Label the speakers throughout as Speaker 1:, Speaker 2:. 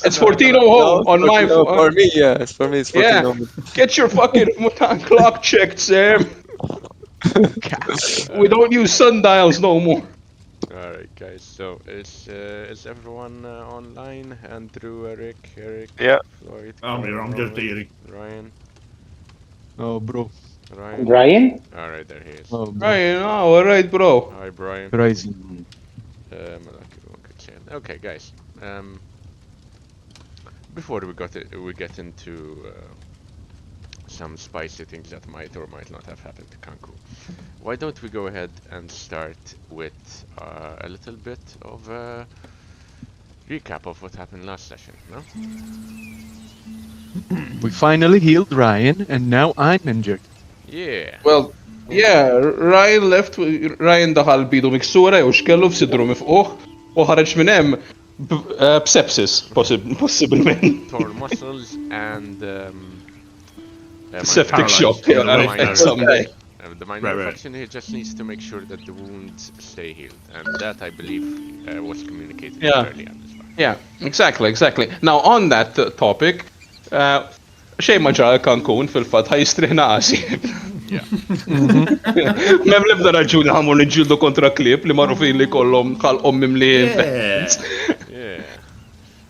Speaker 1: It's 14:00 on my
Speaker 2: For
Speaker 1: phone.
Speaker 2: me, yes. For me, it's
Speaker 1: Yeah.
Speaker 2: 14:00.
Speaker 1: Get your fucking clock checked, Sam. We don't use sundials no more.
Speaker 3: All right, guys. So is everyone online? Andrew, Eric,
Speaker 4: Yeah.
Speaker 3: Floyd,
Speaker 5: I'm here. I'm just
Speaker 3: Rowan,
Speaker 5: eating.
Speaker 3: Ryan,
Speaker 6: Oh, bro.
Speaker 3: Ryan.
Speaker 7: Brian?
Speaker 3: All right, there he is.
Speaker 6: Oh, bro.
Speaker 1: Right, oh, all right, bro.
Speaker 3: Hi, Brian.
Speaker 6: Crazy.
Speaker 3: Malaki, okay, guys. Um, before we get into some spicy things that might or might not have happened to Cancun, why don't we go ahead and start with a little bit of a recap of what happened last session, no?
Speaker 6: We finally healed Ryan, and now I'm injured.
Speaker 3: Yeah.
Speaker 1: Well, yeah, Ryan left, Ryan daħal bidu miksura jew xkellu f'sidru mifquh u ħareġ minn hemm b'sepsis, possibilment.
Speaker 3: Torn muscles and
Speaker 1: Septic shock,
Speaker 5: Paralyzed.
Speaker 1: yeah,
Speaker 3: minor
Speaker 1: I someday.
Speaker 3: the minor
Speaker 5: Right.
Speaker 3: infection, he just needs to make sure that the wounds stay healed, and that I believe was communicated
Speaker 1: Yeah.
Speaker 3: earlier as well.
Speaker 1: Yeah, exactly. Now, on that topic, xej ma ġara Cancun fil-fat ħajstriħna għasi.
Speaker 3: Yeah.
Speaker 1: Mem lebda raġuni ħamur nġildu kontra klip li marru fin li kollom kalqom mimli.
Speaker 3: Yeah.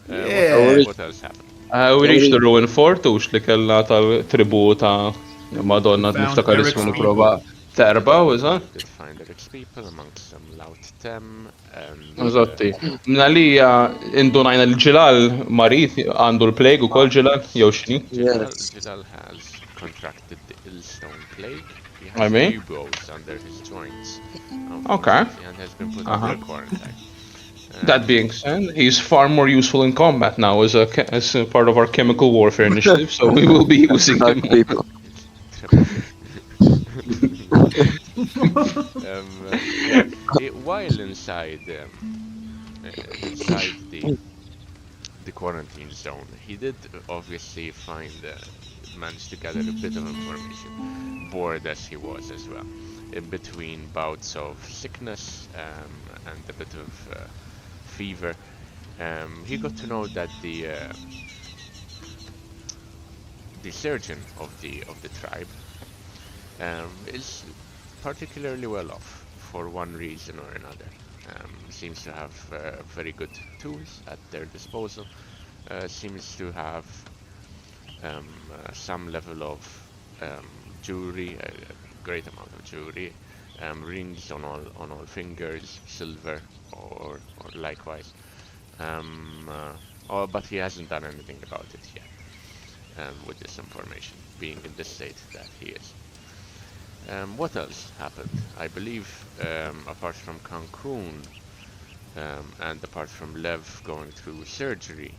Speaker 5: Yeah.
Speaker 3: What else happened?
Speaker 1: We reached the ruin fort ux li kella tal-tribu ta' Madonna
Speaker 5: Found
Speaker 1: niftakar
Speaker 5: Eric's
Speaker 1: ismu
Speaker 5: people.
Speaker 1: niprofa terba, uża?
Speaker 3: Did find Eric's people amongst some loud tem and
Speaker 1: Użatti. Mna li indunajna l-ġilal marit għandu l-plague u kol ġilal, jew xini.
Speaker 2: Yes.
Speaker 3: Jidal has contracted the Illstone plague. He
Speaker 1: I
Speaker 3: has
Speaker 1: mean?
Speaker 3: U-boats under his joints.
Speaker 1: Okay.
Speaker 3: And has been put under quarantine.
Speaker 1: That being said, he's far more useful in combat now as a part of our chemical warfare initiative, so we will be using
Speaker 2: Dark
Speaker 1: him.
Speaker 2: people.
Speaker 3: While inside the quarantine zone, he did obviously manage to gather a bit of information, bored as he was as well, in between bouts of sickness and a bit of fever. He got to know that the surgeon of the tribe is particularly well off for one reason or another. Seems to have very good tools at their disposal. Seems to have some level of jewelry, a great amount of jewelry, rings on all fingers, silver or likewise. But he hasn't done anything about it yet. With this information, being in the state that he is. What else happened? I believe, apart from Cancun and apart from Lev going through surgery,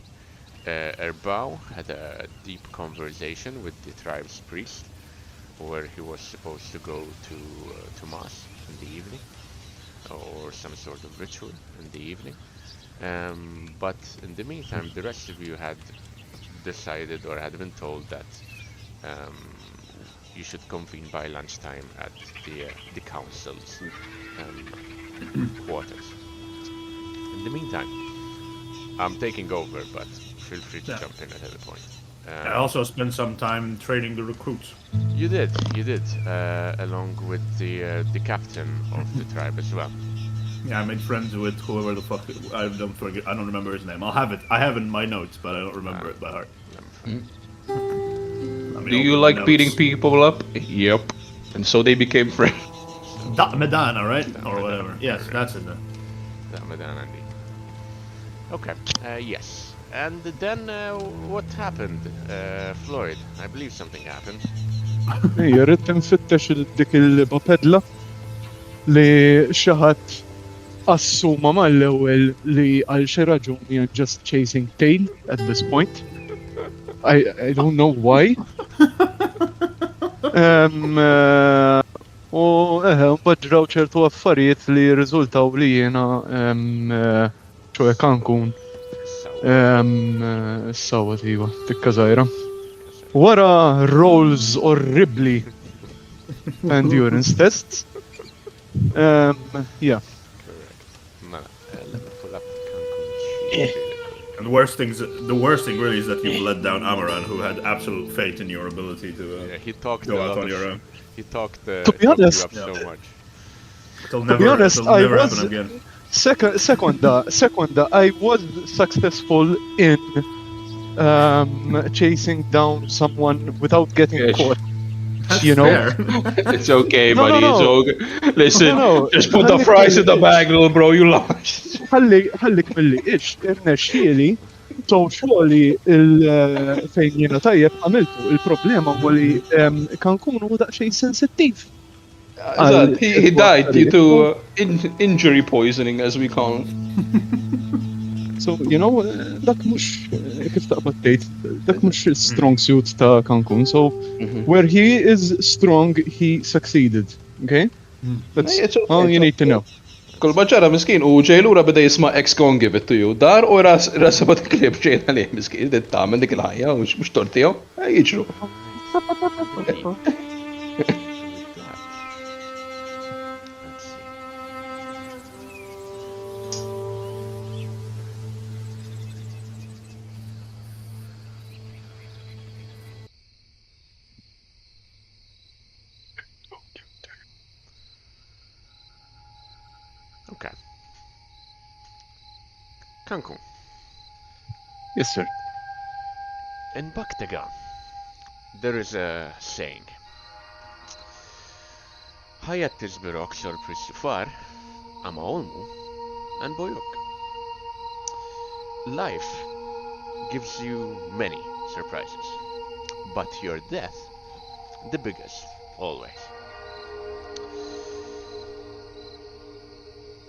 Speaker 3: Erbao had a deep conversation with the tribe's priest, where he was supposed to go to mass in the evening, or some sort of ritual in the evening. But in the meantime, the rest of you had decided or had been told that you should convene by lunchtime at the council's quarters. In the meantime, I'm taking over, but feel free to jump in at any point.
Speaker 5: I also spent some time training the recruits.
Speaker 3: You did, along with the captain of the tribe as well.
Speaker 5: Yeah, I made friends with whoever the fuck. I don't remember his name. I'll have it. I have it in my notes, but I don't remember it by heart.
Speaker 1: Do you like beating people up? Yep. And so they became friends.
Speaker 5: Medana, right? Or whatever. Yes, that's it then.
Speaker 3: Medana indeed. Okay, yes. And then what happened? Floyd, I believe something happened.
Speaker 6: Jirrit nfittex dik il-papedla li xaħat assuma mal-ewwel li għal xi raġuni I'm just chasing tail at this point. I don't know why. U mbagġraw ċertu affarijiet li riżultaw li jiena ċoe Cancun. Sawa tiwa, tikka żgħira. Wara rolls orribli endurance tests. Yeah.
Speaker 3: Correct. Let me pull up Cancun sheet really quick.
Speaker 5: And the worst thing really is that you've let down Amaran, who had absolute faith in your ability to
Speaker 3: Yeah, he talked
Speaker 5: go
Speaker 3: a
Speaker 5: out
Speaker 3: lot
Speaker 5: on
Speaker 3: of
Speaker 5: your own.
Speaker 3: He talked,
Speaker 6: To be
Speaker 3: talked you
Speaker 6: honest-
Speaker 3: up so much.
Speaker 5: It'll
Speaker 6: To be honest,
Speaker 5: it'll
Speaker 6: I
Speaker 5: never
Speaker 6: was
Speaker 5: happen again.
Speaker 6: second. I was successful in chasing down someone without getting
Speaker 1: Yes.
Speaker 6: caught.
Speaker 5: That's
Speaker 6: you know?
Speaker 5: fair.
Speaker 1: It's okay,
Speaker 6: No,
Speaker 1: buddy.
Speaker 6: no,
Speaker 1: It's
Speaker 6: no.
Speaker 1: all good. Listen,
Speaker 6: No,
Speaker 1: just put the
Speaker 6: ħallik
Speaker 1: fries in
Speaker 6: milli
Speaker 1: the bag, little bro. You lost.
Speaker 6: ħallik milli irnexxieli so xogħli fejn jiena tajjeb għamiltu. Il-problema huwa li Cancun huwa daqsxejn sensittiv.
Speaker 1: He died due to injury poisoning, as we call it.
Speaker 6: So, dak mhux kif taqbad tgħid, dak mhux strong suit ta' Cancun. So, where he is strong, he succeeded. Okay? That's
Speaker 1: It's okay,
Speaker 6: all you
Speaker 1: it's
Speaker 6: need to know.
Speaker 1: Kull maġġara miskin u ġejlura beda jisma' X gon give it to you. Dar u rasa bat klib ġejna li miskin, id tamen dik il-ħajja, mux tortijaw, jiġru.
Speaker 3: Let's see. Okay. Cancun.
Speaker 6: Yes, sir.
Speaker 3: In Baktega, there is a saying. Ħajja tiżbirok sorpris far, ama olmu, and boyok. Life gives you many surprises, but your death, the biggest, always.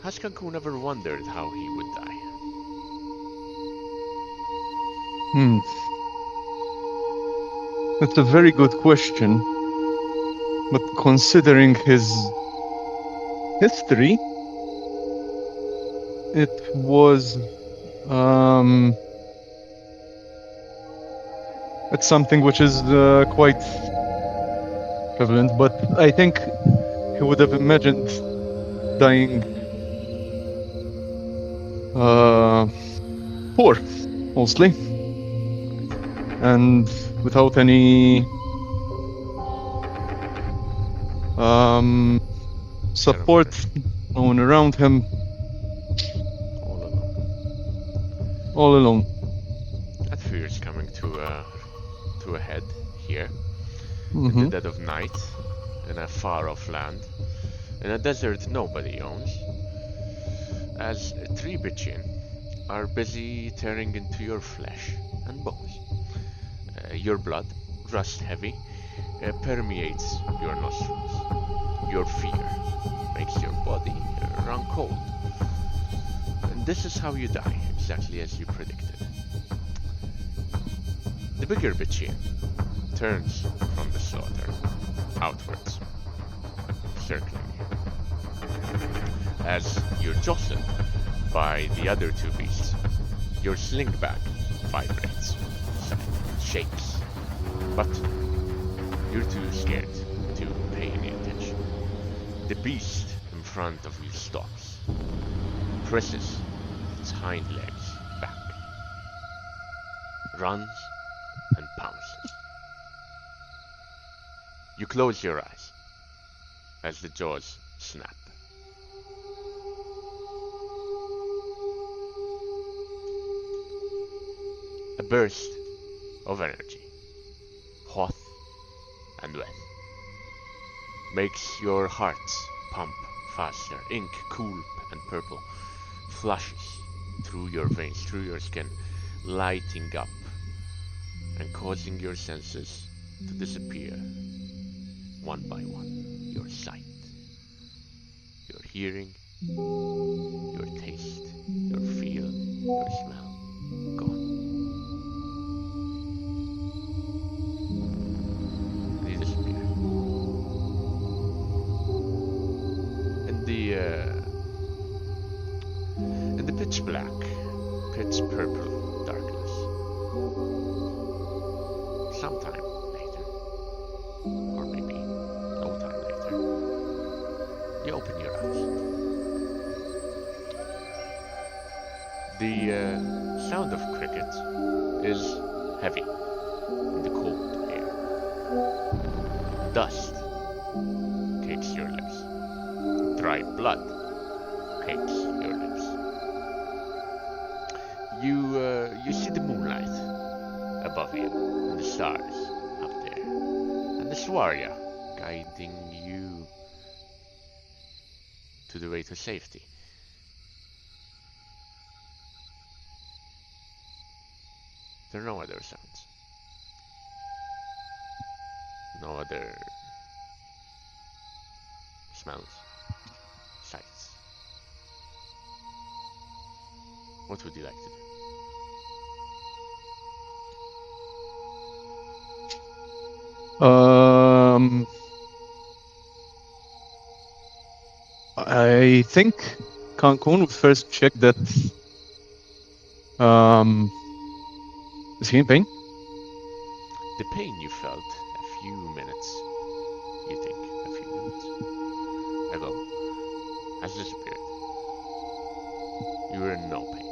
Speaker 3: Has Cancun ever wondered how he would die?
Speaker 6: That's a very good question. But considering his history, it was it's something which is quite prevalent, but I think he would have imagined dying poor, mostly, and without any support no one around him,
Speaker 3: All alone.
Speaker 6: all alone.
Speaker 3: That fear is coming to a head here, in the
Speaker 6: Mhm.
Speaker 3: dead of night, in a far-off land, in a desert nobody owns, as three bitchin are busy tearing into your flesh and bones. Your blood, rust heavy, permeates your nostrils. Your fear makes your body run cold. And this is how you die, exactly as you predicted. The bigger bitchin turns from the slaughter outwards, circling you. As you're jostled by the other two beasts, your sling bag vibrates, shakes, but you're too scared to pay any attention. The beast in front of you stops, presses its hind legs back, runs and pounces. You close your eyes as the jaws snap. A burst of energy, hot and wet, makes your hearts pump faster. Ink, cool and purple, flushes through your veins, through your skin, lighting up and causing your senses to disappear one by one. Your sight, your hearing, your taste, your feel, your smell, gone. They disappear. In the pitch black, pitch purple darkness. Sometime later, or maybe no time later, you open your eyes. The jacket is heavy in the cold air. Dust cakes your lips. Dry blood cakes your lips. You see the moonlight above you and the stars up there, and the Swarja guiding you to the way to safety. There are no other sounds. No other smells, sights. What would you like to do?
Speaker 6: I think Cancun would first check that. Is he in pain?
Speaker 3: The pain you felt a few minutes, you think a few minutes ago, has disappeared. You are in no pain.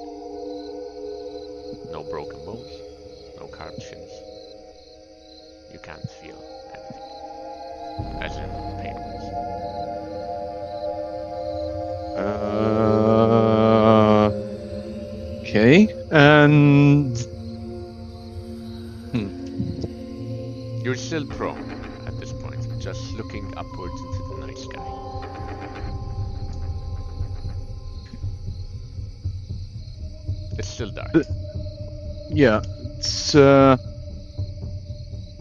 Speaker 3: No broken bones, no carved shins. You can't feel anything. As in pain-wise.
Speaker 6: Okay. And
Speaker 3: You're still prone at this point, just looking upwards into the night sky. It's still dark.
Speaker 6: yeah, it's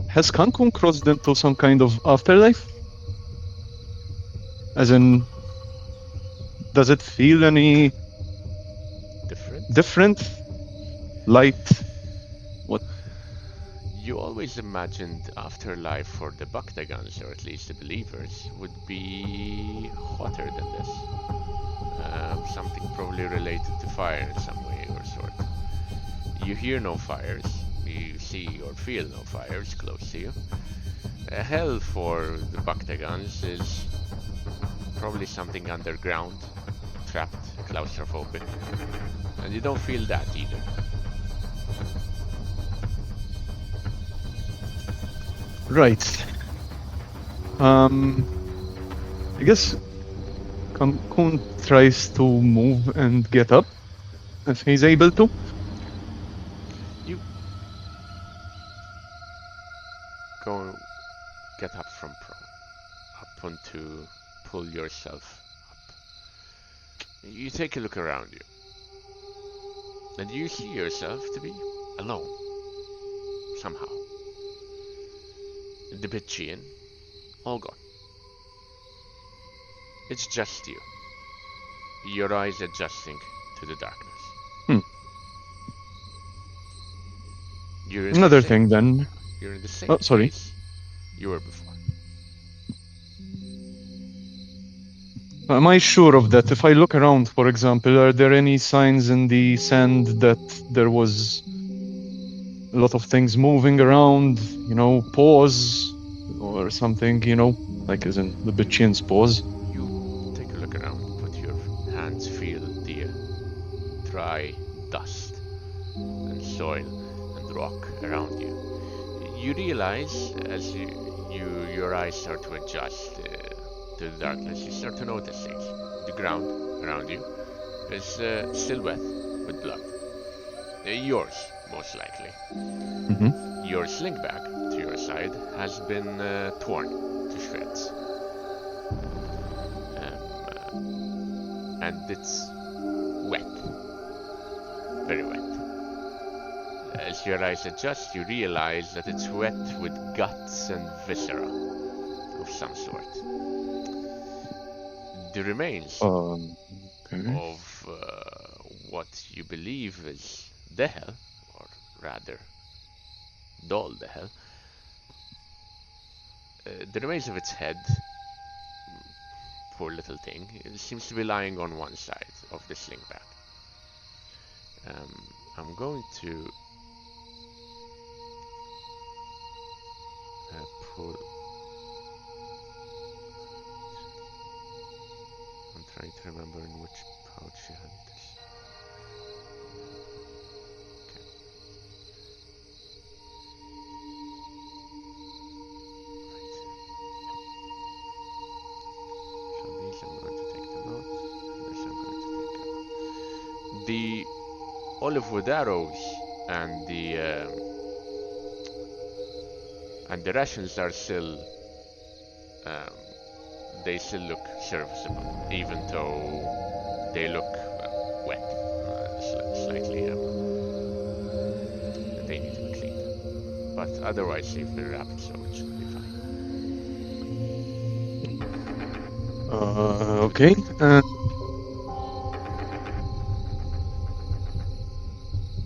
Speaker 6: has Cancun crossed into some kind of afterlife? As in, does it feel any
Speaker 3: Different?
Speaker 6: different? Light? What?
Speaker 3: You always imagined afterlife for the Bactagans, or at least the believers, would be hotter than this. Something probably related to fire in some way or sort. You hear no fires, you see or feel no fires close to you. Hell for the Bactagans is probably something underground, trapped, claustrophobic. And you don't feel that either.
Speaker 6: Right. I guess Cancun tries to move and get up if he's able to.
Speaker 3: You go get up from prone, up onto pull yourself up. You take a look around you, and you see yourself to be alone, somehow. The Bitchian, all gone. It's just you. Your eyes adjusting to the darkness. You're in
Speaker 6: Another
Speaker 3: the same,
Speaker 6: thing then.
Speaker 3: You're in the same
Speaker 6: Oh, sorry.
Speaker 3: place you were before.
Speaker 6: Am I sure of that? If I look around, for example, are there any signs in the sand that there was a lot of things moving around, paws or something, like as in the Bitchian's paws?
Speaker 3: You take a look around, put your hands, feel the dry dust and soil and rock around you. You realize as your eyes start to adjust to the darkness, you start to notice things. The ground around you is still wet with blood. Yours, most likely. Your sling bag to your side has been torn to shreds. And it's wet. Very wet. As your eyes adjust, you realize that it's wet with guts and viscera of some sort. The remains
Speaker 6: Okay.
Speaker 3: of what you believe is the hell, or rather, Dol the hell. The remains of its head, poor little thing, it seems to be lying on one side of the sling bag. I'm going to pull. I'm trying to remember in which pouch you had this. Okay. olive wood arrows and the rations are still they still look serviceable, even though they look wet, slightly. They need to be cleaned, but otherwise they've been wrapped, so it should be fine.
Speaker 6: Okay.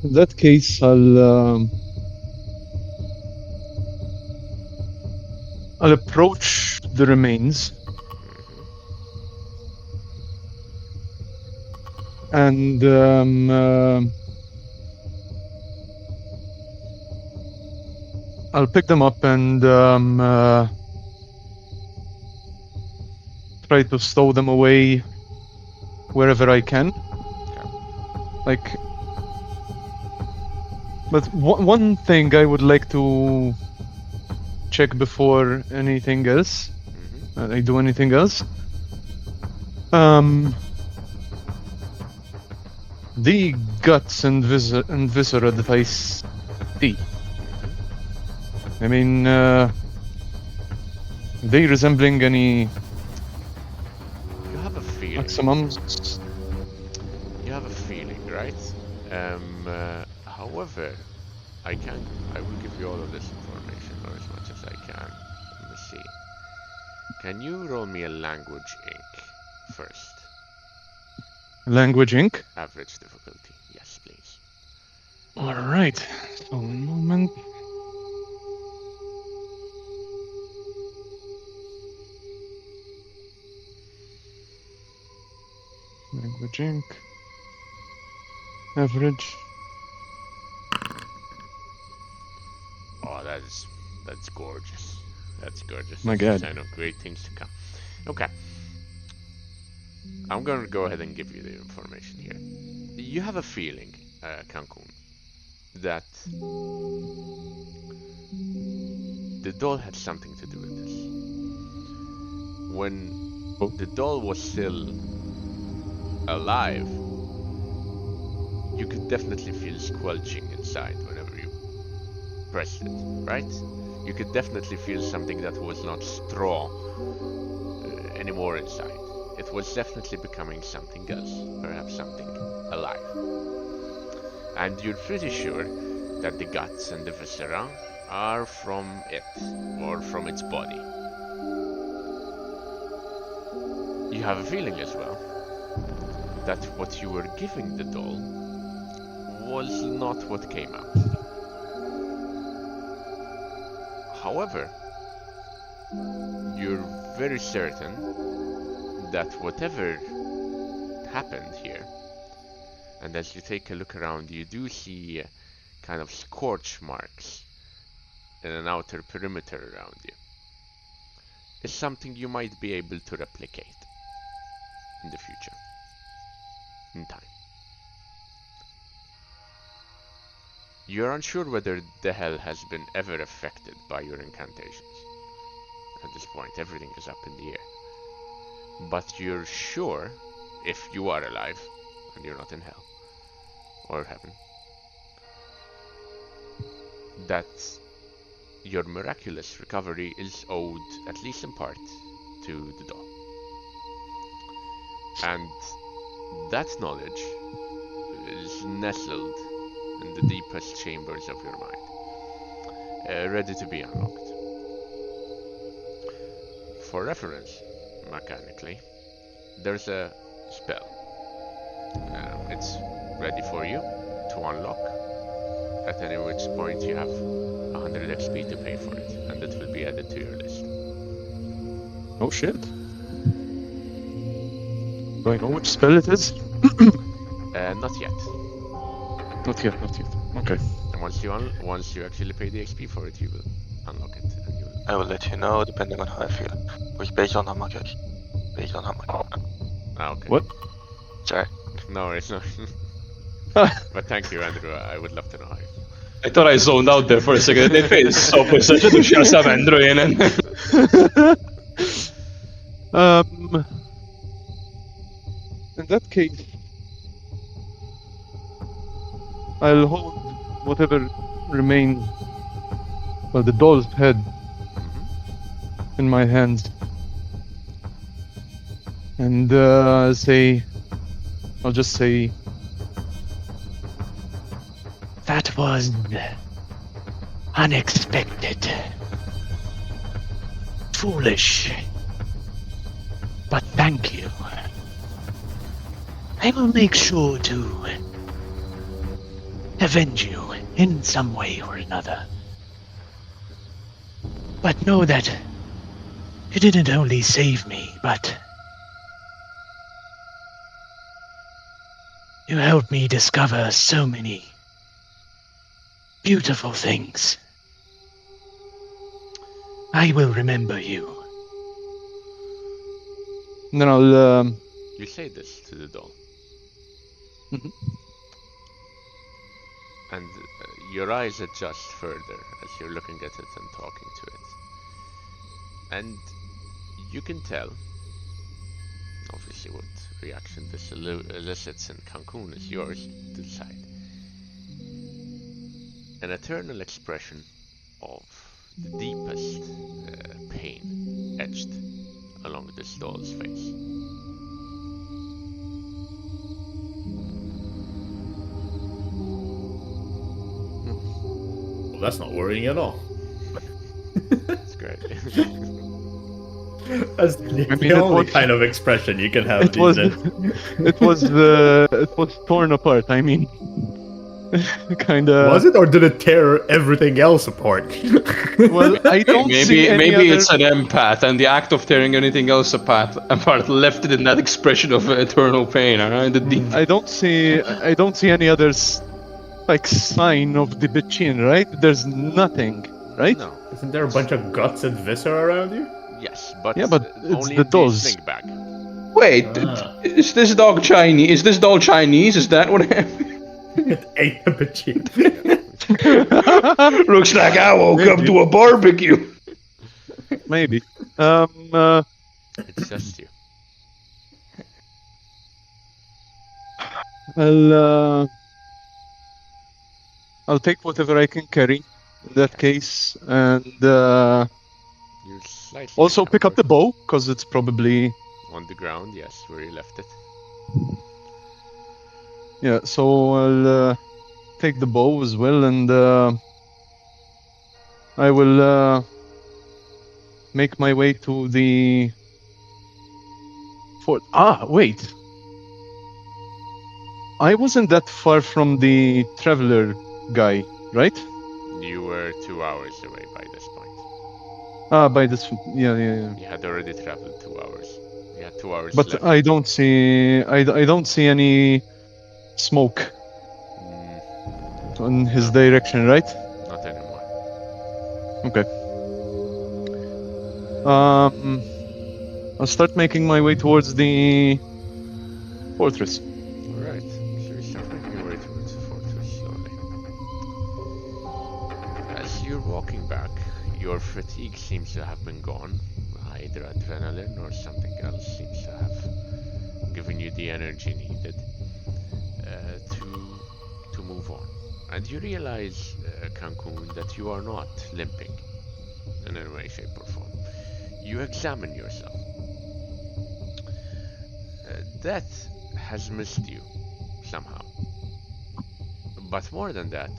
Speaker 6: In that case, I'll approach the remains and I'll pick them up and try to stow them away wherever I can. Like, but one thing I would like to check before anything else. I do anything else. The guts and viscera that I see. I mean, they resembling any
Speaker 3: You have a feeling.
Speaker 6: maximums?
Speaker 3: You have a feeling, right? However, I will give you all of this information, or as much as I can. Let me see. Can you roll me a language ink first?
Speaker 6: Language ink.
Speaker 3: Average difficulty. Yes, please.
Speaker 6: All right. So one moment. Language ink. Average.
Speaker 3: Oh, that's gorgeous. That's gorgeous.
Speaker 6: My
Speaker 3: That's a
Speaker 6: God.
Speaker 3: sign of great things to come. Okay. I'm going to go ahead and give you the information here. You have a feeling, Cancun, that the doll had something to do with this. When the doll was still alive, you could definitely feel squelching inside whenever you pressed it, right? You could definitely feel something that was not straw anymore inside. It was definitely becoming something else, perhaps something alive. And you're pretty sure that the guts and the viscera are from it, or from its body. You have a feeling as well that what you were giving the doll was not what came out. However, you're very certain that whatever happened here, and as you take a look around, you do see kind of scorch marks in an outer perimeter around you, is something you might be able to replicate in the future, in time. You're unsure whether the hell has been ever affected by your incantations. At this point, everything is up in the air. But you're sure, if you are alive, and you're not in hell, or heaven, that your miraculous recovery is owed, at least in part, to the doll. And that knowledge is nestled in the deepest chambers of your mind, ready to be unlocked. For reference, mechanically, there's a spell. It's ready for you to unlock, at any which point you have 100 XP to pay for it, and it will be added to your list.
Speaker 6: Oh shit. Do I know which spell it is?
Speaker 3: Not yet.
Speaker 6: Not yet, not yet. Okay.
Speaker 3: And once you actually pay the XP for it, you will unlock it, and you will.
Speaker 2: I will let you know depending on how I feel. Which based on how much based on how much.
Speaker 3: Ah, okay.
Speaker 6: What?
Speaker 2: Sorry.
Speaker 3: No, it's not. But thank you, Andrew. I would love to know how you feel.
Speaker 1: I thought I zoned out there for a second. They face so for such a duxjasa Andrew jenen.
Speaker 6: In that case, I'll hold whatever remains, well, the doll's head in my hands. And I'll just say, that was unexpected. Foolish. But thank you. I will make sure to avenge you in some way or another. But know that you didn't only save me, but you helped me discover so many beautiful things. I will remember you. And then I'll,
Speaker 3: You say this to the doll.
Speaker 6: Mhm.
Speaker 3: And your eyes adjust further as you're looking at it and talking to it. And you can tell, obviously what reaction this elicits in Cancun is yours to decide. An eternal expression of the deepest pain etched along this doll's face.
Speaker 5: Well, that's not worrying at all.
Speaker 3: It's great.
Speaker 5: That's the only kind of expression you can have
Speaker 6: it was,
Speaker 5: these days.
Speaker 6: it was torn apart. I mean, kinda.
Speaker 5: Was it, or did it tear everything else apart?
Speaker 6: Well, I don't see any
Speaker 1: Maybe
Speaker 6: other...
Speaker 1: it's an empath, and the act of tearing anything else apart left it in that expression of eternal pain. Alright, the deep.
Speaker 6: I don't see any other like sign of the Bitchin, right? There's nothing, right?
Speaker 3: No.
Speaker 5: Isn't there a bunch of guts and viscera around you?
Speaker 3: Yes, but,
Speaker 6: Yeah, but it's
Speaker 3: only
Speaker 6: the
Speaker 3: in
Speaker 6: dolls.
Speaker 3: sling bag.
Speaker 1: Wait,
Speaker 5: Ah.
Speaker 1: is this dog Chinese? Is this doll Chinese? Is that what happened?
Speaker 5: It ate a bitchy.
Speaker 1: Looks like I woke up
Speaker 6: Maybe.
Speaker 1: to a barbecue.
Speaker 6: Maybe.
Speaker 3: It's just you.
Speaker 6: I'll take whatever I can carry in that case, and
Speaker 3: You slightly
Speaker 6: also pick up the
Speaker 3: encumbered.
Speaker 6: bow because it's probably
Speaker 3: On the ground, yes, where you left it.
Speaker 6: yeah. So I'll take the bow as well, and I will make my way to the fort. Ah, wait. I wasn't that far from the traveler guy, right?
Speaker 3: You were 2 hours away by this point.
Speaker 6: Ah, by this, yeah.
Speaker 3: You had already traveled 2 hours. You had 2 hours
Speaker 6: But
Speaker 3: left.
Speaker 6: I don't see, I don't see any smoke in his direction, right?
Speaker 3: Not anymore.
Speaker 6: Okay. I'll start making my way towards the fortress.
Speaker 3: Alright, so you start making your way towards the fortress slowly. As you're walking back, your fatigue seems to have been gone. Either adrenaline or something else seems to have given you the energy needed to move on. And you realize, Cancun, that you are not limping in any way, shape or form. You examine yourself. Death has missed you somehow. But more than that,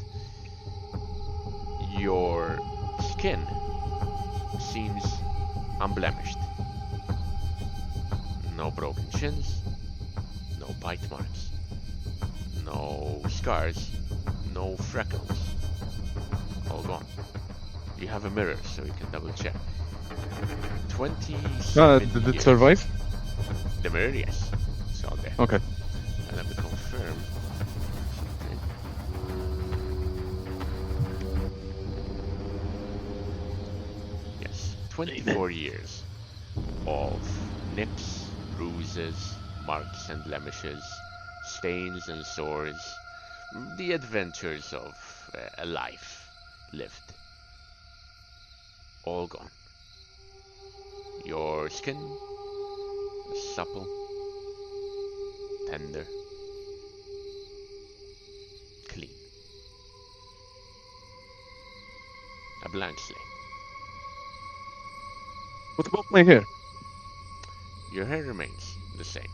Speaker 3: your skin seems unblemished. No broken shins, no bite marks, no scars, no freckles. All gone. You have a mirror so you can double check. 27
Speaker 6: Did it
Speaker 3: years.
Speaker 6: survive?
Speaker 3: The mirror, yes. It's all there.
Speaker 6: Okay.
Speaker 3: And let me confirm something. Yes, 24 years of nips, bruises, marks and blemishes, stains and sores, the adventures of a life lived. All gone. Your skin is supple, tender, clean. a blank slate.
Speaker 6: What about my hair?
Speaker 3: Your hair remains the same.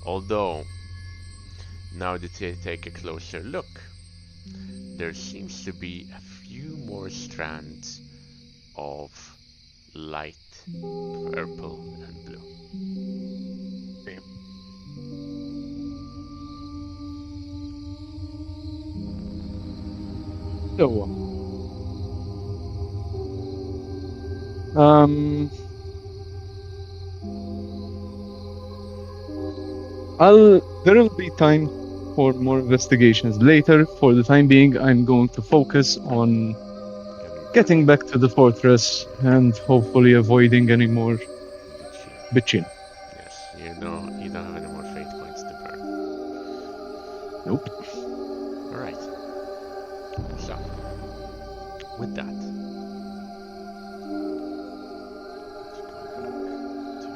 Speaker 3: Although, now that you take a closer look, there seems to be a few more strands of light purple and blue.
Speaker 6: So, um, there'll be time for more investigations later. For the time being, I'm going to focus on getting back to the fortress and hopefully avoiding any more bitching.
Speaker 3: Yes, you don't have any more fate points to burn.
Speaker 6: Nope.
Speaker 3: Alright. So, with that, let's go back to...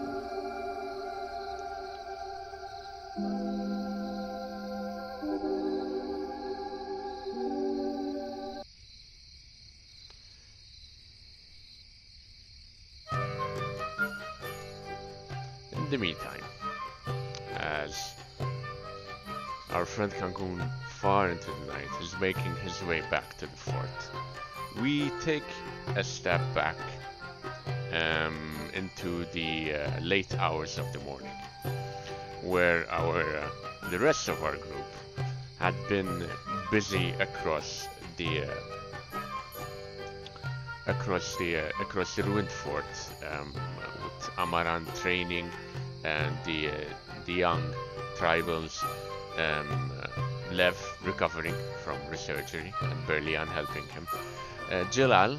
Speaker 3: In the meantime, as our friend Cancun, far into the night, is making his way back to the fort, we take a step back into the late hours of the morning, where the rest of our group had been busy across the ruined fort, with Amaran training and the young tribals, Lev recovering from resurgery and Berlian helping him, Jalal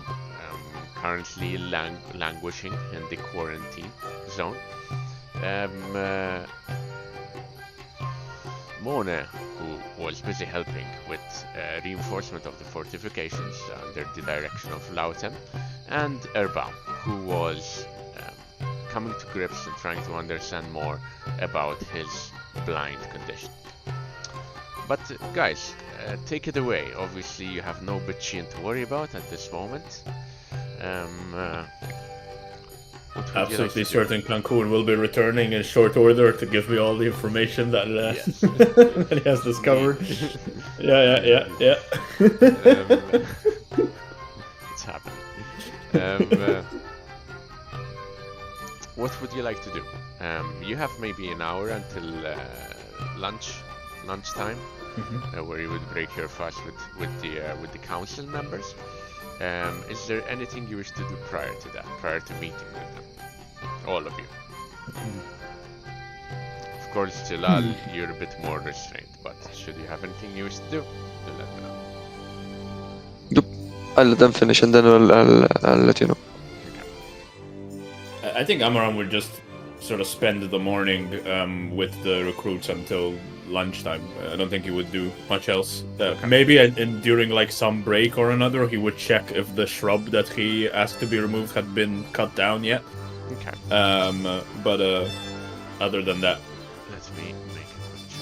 Speaker 3: currently languishing in the quarantine zone, Mona, who was busy helping with reinforcement of the fortifications under the direction of Lautem, and Erbaum, who was coming to grips and trying to understand more about his blind condition. But guys, take it away. Obviously you have no Bachin to worry about at this moment.
Speaker 5: Absolutely certain Cancun will be returning in short order to give me all the information that,
Speaker 3: Yes.
Speaker 5: that he has discovered. Yeah.
Speaker 3: It's happening. What would you like to do? You have maybe an hour until lunchtime, where you would break your fast with the council members. Is there anything you wish to do prior to that, prior to meeting with them? All of you. Of course, Jalal, you're a bit more restrained, but should you have anything you wish to do, then let me know.
Speaker 2: Yep. I'll let them finish and then I'll let you know.
Speaker 3: Okay.
Speaker 5: I think Amaran would just sort of spend the morning with the recruits until lunchtime. I don't think he would do much else. Maybe during like some break or another, he would check if the shrub that he asked to be removed had been cut down yet.
Speaker 3: Okay.
Speaker 5: But other than that,
Speaker 3: Let me make a quick check.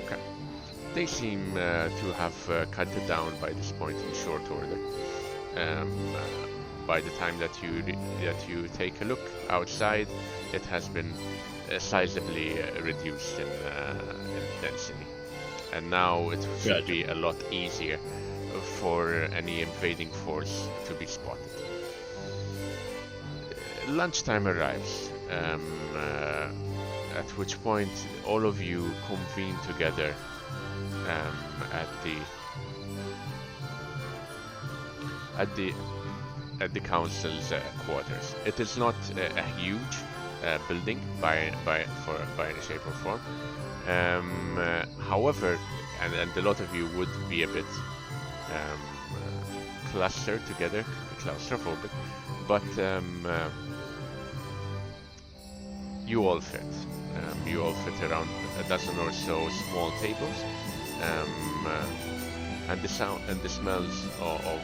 Speaker 3: Okay. They seem to have cut it down by this point in short order. By the time that you take a look outside, it has been sizably reduced in density, and now it should be a lot easier for any invading force to be spotted. Lunchtime arrives, at which point all of you convene together at the council's quarters. It is not a huge building by any shape or form. However, and a lot of you would be a bit clustered together, claustrophobic, but you all fit. You all fit around a dozen or so small tables. and the sound and the smells of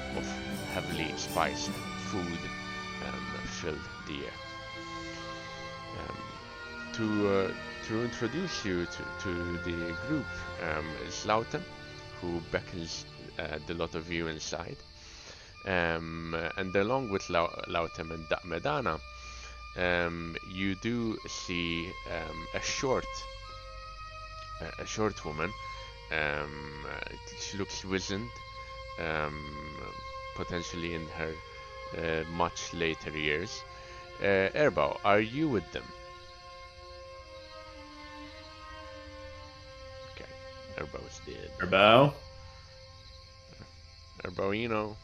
Speaker 3: heavily spiced food filled the air. To introduce you to the group is Lauten, who beckons the lot of you inside. And along with Lauten and Medana, you do see a short woman. She looks wizened, potentially in her much later years. Erbao, are you with them? Okay, Erbao's dead.
Speaker 5: Erbao?
Speaker 3: Erbao, you know.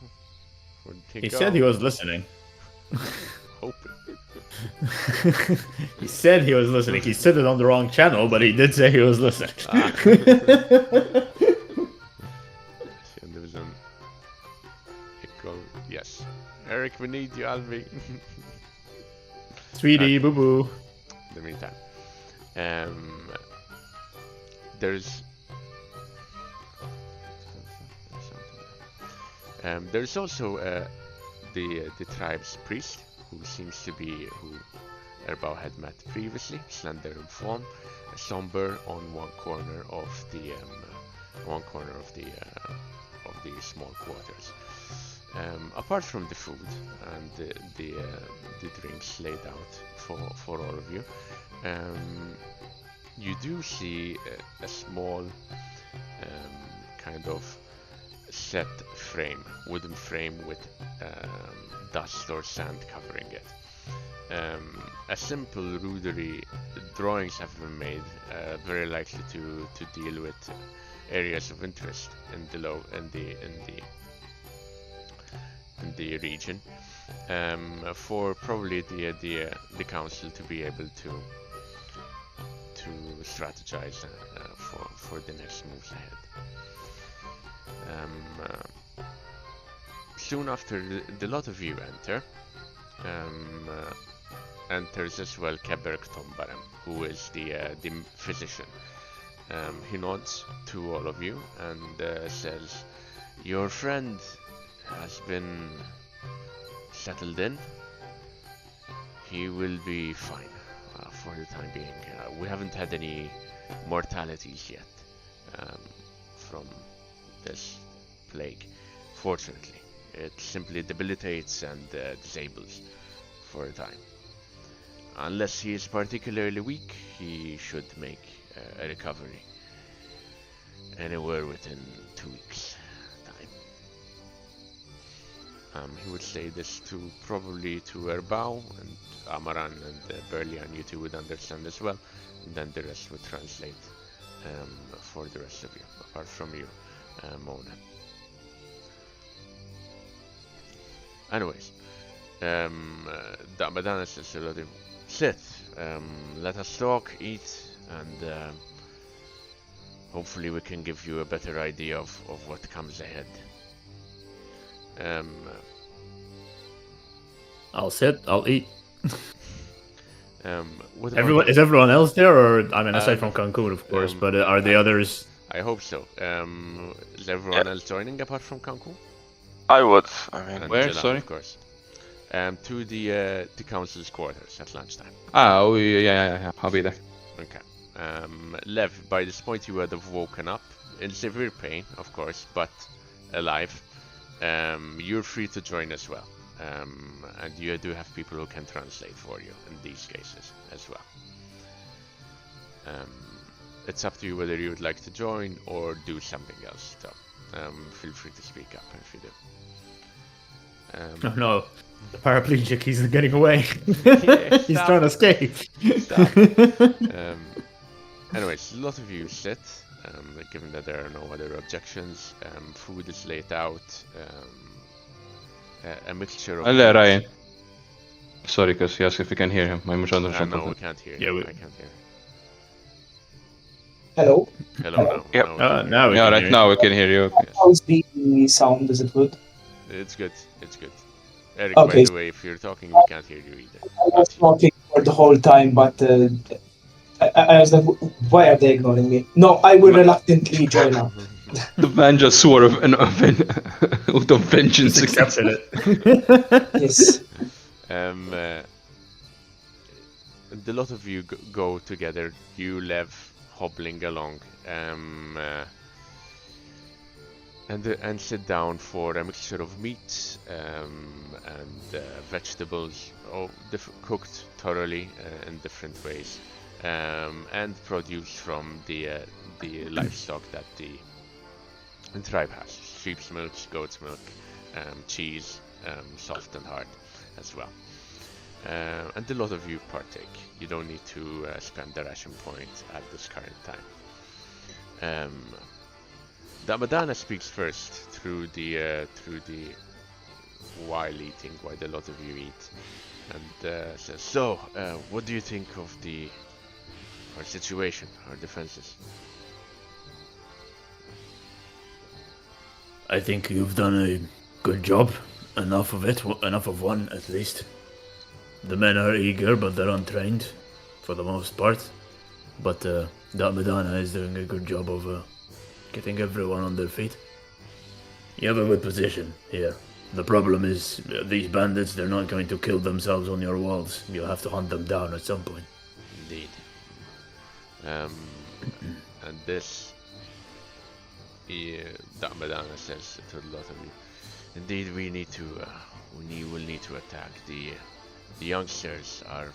Speaker 5: He said he was listening.
Speaker 3: Hoping.
Speaker 5: He said he was listening. He said it on the wrong channel, but he did say he was listening.
Speaker 3: There was an echo. Yes. Eric, we need you, Alvi.
Speaker 5: Sweetie, boo boo.
Speaker 3: In the meantime, there's also the tribe's priest, who seems to be who Erbao had met previously, slender in form, somber on one corner of the small quarters. Apart from the food and the drinks laid out for all of you, you do see a small kind of set frame, wooden frame with dust or sand covering it. A simple rudery drawings have been made, very likely to deal with areas of interest in the region, for probably the council to be able to strategize for the next moves ahead. Soon after the lot of you enter, enters as well Keberg Tombarem, who is the physician. He nods to all of you and says, "Your friend has been settled in. He will be fine for the time being. We haven't had any mortalities yet from this plague, fortunately. It simply debilitates and disables for a time. Unless he is particularly weak, he should make a recovery anywhere within 2 weeks' time." He would say this probably to Erbao, and Amaran and Berlian, you two would understand as well, and then the rest would translate for the rest of you, apart from you, Mona. Anyways, Madonna says to Lodi, "Sit, let us talk, eat, and hopefully we can give you a better idea of what comes ahead."
Speaker 5: I'll sit, I'll eat.
Speaker 3: Is
Speaker 5: everyone else there, or I mean, aside from Cancun, of course, but are the others?
Speaker 3: I hope so. Is everyone else joining apart from Cancun?
Speaker 2: I would. I mean,
Speaker 3: And
Speaker 1: Where?
Speaker 3: Jella,
Speaker 1: Sorry?
Speaker 3: of course. To the council's quarters at lunchtime.
Speaker 1: Oh, yeah. I'll be there.
Speaker 3: Okay. Lev, by this point you would have woken up in severe pain, of course, but alive. You're free to join as well. And you do have people who can translate for you in these cases as well. It's up to you whether you would like to join or do something else. So feel free to speak up if you do.
Speaker 5: Oh no, the paraplegic, he's getting away.
Speaker 3: Yeah,
Speaker 5: He's
Speaker 3: stop.
Speaker 5: trying to escape.
Speaker 3: Stop. Anyways, a lot of you sit, given that there are no other objections. Food is laid out. A mixture of...
Speaker 1: Ryan. Sorry, because he asked if we can hear him. I'm not
Speaker 3: No, we
Speaker 1: something.
Speaker 3: can't hear
Speaker 5: Yeah,
Speaker 3: you.
Speaker 5: we-
Speaker 3: I can't hear.
Speaker 4: Hello?
Speaker 3: Hello, now.
Speaker 2: Yep.
Speaker 3: Now we can hear
Speaker 5: Now we
Speaker 1: Yeah,
Speaker 5: can
Speaker 1: right
Speaker 5: hear
Speaker 1: now we can hear you. Okay.
Speaker 4: How's the sound? Is it good?
Speaker 3: you. It's good. It's good. Eric,
Speaker 4: Okay.
Speaker 3: by the way, if you're talking, we can't hear you either.
Speaker 4: I was talking for the whole time, but I was like, why are they ignoring me? No, I will reluctantly join up.
Speaker 1: The man just swore out of vengeance.
Speaker 5: Just accepted it.
Speaker 4: Yes.
Speaker 3: The lot of you go together. You Lev hobbling along, and sit down for a mixture of meats and vegetables, cooked thoroughly in different ways, and produce from the livestock that the tribe has: sheep's milk, goat's milk, cheese, soft and hard as well. And a lot of you partake. You don't need to spend the ration point at this current time. The Madonna speaks first through the while eating, while a lot of you eat, and says, "So, what do you think of our situation, our defenses?"
Speaker 7: I think you've done a good job. Enough of it, enough of one at least. The men are eager, but they're untrained, for the most part. But that Madonna is doing a good job of getting everyone on their feet. You have a good position here. The problem is, these bandits, they're not going to kill themselves on your walls. You'll have to hunt them down at some point.
Speaker 3: Indeed. And this, that Madonna says to a lot of you, indeed, we will need to attack. The youngsters are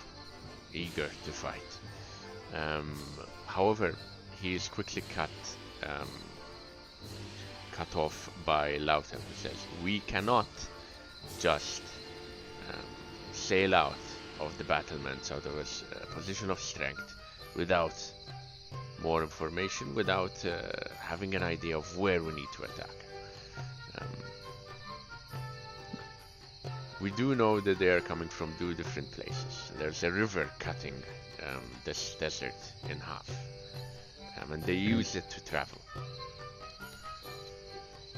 Speaker 3: eager to fight. However, he is quickly cut off by Lautem, who says, "We cannot just sail out of the battlements, out of a position of strength, without more information, without having an idea of where we need to attack. We do know that they are coming from 2 different places. There's a river cutting this desert in half, and they use it to travel.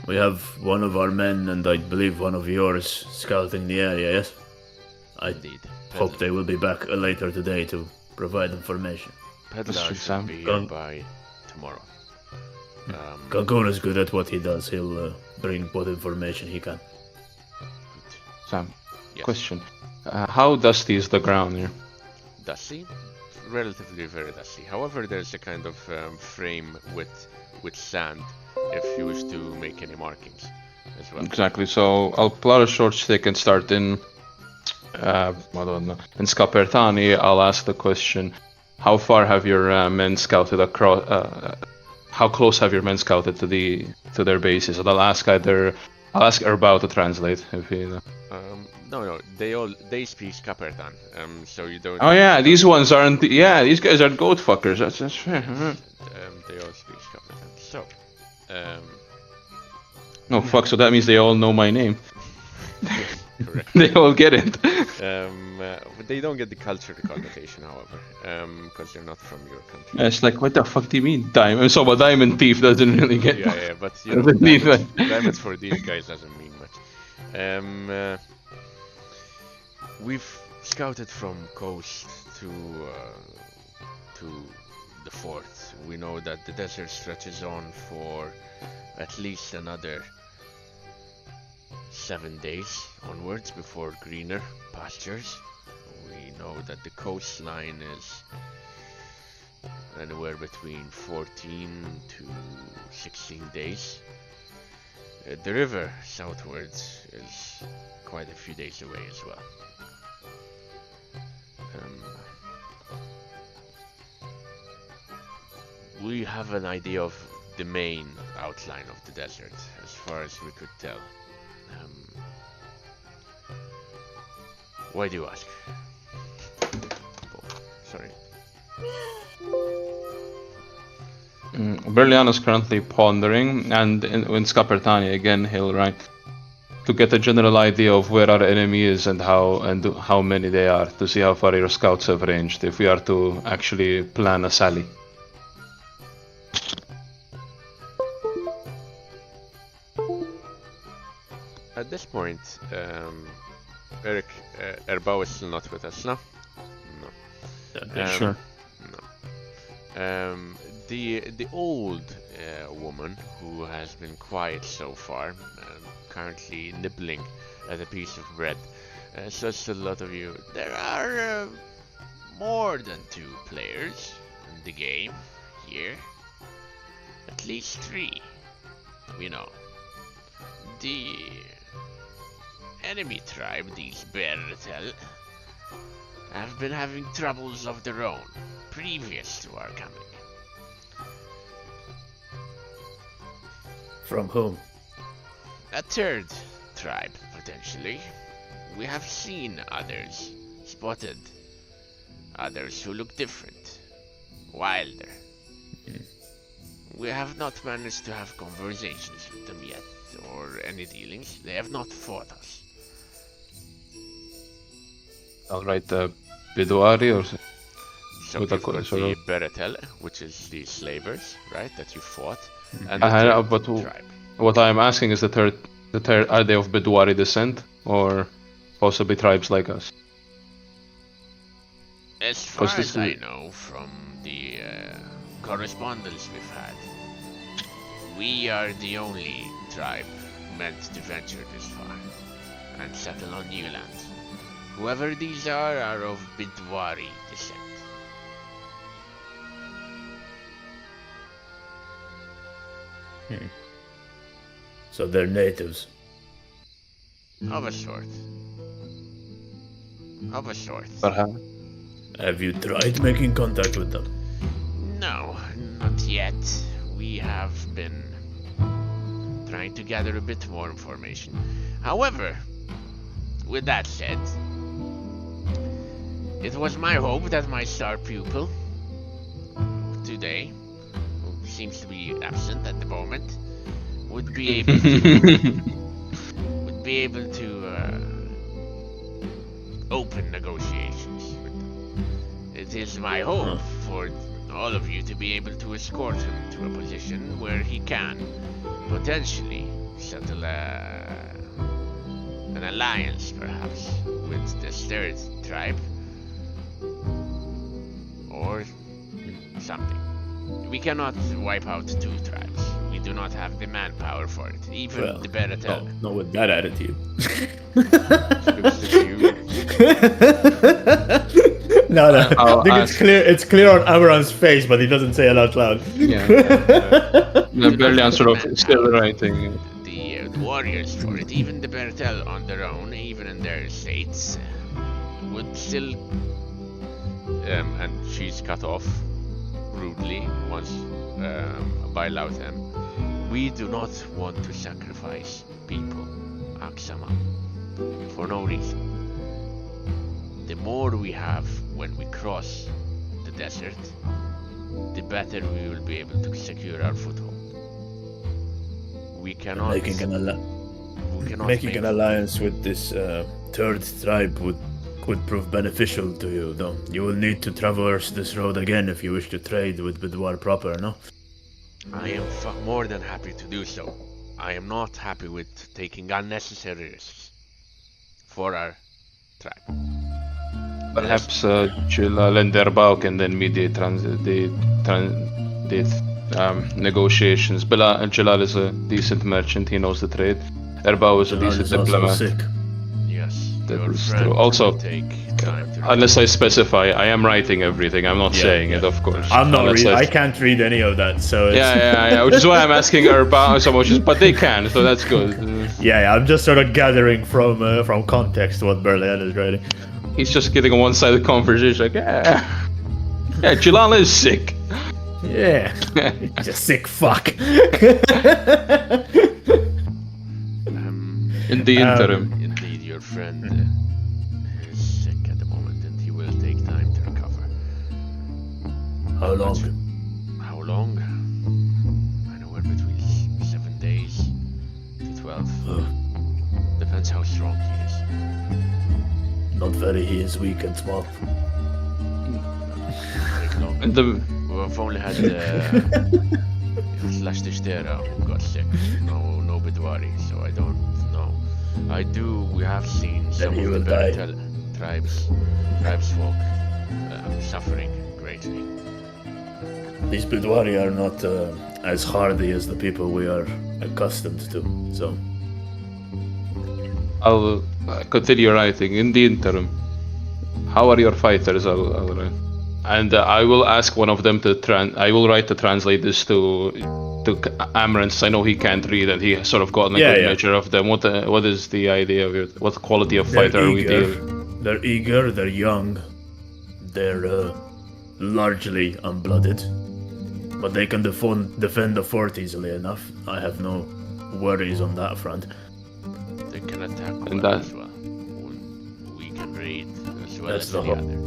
Speaker 7: We have one of our men, and I believe one of yours, scouting the area, yes? I
Speaker 3: Indeed.
Speaker 7: hope they will be back later today to provide information.
Speaker 3: Pedlar
Speaker 1: true,
Speaker 3: should
Speaker 1: Sam.
Speaker 3: be here by tomorrow.
Speaker 7: Cancun is good at what he does. He'll bring what information he can.
Speaker 1: Sam,
Speaker 3: Yes.
Speaker 1: question. How dusty is the ground here?
Speaker 3: Dusty? Relatively very dusty. However, there's a kind of frame with sand if you wish to make any markings as well.
Speaker 1: Exactly, so I'll pull out a short stick and start in Scapertani. I'll ask the question, how far have your men scouted across, how close have your men scouted to their bases? And I'll ask Erbao to translate if he...
Speaker 3: No, they speak Scapertan, so you don't...
Speaker 1: Oh yeah, these ones aren't, these guys are goat fuckers, that's fair.
Speaker 3: They all speak Scapertan, so...
Speaker 1: No, fuck, so that means they all know my name.
Speaker 3: Correct.
Speaker 1: They all get it.
Speaker 3: But they don't get the cultural connotation, however, because they're not from your country.
Speaker 1: It's like, what the fuck do you mean, diamond? So a diamond thief doesn't really get...
Speaker 3: Yeah, but you know,
Speaker 1: Doesn't need
Speaker 3: diamonds for these guys doesn't mean much. We've scouted from coast to the fort. We know that the desert stretches on for at least another 7 days onwards before greener pastures. We know that the coastline is anywhere between 14 to 16 days. The river southwards is quite a few days away as well. We have an idea of the main outline of the desert, as far as we could tell. Why do you ask? Oh, sorry.
Speaker 1: Berliano's currently pondering, and in Scapertani again, he'll write to get a general idea of where our enemy is and how many they are, to see how far your scouts have ranged, if we are to actually plan a sally.
Speaker 3: At this point, Eric, Erbao is still not with us, no? No.
Speaker 1: Sure.
Speaker 3: No. The old woman who has been quiet so far, currently nibbling at a piece of bread, says to a lot of you, there are more than 2 players in the game here. At least 3. We know. The enemy tribe, these Bertel, have been having troubles of their own previous to our coming.
Speaker 7: From whom?
Speaker 3: A 3rd tribe, potentially. We have seen others, spotted others who look different, wilder. We have not managed to have conversations with them yet, or any dealings. They have not fought us.
Speaker 1: Alright, Bidwari or
Speaker 3: So
Speaker 1: With
Speaker 3: you've
Speaker 1: a
Speaker 3: got
Speaker 1: sort
Speaker 3: the
Speaker 1: of-
Speaker 3: Beretel, which is the slavers, right, that you fought, and
Speaker 1: but
Speaker 3: the tribe.
Speaker 1: what I'm asking is the third, are they of Bidwari descent or possibly tribes like us?
Speaker 3: As far
Speaker 1: this
Speaker 3: as I
Speaker 1: is-
Speaker 3: know from the correspondence we've had, we are the only tribe meant to venture this far and settle on new lands. Whoever these are of Bidwari descent.
Speaker 7: So they're natives.
Speaker 3: Of a sort. Of a sort.
Speaker 1: Perhaps.
Speaker 7: Have you tried making contact with them?
Speaker 3: No, not yet. We have been trying to gather a bit more information. However, with that said, it was my hope that my star pupil today, who seems to be absent at the moment, would be able to open negotiations with them. It is my hope for all of you to be able to escort him to a position where he can potentially settle an alliance, perhaps, with this 3rd tribe or something. We cannot wipe out 2 tribes. We do not have the manpower for it. Even
Speaker 7: Well,
Speaker 3: the Beretel.
Speaker 7: Not with that attitude. No,
Speaker 1: I'll
Speaker 7: I think it's clear. It's clear on Amaran's face, but he doesn't say it out loud.
Speaker 1: Yeah. Berlian sort of still writing.
Speaker 3: The warriors for it, even the Bertel on their own, even in their states, would still. And she's cut off rudely once by Lautem. We do not want to sacrifice people, Aksama, for no reason. The more we have when we cross the desert, the better we will be able to secure our foothold. We cannot.
Speaker 7: Making an
Speaker 3: make
Speaker 7: alliance with this 3rd tribe would prove beneficial to you, though. You will need to traverse this road again if you wish to trade with Bidwar proper, no?
Speaker 3: I am more than happy to do so. I am not happy with taking unnecessary risks for our tribe.
Speaker 1: Perhaps Jilal and Erbao can then mediate negotiations. Jilal is a decent merchant, he knows the trade. Erbao is a
Speaker 7: Jalal
Speaker 1: decent
Speaker 7: is also
Speaker 1: diplomat.
Speaker 7: sick.
Speaker 3: Yes,
Speaker 1: That
Speaker 3: your
Speaker 1: is
Speaker 3: friend
Speaker 1: true. Also,
Speaker 3: will take time to
Speaker 1: Unless I specify, I am writing everything, I'm not
Speaker 7: Yeah,
Speaker 1: saying
Speaker 7: yeah.
Speaker 1: it, of course.
Speaker 7: I'm not
Speaker 1: Unless
Speaker 7: reading. I can't read any of that, so it's...
Speaker 1: Yeah, which is why I'm asking Erbao so much, but they can, so that's good.
Speaker 7: yeah, I'm just sort of gathering from context what Berlian is writing.
Speaker 1: He's just getting a one-sided conversation, like, yeah, Jilal is sick.
Speaker 7: Yeah, he's a sick fuck.
Speaker 1: In the interim.
Speaker 3: Indeed, your friend is sick at the moment, and he will take time to recover.
Speaker 7: How long?
Speaker 3: How long? Anywhere between 7 days to 12. Depends how strong he is.
Speaker 7: Not very. He is weak and small.
Speaker 3: Take long.
Speaker 1: And the
Speaker 3: We've only had Slash Tishtera who got sick. No Bidwari, so I don't know. We have seen some
Speaker 7: he
Speaker 3: of the
Speaker 7: will die.
Speaker 3: Beretel tribesfolk suffering greatly.
Speaker 7: These Bidwari are not as hardy as the people we are accustomed to. So
Speaker 1: I'll continue writing. In the interim, how are your fighters? I'll write. And I will ask one of them to I will write to translate this to Amaranth. I know he can't read, and he sort of got a good measure of them. What is the idea of it? What quality of fighter are we dealing?
Speaker 7: They're eager. They're young. They're largely unblooded, but they can defend the fort easily enough. I have no worries on that front.
Speaker 3: They can attack
Speaker 1: And
Speaker 3: well
Speaker 1: that-
Speaker 3: as well. We can raid as well
Speaker 7: That's
Speaker 3: as
Speaker 7: the
Speaker 3: any
Speaker 7: hope.
Speaker 3: other.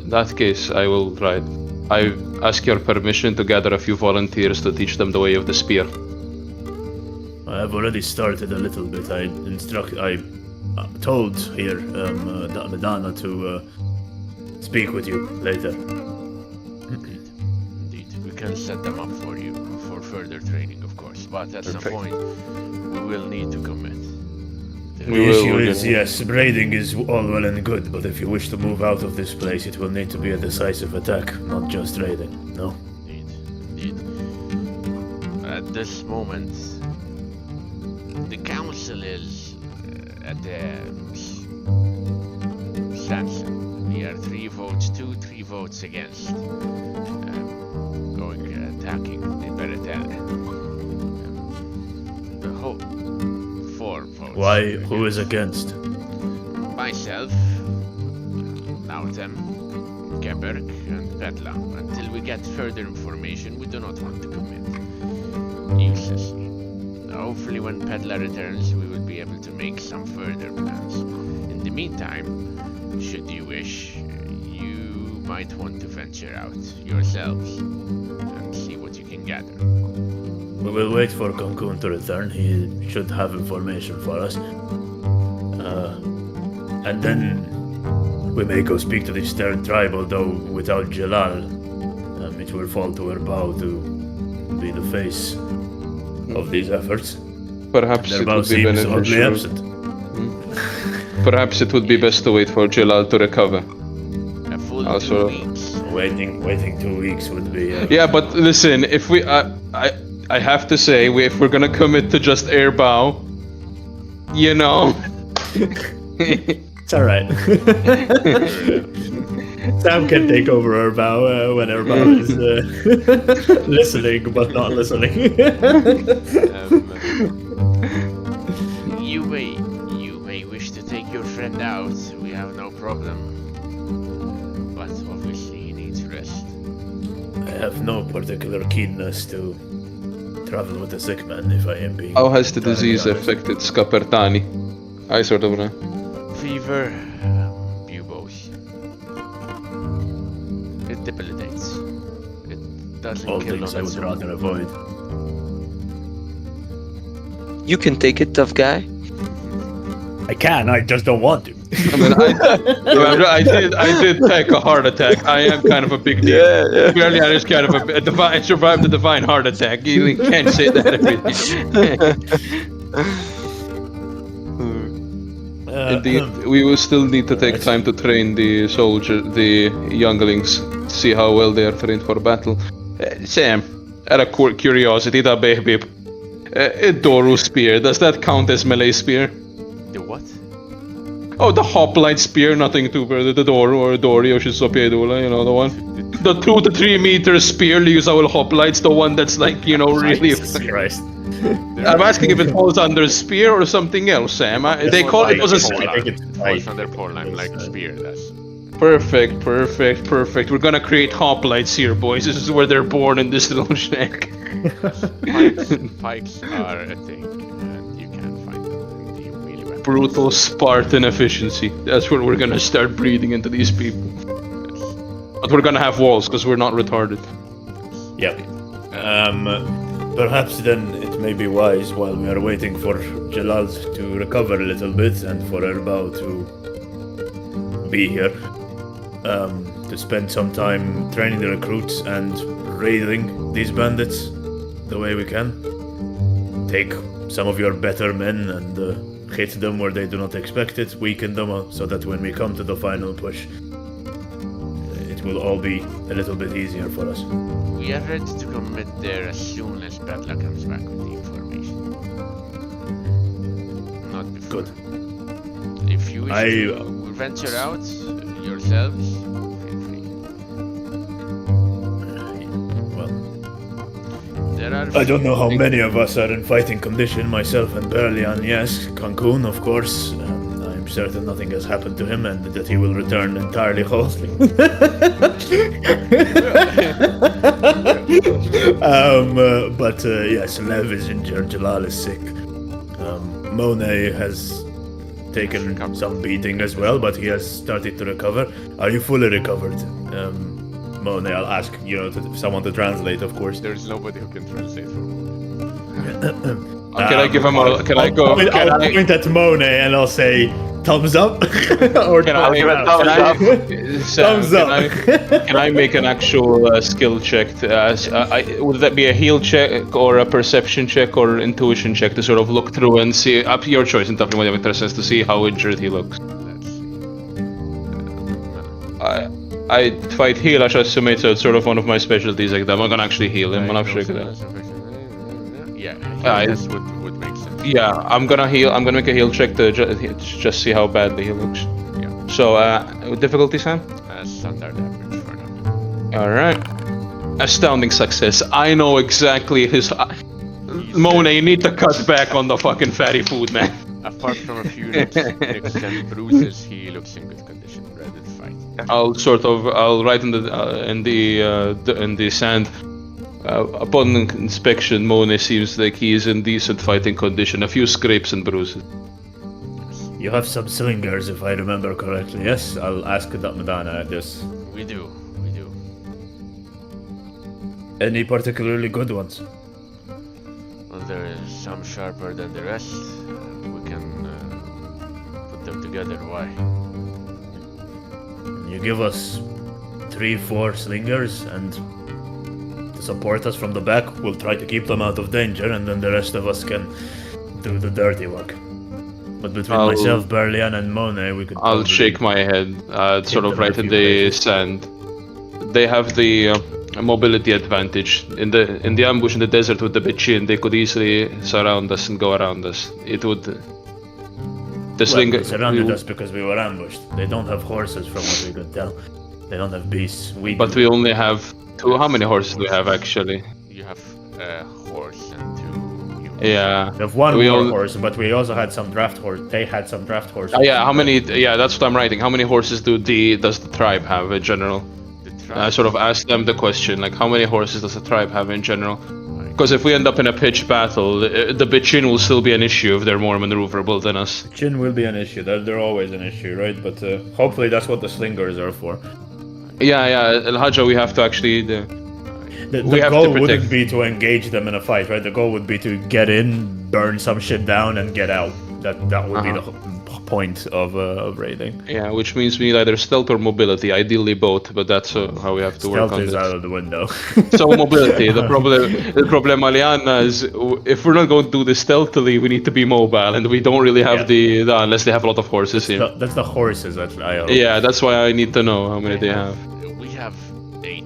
Speaker 1: In that case, I will write. I ask your permission to gather a few volunteers to teach them the way of the spear.
Speaker 7: I have already started a little bit. I told here Madonna to speak with you later.
Speaker 3: Indeed, we can set them up for you for further training, of course. But at some point, we will need to commit.
Speaker 7: The issue is, yes, raiding is all well and good, but if you wish to move out of this place, it will need to be a decisive attack, not just raiding. No?
Speaker 3: Indeed. At this moment, the council is at their standstill. We are 3 votes to, 3 votes against. Attacking the Beretelle. The hope. 4 votes.
Speaker 7: Why? Who is against?
Speaker 3: Myself, Nautem, Geberg, and Petla. Until we get further information, we do not want to commit uselessly. Hopefully when Petla returns, we will be able to make some further plans. In the meantime, should you wish, you might want to venture out yourselves and see what you can gather.
Speaker 7: We will wait for Cancun to return. He should have information for us. And then we may go speak to the Stern tribe, although without Jalal, it will fall to her bow to be the face of these efforts.
Speaker 1: Perhaps
Speaker 7: Their
Speaker 1: it
Speaker 7: bow
Speaker 1: would be
Speaker 7: seems oddly
Speaker 1: beneficial.
Speaker 7: absent.
Speaker 1: Perhaps it would be best to wait for Jalal to recover.
Speaker 3: A full
Speaker 1: Also-
Speaker 3: 2 weeks.
Speaker 7: Waiting 2 weeks would be.
Speaker 1: Yeah, but listen, if we, I have to say, if we're gonna commit to just air bow, you know.
Speaker 7: It's alright. Sam can take over her bow when her bow is listening, but not listening.
Speaker 3: You may wish to take your friend out. We have no problem. But obviously he needs rest.
Speaker 7: I have no particular keenness to travel with a sick man, if I am being.
Speaker 1: How has the
Speaker 7: entirely
Speaker 1: disease
Speaker 7: honest.
Speaker 1: affected Scapertani? I sort of know.
Speaker 3: Fever, buboes. It debilitates. It doesn't
Speaker 7: All
Speaker 3: kill
Speaker 7: things
Speaker 3: on
Speaker 7: I
Speaker 3: its
Speaker 7: would
Speaker 3: own.
Speaker 7: rather avoid.
Speaker 4: You can take it, tough guy.
Speaker 7: I can, I just don't want to.
Speaker 1: I mean, I did take a heart attack. I am kind of a big deal.
Speaker 4: Yeah.
Speaker 1: Barely, I just kind of a divine. I survived the divine heart attack. You can't say that every day. Indeed, we will still need to take time to train the the younglings, see how well they are trained for battle. Sam, out of curiosity, that baby, a Doru spear, does that count as melee spear?
Speaker 3: The what?
Speaker 1: Oh, the hoplite spear, nothing to the Doru or Dori or Shisopiedula, you know, the one. The 2 to 3 meter spear leaves our hoplites, the one that's like, you know, really.
Speaker 7: Jesus Christ.
Speaker 1: I'm asking if it falls under spear or something else, Sam. They call it was a spear.
Speaker 7: I think it's
Speaker 3: Falls under Portland like spear does.
Speaker 1: Perfect. We're gonna create hoplites here, boys. This is where they're born in this little shack.
Speaker 3: Pikes are a thing, and you can find them in the melee weapons.
Speaker 1: Brutal Spartan efficiency. That's where we're gonna start breeding into these people. But we're gonna have walls because we're not retarded.
Speaker 7: Yep. Perhaps then it may be wise while we are waiting for Jalal to recover a little bit and for Erbao to be here, to spend some time training the recruits and raiding these bandits the way we can. Take some of your better men and hit them where they do not expect it, weaken them so that when we come to the final push, it will all be a little bit easier for us.
Speaker 3: We are ready to commit there as soon as Badla comes back with the information. Not before.
Speaker 7: Good.
Speaker 3: If you wish to venture out yourselves, feel free.
Speaker 7: Well,
Speaker 3: There are
Speaker 7: I don't know how
Speaker 3: few-
Speaker 7: many of us are in fighting condition. Myself and Berlian, yes. Cancun, of course. I'm certain nothing has happened to him and that he will return entirely whole. But yes, Lev is injured. Jalal is sick. Monet has taken some beating as well, but he has started to recover. Are you fully recovered? Monet, I'll ask someone to translate, of course.
Speaker 3: There's nobody who can translate for me.
Speaker 1: Can I give him a? Can I go?
Speaker 7: I'll
Speaker 1: Can I?
Speaker 7: point at Monet and I'll say thumbs up or
Speaker 1: Can
Speaker 7: thumbs
Speaker 1: I?
Speaker 7: down.
Speaker 1: Can I? Sam,
Speaker 7: Thumbs up.
Speaker 1: Can I make an actual skill check? Would that be a heal check or a perception check or intuition check to sort of look through and see? Up to your choice, in whatever interest to see how injured he looks.
Speaker 3: Let's see.
Speaker 1: If I'd heal, I should assume so it's sort of one of my specialties like that. I'm not gonna actually heal him. I'm not sure.
Speaker 3: Yeah, this would make sense.
Speaker 1: Yeah, I'm gonna heal. I'm gonna make a heal check to just see how badly he looks.
Speaker 3: Yeah.
Speaker 1: So, difficulty, Sam?
Speaker 3: Standard average for now.
Speaker 1: All right. Astounding success. I know exactly his. Monet, you need to cut back on the fucking fatty food, man.
Speaker 3: Apart from a few nicks and bruises, he looks in good condition, ready to fight.
Speaker 1: I'll write in the sand. Upon inspection, Monet seems like he is in decent fighting condition. A few scrapes and bruises.
Speaker 7: You have some slingers, if I remember correctly. Yes, I'll ask Madana this.
Speaker 3: We do.
Speaker 7: Any particularly good ones?
Speaker 3: Well, there is some sharper than the rest. We can put them together. Why?
Speaker 7: You give us 3-4 slingers and to support us from the back. We'll try to keep them out of danger, and then the rest of us can do the dirty work. But between myself, Berlian, and Monet, we could.
Speaker 1: I'll shake my head, sort of right in the sand. They have the mobility advantage. In the ambush in the desert with the Bichin, they could easily surround us and go around us. It would. The slinger
Speaker 7: They surrounded us because we were ambushed. They don't have horses, from what we could tell. They don't have beasts.
Speaker 1: But we only have two. How many horses do we have actually?
Speaker 3: You have a horse and 2 humans.
Speaker 1: Yeah.
Speaker 7: We have one
Speaker 1: We
Speaker 7: war
Speaker 1: all-
Speaker 7: horse, but we also had some draft horse. They had some draft horses.
Speaker 1: Yeah. How many? Yeah, that's what I'm writing. How many horses does the tribe have in general?
Speaker 3: The
Speaker 1: I
Speaker 3: tribe,
Speaker 1: sort of asked them the question, like, how many horses does the tribe have in general? Because if we end up in a pitched battle, the Bichin will still be an issue if they're more maneuverable than us.
Speaker 7: Chin will be an issue. They're always an issue, right? But hopefully that's what the slingers are for.
Speaker 1: Yeah, El Haja, we have to actually.
Speaker 7: The
Speaker 1: We have to
Speaker 7: goal
Speaker 1: protect-
Speaker 7: wouldn't be to engage them in a fight, right? The goal would be to get in, burn some shit down, and get out. That would be the point of raiding.
Speaker 1: Yeah, which means we need either stealth or mobility, ideally both, but that's how we have to work
Speaker 7: Stealth
Speaker 1: on
Speaker 7: is
Speaker 1: this.
Speaker 7: out of the window.
Speaker 1: So mobility, the problem, Aliana, is if we're not going to do this stealthily, we need to be mobile, and we don't really have the unless they have a lot of horses here.
Speaker 7: That's the horses that I hope.
Speaker 1: Yeah, that's why I need to know how many they have.
Speaker 3: we have 8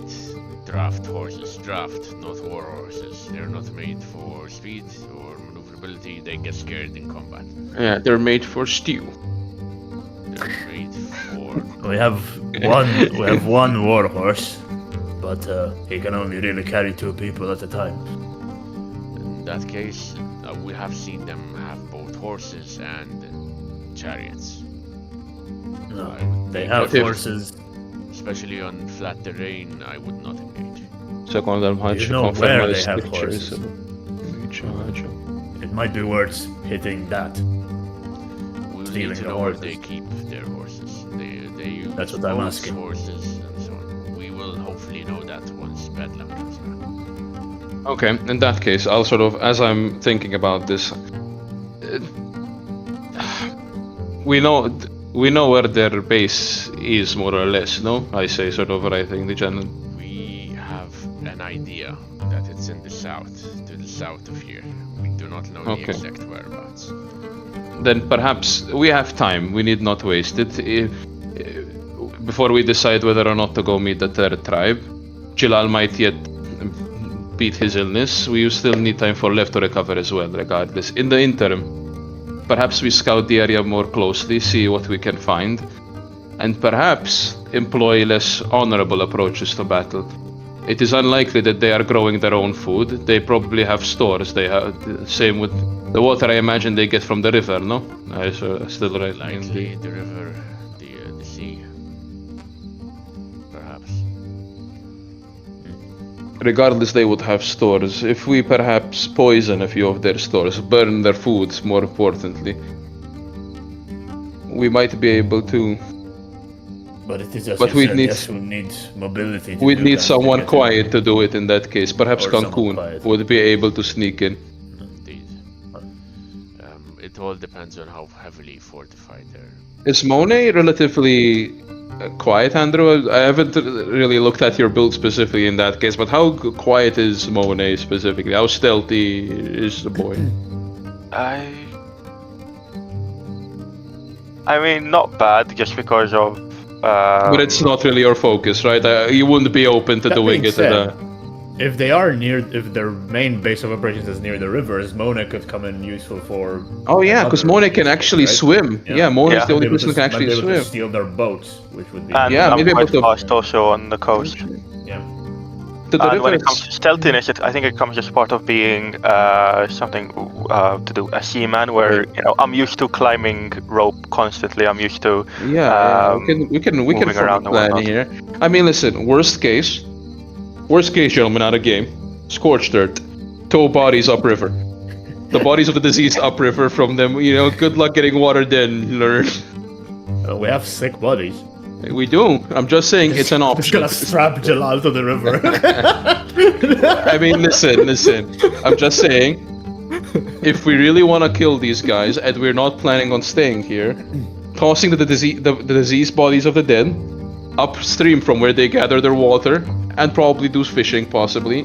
Speaker 3: draft horses. Draft, not war horses. They're not made for speed or maneuverability. They get scared in combat.
Speaker 1: Yeah, they're made for stew.
Speaker 3: They're made for.
Speaker 7: We have one war horse, but he can only really carry 2 people at a time.
Speaker 3: In that case, we have seen them have both horses and chariots.
Speaker 7: No,
Speaker 3: I would
Speaker 7: they
Speaker 3: think
Speaker 7: have
Speaker 3: that-
Speaker 7: horses.
Speaker 3: Especially on flat terrain, I would not engage.
Speaker 1: Second them
Speaker 7: You know where they have horses.
Speaker 1: Haja.
Speaker 7: It might be worth hitting that.
Speaker 3: We will
Speaker 7: Stealing
Speaker 3: need to
Speaker 7: the
Speaker 3: know where
Speaker 7: horses.
Speaker 3: they keep their horses. They use
Speaker 7: That's what I'm
Speaker 3: boats,
Speaker 7: asking.
Speaker 3: horses and so on. We will hopefully know that once Bedlam comes back.
Speaker 1: Okay, in that case, I'll sort of, as I'm thinking about this, we know where their base is more or less, no? I say sort of writing the general.
Speaker 3: We have an idea that it's in the south, to the south of here. We do not know the
Speaker 1: Okay.
Speaker 3: exact whereabouts.
Speaker 1: Then perhaps we have time. We need not waste it. before we decide whether or not to go meet the third tribe. Jilal might yet beat his illness. We still need time for Lev to recover as well, regardless. In the interim, perhaps we scout the area more closely, see what we can find, and perhaps employ less honorable approaches to battle. It is unlikely that they are growing their own food. They probably have stores. They have same with the water. I imagine they get from the river. No, I still right.
Speaker 3: Likely the river, the sea. Perhaps.
Speaker 1: Regardless, they would have stores. If we perhaps poison a few of their stores, burn their foods, more importantly, we might be able to.
Speaker 7: But it is as
Speaker 1: But
Speaker 7: you
Speaker 1: we'd
Speaker 7: said,
Speaker 1: need-
Speaker 7: yes, we need mobility. To
Speaker 1: We'd
Speaker 7: do
Speaker 1: need
Speaker 7: that,
Speaker 1: someone
Speaker 7: to get
Speaker 1: quiet to do it in that case. Perhaps
Speaker 7: Or someone
Speaker 1: Cancun
Speaker 7: quiet.
Speaker 1: would be able to sneak in.
Speaker 3: Indeed. It all depends on how heavily fortified they're.
Speaker 1: Is MoA relatively quiet, Andrew? I haven't really looked at your build specifically in that case, but how quiet is MoA specifically? How stealthy is the boy?
Speaker 2: I mean, not bad, just because of.
Speaker 1: But it's not really your focus, right? You wouldn't be open to
Speaker 7: That
Speaker 1: doing
Speaker 7: being
Speaker 1: it
Speaker 7: said,
Speaker 1: at a...
Speaker 7: If they are near, if their main base of operations is near the rivers, MoA could come in useful for.
Speaker 1: Oh yeah, because
Speaker 7: another
Speaker 1: MoA can
Speaker 7: mission,
Speaker 1: actually
Speaker 7: right?
Speaker 1: swim.
Speaker 7: Yeah.
Speaker 1: Yeah, MoA
Speaker 2: Yeah.
Speaker 1: is the only
Speaker 7: Maybe
Speaker 1: person who can actually
Speaker 7: might be able to
Speaker 1: swim.
Speaker 7: steal their boats, which would be.
Speaker 2: And
Speaker 1: Yeah,
Speaker 2: I'm
Speaker 1: maybe
Speaker 2: quite
Speaker 1: able to-
Speaker 2: fast also on the coast.
Speaker 7: Yeah.
Speaker 1: To the
Speaker 2: And when it
Speaker 1: rivers.
Speaker 2: comes to stealthiness, I think it comes as part of being something to do a seaman, where I'm used to climbing rope constantly. I'm used to
Speaker 1: Yeah, we can
Speaker 2: moving
Speaker 1: form a
Speaker 2: around and
Speaker 1: plan
Speaker 2: whatnot.
Speaker 1: here. I mean, listen, worst case, gentlemen, out of game. Scorched earth, tow bodies upriver. The bodies of the deceased upriver from them. Good luck getting water. Then learn.
Speaker 7: We have sick bodies.
Speaker 1: We do. I'm just saying it's an
Speaker 7: Just
Speaker 1: option.
Speaker 7: gonna strap Jalal to the river.
Speaker 1: I mean, listen. I'm just saying, if we really want to kill these guys and we're not planning on staying here, tossing the diseased bodies of the dead upstream from where they gather their water and probably do fishing, possibly,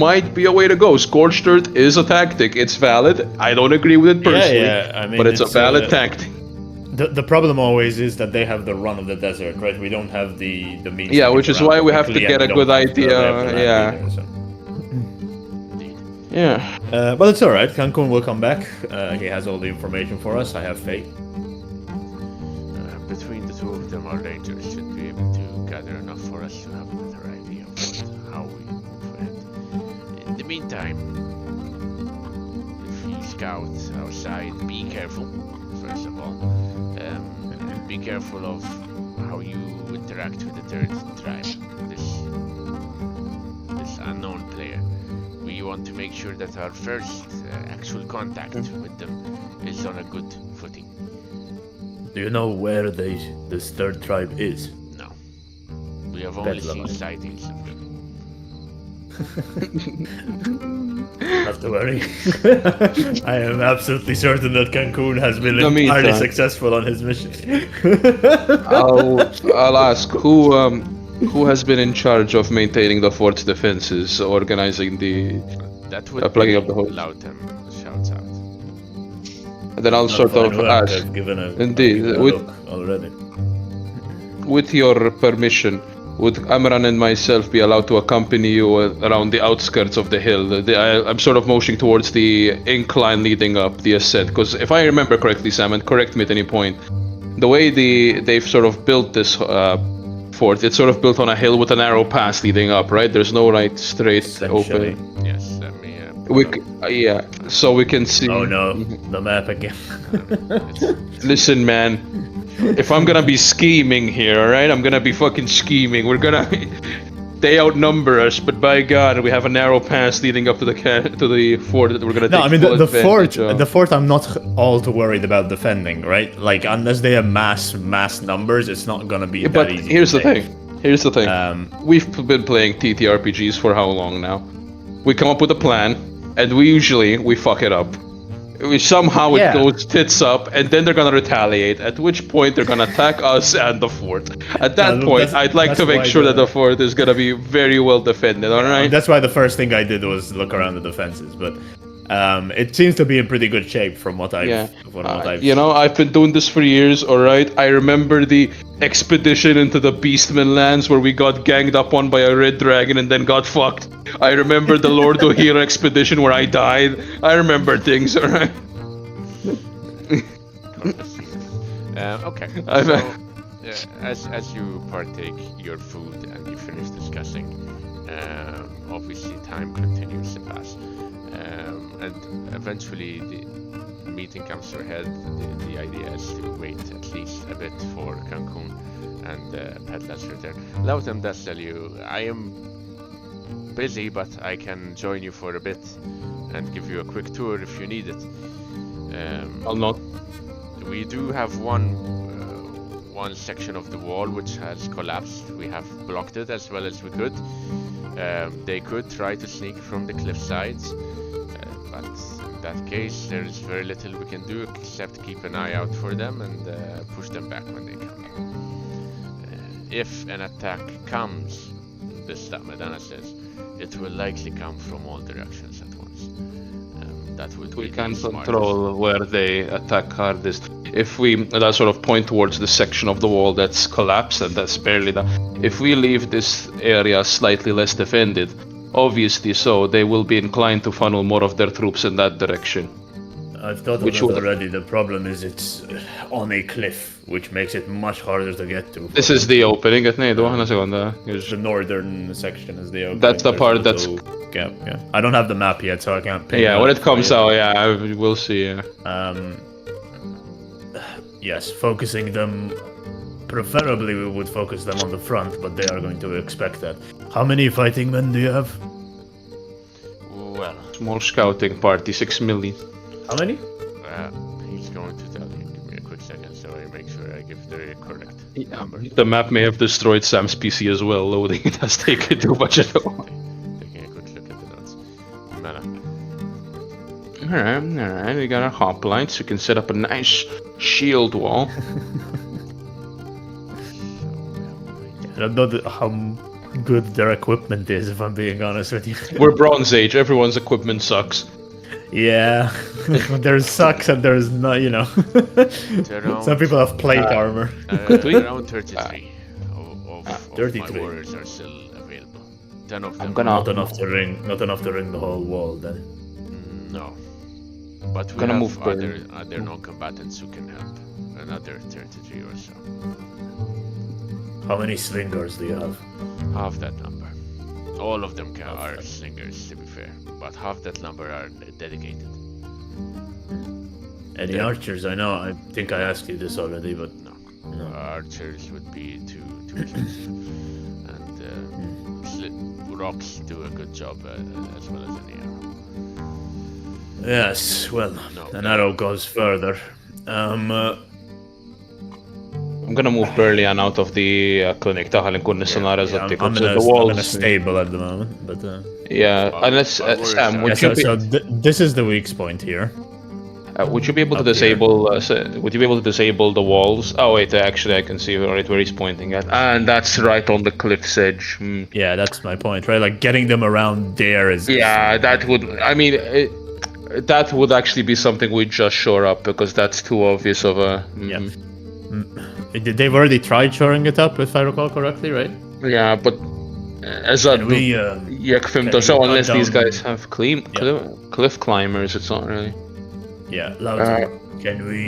Speaker 1: might be a way to go. Scorched earth is a tactic. It's valid. I don't agree with it personally,
Speaker 7: yeah. I mean,
Speaker 1: but it's a valid tactic.
Speaker 7: The problem always is that they have the run of the desert, right? We don't have the means.
Speaker 1: Yeah,
Speaker 7: to
Speaker 1: which
Speaker 7: get
Speaker 1: is
Speaker 7: around
Speaker 1: why we have to
Speaker 7: quickly,
Speaker 1: get
Speaker 7: and
Speaker 1: a
Speaker 7: we
Speaker 1: good
Speaker 7: don't have the-
Speaker 1: idea,
Speaker 7: we have the land
Speaker 1: yeah.
Speaker 7: either, so.
Speaker 1: Yeah.
Speaker 7: But it's alright. Cancun will come back. He has all the information for us. I have faith.
Speaker 3: Between the two of them, our rangers should be able to gather enough for us to have a better idea of how we move ahead. In the meantime, if you scout outside, be careful, first of all. Be careful of how you interact with the third tribe, this unknown player. We want to make sure that our first actual contact with them is on a good footing.
Speaker 7: Do you know where this third tribe is?
Speaker 3: No. We have only
Speaker 7: Bedlam.
Speaker 3: seen sightings of them.
Speaker 7: Not to worry. I am absolutely certain that Cancun has been
Speaker 1: In the
Speaker 7: entirely
Speaker 1: meantime.
Speaker 7: successful on his mission.
Speaker 1: I'll ask who has been in charge of maintaining the fort's defenses, organizing the.
Speaker 3: That would
Speaker 1: plugging
Speaker 3: be
Speaker 1: up the holes.
Speaker 3: Loutham shouts out.
Speaker 1: And then I'll sort of ask,
Speaker 7: I've given a,
Speaker 1: Indeed,
Speaker 7: I've given a
Speaker 1: with-
Speaker 7: look already.
Speaker 1: with your permission, would Amran and myself be allowed to accompany you around the outskirts of the hill? I'm sort of motioning towards the incline leading up the ascent, because if I remember correctly, Sam, and correct me at any point, the way they've sort of built this fort, it's sort of built on a hill with a narrow pass leading up, right? There's no straight
Speaker 7: Essentially.
Speaker 1: open.
Speaker 3: Yes, let me.
Speaker 1: Yeah, so we can see.
Speaker 7: Oh no, the map again.
Speaker 1: Listen, man. If I'm gonna be scheming here, alright? I'm gonna be fucking scheming. They outnumber us, but by God, we have a narrow pass leading up to the fort that we're gonna
Speaker 7: No,
Speaker 1: take
Speaker 7: I mean
Speaker 1: full
Speaker 7: the fort.
Speaker 1: advantage of.
Speaker 7: The fort, I'm not all too worried about defending, right? Like unless they have mass numbers, it's not gonna be
Speaker 1: Yeah,
Speaker 7: that
Speaker 1: but
Speaker 7: easy.
Speaker 1: here's
Speaker 7: to
Speaker 1: the
Speaker 7: take.
Speaker 1: thing. Here's the thing. We've been playing TTRPGs for how long now? We come up with a plan, and we fuck it up. Somehow it
Speaker 7: Yeah.
Speaker 1: goes tits up, and then they're gonna retaliate. At which point they're gonna attack us and the fort. At that
Speaker 7: look,
Speaker 1: point,
Speaker 7: that's-
Speaker 1: I'd like to
Speaker 7: that's
Speaker 1: make
Speaker 7: why
Speaker 1: sure that
Speaker 7: the-
Speaker 1: the fort is gonna be very well defended. All right.
Speaker 7: That's why the first thing I did was look around the defenses. But It seems to be in pretty good shape from what I've.
Speaker 1: Yeah.
Speaker 7: From what I've.
Speaker 1: You know, I've been doing this for years, alright? I remember the expedition into the Beastman lands where we got ganged up on by a red dragon and then got fucked. I remember the Lord Ohira expedition where I died. I remember things, alright?
Speaker 3: Okay.
Speaker 1: I've-
Speaker 3: So, as you partake your food and you finish discussing, obviously time continues to pass, and eventually the meeting comes to a head. The idea is to wait at least a bit for Cancun and Petla's return. Lautem does tell you, I am busy, but I can join you for a bit and give you a quick tour if you need it.
Speaker 1: I'll not.
Speaker 3: We do have one section of the wall which has collapsed. We have blocked it as well as we could. They could try to sneak from the cliff sides, but in that case there is very little we can do except keep an eye out for them and push them back when they come. If an attack comes, this Medana says, it will likely come from all directions at once. That would
Speaker 1: We
Speaker 3: be
Speaker 1: can
Speaker 3: the smartest.
Speaker 1: control where they attack hardest. If we sort of point towards the section of the wall that's collapsed and that's barely done, if we leave this area slightly less defended, obviously so, they will be inclined to funnel more of their troops in that direction.
Speaker 7: I've thought of
Speaker 1: Which
Speaker 7: that
Speaker 1: would-
Speaker 7: already. The problem is it's on a cliff, which makes it much harder to get to.
Speaker 1: This is the opening, isn't it? Una seconda.
Speaker 7: The northern section is the opening.
Speaker 1: That's the
Speaker 7: There's
Speaker 1: part
Speaker 7: a
Speaker 1: that's-
Speaker 7: little gap. Yeah, I don't have the map yet, so I can't. Pick
Speaker 1: Yeah,
Speaker 7: it
Speaker 1: when
Speaker 7: up
Speaker 1: it comes
Speaker 7: for you.
Speaker 1: out, yeah, we'll see. Yeah.
Speaker 7: Yes, focusing them. Preferably, we would focus them on the front, but they are going to expect that. How many fighting men do you have?
Speaker 3: Well,
Speaker 1: Small scouting party, 6 million.
Speaker 7: How many?
Speaker 3: he's going to tell you. Give me a quick second so I make sure I give the correct number.
Speaker 1: The map may have destroyed Sam's PC as well. Loading it has taken too much at all.
Speaker 3: Taking a quick look at the notes. Mela.
Speaker 1: Alright, we got our hoplites. We can set up a nice shield wall.
Speaker 7: I don't know how good their equipment is, if I'm being honest with you.
Speaker 1: We're Bronze Age, everyone's equipment sucks.
Speaker 7: Yeah, there's sucks and there's not, you know. Some people have plate armor.
Speaker 1: we-
Speaker 3: Around 33 of
Speaker 7: 33.
Speaker 3: my warriors are still available. 10 of them.
Speaker 7: Not enough to ring the whole wall then.
Speaker 3: No. But we
Speaker 1: Gonna
Speaker 3: have
Speaker 1: move
Speaker 3: other non-combatants who can help. Another 33 or so.
Speaker 7: How many slingers do you have?
Speaker 3: Half that number. All of them are slingers, to be fair. But half that number are dedicated.
Speaker 7: Any archers? I know. I think I asked you this already, but
Speaker 3: No.
Speaker 7: No.
Speaker 3: Archers would be too expensive. And rocks do a good job as well as any arrow.
Speaker 7: yes. Well,
Speaker 3: No.
Speaker 7: an arrow goes further.
Speaker 1: I'm gonna move Burleyan out of the clinic taħal nkun nista nara
Speaker 7: Yeah,
Speaker 1: eżatti
Speaker 7: I'm
Speaker 1: the
Speaker 7: in a
Speaker 1: walls.
Speaker 7: stable at the moment, but
Speaker 1: Yeah, unless
Speaker 3: Our warriors
Speaker 1: Sam,
Speaker 3: are-
Speaker 1: would you
Speaker 7: this is the weak point here.
Speaker 1: would you be able to
Speaker 7: Up here.
Speaker 1: disable? Would you be able to disable the walls? Oh wait, actually I can see right where he's pointing at, and that's right on the cliff's edge.
Speaker 7: Yeah, that's my point, right? Like getting them around there is.
Speaker 1: Yeah, that would. I mean, that would actually be something we just shore up because that's too obvious of a.
Speaker 7: Yeah. They've already tried shoring it up, if I recall correctly, right?
Speaker 1: Yeah, but as a
Speaker 7: Can we?
Speaker 1: jekk
Speaker 7: can
Speaker 1: fimta
Speaker 7: we
Speaker 1: so
Speaker 7: cut
Speaker 1: unless these
Speaker 7: down-
Speaker 1: guys have cliff climbers, it's not really.
Speaker 7: Yeah, Lauter, can we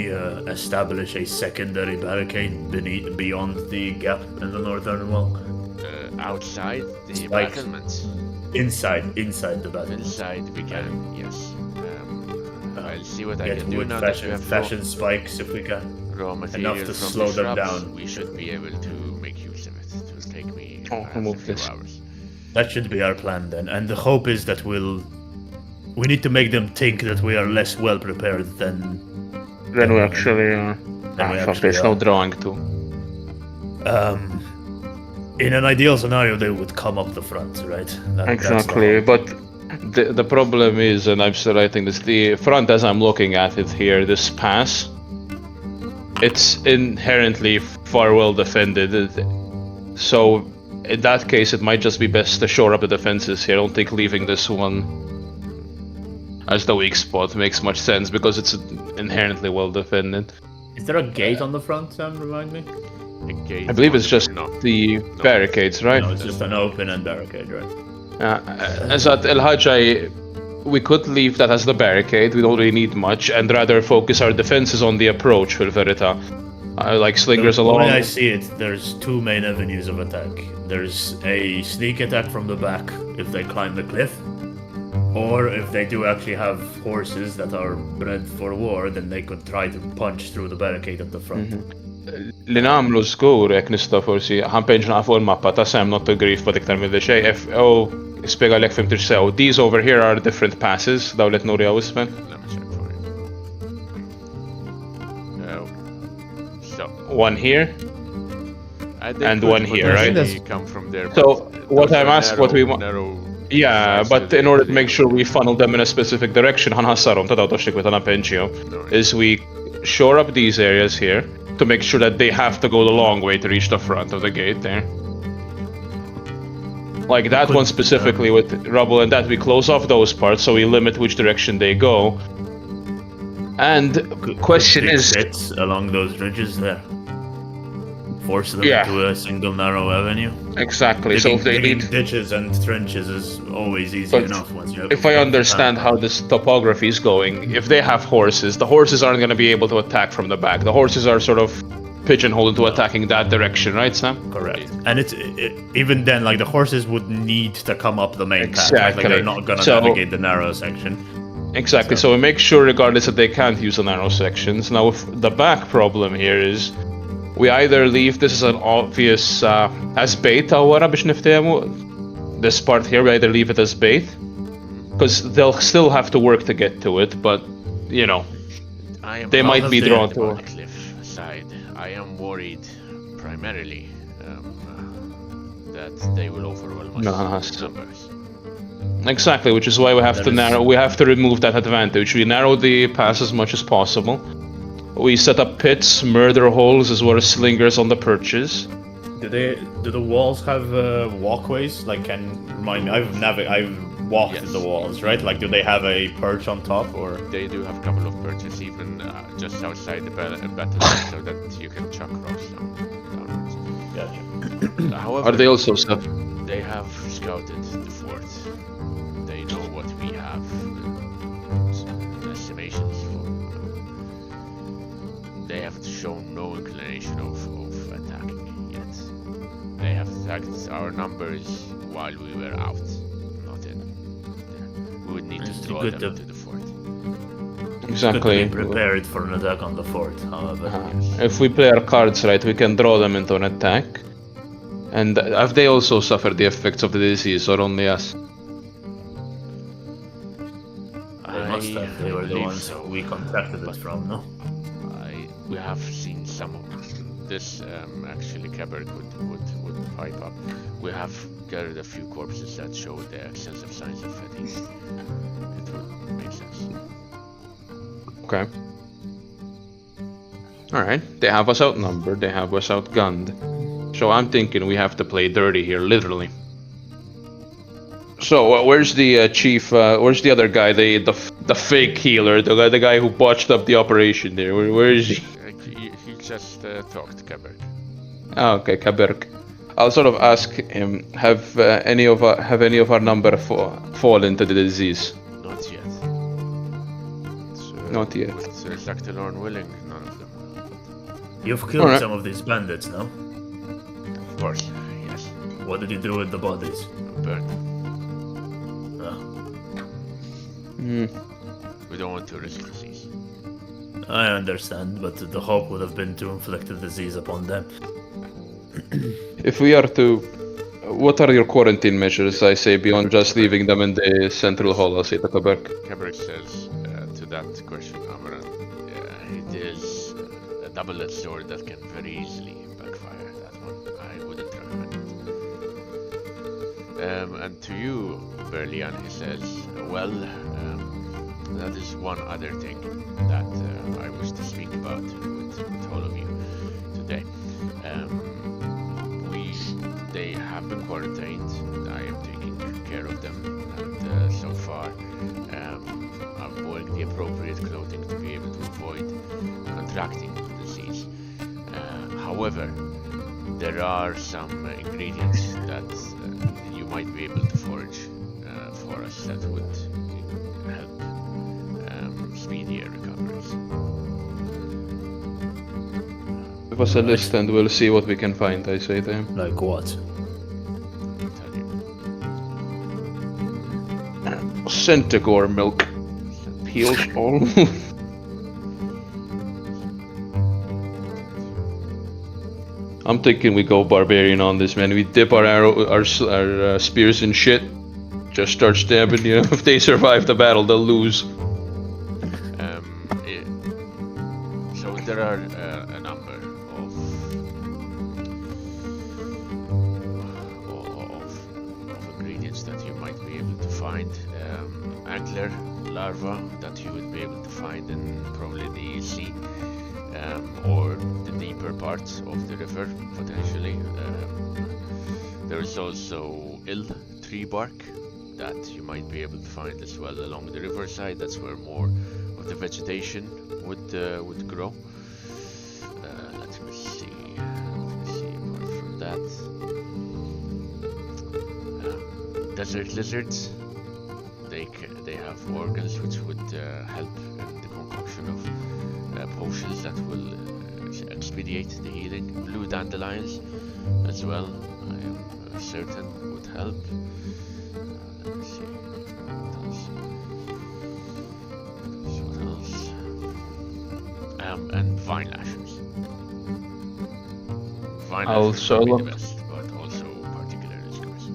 Speaker 7: establish a secondary barricade beyond the gap in the northern wall?
Speaker 3: Outside the
Speaker 7: Spikes.
Speaker 3: battlements.
Speaker 7: Inside the battlement.
Speaker 3: Inside we can, yes. I'll see what I
Speaker 7: Get
Speaker 3: can do
Speaker 7: wood
Speaker 3: now that we have
Speaker 7: fashion spikes if we can.
Speaker 3: raw material
Speaker 7: to
Speaker 3: from
Speaker 7: slow
Speaker 3: the
Speaker 7: them
Speaker 3: shrubs.
Speaker 7: down.
Speaker 3: We should be able to make use of it. It will take me
Speaker 1: Oh,
Speaker 3: perhaps
Speaker 1: remove
Speaker 3: a few
Speaker 1: this.
Speaker 3: hours.
Speaker 7: That should be our plan then. And the hope is that we need to make them think that we are less well prepared than
Speaker 1: Then we actually.
Speaker 7: Then we
Speaker 1: Fuck,
Speaker 7: actually
Speaker 1: there's no
Speaker 7: are.
Speaker 1: drawing too.
Speaker 7: in an ideal scenario they would come up the front, right? That's the
Speaker 1: Exactly,
Speaker 7: hope.
Speaker 1: but the problem is, and I'm still writing this, the front as I'm looking at it here, this pass, it's inherently far well defended. So in that case, it might just be best to shore up the defenses here. I don't think leaving this one. as the weak spot makes much sense because it's inherently well defended.
Speaker 7: Is there a gate on the front, Sam? Remind me.
Speaker 3: A gate
Speaker 1: I believe
Speaker 3: on
Speaker 1: it's just
Speaker 3: no.
Speaker 1: the barricades, right?
Speaker 7: No, it's just an open and barricade, right?
Speaker 1: Azat El-Hajj, we could leave that as the barricade, we don't really need much, and rather focus our defenses on the approach, for Verita. Like slingers
Speaker 7: The
Speaker 1: along.
Speaker 7: way I see it, there's two main avenues of attack. There's a sneak attack from the back if they climb the cliff, or if they do actually have horses that are bred for war, then they could try to punch through the barricade at the front.
Speaker 1: Li namlu żgur jekk nista' forsi ħanpenġ naqfu l-mappa ta' Sam not to grief but iktar minn xejn. Spiega lek fimtix sew. These over here are different passes, daw let nuri għaw ismen.
Speaker 3: Let me check for you. So
Speaker 1: One here.
Speaker 3: they
Speaker 1: And
Speaker 3: could
Speaker 1: one here, right?
Speaker 3: potentially come from there.
Speaker 1: So,
Speaker 3: but
Speaker 1: what
Speaker 3: those
Speaker 1: I'm
Speaker 3: are
Speaker 1: asking, what we want-
Speaker 3: narrow
Speaker 1: Yeah,
Speaker 3: sides
Speaker 1: but
Speaker 3: that
Speaker 1: in order to
Speaker 3: they
Speaker 1: make
Speaker 3: could-
Speaker 1: sure we funnel them in a specific direction, ħanħassarom ta' daw toxtik with an penċio,
Speaker 3: No,
Speaker 1: is we shore up these areas here to make sure that they have to go the long way to reach the front of the gate there. Like that one specifically with rubble and that, we close off those parts so we limit which direction they go. And question
Speaker 7: Could
Speaker 1: is,
Speaker 7: they sit along those ridges there? Force them
Speaker 1: Yeah.
Speaker 7: into a single narrow avenue.
Speaker 1: exactly, so if they
Speaker 7: digging
Speaker 1: need...
Speaker 7: ditches and trenches is always easy
Speaker 1: But
Speaker 7: enough once you have.
Speaker 1: If I understand how this topography is going, if they have horses, the horses aren't going to be able to attack from the back. The horses are sort of pigeonholed into attacking that direction, right, Sam?
Speaker 7: Correct. And even then, like the horses would need to come up the main path. Right? Like
Speaker 1: Exactly.
Speaker 7: they're not gonna
Speaker 1: So-
Speaker 7: navigate the narrow section.
Speaker 1: Exactly, so we make sure regardless that they can't use the narrow sections. Now, if the back problem here is we either leave this as an obvious as bait wara biex niftehmu this part here, we either leave it as bait because they'll still have to work to get to it, but you know,
Speaker 3: I am
Speaker 1: they
Speaker 3: not
Speaker 1: might be
Speaker 7: the-
Speaker 1: drawn
Speaker 3: on
Speaker 1: to
Speaker 3: the cliff side. I am worried primarily that they will overwhelm us
Speaker 1: Nice.
Speaker 3: numbers.
Speaker 1: exactly, which is why we have to narrow. We have to remove that advantage. We narrow the pass as much as possible. We set up pits, murder holes, as well as slingers on the perches.
Speaker 7: Do the walls have walkways? Like, can remind me? I've walked
Speaker 3: Yes.
Speaker 7: the walls, right? Like, do they have a perch on top or?
Speaker 3: They do have a couple of perches even just outside the battlefield so that you can chuck rocks downwards.
Speaker 7: Gotcha.
Speaker 3: However,
Speaker 1: Are they also stuff?
Speaker 3: they have scouted the fort. They know what we have. Estimations for. They have shown no inclination of attacking yet. They have attacked our numbers while we were out, not in. We would need
Speaker 7: It's
Speaker 3: to draw
Speaker 7: good
Speaker 3: them
Speaker 7: to-
Speaker 3: to the fort.
Speaker 1: Exactly.
Speaker 7: Good to be prepared for an attack on the fort. However,
Speaker 1: If we play our cards right, we can draw them into an attack. And have they also suffered the effects of the disease, or only us?
Speaker 7: they must have. They were the
Speaker 3: believe
Speaker 7: ones
Speaker 3: so.
Speaker 7: we contracted it from, no?
Speaker 3: We have seen some of this. Actually, Keber would pipe up. We have gathered a few corpses that showed the extensive signs of fatigue. It would make sense.
Speaker 1: Okay. Alright, they have us outnumbered, they have us outgunned. So I'm thinking we have to play dirty here, literally. So, where's the chief, where's the other guy, the fake healer, the guy who botched up the operation there? Where is he?
Speaker 3: He just talked, Keber.
Speaker 1: Oh, okay, Kaberk. I'll sort of ask him, have any of our number fallen to the disease?
Speaker 3: Not yet.
Speaker 1: Not yet.
Speaker 3: So it's like the Lord willing, none of them.
Speaker 7: You've killed
Speaker 1: Alright.
Speaker 7: some of these bandits, no?
Speaker 3: Of course, yes.
Speaker 7: What did you do with the bodies?
Speaker 3: Burn.
Speaker 7: Ah,
Speaker 3: We don't want to risk disease.
Speaker 7: I understand, but the hope would have been to inflict the disease upon them.
Speaker 1: If we are to... What are your quarantine measures, I say, beyond just leaving them in the central hall, I'll say to Kaberk?
Speaker 3: Kebrick says to that question, Amaran, it is a double-edged sword that can very easily backfire. That one, I wouldn't recommend it. And to you, Berlian, he says, well, that is one other thing that I wish to speak about with all of you today. They have been quarantined. I am taking care of them, and so far, contracting the disease. However, there are some ingredients that you might be able to forage for us that would help speedier recoveries.
Speaker 1: Give us a list and we'll see what we can find, I say to him.
Speaker 7: Like what?
Speaker 3: Tell you.
Speaker 1: Centigore milk. Heals all. I'm thinking we go barbarian on this, man. We dip our spears in shit. Just start stabbing, you know. If they survive the battle, they'll lose.
Speaker 3: So there are a number of ingredients that you might be able to find. Angler larva that you would be able to find in probably the sea, or the deeper parts of the river potentially. There is also ill tree bark that you might be able to find as well along the riverside. That's where more of the vegetation would grow. Let me see. Apart from that, desert lizards. They have organs which would help in the concoction of potions that will expedite the healing. Blue dandelions as well, I am certain would help. Let me see. What else? And vine lashes. Vine
Speaker 1: I'll
Speaker 3: lashes would be
Speaker 1: look.
Speaker 3: the best, but also particularly scarce.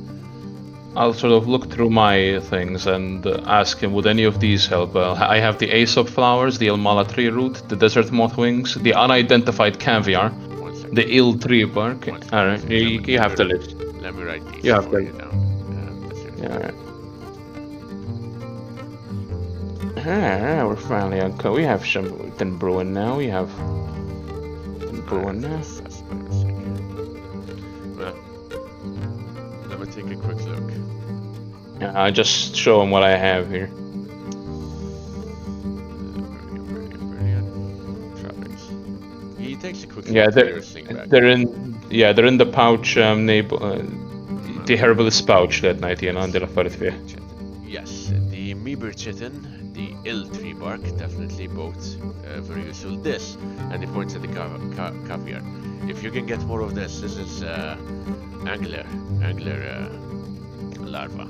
Speaker 1: I'll sort of look through my things and ask him, would any of these help? I have the Aesop flowers, the Ilmala tree root, the desert moth wings, the unidentified caviar,
Speaker 3: 1 second.
Speaker 1: the ill tree bark.
Speaker 3: 1 second.
Speaker 1: Alright, you have the list.
Speaker 3: Let me write these
Speaker 1: You have
Speaker 3: for
Speaker 1: to-
Speaker 3: you down.
Speaker 1: Yeah, alright. Ah, we're finally on code. We have something brewing now. We have something brewing now.
Speaker 3: That's by mistake. Well, let me take a quick look.
Speaker 1: Yeah, I just show him what I have here.
Speaker 3: Brilliant. Trappings. He takes a quick
Speaker 1: Yeah,
Speaker 3: look at your sling bag.
Speaker 1: they're in the pouch. The herbalist pouch that night, you know, della farfia.
Speaker 3: Yes, the Meber chitin, the ill tree bark, definitely both very useful. This, and he points at the caviar. If you can get more of this is angler larva.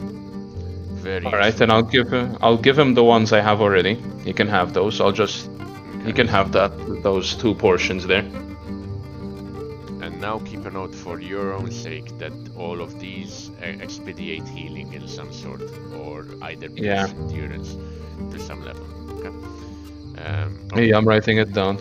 Speaker 3: Very.
Speaker 1: All right,
Speaker 3: useful.
Speaker 1: then I'll give him the ones I have already. He can have those. He can have those 2 portions there.
Speaker 3: And now keep a note for your own sake that all of these expedite healing in some sort, or either boost
Speaker 1: Yeah.
Speaker 3: endurance to some level. Okay.
Speaker 1: Yeah, I'm writing it down.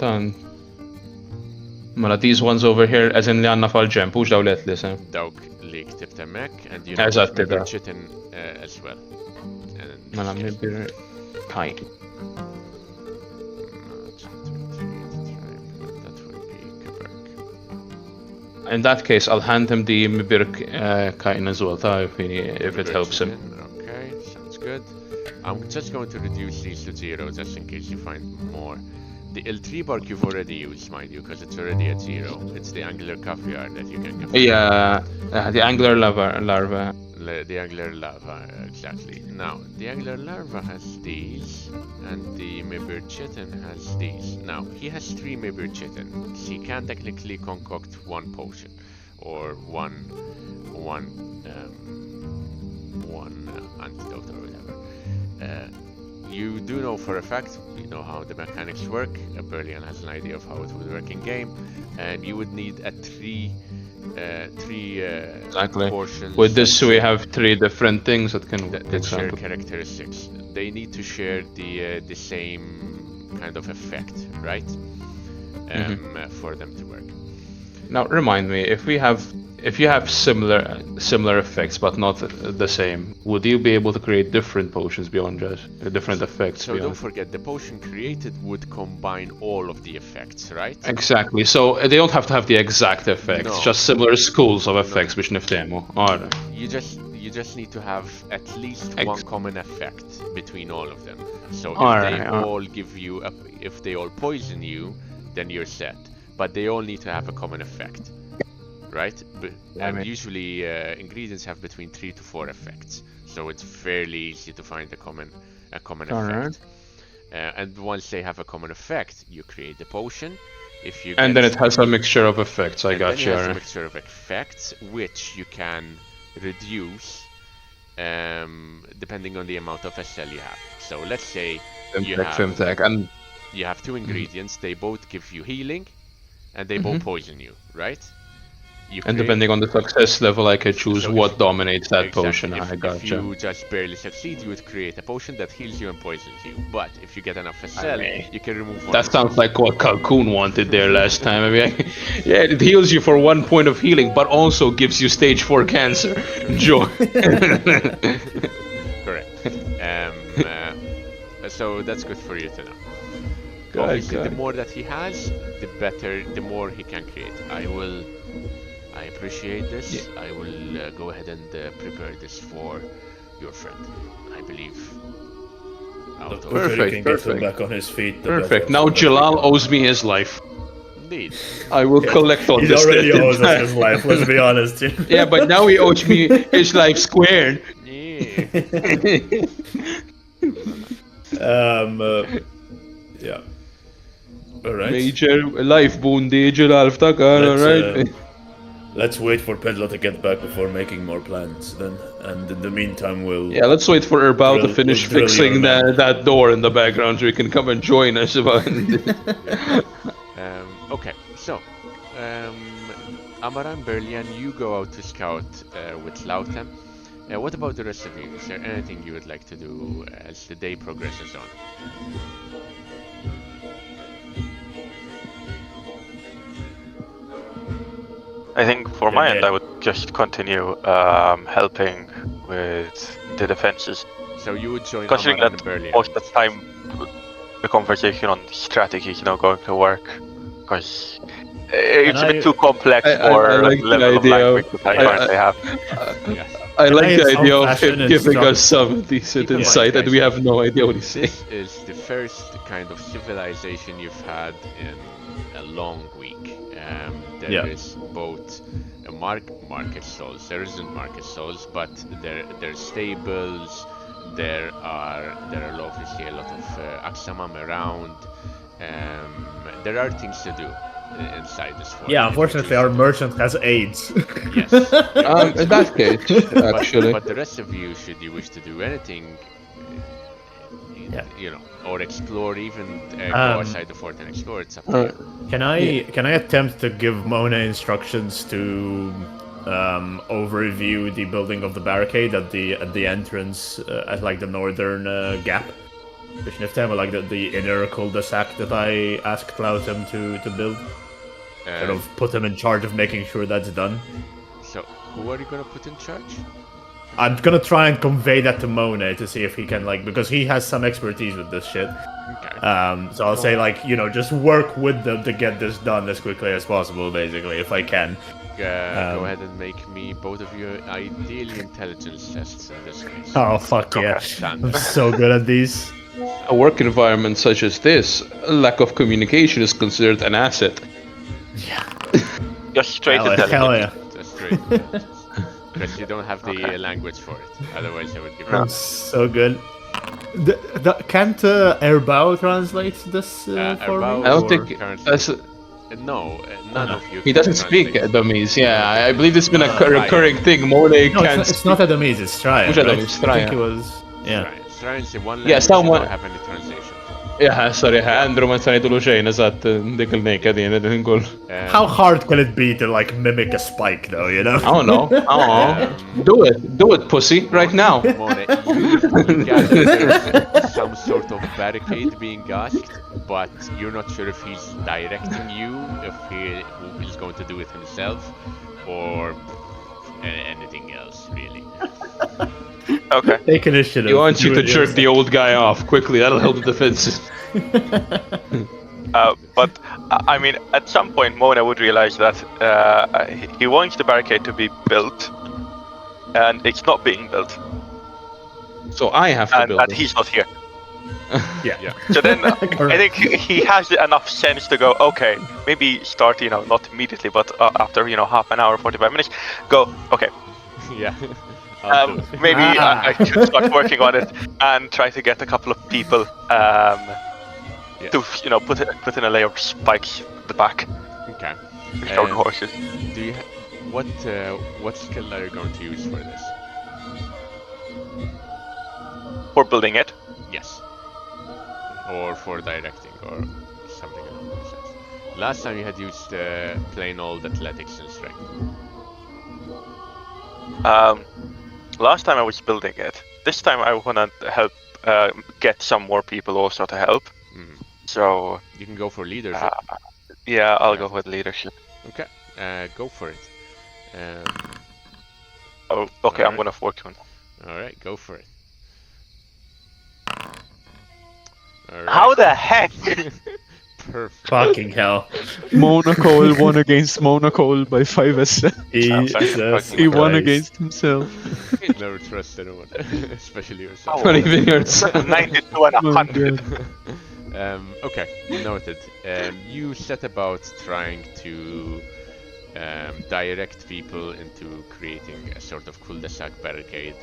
Speaker 1: Mela, these ones over here, as in li għanna fal-ġemp, ux daw let li sem.
Speaker 3: Dawk li ktib temmek, and you
Speaker 1: Eżatt,
Speaker 3: Meber
Speaker 1: da.
Speaker 3: chitin as well. And
Speaker 1: Mela, maybe kind.
Speaker 3: That would be Quebec.
Speaker 1: In that case, I'll hand him the Mibirk kain as well, if it helps him.
Speaker 3: Okay, sounds good. I'm just going to reduce these to 0 just in case you find more. The L3 bark you've already used, mind you, because it's already at 0. It's the angular caviar that you can get.
Speaker 1: Yeah, the angler larva.
Speaker 3: The angular larva, exactly. Now, the angular larva has these, and the Meber chitin has these. Now, he has 3 Meber chitin, so he can technically concoct 1 potion, or one antidote or whatever. You do know for a fact, you know how the mechanics work. Berlian has an idea of how it would work in game, and you would need a 3
Speaker 1: Exactly.
Speaker 3: portions.
Speaker 1: With this, we have 3 different things that can
Speaker 3: that share characteristics. They need to share the same kind of effect, right? For them to work.
Speaker 1: Now, remind me, if you have similar effects but not the same, would you be able to create different potions beyond just different effects?
Speaker 3: So don't
Speaker 1: beyond?
Speaker 3: forget, the potion created would combine all of the effects, right?
Speaker 1: Exactly. So they don't have to have the exact effects,
Speaker 3: No.
Speaker 1: just similar schools of effects biex niftehmu. Alright.
Speaker 3: You just need to have at least one common effect between all of them. So if
Speaker 1: Alright,
Speaker 3: they
Speaker 1: alright.
Speaker 3: all give you if they all poison you, then you're set. But they all need to have a common effect, right? And usually ingredients have between 3 to 4 effects, so it's fairly easy to find a common effect. And once they have a common effect, you create the potion. If you
Speaker 1: and then it has a mixture of effects. I got you.
Speaker 3: It has a mixture of effects which you can reduce depending on the amount of SL you have. So let's say you have 2 ingredients. They both give you healing, and they both poison you, right?
Speaker 1: And depending on the success level, I can choose what dominates that potion.
Speaker 3: If,
Speaker 1: I gotcha.
Speaker 3: If you just barely succeed, you would create a potion that heals you and poisons you. But if you get enough SL, you can remove one.
Speaker 1: That sounds like what Calcoon wanted there last time. I mean, yeah, it heals you for 1 point of healing, but also gives you stage 4 cancer. Joy.
Speaker 3: Correct. So that's good for you to know. Obviously, the more that he has, the better, the more he can create. I appreciate this. Yeah. I will go ahead and prepare this for your friend. I believe.
Speaker 1: Perfect.
Speaker 7: Get him back on his feet.
Speaker 1: Perfect. Now Jalal owes me his life.
Speaker 3: Indeed.
Speaker 1: I will collect on this.
Speaker 7: He already owes us his life. Let's be honest.
Speaker 1: Yeah, but now he owes me his life squared.
Speaker 3: Yeah.
Speaker 7: Yeah. All right.
Speaker 1: Major life boondage, Jalal ftakar, alright?
Speaker 7: Let's wait for Pedlo to get back before making more plans then. And in the meantime, we'll...
Speaker 1: Yeah, let's wait for Erbal to finish fixing that door in the background so he can come and join us.
Speaker 3: Okay, so... Amaran, Berlian, you go out to scout with Lautem. What about the rest of you? Is there anything you would like to do as the day progresses on?
Speaker 2: I think for my end, I would just continue helping with the defenses.
Speaker 3: So you would join
Speaker 2: Considering
Speaker 3: Amaran
Speaker 2: that
Speaker 3: and Berlian.
Speaker 2: most of the time, the conversation on strategy is not going to work because it's a bit too complex for
Speaker 1: like
Speaker 2: the level of language that I currently have.
Speaker 1: I like the idea of him giving us some decent insight, and we have no idea what he's saying.
Speaker 3: This is the first kind of civilization you've had in a long week. There is both a market stalls. There isn't market stalls, but there's stables. There are obviously a lot of Aksamam around. There are things to do inside this fort.
Speaker 7: Yeah, unfortunately, our merchant has AIDS.
Speaker 3: Yes.
Speaker 1: In that case, actually.
Speaker 3: But the rest of you, should you wish to do anything, you know, or explore, even go outside the fort and explore, it's up to you.
Speaker 7: Can I attempt to give Mona instructions to overview the building of the barricade at the entrance at like the northern gap? Like the inner cul-de-sac that I asked Lautem to build. Sort of put him in charge of making sure that's done.
Speaker 3: So, who are you gonna put in charge?
Speaker 7: I'm gonna try and convey that to Monet to see if he can, like, because he has some expertise with this shit.
Speaker 3: Okay.
Speaker 7: So I'll say, like, you know, just work with them to get this done as quickly as possible, basically, if I can.
Speaker 3: Go ahead and make me, both of you, ideally intelligence tests in this case.
Speaker 7: Oh, fuck yeah. I'm so good at these.
Speaker 1: A work environment such as this, lack of communication is considered an asset.
Speaker 7: Yeah.
Speaker 2: Just straight intelligence.
Speaker 7: Hell yeah.
Speaker 3: Just straight intelligence. Because you don't have the language for it. Otherwise, I would give
Speaker 7: I'm
Speaker 3: you.
Speaker 7: so good. Can't Erbao translate this for me?
Speaker 1: I don't think that's.
Speaker 3: No, none of you.
Speaker 1: He doesn't speak Adamese. Yeah, I believe it's been a recurring thing. Monet can't.
Speaker 7: It's not Adamese. It's Straya.
Speaker 1: Right?
Speaker 7: I think it was. Yeah.
Speaker 3: Straya in one language.
Speaker 1: Someone.
Speaker 3: Don't have any translation.
Speaker 1: Yeah, sorry, Andrew ma sanajtulu xejn eżatt dik il-nejka din nkull.
Speaker 7: How hard can it be to like mimic a spike though, you know?
Speaker 1: I don't know. Do it, pussy, right now.
Speaker 3: Monet, you gather there's some sort of barricade being asked, but you're not sure if he's directing you, if he's going to do it himself, or anything else, really.
Speaker 2: Okay.
Speaker 7: Take initiative.
Speaker 1: He wants you to jerk the old guy off quickly. That'll help the defenses.
Speaker 2: But I mean, at some point, Mona would realize that he wants the barricade to be built, and it's not being built.
Speaker 1: So I have to build
Speaker 2: and
Speaker 1: it.
Speaker 2: he's not here.
Speaker 3: Yeah.
Speaker 2: So then I
Speaker 7: Correct.
Speaker 2: think he has enough sense to go, okay, maybe start, not immediately, but after, half an hour, 45 minutes, go, okay,
Speaker 3: Yeah. I'll do it.
Speaker 2: maybe I should start working on it and try to get a couple of people to, put in a layer of spikes at the back
Speaker 3: Okay.
Speaker 2: to show the
Speaker 3: Um,
Speaker 2: horses.
Speaker 3: Do you what skill are you going to use for this?
Speaker 2: For building it.
Speaker 3: Yes. Or for directing or something along those lines. Last time you had used plain old athletics and strength.
Speaker 2: Last time I was building it. This time I want to help get some more people also to help.
Speaker 3: Mhm.
Speaker 2: So
Speaker 3: You can go for leadership.
Speaker 2: yeah, I'll go with leadership.
Speaker 3: Okay. Go for it.
Speaker 2: Oh, okay, I'm
Speaker 3: Alright.
Speaker 2: gonna fortune.
Speaker 3: All right, go for it. All right.
Speaker 2: How the heck?
Speaker 3: Perfect.
Speaker 7: Fucking hell.
Speaker 6: Monaco won against Monaco by 5
Speaker 7: Jesus
Speaker 6: He won
Speaker 7: Christ.
Speaker 6: against himself.
Speaker 3: Never trust anyone, especially yourself.
Speaker 1: Not even yourself.
Speaker 2: 92 and
Speaker 6: Oh,
Speaker 2: 100.
Speaker 6: God.
Speaker 3: Okay, noted. You set about trying to direct people into creating a sort of cul-de-sac barricade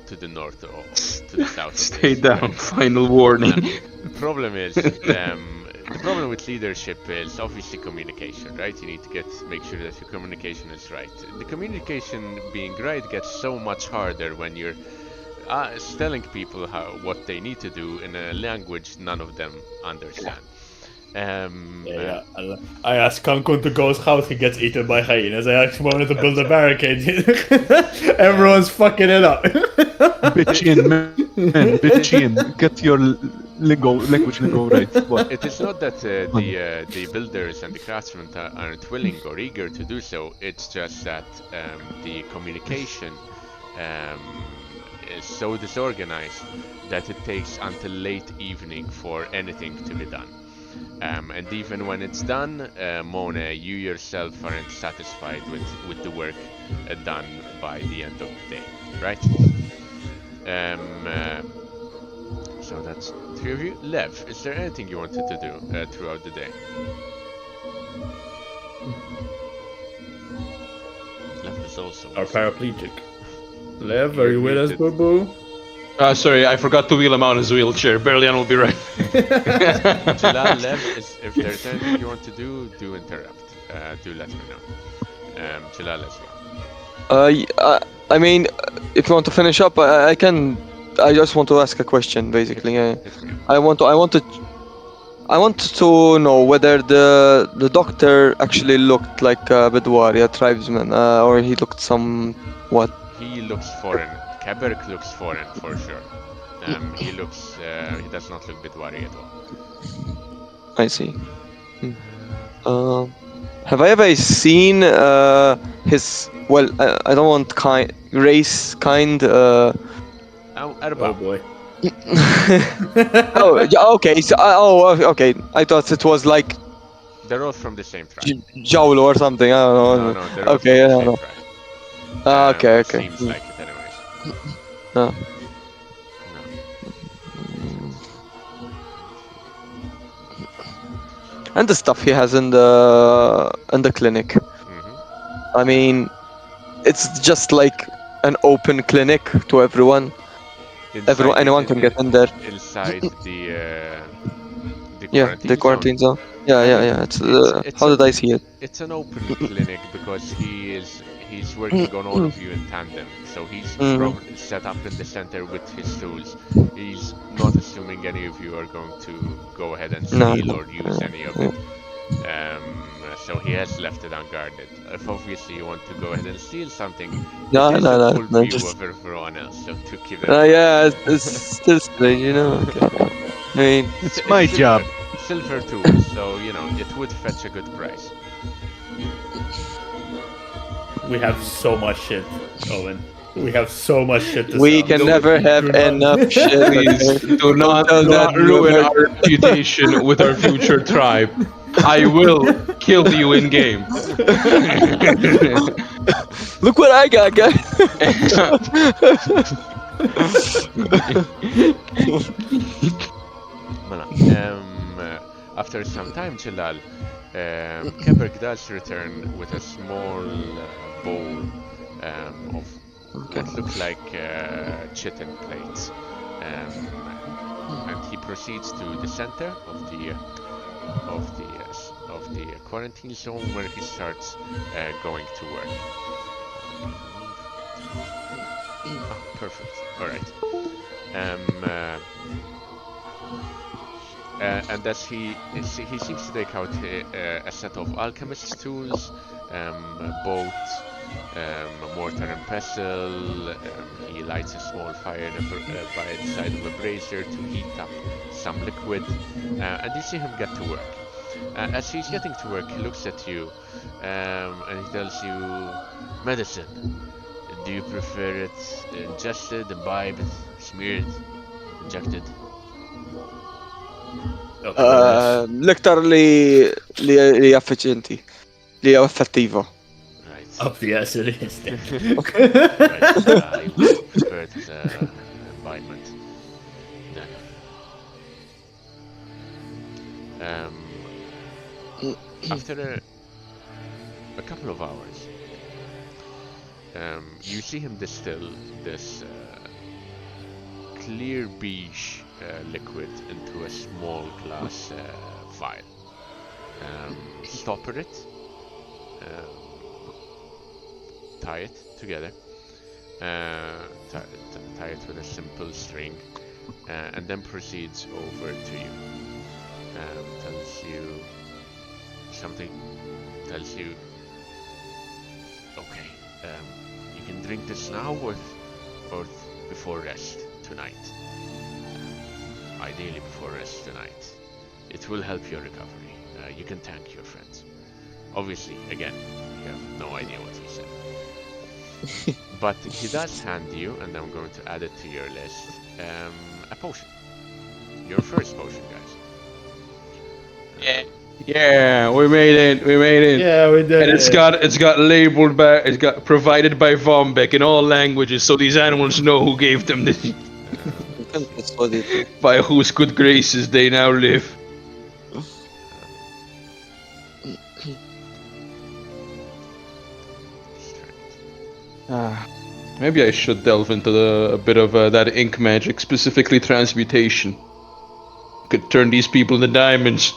Speaker 3: to the north or to the south.
Speaker 1: Stay
Speaker 3: of this.
Speaker 1: down. Final warning.
Speaker 3: The problem is, the problem with leadership is obviously communication, right? You need to make sure that your communication is right. The communication being right gets so much harder when you're telling people what they need to do in a language none of them understand.
Speaker 7: Yeah. I asked Cancun to go house, he gets eaten by hyenas. I actually wanted to build a barricade. Everyone's fucking it up.
Speaker 6: Bitch in, man. Bitch in. Get your language lingo right. What?
Speaker 3: It is not that the builders and the craftsmen aren't willing or eager to do so. It's just that the communication is so disorganized that it takes until late evening for anything to be done. And even when it's done, Mona, you yourself aren't satisfied with the work done by the end of the day, right? So that's 3 of you. Lev, is there anything you wanted to do throughout the day? Lev is also
Speaker 5: Our paraplegic. Lev, are you with us,
Speaker 3: muted.
Speaker 5: boo boo?
Speaker 1: Sorry, I forgot to wheel him out his wheelchair. Berlian will be right.
Speaker 3: Jalal, Lev, if there's anything you want to do interrupt. Do let me know. Jalal as well.
Speaker 4: I mean, if you want to finish up, I can. I just want to ask a question, basically.
Speaker 3: Hit me.
Speaker 4: I want to know whether the doctor actually looked like a Bedouari, tribesman, or he looked somewhat.
Speaker 3: He looks foreign. Kaberk looks foreign for sure. He does not look Bedouari at all.
Speaker 4: I see. Have I ever seen his? Well, I don't want race kind.
Speaker 5: Oh
Speaker 3: Arba.
Speaker 5: boy.
Speaker 4: Oh, yeah, okay. So, okay. I thought it was like
Speaker 3: They're all from the same tribe.
Speaker 4: Jaulo or something. I don't know.
Speaker 3: No, they're all
Speaker 4: Okay,
Speaker 3: from
Speaker 4: I
Speaker 3: the
Speaker 4: don't
Speaker 3: same
Speaker 4: know.
Speaker 3: tribe.
Speaker 4: Okay.
Speaker 3: Seems like it anyways.
Speaker 4: No.
Speaker 3: No.
Speaker 4: And the stuff he has in the clinic.
Speaker 3: Mm-hmm.
Speaker 4: I mean, it's just like an open clinic to everyone. Anyone can get in there.
Speaker 3: Inside the
Speaker 4: Yeah, the quarantine zone. Yeah. It's how did I see it?
Speaker 3: It's an open clinic because he's working on all of you in tandem. So he's probably set up in the center with his tools. He's not assuming any of you are going to go ahead and steal or use any of it. So he has left it unguarded. If obviously you want to go ahead and steal something,
Speaker 4: No,
Speaker 3: it is
Speaker 4: no,
Speaker 3: a
Speaker 4: no,
Speaker 3: full
Speaker 4: no,
Speaker 3: view
Speaker 4: just-
Speaker 3: of everyone else. So to keep it.
Speaker 4: Yeah, it's still strange, you know. Okay. I mean,
Speaker 6: It's my job.
Speaker 3: Silver tools, so it would fetch a good price.
Speaker 5: We have so much shit, Owen. We have so much shit to
Speaker 4: we
Speaker 5: sell.
Speaker 4: can never have
Speaker 5: Do not-
Speaker 4: enough shit.
Speaker 1: Please do not ruin our reputation with our future tribe. I will kill you in game.
Speaker 4: Look what I got, guys.
Speaker 3: Mela, after some time, Jalal, Keberg does return with a small bowl of what looks like chitin plates, and he proceeds to the center of the quarantine zone where he starts going to work. Ah, perfect. All right. And as he seems to take out a set of alchemist's tools, both a mortar and pestle. He lights a small fire by the side of a brazier to heat up some liquid, and you see him get to work. As he's getting to work, he looks at you and he tells you, medicine. Do you prefer it ingested, imbibed, smeared, injected?
Speaker 4: L-iktar li effiċjenti, li effettivo.
Speaker 3: Right.
Speaker 7: Up the ass it is.
Speaker 3: Right. I would prefer it as imbibement. Then. After a couple of hours, you see him distill this clear beige liquid into a small glass vial. Stopper it, tie it together, tie it with a simple string, and then proceeds over to you. Tells you something, tells you, okay, you can drink this now or before rest tonight. Ideally before rest tonight. It will help your recovery. You can thank your friends. Obviously, again, you have no idea what he said. But he does hand you, and I'm going to add it to your list, a potion. Your first potion, guys.
Speaker 1: Yeah, we made it.
Speaker 7: Yeah, we did
Speaker 1: And it's got labeled by, it's got provided by Vombek in all languages, so these animals know who gave them this.
Speaker 4: That's what it.
Speaker 1: By whose good graces they now live. Maybe I should delve into a bit of that ink magic, specifically transmutation. Could turn these people into diamonds.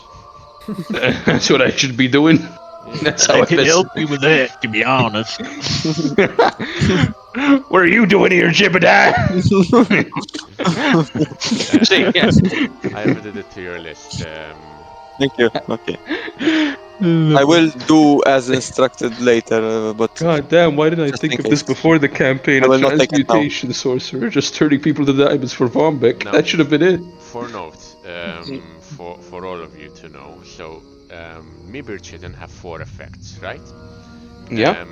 Speaker 1: That's what I should be doing. That's how
Speaker 8: I
Speaker 1: I
Speaker 8: can help you with that, to be honest.
Speaker 1: What are you doing here, Jebediah? See, yeah.
Speaker 3: I added it to your list.
Speaker 4: Thank you. Okay. I will do as instructed later, but
Speaker 1: God damn, why didn't I
Speaker 4: Just
Speaker 1: think
Speaker 4: in
Speaker 1: of this
Speaker 4: case.
Speaker 1: before the campaign
Speaker 4: I
Speaker 1: of
Speaker 4: will not take it now.
Speaker 1: transmutation sorcerer, just turning people to diamonds for Vombek?
Speaker 3: No.
Speaker 1: That should have been it.
Speaker 3: For note, for all of you to know, so Mibir Chitin have 4 effects, right?
Speaker 1: Yeah.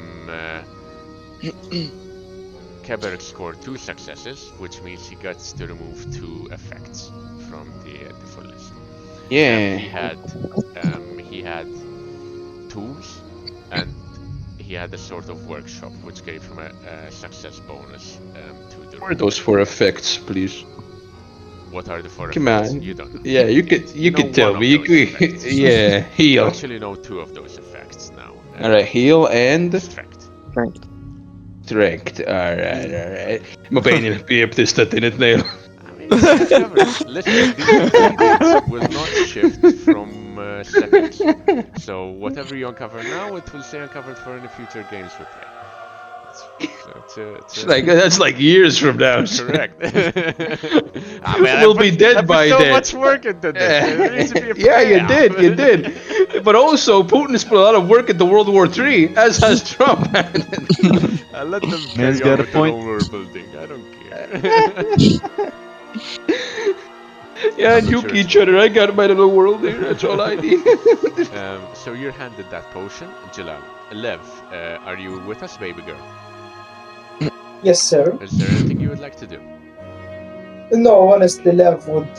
Speaker 3: Keberg scored 2 successes, which means he gets to remove 2 effects from the full list.
Speaker 1: Yeah.
Speaker 3: He had tools, and he had a sort of workshop, which gave him a success bonus to the.
Speaker 1: What are those 4 effects, please?
Speaker 3: What are the 4
Speaker 1: Come
Speaker 3: effects?
Speaker 1: on.
Speaker 3: You don't know.
Speaker 1: Yeah, you could
Speaker 3: know
Speaker 1: tell
Speaker 3: one
Speaker 1: me.
Speaker 3: of those effects.
Speaker 1: Yeah,
Speaker 3: You
Speaker 1: heal.
Speaker 3: actually know 2 of those effects now.
Speaker 1: Alright, heal and
Speaker 3: Strength.
Speaker 1: strength. Alright. ما بين البيب تستطيع اثنين.
Speaker 3: I mean, listen, these ingredients will not shift from seconds. So whatever you uncover now, it will stay uncovered for any future games we play.
Speaker 1: It's like, that's like years from now.
Speaker 3: Correct. I mean,
Speaker 1: We'll be dead by
Speaker 3: so
Speaker 1: then.
Speaker 3: much work into this. There needs to be a
Speaker 1: Yeah, you
Speaker 3: payoff.
Speaker 1: did. But also, Putin has put a lot of work into World War III, as has Trump.
Speaker 3: I let them carry
Speaker 8: Man's
Speaker 3: on
Speaker 8: got a
Speaker 3: with
Speaker 8: point.
Speaker 3: the world building. I don't care.
Speaker 1: Yeah, and nuke each other. I got my little world here. That's all I need.
Speaker 3: So you're handed that potion, Jalal. Lev, are you with us, baby girl?
Speaker 9: Yes, sir.
Speaker 3: Is there anything you would like to do?
Speaker 9: No, honestly, Lev would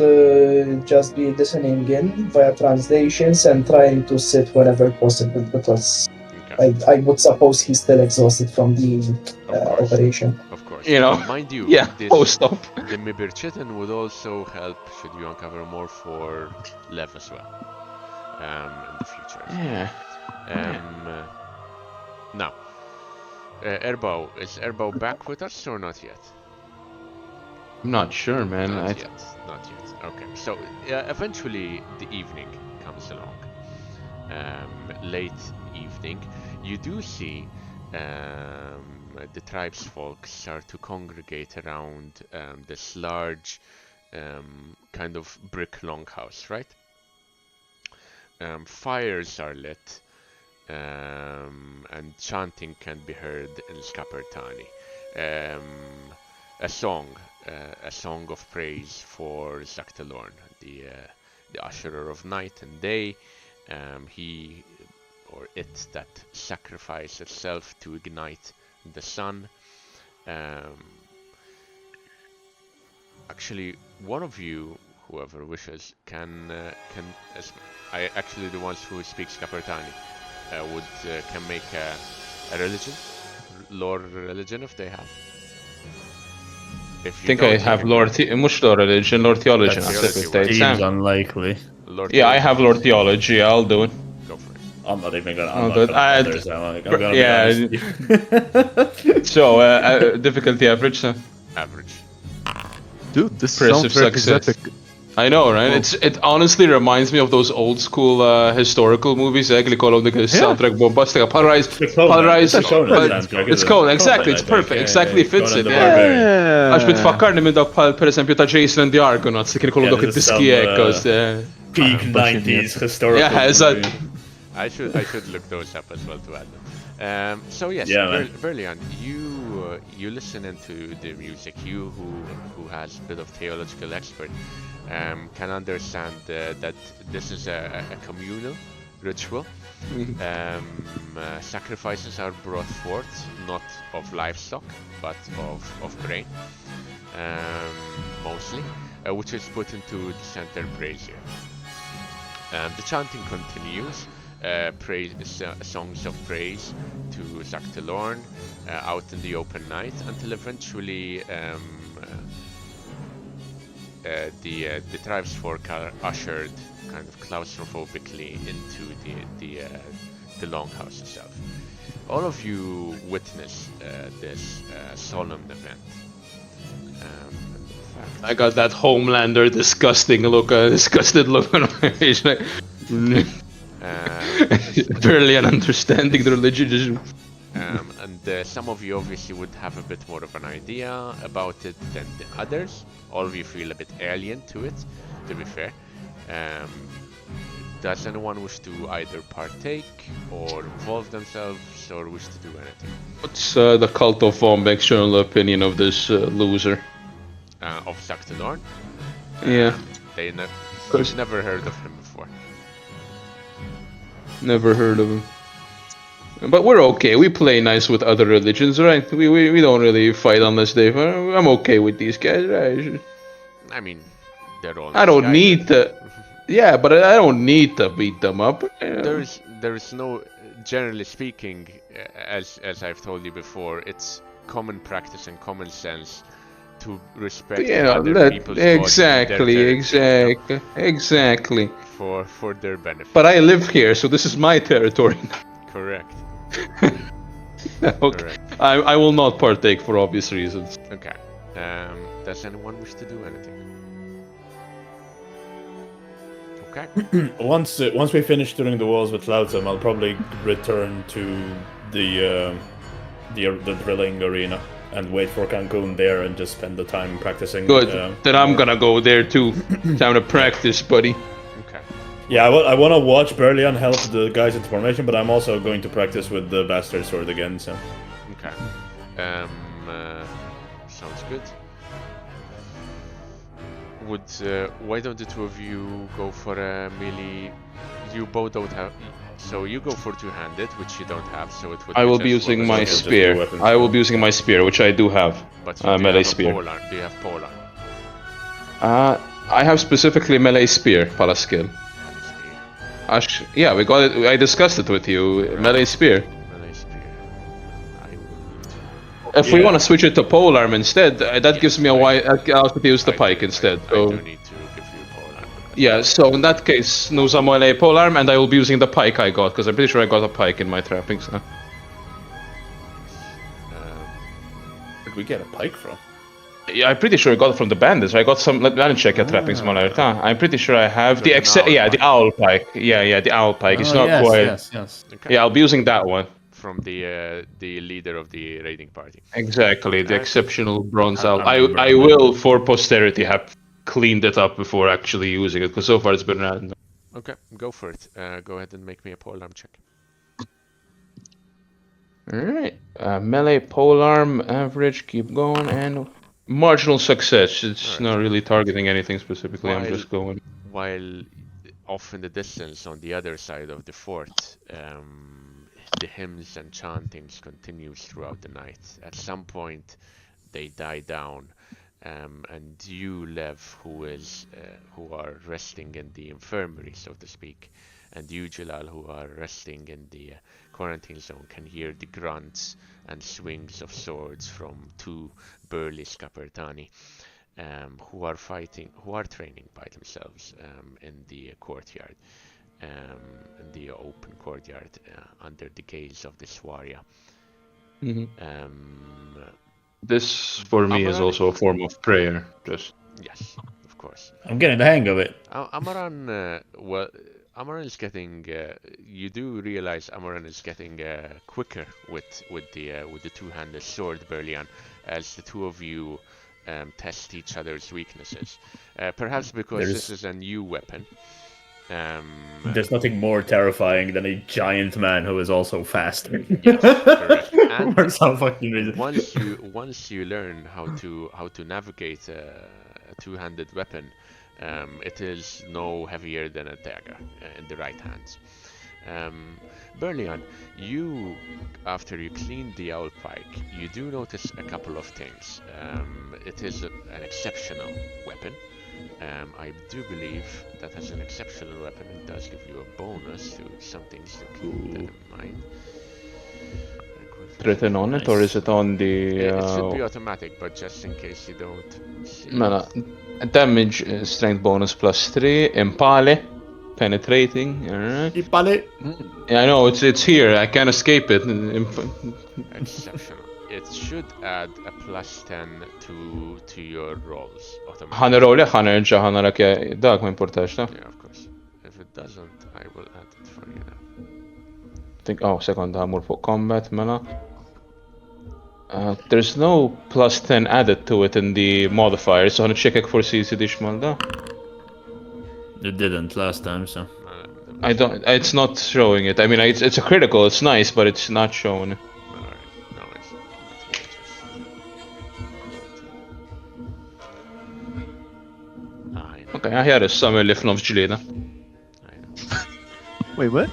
Speaker 9: just be listening in via translations and trying to sit whenever possible because
Speaker 3: Okay.
Speaker 9: I would suppose he's still exhausted from the
Speaker 3: Of course.
Speaker 9: operation.
Speaker 3: Of course. course.
Speaker 1: You know,
Speaker 3: Mind you,
Speaker 1: yeah,
Speaker 3: this,
Speaker 1: post-op.
Speaker 3: the Mibirchitin would also help should you uncover more for Lev as well. In the future.
Speaker 1: Yeah.
Speaker 3: Now, Erbo, is Erbo back with us or not yet?
Speaker 1: I'm not sure, man.
Speaker 3: Not yet. Okay, so eventually the evening comes along. Late evening, you do see the tribesfolk start to congregate around this large kind of brick longhouse, right? Fires are lit, and chanting can be heard in Skapertani. A song of praise for Zaktelorn, the usherer of night and day. He or it that sacrifice itself to ignite the sun. Actually, one of you, whoever wishes, can actually the ones who speak Skapertani can make a religion, lore religion if they have. If you
Speaker 1: I think I have مش lore religion, lore theology.
Speaker 7: Seems unlikely.
Speaker 1: Yeah, I have lore theology. I'll do it.
Speaker 3: Go for it.
Speaker 5: I'm not even gonna. I'm not gonna bother, Sam. I'm gonna be honest.
Speaker 1: So, difficulty average, so.
Speaker 3: Average.
Speaker 6: Dude, this
Speaker 1: Impressive
Speaker 6: sounds very
Speaker 1: success.
Speaker 6: exotic.
Speaker 1: I know, right? It honestly reminds me of those old school historical movies. Actually, called the soundtrack bombastic. Paradise. It's Conan. Exactly. It's perfect. Exactly fits it. Yeah. Għax bitfakkarni minn dak per esempio ta' Jason and the Argonauts li kienu kollu dak id-diski ekkos.
Speaker 5: Peak 90s historical.
Speaker 1: Yeah, exactly.
Speaker 3: I should look those up as well to add them. So yes, Berlian, you listen into the music. You who has a bit of theological expert can understand that this is a communal ritual. Sacrifices are brought forth not of livestock but of grain, mostly, which is put into the center brazier. The chanting continues. Songs of praise to Zaktelorn out in the open night until eventually the tribesfolk are ushered kind of claustrophobically into the longhouse itself. All of you witness this solemn event.
Speaker 1: I got that Homelander disgusted look on my face. Like, barely an understanding the religion.
Speaker 3: And some of you obviously would have a bit more of an idea about it than the others. All of you feel a bit alien to it, to be fair. Does anyone wish to either partake or involve themselves or wish to do anything?
Speaker 1: What's the cult of Vom external opinion of this loser?
Speaker 3: Of Zaktelorn?
Speaker 1: Yeah.
Speaker 3: You've never heard of him before.
Speaker 1: Never heard of him. But we're okay. We play nice with other religions, right? We don't really fight unless they. I'm okay with these guys, right?
Speaker 3: I mean, they're all.
Speaker 1: I don't need to. Yeah, but I don't need to beat them up.
Speaker 3: There is no. Generally speaking, as I've told you before, it's common practice and common sense to respect other people's
Speaker 1: exactly.
Speaker 3: For their benefit.
Speaker 1: But I live here, so this is my territory.
Speaker 3: Correct.
Speaker 1: Okay. Correct. I will not partake for obvious reasons.
Speaker 3: Okay. Does anyone wish to do anything? Okay.
Speaker 5: Once we finish doing the walls with Lautem, I'll probably return to the drilling arena and wait for Cancun there and just spend the time practicing.
Speaker 1: Good. Then I'm gonna go there too. Time to practice, buddy.
Speaker 3: Okay.
Speaker 5: Yeah, I want to watch Berlian help the guys into formation, but I'm also going to practice with the bastard sword again. So.
Speaker 3: Okay. Sounds good. Why don't the two of you go for a melee? You both don't have. So you go for two-handed, which you don't have. So it would.
Speaker 1: I will be using my spear. I will be using my spear, which I do have.
Speaker 3: But you
Speaker 1: melee spear.
Speaker 3: Do you have polearm?
Speaker 1: I have specifically melee spear, pala skill. Yeah, we got it. I discussed it with you. Melee spear.
Speaker 3: Melee spear.
Speaker 1: if we want to switch it to polearm instead, that gives me a wide. I'll have to use the pike instead.
Speaker 3: I
Speaker 1: So
Speaker 3: do need to give you a polearm.
Speaker 1: yeah, so in that case, no MoA polearm, and I will be using the pike I got because I'm pretty sure I got a pike in my trappings. Huh?
Speaker 5: Where'd we get a pike from?
Speaker 1: Yeah, I'm pretty sure I got it from the bandits. I got some. Let me check trappings malarta. I'm pretty sure I have the the owl pike. Yeah, the owl pike. It's not quite.
Speaker 5: Yes.
Speaker 3: Okay.
Speaker 1: Yeah, I'll be using that one.
Speaker 3: From the leader of the raiding party.
Speaker 1: Exactly, the exceptional bronze owl.
Speaker 5: I remember
Speaker 1: I will, for posterity, have cleaned it up before actually using it, because so far it's been random.
Speaker 3: Okay, go for it. Go ahead and make me a polearm check.
Speaker 1: Alright, melee polearm, average, keep going, and marginal success. It's not really targeting anything specifically, I'm just going.
Speaker 3: While off in the distance on the other side of the fort, the hymns and chantings continues throughout the night. At some point, they die down, and you, Lev, who are resting in the infirmary, so to speak, and you, Jalal, who are resting in the quarantine zone, can hear the grunts and swings of swords from two burly Scapertani, who are training by themselves in the courtyard. In the open courtyard under the gaze of the Swaria.
Speaker 1: This, for me, is also a form of prayer. Just
Speaker 3: yes, of course.
Speaker 7: I'm getting the hang of it.
Speaker 3: Amaran, Amaran is getting. You do realize Amaran is getting quicker with the two-handed sword, Berlian, as the two of you test each other's weaknesses. Perhaps because this is a new weapon.
Speaker 7: There's nothing more terrifying than a giant man who is also fast.
Speaker 3: Yes, correct. And
Speaker 7: for some fucking reason.
Speaker 3: Once you learn how to navigate a two-handed weapon, it is no heavier than a dagger in the right hands. Berlian, you, after you clean the owl pike, you do notice a couple of things. It is an exceptional weapon. I do believe that as an exceptional weapon, it does give you a bonus to some things to keep that in mind.
Speaker 1: written on it, or is it on the?
Speaker 3: It should be automatic, but just in case you don't see
Speaker 1: Mela, damage strength bonus +3, impale, penetrating. Alright.
Speaker 7: Impale.
Speaker 1: Yeah, I know it's here. I can't escape it.
Speaker 3: Exceptional. It should add a +10 to your rolls automatically.
Speaker 1: Ħanerolja, ħanerġa, ħanarak dak ma importax, ta?
Speaker 3: Yeah, of course. If it doesn't, I will add it for you now.
Speaker 1: Think, second ħamur fuq combat, mela. There's no +10 added to it in the modifier, so ħanċekek forsi jsidix mal da.
Speaker 7: It didn't last time, so.
Speaker 1: I don't. It's not showing it. I mean, it's a critical. It's nice, but it's not showing.
Speaker 3: Alright, no worries.
Speaker 1: Okay, aħjar issa mill-li f'nofs ġlieda.
Speaker 6: Wait, what?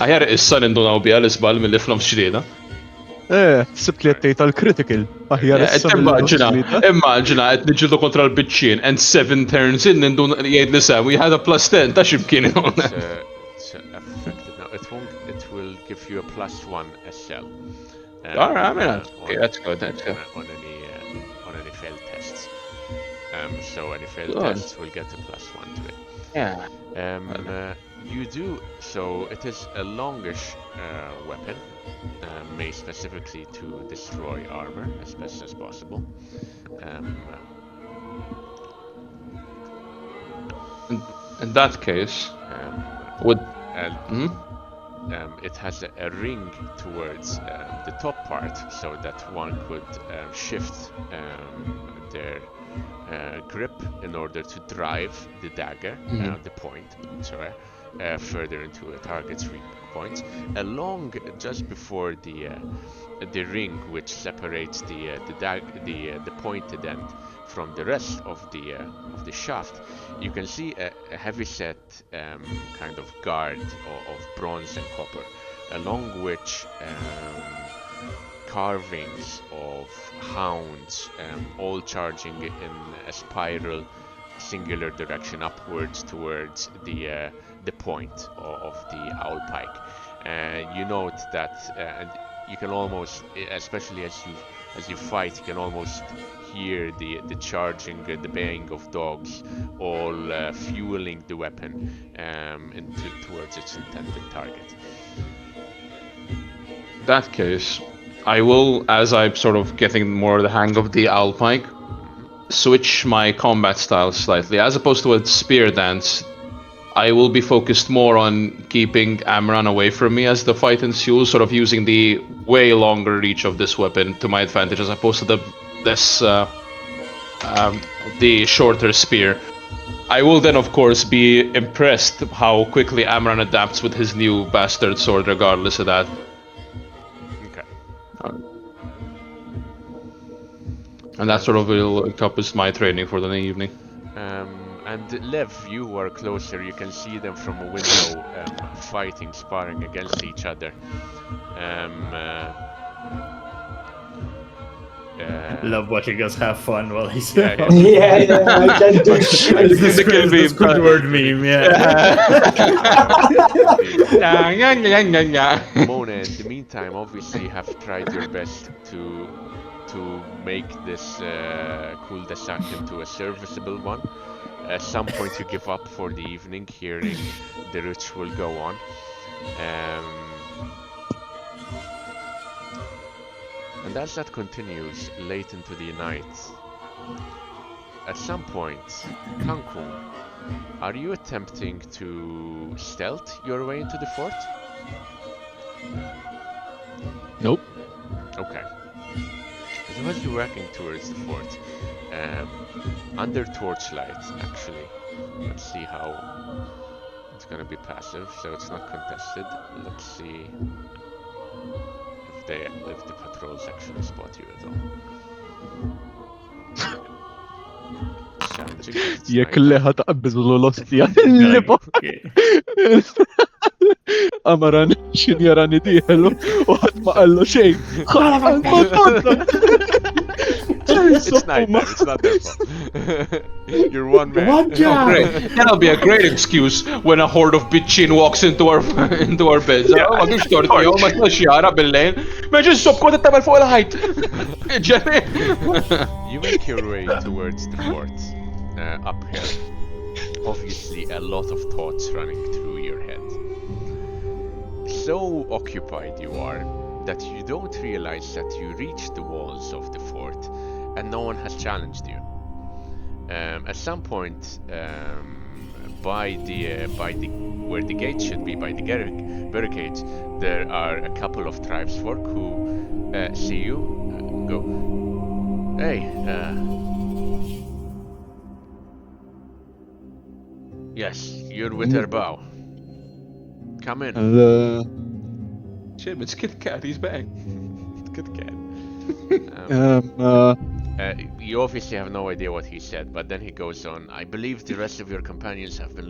Speaker 1: Aħjar issa nindunaw bija l-isbal mill-li f'nofs ġlieda.
Speaker 6: Sibt li għattejt għal-critical. Aħjar issa
Speaker 1: Immaġina, qed niġġieldu kontra l-biċċien, and 7 turns in nindun jgħid li Sam, we had a +10, ta' x'imkien
Speaker 3: It's affected now. It will give you a +1 SL.
Speaker 1: Alright, I mean, okay, that's good. That's good.
Speaker 3: On any failed tests. So any failed tests will get a +1 to it.
Speaker 1: Yeah.
Speaker 3: You do so. It is a longish weapon, made specifically to destroy armor as best as possible.
Speaker 1: In that case, would
Speaker 3: it has a ring towards the top part, so that one could shift their grip in order to drive the dagger, the point, further into a target's weak point. Along just before the ring, which separates the pointed end from the rest of the shaft, you can see a heavy-set kind of guard of bronze and copper, along which carvings of hounds, all charging in a spiral, singular direction upwards towards the point of the owl pike. You note that and you can almost, especially as you fight, you can almost hear the charging, the baying of dogs, all fueling the weapon towards its intended target.
Speaker 1: In that case, I will, as I'm sort of getting more the hang of the owl pike, switch my combat style slightly. As opposed to a spear dance, I will be focused more on keeping Amran away from me as the fight ensues, sort of using the way longer reach of this weapon to my advantage, as opposed to the shorter spear. I will then, of course, be impressed how quickly Amran adapts with his new bastard sword, regardless of that.
Speaker 3: Okay.
Speaker 1: And that sort of will encompass my training for the evening.
Speaker 3: And Lev, you are closer. You can see them from a window, fighting, sparring against each other.
Speaker 7: Love watching us have fun while he's
Speaker 3: Yeah,
Speaker 9: I can do shit.
Speaker 7: This is Squidward meme,
Speaker 3: Mona, in the meantime, obviously have tried your best to make this cul-de-sac into a serviceable one. At some point you give up for the evening, hearing the ritual go on. And as that continues late into the night, at some point, Cancun, are you attempting to stealth your way into the fort?
Speaker 1: Nope.
Speaker 3: Okay. So as you're walking towards the fort, under torchlight, actually, let's see how it's gonna be passive, so it's not contested. Let's see if the patrols actually spot you at all. Challenging, but it's
Speaker 6: يا
Speaker 3: night.
Speaker 6: كلها تقبز الولوستيا اللي أمران شن يراني ديهلو وحد ما قال له شيء
Speaker 3: It's night time, it's not their fault. You're one man.
Speaker 9: One job.
Speaker 1: Great. That'll be a great excuse when a horde of bitchin walks into our beds. Ma kienx torti, jew ma tistax jara bil-lejl. Ma ġis sobkod it-tabel fuq il-ħajt.
Speaker 3: You make your way towards the fort, uphill. Obviously, a lot of thoughts running through your head. So occupied you are that you don't realize that you reached the walls of the fort and no one has challenged you. At some point, by the where the gate should be, by the barricades, there are a couple of tribesfolk who see you, go, hey, yes, you're with Erbao. Come in.
Speaker 1: Jim, it's Kit Kat, he's back.
Speaker 3: Good cat. You obviously have no idea what he said, but then he goes on. I believe the rest of your companions have been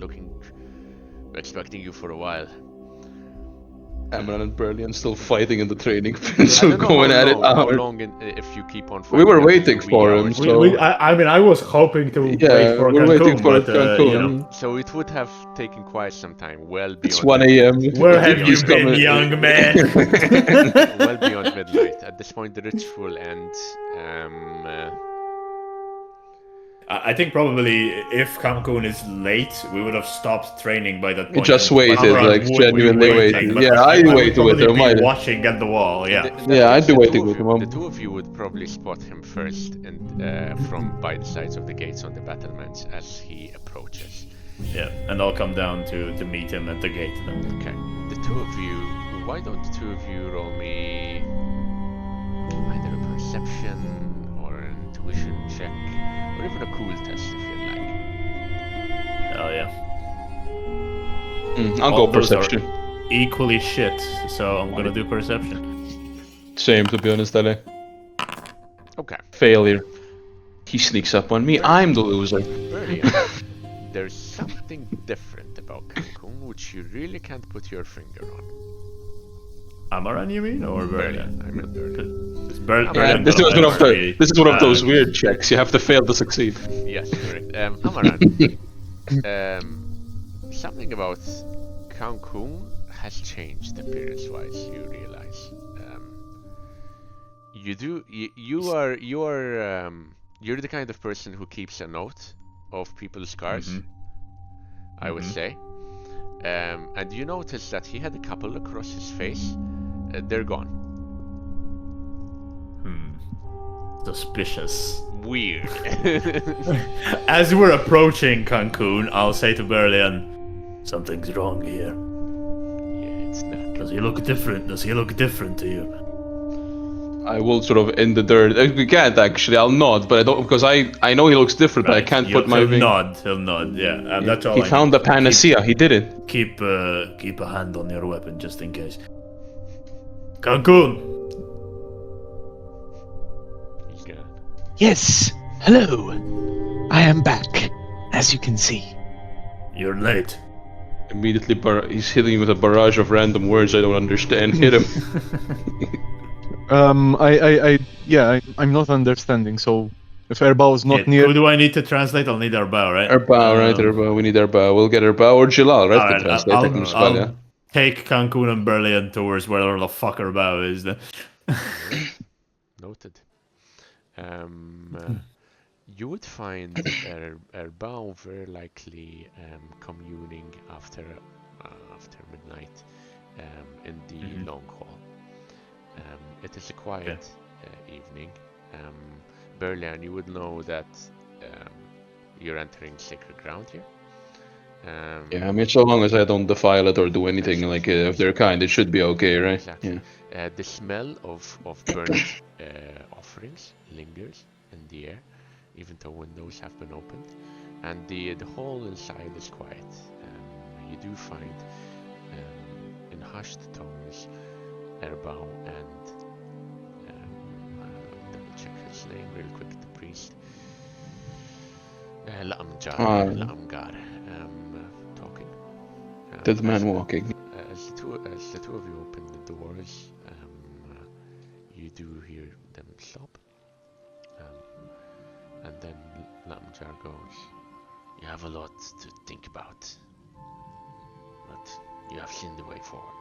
Speaker 3: expecting you for a while.
Speaker 1: Amran and Berlian still fighting in the training pit,
Speaker 3: I
Speaker 1: so
Speaker 3: don't know
Speaker 1: going at it
Speaker 3: how
Speaker 1: hard.
Speaker 3: long if you keep on
Speaker 1: We
Speaker 3: fighting
Speaker 1: were
Speaker 3: them,
Speaker 1: waiting
Speaker 3: 3
Speaker 1: for him,
Speaker 3: hours.
Speaker 1: so-
Speaker 7: I mean, I was hoping to wait for
Speaker 1: we're
Speaker 7: Cancun,
Speaker 1: waiting for
Speaker 7: but,
Speaker 1: Cancun.
Speaker 7: you know.
Speaker 3: So it would have taken quite some time, well beyond.
Speaker 1: It's 1 a.m.
Speaker 7: Where have you
Speaker 1: He's
Speaker 7: been,
Speaker 1: coming.
Speaker 7: young man?
Speaker 3: well beyond midnight. At this point, the ritual ends.
Speaker 5: I think probably if Cancun is late, we would have stopped training by that
Speaker 1: We
Speaker 5: point.
Speaker 1: just
Speaker 5: and
Speaker 1: waited,
Speaker 5: Amran
Speaker 1: like,
Speaker 5: would be
Speaker 1: genuinely
Speaker 5: waiting,
Speaker 1: waited.
Speaker 5: but
Speaker 1: Yeah,
Speaker 5: I
Speaker 1: I'd
Speaker 5: would
Speaker 1: wait with
Speaker 5: probably
Speaker 1: him,
Speaker 5: be
Speaker 1: I-
Speaker 5: watching at the wall, yeah.
Speaker 1: Yeah, I'd be
Speaker 3: The
Speaker 1: waiting
Speaker 3: two
Speaker 1: with
Speaker 3: of
Speaker 1: him.
Speaker 3: The two of you would probably spot him first, and from by the sides of the gates on the battlements as he approaches.
Speaker 5: Yeah, and I'll come down to meet him at the gate then.
Speaker 3: Okay, the two of you. Why don't the two of you roll me either a perception or an intuition check, or even a cool test if you'd like.
Speaker 5: Oh yeah.
Speaker 1: I'll
Speaker 5: All
Speaker 1: go
Speaker 5: those are
Speaker 1: perception.
Speaker 5: equally shit, so I'm gonna do perception.
Speaker 1: Same, to be honest, Ale.
Speaker 3: Okay.
Speaker 1: Failure. He sneaks up on me. I'm the loser.
Speaker 3: Brilliant. There's something different about Cancun which you really can't put your finger on.
Speaker 5: Amaran, you mean, or Berlian?
Speaker 3: I mean Berlian.
Speaker 1: Yeah, this is one of those weird checks. You have to fail to succeed.
Speaker 3: Yes, correct. Amaran. Something about Cancun has changed appearance-wise. You realize. You're the kind of person who keeps a note of people's scars. I would say. And you notice that he had a couple across his face. They're gone.
Speaker 7: Suspicious.
Speaker 3: Weird.
Speaker 7: As we're approaching Cancun, I'll say to Berlian, something's wrong here.
Speaker 3: Yeah, it's not.
Speaker 7: Does he look different? Does he look different to you?
Speaker 1: I will sort of in the dirt. We can't actually. I'll nod, but I don't because I know he looks different, but I can't put my
Speaker 7: he'll
Speaker 1: thing.
Speaker 7: He'll nod, yeah. That's all
Speaker 1: He
Speaker 7: I
Speaker 1: found
Speaker 7: need.
Speaker 1: the panacea. He did it.
Speaker 7: Keep a hand on your weapon just in case. Cancun!
Speaker 3: He's gone.
Speaker 8: Yes. Hello. I am back, as you can see.
Speaker 7: You're late.
Speaker 1: Immediately, he's hitting you with a barrage of random words I don't understand. Hit him.
Speaker 6: I'm not understanding. So, if Erbao is not near,
Speaker 7: Who do I need to translate? I'll need Erbao, right?
Speaker 1: Erbao, right? Erbao. We need Erbao. We'll get Erbao or Jalal, right?
Speaker 7: Alright,
Speaker 1: Can translate.
Speaker 7: I'll take Cancun and Berlian towards wherever the fuck Erbao is then.
Speaker 3: Noted. You would find Erbao very likely communing after midnight in the long hall. It is a quiet evening. Berlian, you would know that you're entering sacred ground here.
Speaker 1: Yeah, I mean, so long as I don't defile it or do anything like if they're kind, it should be okay, right?
Speaker 3: Exactly.
Speaker 1: Yeah.
Speaker 3: The smell of burnt offerings lingers in the air, even though windows have been opened, and the hall inside is quiet. You do find, in hushed tones, Erbao and double check his name real quick. The priest, La'amjar, talking.
Speaker 1: Dead man walking.
Speaker 3: As the two of you open the doors, you do hear them stop. And then La'amjar goes, "You have a lot to think about, but you have seen the way forward."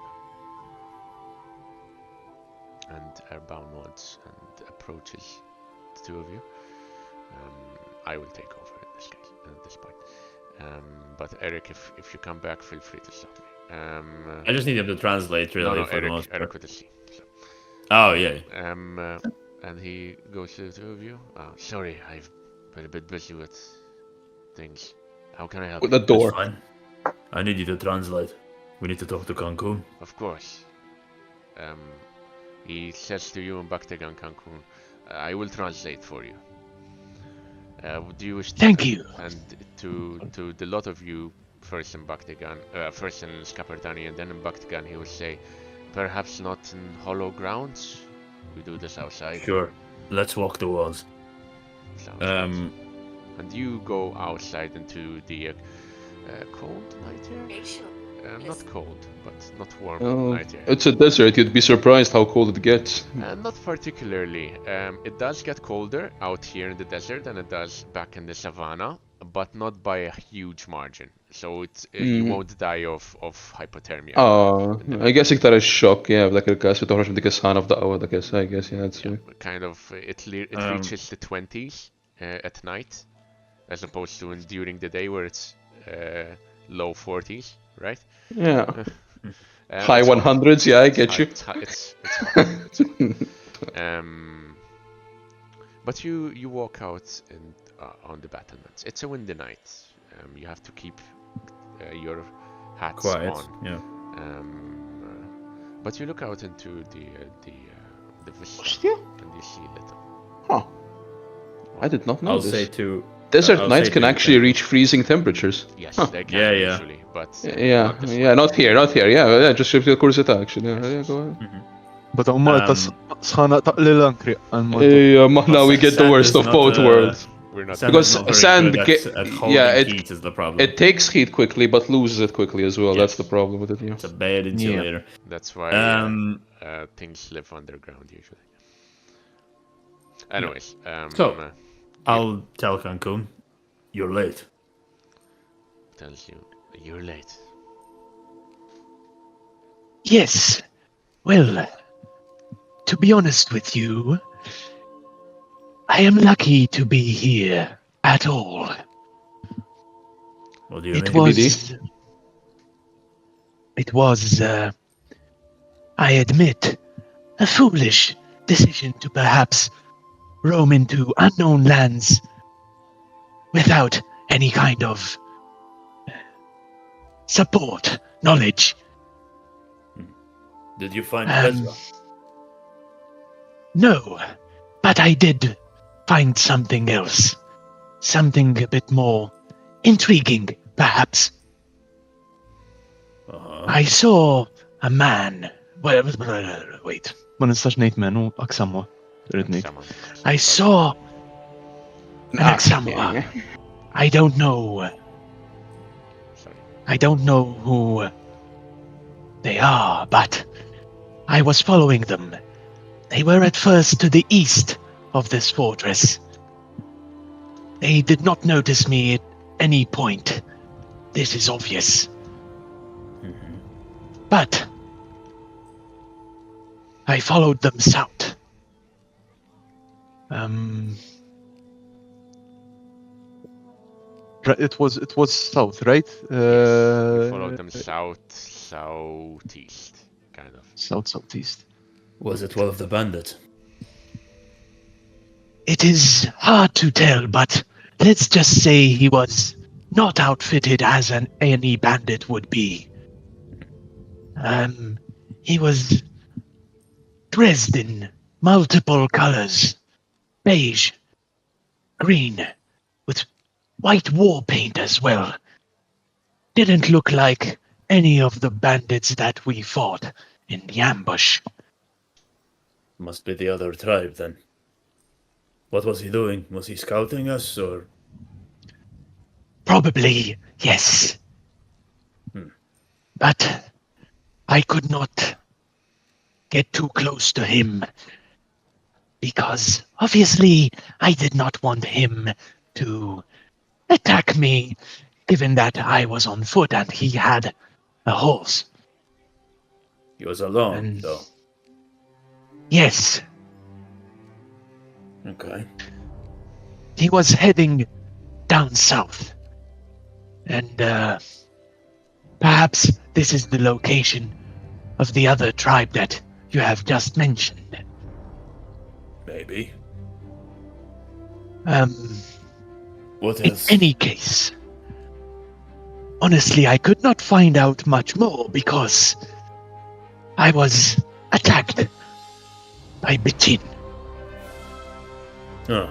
Speaker 3: And Erbao nods and approaches the two of you. I will take over in this case, at this point. But Eric, if you come back, feel free to stop me.
Speaker 7: I just need him to translate, really,
Speaker 3: no,
Speaker 7: for the most part.
Speaker 3: Eric with a C. So.
Speaker 7: Oh, yeah.
Speaker 3: And he goes to the two of you. Sorry, I've been a bit busy with things. How can I help
Speaker 1: With
Speaker 3: you?
Speaker 1: the door.
Speaker 7: That's fine. I need you to translate. We need to talk to Cancun.
Speaker 3: Of course. He says to you in Baktegan Cancun, I will translate for you. Do you wish to...
Speaker 8: Thank you.
Speaker 3: And to the lot of you, first in Baktegan, first in Skapardani and then in Baktegan, he will say, perhaps not in hollow grounds. We do this outside.
Speaker 7: Sure. Let's walk the walls.
Speaker 3: And you go outside into the cold night here? Not cold, but not warm night here.
Speaker 1: It's a desert. You'd be surprised how cold it gets.
Speaker 3: Not particularly. It does get colder out here in the desert than it does back in the savannah, but not by a huge margin. So it's you won't die of hypothermia.
Speaker 1: I guess iktar الشوك yeah بذاك الكاس بتخرج من ديك السهانة في دقة I guess yeah that's
Speaker 3: kind of it reaches the 20s at night, as opposed to during the day where it's low 40s, right?
Speaker 1: Yeah. High 100s, yeah, I get you.
Speaker 3: It's but you walk out on the battlements. It's a windy night. You have to keep your hats
Speaker 7: quiet
Speaker 3: on.
Speaker 7: Yeah.
Speaker 3: But you look out into the vista and you see little.
Speaker 1: Huh. I did not know
Speaker 7: I'll
Speaker 1: this.
Speaker 7: say to...
Speaker 1: Desert
Speaker 7: I'll
Speaker 1: nights
Speaker 7: say
Speaker 1: can
Speaker 7: to
Speaker 1: actually reach freezing temperatures.
Speaker 3: Yes,
Speaker 1: Huh.
Speaker 3: they can usually, but
Speaker 1: not here. Yeah, just شفت الكورسة actually. Yeah, go ahead.
Speaker 6: but sħana taqlil ankri.
Speaker 1: Now we get the worst of both worlds.
Speaker 3: we're not
Speaker 1: Because sand
Speaker 7: at holding heat is the problem.
Speaker 1: It takes heat quickly, but loses it quickly as well.
Speaker 7: Yes.
Speaker 1: That's the problem with it. Yeah.
Speaker 7: It's a bad insulator.
Speaker 3: That's why things live underground usually. Anyways,
Speaker 7: I'll tell Cancun, you're late.
Speaker 3: Tells you, you're late.
Speaker 8: yes. Well, to be honest with you, I am lucky to be here at all.
Speaker 7: What do you
Speaker 8: It
Speaker 7: mean?
Speaker 8: was. It was, I admit, a foolish decision to perhaps roam into unknown lands without any kind of support, knowledge.
Speaker 7: Did you find
Speaker 8: Um,
Speaker 7: Ezra?
Speaker 8: No, but I did find something else. Something a bit more intriguing, perhaps. I saw a man. Wait.
Speaker 6: Ma nistax ngħid menu aksamwa. Irrid ngħid.
Speaker 3: Someone.
Speaker 8: I saw an Aksamoa. I don't know.
Speaker 3: Sorry.
Speaker 8: I don't know who they are, but I was following them. They were at first to the east of this fortress. They did not notice me at any point. This is obvious. But I followed them south.
Speaker 6: It was south, right?
Speaker 3: You followed them southeast, kind of.
Speaker 6: Southeast.
Speaker 7: Was it one of the bandits?
Speaker 8: It is hard to tell, but let's just say he was not outfitted as any bandit would be. He was dressed in multiple colors. Beige, green, with white war paint as well. Didn't look like any of the bandits that we fought in the ambush.
Speaker 7: Must be the other tribe then. What was he doing? Was he scouting us or?
Speaker 8: Probably, yes. But I could not get too close to him because obviously I did not want him to attack me, given that I was on foot and he had a horse.
Speaker 7: He was alone, though.
Speaker 8: Yes,
Speaker 7: Okay.
Speaker 8: he was heading down south. And perhaps this is the location of the other tribe that you have just mentioned.
Speaker 7: Maybe. What
Speaker 8: In
Speaker 7: else?
Speaker 8: any case, honestly, I could not find out much more because I was attacked by Bitin.
Speaker 7: Huh.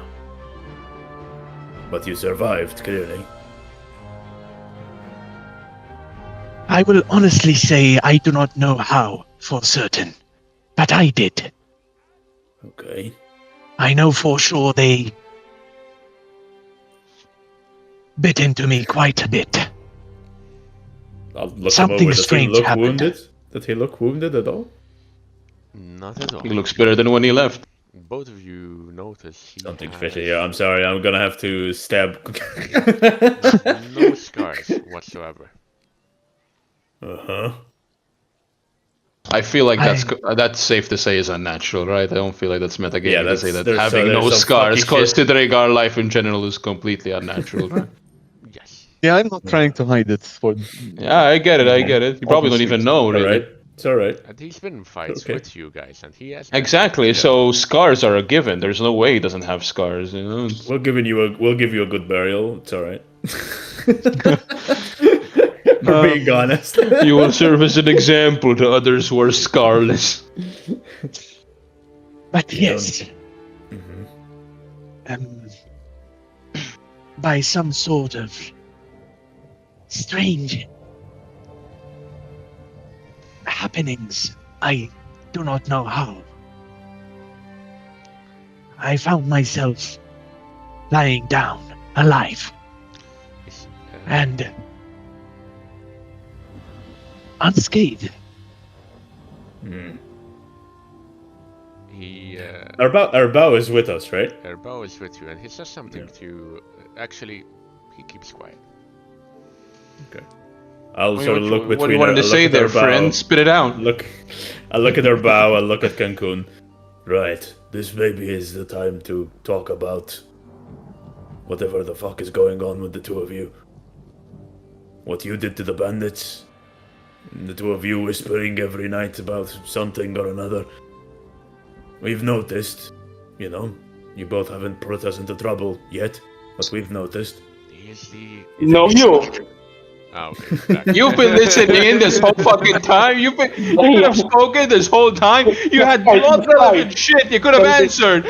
Speaker 7: But you survived, clearly.
Speaker 8: I will honestly say I do not know how for certain, but I did.
Speaker 7: Okay.
Speaker 8: I know for sure they bit into me quite a bit.
Speaker 5: I'll look
Speaker 8: Something
Speaker 5: him over. Does
Speaker 8: strange
Speaker 5: he look
Speaker 8: happened.
Speaker 5: wounded? Did he look wounded at all?
Speaker 3: Not at all.
Speaker 1: He looks better than when he left.
Speaker 3: Both of you notice he
Speaker 5: Something
Speaker 3: has
Speaker 5: fishy here. I'm sorry. I'm gonna have to stab.
Speaker 3: no scars whatsoever.
Speaker 5: Uh-huh.
Speaker 1: I feel like that's safe to say is unnatural, right? I don't feel like that's metagaming
Speaker 5: Yeah,
Speaker 1: to say that
Speaker 5: there's
Speaker 1: having no
Speaker 5: some
Speaker 1: scars,
Speaker 5: fucky shit.
Speaker 1: considering our life in general, is completely unnatural. Right?
Speaker 3: Yes.
Speaker 6: Yeah, I'm not trying to hide it for.
Speaker 1: Yeah, I get it. You probably don't even know, really.
Speaker 5: Alright. It's alright.
Speaker 3: And he's been in fights
Speaker 5: Okay.
Speaker 3: with you guys, and he has
Speaker 1: Exactly. So scars are a given. There's no way he doesn't have scars. You know.
Speaker 5: We'll give you a good burial. It's alright. For being honest.
Speaker 1: You will serve as an example to others who are scarless.
Speaker 8: But yes, by some sort of strange happenings, I do not know how, I found myself lying down, alive, and unscathed.
Speaker 3: He
Speaker 5: Arbao is with us, right?
Speaker 3: Erbo is with you, and he says something to. Actually, he keeps quiet.
Speaker 5: Okay. I'll sort of look between.
Speaker 1: What do you want to say there, friend? Spit it out.
Speaker 5: I look at her bow. I look at Cancun. Right, this maybe is the time to talk about whatever the fuck is going on with the two of you. What you did to the bandits, and the two of you whispering every night about something or another. We've noticed, you both haven't put us into trouble yet, but we've noticed.
Speaker 10: No, you.
Speaker 3: Oh, okay.
Speaker 1: You've been listening this whole fucking time. You could have spoken this whole time. You had blood relevant shit. You could have answered.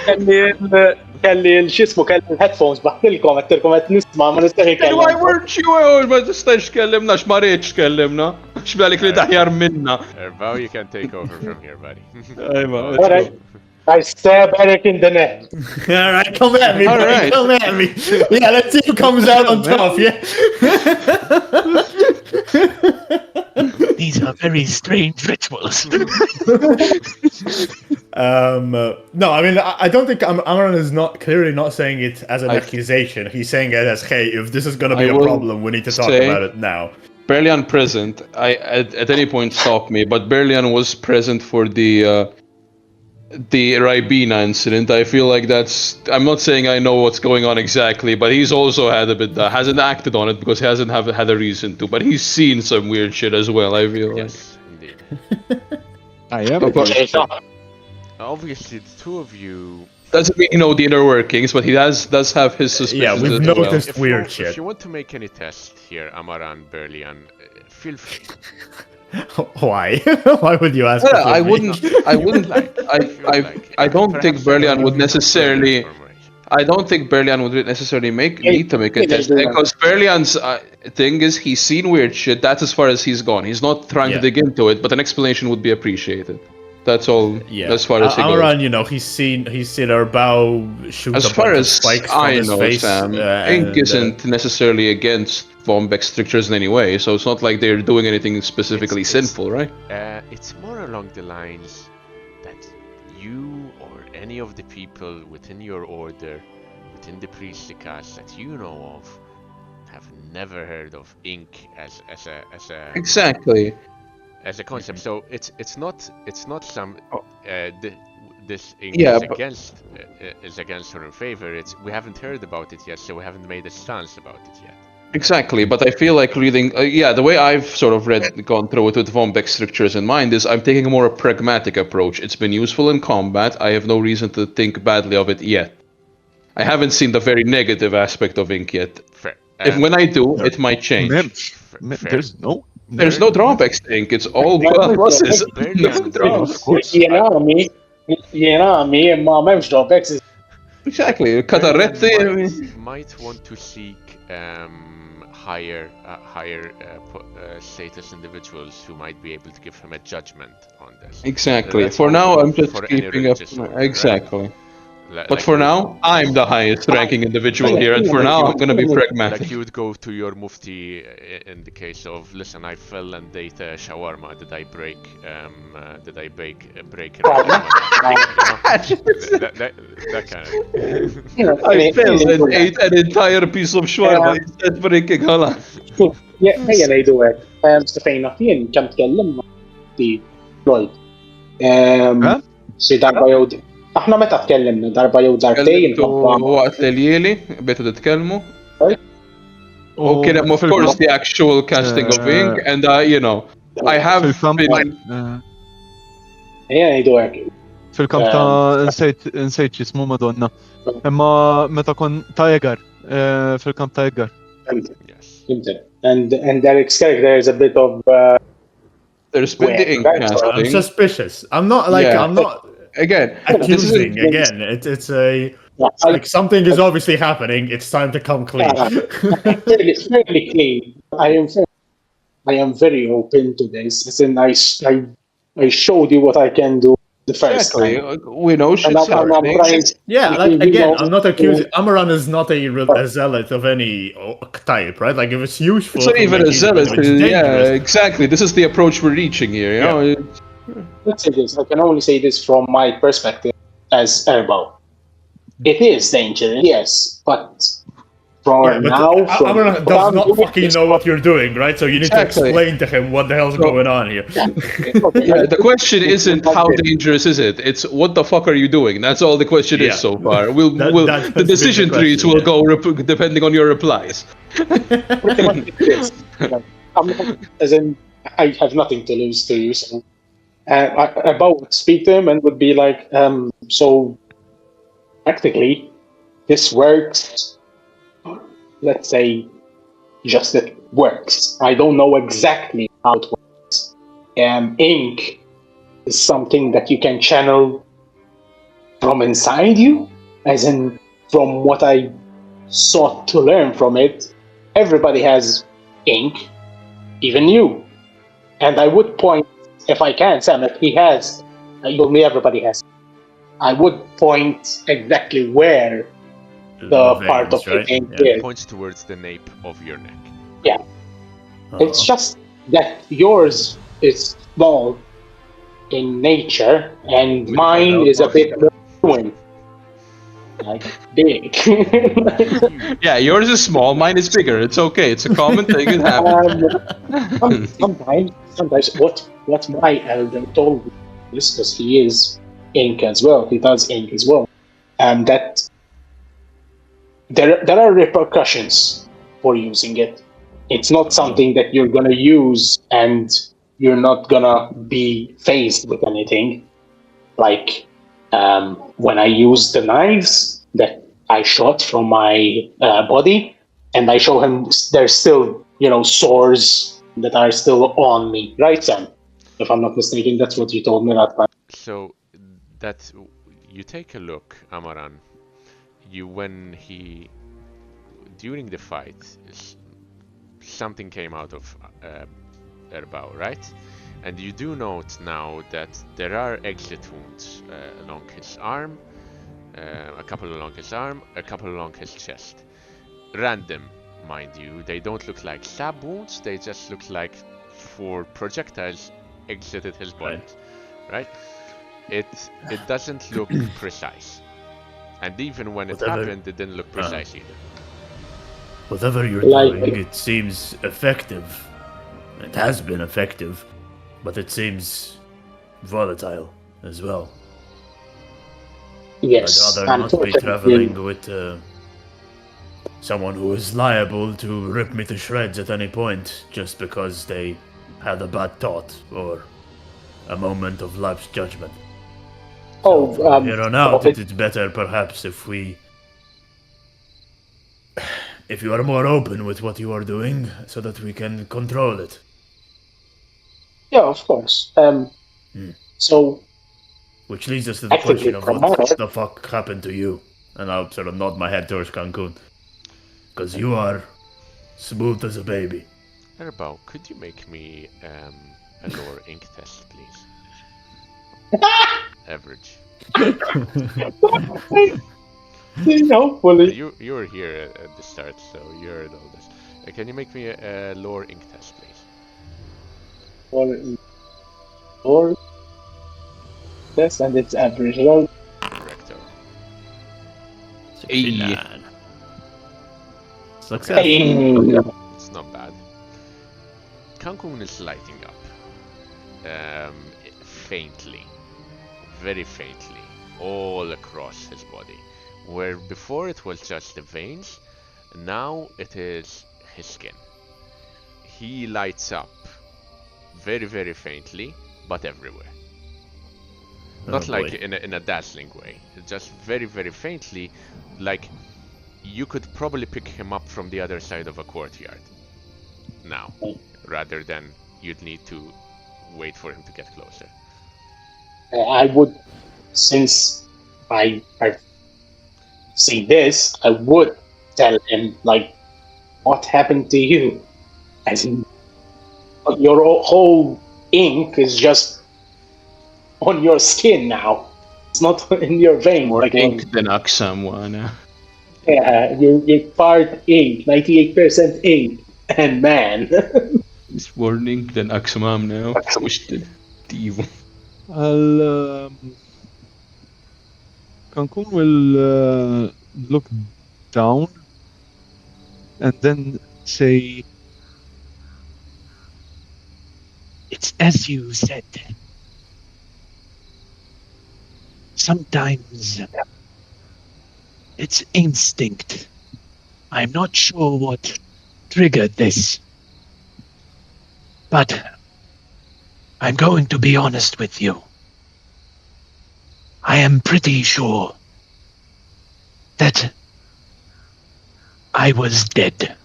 Speaker 10: kelli xismu kelli l-headphones baħtilkom għattilkom għat nisma ma nistaħi
Speaker 1: kelli. Why weren't you? Ma tistax kellimna x'marriċ kellimna. X'balik li taħjar minna.
Speaker 3: Erbow, you can take over from here, buddy.
Speaker 10: Alright. I stab Eric in the neck.
Speaker 7: Alright, come at me, buddy. Come at me. Yeah, let's see who comes out on top, yeah?
Speaker 8: These are very strange rituals.
Speaker 7: No, I mean, I don't think Amaran is clearly not saying it as an accusation. He's saying it as, hey, if this is going to be a problem, we need to talk about it now.
Speaker 1: Berlian present. At any point stop me, but Berlian was present for the Ribena incident. I feel like I'm not saying I know what's going on exactly, but he's also had a bit, hasn't acted on it because he hasn't had a reason to, but he's seen some weird shit as well, I feel like.
Speaker 3: Yes, indeed.
Speaker 6: I am.
Speaker 3: Obviously, the two of you...
Speaker 1: Doesn't mean you know the inner workings, but he does have his suspicions.
Speaker 7: Yeah, we've noticed weird shit.
Speaker 3: If you want to make any test here, Amaran, Berlian, feel free.
Speaker 7: Why? Why would you ask?
Speaker 1: I wouldn't. I don't think Berlian would necessarily. I don't think Berlian would necessarily need to make a test because Berlian's thing is he's seen weird shit. That's as far as he's gone. He's not trying to dig into it, but an explanation would be appreciated. That's all. Yeah. As far as he goes.
Speaker 7: Amaran, he's seen our bow shoot
Speaker 1: as
Speaker 7: a
Speaker 1: far
Speaker 7: bunch
Speaker 1: as
Speaker 7: of spikes
Speaker 1: I
Speaker 7: from his
Speaker 1: know,
Speaker 7: face,
Speaker 1: Sam, Ink isn't necessarily against Vombeck strictures in any way, so it's not like they're doing anything specifically sinful, right?
Speaker 3: It's more along the lines that you or any of the people within your order, within the priestly caste that you know of, have never heard of Ink as a
Speaker 1: exactly
Speaker 3: as a concept. So it's not some this Ink is against or in favor. We haven't heard about it yet, so we haven't made a stance about it yet.
Speaker 1: Exactly, but I feel like reading, the way I've sort of gone through it with Vombeck strictures in mind is I'm taking a more pragmatic approach. It's been useful in combat. I have no reason to think badly of it yet. I haven't seen the very negative aspect of Ink yet.
Speaker 3: Fair.
Speaker 1: When I do, it might change.
Speaker 6: There's
Speaker 1: no drawbacks to Ink. It's all pluses. No drawbacks.
Speaker 10: drawbacks.
Speaker 1: Exactly. Cataretti.
Speaker 3: Might want to seek higher status individuals who might be able to give him a judgment on this.
Speaker 1: Exactly. For now, I'm just keeping up. Exactly. But for now, I'm the highest ranking individual here, and for now, I'm going to be pragmatic.
Speaker 3: Like you would go to your mufti in the case of, listen, I fell and ate a shawarma. Did I break break it? That kind of.
Speaker 1: I fell and ate an entire piece of shawarma instead of breaking. Hold on.
Speaker 10: Ejja ngħidu hekk. Stefejna jien kemm tkellimna di Floyd. Xi darba jew aħna meta tkellimna darba jew darbtejn.
Speaker 1: Waqt l-jeli betu titkellmu. Okay, of course the actual casting of Ink, and I have been.
Speaker 10: Ejja ngħidu hekk.
Speaker 6: Fil-kamp ta' nsejt jismu Madonna. Imma meta kon ta' Egar, fil-kamp ta' Egar.
Speaker 10: And Derek's character is a bit of.
Speaker 1: There's been the Ink casting.
Speaker 7: I'm suspicious. I'm not
Speaker 1: again
Speaker 7: accusing. Again, it's like something is obviously happening. It's time to come clean.
Speaker 10: It's fairly clean. I am very open to this. As in, I showed you what I can do the first time.
Speaker 1: We know shit's happening.
Speaker 7: Yeah, like again, I'm not accusing. Amaran is not a zealot of any type, right? Like if it's useful.
Speaker 1: It's not even a zealot. Yeah, exactly. This is the approach we're reaching here. You know.
Speaker 10: Let's say this. I can only say this from my perspective as Erbow. It is dangerous, yes, but for
Speaker 5: Yeah, but
Speaker 10: now. From
Speaker 5: Amaran
Speaker 10: what
Speaker 5: does
Speaker 10: I'm
Speaker 5: not
Speaker 10: doing
Speaker 5: fucking
Speaker 10: is
Speaker 5: know what you're doing, right? So you need
Speaker 4: Exactly.
Speaker 5: to explain to him what the hell's going on here.
Speaker 1: Yeah, the question isn't how dangerous is it. It's what the fuck are you doing? That's all the question
Speaker 5: Yeah.
Speaker 1: is so far.
Speaker 5: That has
Speaker 1: The
Speaker 5: been
Speaker 1: decision
Speaker 5: the
Speaker 1: trees
Speaker 5: question,
Speaker 1: will
Speaker 5: yeah.
Speaker 1: go depending on your replies.
Speaker 10: pretty much this. I'm not, as in, I have nothing to lose to you. So, about would speak to him and would be like, so practically, this works. Let's say, just it works. I don't know exactly how it works. Ink is something that you can channel from inside you, as in, from what I sought to learn from it. Everybody has ink, even you. And I would point, if I can, Sam, if he has, you told me everybody has. I would point exactly where the part
Speaker 7: veins,
Speaker 10: of your
Speaker 7: right?
Speaker 10: ink
Speaker 7: Yeah.
Speaker 10: is.
Speaker 3: Points towards the nape of your neck.
Speaker 10: Yeah. It's
Speaker 7: Uh-oh.
Speaker 10: just that yours is small in nature, and
Speaker 3: With
Speaker 10: mine
Speaker 3: without
Speaker 10: is a bit
Speaker 3: talking
Speaker 10: more fluent. Like big.
Speaker 3: Huge.
Speaker 1: Yeah, yours is small, mine is bigger. It's okay. It's a common thing. It happens.
Speaker 10: Sometimes what my elder told me is, because he is ink as well, he does ink as well, and that there are repercussions for using it. It's not something that you're gonna use and you're not gonna be faced with anything. Like when I use the knives that I shot from my body, and I show him there's still sores that are still on me, right, Sam? If I'm not mistaken, that's what you told me that time.
Speaker 3: So that you take a look, Amaran. During the fight, something came out of Erbao, right? And you do note now that there are exit wounds along his arm, a couple along his arm, a couple along his chest. Random, mind you. They don't look like stab wounds. They just look like 4 projectiles exited his body, right? It doesn't look precise, and even when it happened, it didn't look precise either.
Speaker 7: Whatever you're
Speaker 10: Like-
Speaker 7: doing, it seems effective. It has been effective, but it seems volatile as well.
Speaker 10: Yes,
Speaker 7: I'd rather not be
Speaker 10: unfortunately,
Speaker 7: traveling with someone who is liable to rip me to shreds at any point just because they had a bad thought or a moment of life's judgment.
Speaker 10: Oh,
Speaker 7: From here on out,
Speaker 10: oh,
Speaker 7: it's better perhaps if you are more open with what you are doing so that we can control it.
Speaker 10: yeah, of course. So
Speaker 7: Which leads us to the
Speaker 10: Actively
Speaker 7: question of
Speaker 10: promote
Speaker 7: what
Speaker 10: it.
Speaker 7: the fuck happened to you. And I'll sort of nod my head towards Cancun. Because you are smooth as a baby.
Speaker 3: Erbao, could you make me a lore ink test, please? Average.
Speaker 10: Fully.
Speaker 3: You were here at the start, so you heard all this. Can you make me a lore ink test, please?
Speaker 10: Or yes, and it's average roll.
Speaker 3: Correcto.
Speaker 7: 69. Success.
Speaker 3: It's not bad. Cancun is lighting up. Faintly. Very faintly. All across his body. Where before it was just the veins, now it is his skin. He lights up very, very faintly, but everywhere. Not like
Speaker 7: boy.
Speaker 3: in a dazzling way. Just very, very faintly, like you could probably pick him up from the other side of a courtyard now, rather than you'd need to wait for him to get closer.
Speaker 10: I would, since I've seen this, I would tell him, like, what happened to you? As in, your whole ink is just on your skin now. It's not in your vein.
Speaker 1: More
Speaker 10: like
Speaker 1: ink than Aksamwana.
Speaker 10: Yeah, you're part ink, 98% ink, and man.
Speaker 1: It's more ink than Aksamam now. Wish the evil.
Speaker 6: Cancun will look down and then say,
Speaker 8: It's as you said. Sometimes it's instinct. I'm not sure what triggered this. But I'm going to be honest with you. I am pretty sure that I was dead.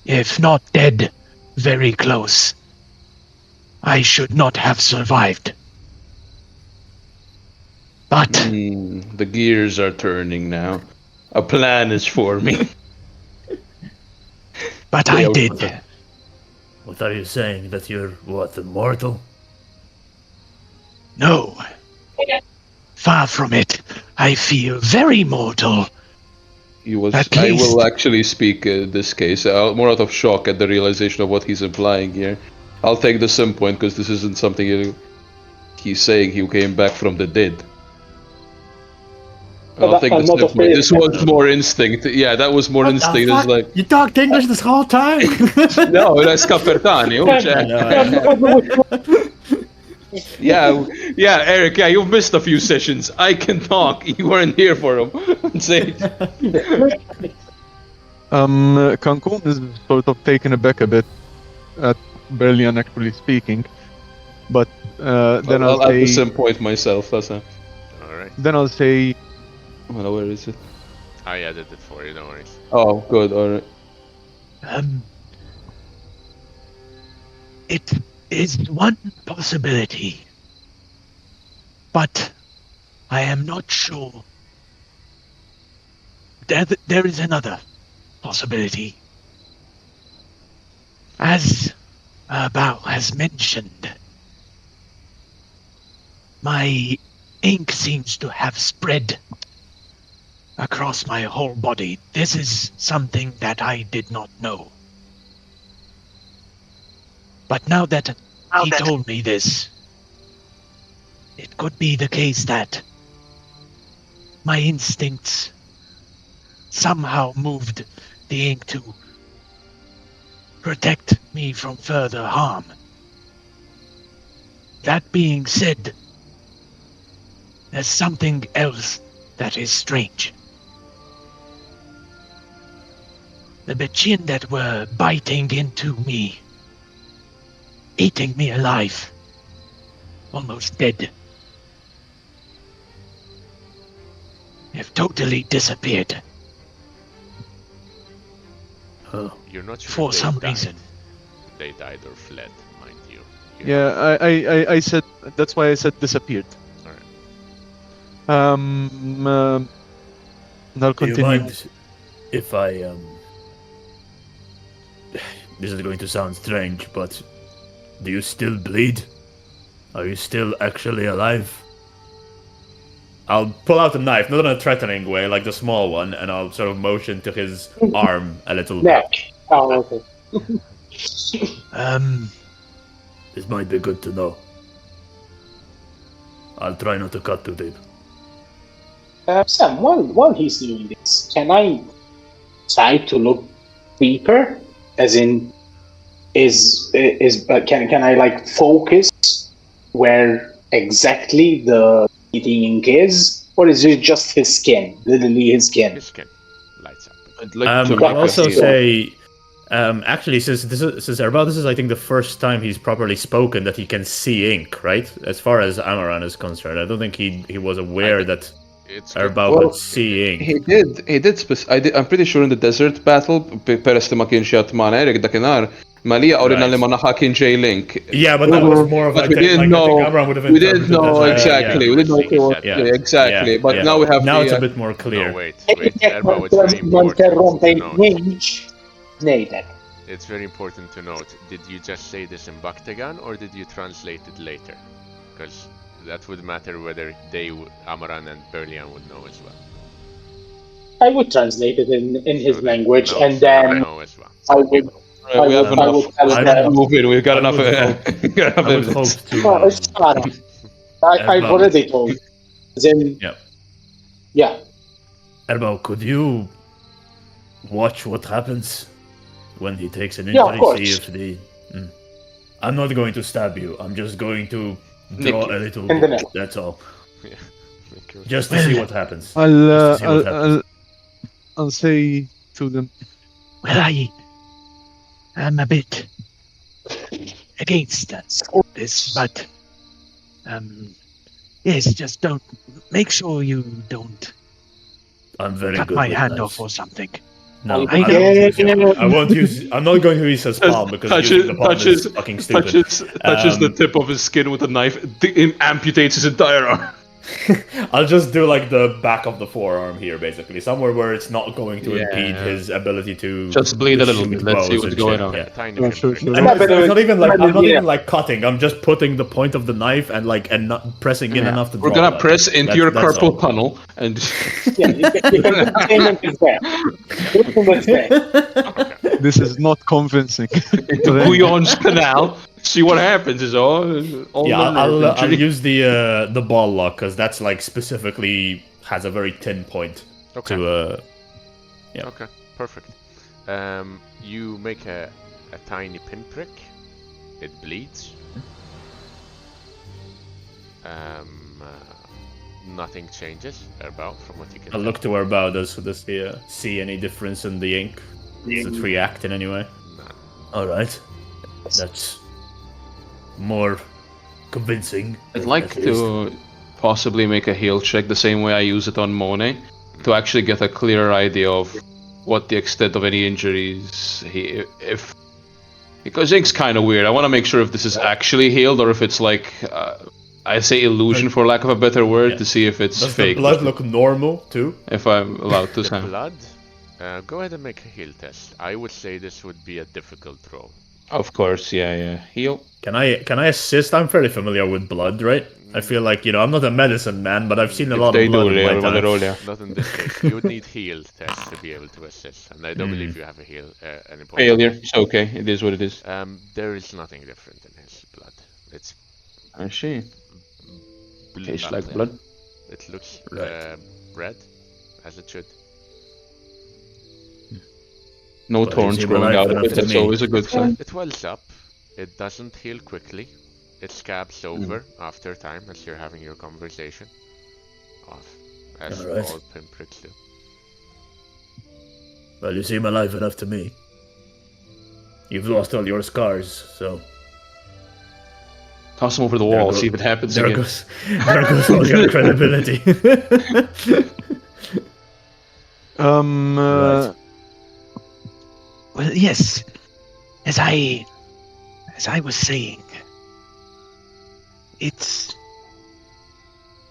Speaker 8: If not dead, very close. I should not have survived. But
Speaker 1: The gears are turning now. A plan is forming.
Speaker 8: but I did.
Speaker 7: What are you saying? That you're, what, immortal?
Speaker 8: No. Far from it. I feel very mortal. At
Speaker 1: I
Speaker 8: least.
Speaker 1: will actually speak this case more out of shock at the realization of what he's implying here. I'll take the sim point because this isn't something he's saying he came back from the dead. I'll take the sim point. This was more instinct. Yeah, that was more instinct. It's like
Speaker 7: You talked English this whole time.
Speaker 1: no, that's Capertanio. Yeah, Eric. Yeah, you've missed a few sessions. I can talk. You weren't here for them. Say it.
Speaker 6: Cancun is sort of taken aback a bit at Berlian actually speaking, but then
Speaker 1: I'll
Speaker 6: I'll
Speaker 1: add the
Speaker 6: say,
Speaker 1: sim point myself. That's a.
Speaker 3: Alright.
Speaker 6: then I'll say,
Speaker 1: Well, where is it?
Speaker 3: I added it for you, don't worry.
Speaker 1: Oh, good. Alright.
Speaker 8: It is one possibility. But I am not sure. There is another possibility. As Bao has mentioned, my ink seems to have spread across my whole body. This is something that I did not know. But now that he told me this, it could be the case that my instincts somehow moved the ink to protect me from further harm. That being said, there's something else that is strange. The Bachin that were biting into me, eating me alive, almost dead, have totally disappeared.
Speaker 3: You're not sure
Speaker 8: For
Speaker 3: if they
Speaker 8: some
Speaker 3: died.
Speaker 8: reason.
Speaker 3: They died or fled, mind you.
Speaker 6: yeah, I said, that's why I said disappeared.
Speaker 3: Alright.
Speaker 6: And I'll
Speaker 7: Do you
Speaker 6: continue.
Speaker 7: mind if I This is going to sound strange, but do you still bleed? Are you still actually alive? I'll pull out a knife, not in a threatening way, like the small one, and I'll sort of motion to his arm a little bit.
Speaker 10: Neck. Oh, okay.
Speaker 7: This might be good to know. I'll try not to cut too deep.
Speaker 10: Sam, while he's doing this, can I try to look deeper? As in, can I like focus where exactly the eating ink is, or is it just his skin? Literally his skin.
Speaker 3: His skin lights up.
Speaker 1: I'd like to
Speaker 7: I'll
Speaker 1: make
Speaker 7: also
Speaker 1: a
Speaker 7: say, actually, since Erbal, this is I think the first time he's properly spoken that he can see ink, right? As far as Amaran is concerned, I don't think he was aware that Erbal could see ink.
Speaker 1: He did. I'm pretty sure in the desert battle, peress li ma kienx jgħat magħna Eric dakinhar, Malija awrina li ma naħa kien ġej Link.
Speaker 7: Yeah, but that was more of
Speaker 1: But
Speaker 7: like,
Speaker 1: we didn't
Speaker 7: I think
Speaker 1: know.
Speaker 7: Amaran would have
Speaker 1: We didn't
Speaker 7: interpreted
Speaker 1: know
Speaker 7: that as,
Speaker 1: exactly. We didn't know exactly. But now we have.
Speaker 7: Now it's a
Speaker 1: the,
Speaker 7: bit more clear.
Speaker 3: No, wait. Erba, it's very important to note. It's very important to note. Did you just say this in Baktagan or did you translate it later? Because that would matter whether Amaran and Berlian would know as well.
Speaker 10: I would translate it in his language,
Speaker 3: No,
Speaker 10: and
Speaker 3: so
Speaker 10: then
Speaker 3: they know as well.
Speaker 10: I would.
Speaker 1: we have enough. Move in. We've got enough.
Speaker 7: I would hope to.
Speaker 10: Well, it's fine. I've already told. Then,
Speaker 7: Yeah.
Speaker 10: yeah.
Speaker 7: Erbal, could you watch what happens when he takes an
Speaker 10: Yeah, of
Speaker 7: injury.
Speaker 10: course.
Speaker 7: See if the. I'm not going to stab you. I'm just going to draw
Speaker 1: Nick
Speaker 7: a little.
Speaker 10: in the neck.
Speaker 7: That's all.
Speaker 3: Yeah. Make your-
Speaker 7: Just to see what happens.
Speaker 6: I'll,
Speaker 7: Just to see what happens.
Speaker 6: I'll say to them,
Speaker 8: Well, I am a bit against this, but yes, just don't make sure you don't
Speaker 7: I'm very
Speaker 8: cut
Speaker 7: good
Speaker 8: my
Speaker 7: with
Speaker 8: hand
Speaker 7: knives.
Speaker 8: off or something.
Speaker 7: No,
Speaker 8: I know.
Speaker 7: I won't use. I'm not going to use his palm because using the palm is fucking stupid.
Speaker 1: touches the tip of his skin with a knife, amputates his entire arm.
Speaker 5: I'll just do like the back of the forearm here, basically, somewhere where it's not going to impede his ability to
Speaker 1: Just bleed a little
Speaker 5: shoot
Speaker 1: bit. Let's see
Speaker 5: bows
Speaker 1: what's
Speaker 5: and
Speaker 1: going
Speaker 5: shit,
Speaker 1: on.
Speaker 5: yeah.
Speaker 3: Tiny
Speaker 6: Yeah,
Speaker 3: pinprick.
Speaker 6: sure.
Speaker 5: And it's not even like I'm not
Speaker 10: Yeah.
Speaker 5: even like cutting. I'm just putting the point of the knife and not pressing in enough to.
Speaker 1: We're
Speaker 5: draw
Speaker 1: gonna
Speaker 5: blood.
Speaker 1: press into your
Speaker 5: That's
Speaker 1: carpal
Speaker 5: all.
Speaker 1: tunnel and
Speaker 10: Yeah, you can put the same into there. Put them with there.
Speaker 6: this is not convincing.
Speaker 1: into Bouillon's canal. See what happens is all.
Speaker 5: Yeah,
Speaker 1: the
Speaker 5: I'll
Speaker 1: injury.
Speaker 5: use the ball lock because that's like specifically has a very thin point
Speaker 3: Okay.
Speaker 5: to yeah.
Speaker 3: Okay, perfect. You make a tiny pinprick. It bleeds. Nothing changes about from what you can
Speaker 5: I'll look to our bow. Does he see any difference in the ink? Does it react in any way?
Speaker 3: None.
Speaker 7: All right, that's more convincing.
Speaker 1: I'd like
Speaker 7: at least.
Speaker 1: to possibly make a heal check the same way I use it on Monet to actually get a clearer idea of what the extent of any injuries if because ink's kind of weird. I want to make sure if this is actually healed or if it's like I say illusion for lack of a better word
Speaker 5: Yeah.
Speaker 1: to see if it's
Speaker 5: Does
Speaker 1: fake.
Speaker 5: the blood look normal too?
Speaker 1: If I'm allowed to
Speaker 3: The
Speaker 1: say.
Speaker 3: blood? Go ahead and make a heal test. I would say this would be a difficult roll.
Speaker 1: Of course, yeah. Heal.
Speaker 5: Can I assist? I'm fairly familiar with blood, right? I feel like I'm not a medicine man, but I've seen a lot
Speaker 1: They
Speaker 5: of
Speaker 1: do,
Speaker 5: blood in my time.
Speaker 1: roll, yeah.
Speaker 3: Not in this case. You would need heal test to be able to assist, and I don't believe you have a heal. Any point.
Speaker 1: Failure. It's okay. It is what it is.
Speaker 3: There is nothing different in his blood. It's
Speaker 1: I see. Tastes like blood.
Speaker 3: It looks
Speaker 7: Right.
Speaker 3: red, as it should.
Speaker 1: No
Speaker 7: Well,
Speaker 1: thorns
Speaker 7: is he
Speaker 1: growing
Speaker 7: alive
Speaker 1: out of
Speaker 7: enough
Speaker 1: it.
Speaker 7: to
Speaker 1: That's
Speaker 7: me?
Speaker 1: always a good sign.
Speaker 3: It wells up. It doesn't heal quickly. It scabs over after time as you're having your conversation. Off, as
Speaker 7: Alright.
Speaker 3: all pinpricks do.
Speaker 7: Well, you seem alive enough to me. You've lost all your scars, so
Speaker 1: Toss him over the
Speaker 7: There
Speaker 1: wall.
Speaker 7: go-
Speaker 1: See if it happens
Speaker 7: there
Speaker 1: again.
Speaker 7: goes all your credibility. Right.
Speaker 8: Well, yes, as I was saying,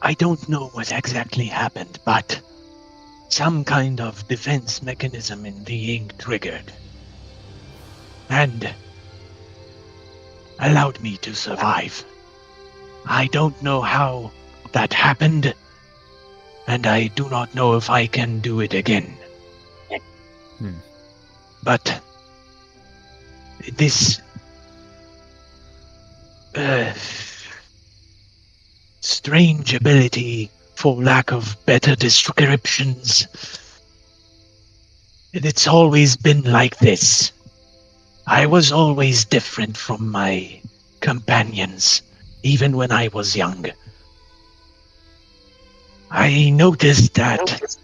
Speaker 8: I don't know what exactly happened, but some kind of defense mechanism in the ink triggered and allowed me to survive. I don't know how that happened, and I do not know if I can do it again. But this strange ability, for lack of better descriptions, it's always been like this. I was always different from my companions, even when I was young. I noticed that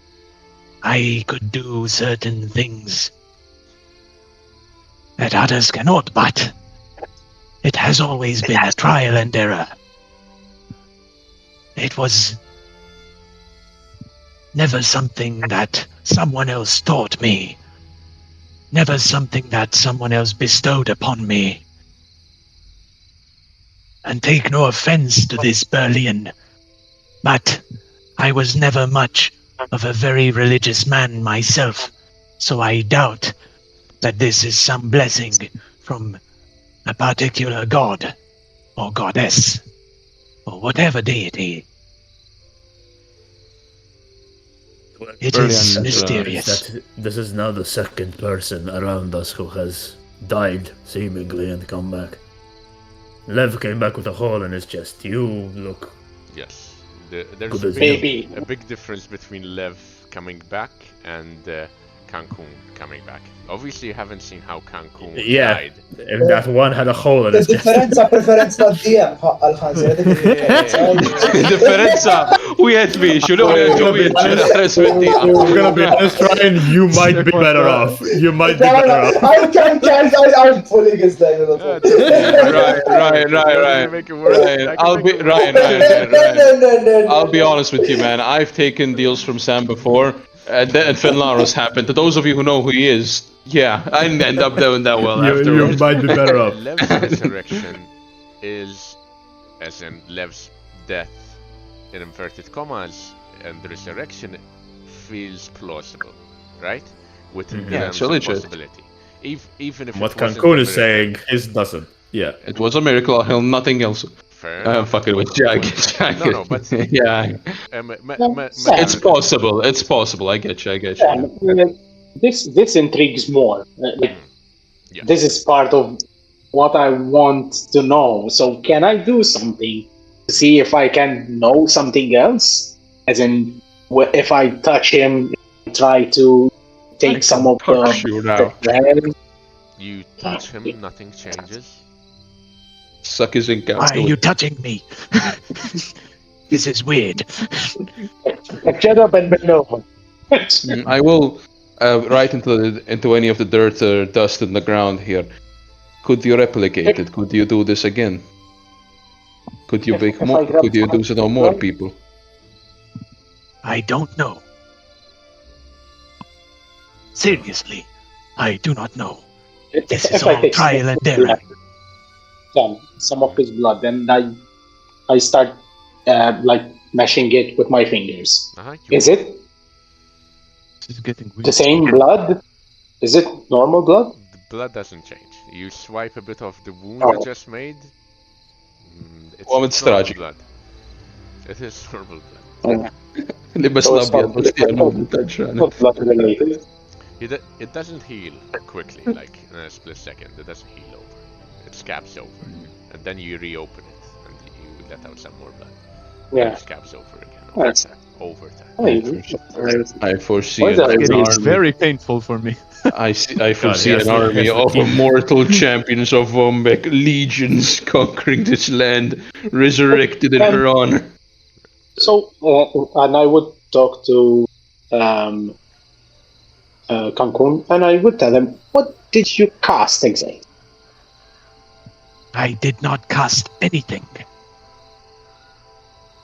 Speaker 8: I could do certain things that others cannot, but it has always been a trial and error. It was never something that someone else taught me, never something that someone else bestowed upon me. And take no offense to this, Berlin, but I was never much of a very religious man myself, so I doubt that this is some blessing from a particular god or goddess or whatever deity. It is
Speaker 1: Brilliant.
Speaker 8: mysterious.
Speaker 7: That this is now the second person around us who has died, seemingly, and come back. Lev came back with a hole in his chest. You look...
Speaker 3: Yes. There's
Speaker 7: Good
Speaker 3: a
Speaker 7: as
Speaker 3: big,
Speaker 10: Baby.
Speaker 3: a big difference between Lev coming back and Cancun coming back. Obviously, you haven't seen how Cancun
Speaker 7: Yeah,
Speaker 3: died.
Speaker 7: if that one had a hole in his chest.
Speaker 9: الديفرنسا بريفرنسنا الديام حق الخنزير هذيك الديفرنسا
Speaker 1: differenza wieħed biex u l-għu
Speaker 7: gonna be honest. I'm gonna be honest, Ryan, you might be better off. You might be better off.
Speaker 9: I'm pulling his leg a little.
Speaker 1: Right.
Speaker 3: Make it worse.
Speaker 1: Ryan,
Speaker 3: I can
Speaker 1: I'll
Speaker 3: make
Speaker 1: be
Speaker 3: it worse.
Speaker 1: Ryan. I'll be honest with you, man. I've taken deals from Sam before, and Finlaros happened. To those of you who know who he is, yeah, I didn't end up doing that well
Speaker 7: You
Speaker 1: afterwards.
Speaker 7: might be better off.
Speaker 3: Lev's resurrection is, as in Lev's death, in inverted commas, and the resurrection feels plausible, right? Within the
Speaker 1: Yeah,
Speaker 3: realms
Speaker 1: it's
Speaker 3: of
Speaker 1: legit.
Speaker 3: possibility. Even if
Speaker 7: What
Speaker 3: it wasn't
Speaker 7: Cancun
Speaker 3: a
Speaker 7: is
Speaker 3: miracle.
Speaker 7: saying, his doesn't. Yeah.
Speaker 1: It was a miracle, nothing else.
Speaker 3: Fair
Speaker 1: I'm
Speaker 3: enough.
Speaker 1: fucking with Jack.
Speaker 3: No, but
Speaker 1: yeah,
Speaker 10: Sam.
Speaker 1: it's possible. It's possible. I get you.
Speaker 10: This intrigues more. Like,
Speaker 3: Yeah.
Speaker 10: this is part of what I want to know. So can I do something to see if I can know something else? As in, if I touch him, try to take some of
Speaker 1: touch you
Speaker 10: the
Speaker 1: now.
Speaker 10: brand.
Speaker 3: You touch him, nothing changes.
Speaker 1: Suck his ink out.
Speaker 8: Why are you touching me? This is weird.
Speaker 1: I will write into any of the dirt or dust in the ground here. Could you replicate it? Could you do this again? Could you make more? Could you do it on more people?
Speaker 8: I don't know. Seriously, I do not know. This is
Speaker 10: If I
Speaker 8: all
Speaker 10: take
Speaker 8: trial and error.
Speaker 10: some of his blood, then I start like mashing it with my fingers. Is it
Speaker 6: This is getting weird.
Speaker 10: the same blood? Is it normal blood?
Speaker 3: The blood doesn't change. You swipe a bit of the wound
Speaker 10: Oh.
Speaker 3: you just made. It's
Speaker 1: Moment
Speaker 3: normal
Speaker 1: strategy.
Speaker 3: blood. It is normal blood.
Speaker 1: اللي بس
Speaker 10: So it's
Speaker 1: الابيض
Speaker 10: not-
Speaker 1: بس فيها الموضوع تاع
Speaker 10: Not blood related.
Speaker 3: It doesn't heal quickly, like in a split second. It doesn't heal over. It scabs over, and then you reopen it, and you let out some more blood.
Speaker 10: Yeah.
Speaker 3: It scabs over again.
Speaker 10: That's-
Speaker 3: Over time.
Speaker 1: I foresee
Speaker 10: What is that?
Speaker 1: an
Speaker 6: It's
Speaker 1: army.
Speaker 6: very painful for me.
Speaker 1: I foresee
Speaker 7: yes,
Speaker 1: an army
Speaker 7: yes,
Speaker 1: of
Speaker 7: the king.
Speaker 1: immortal champions of Wombek, legions conquering this land, resurrected in her honor.
Speaker 10: So, and I would talk to Cancun, and I would tell him, what did you cast exactly?
Speaker 8: I did not cast anything.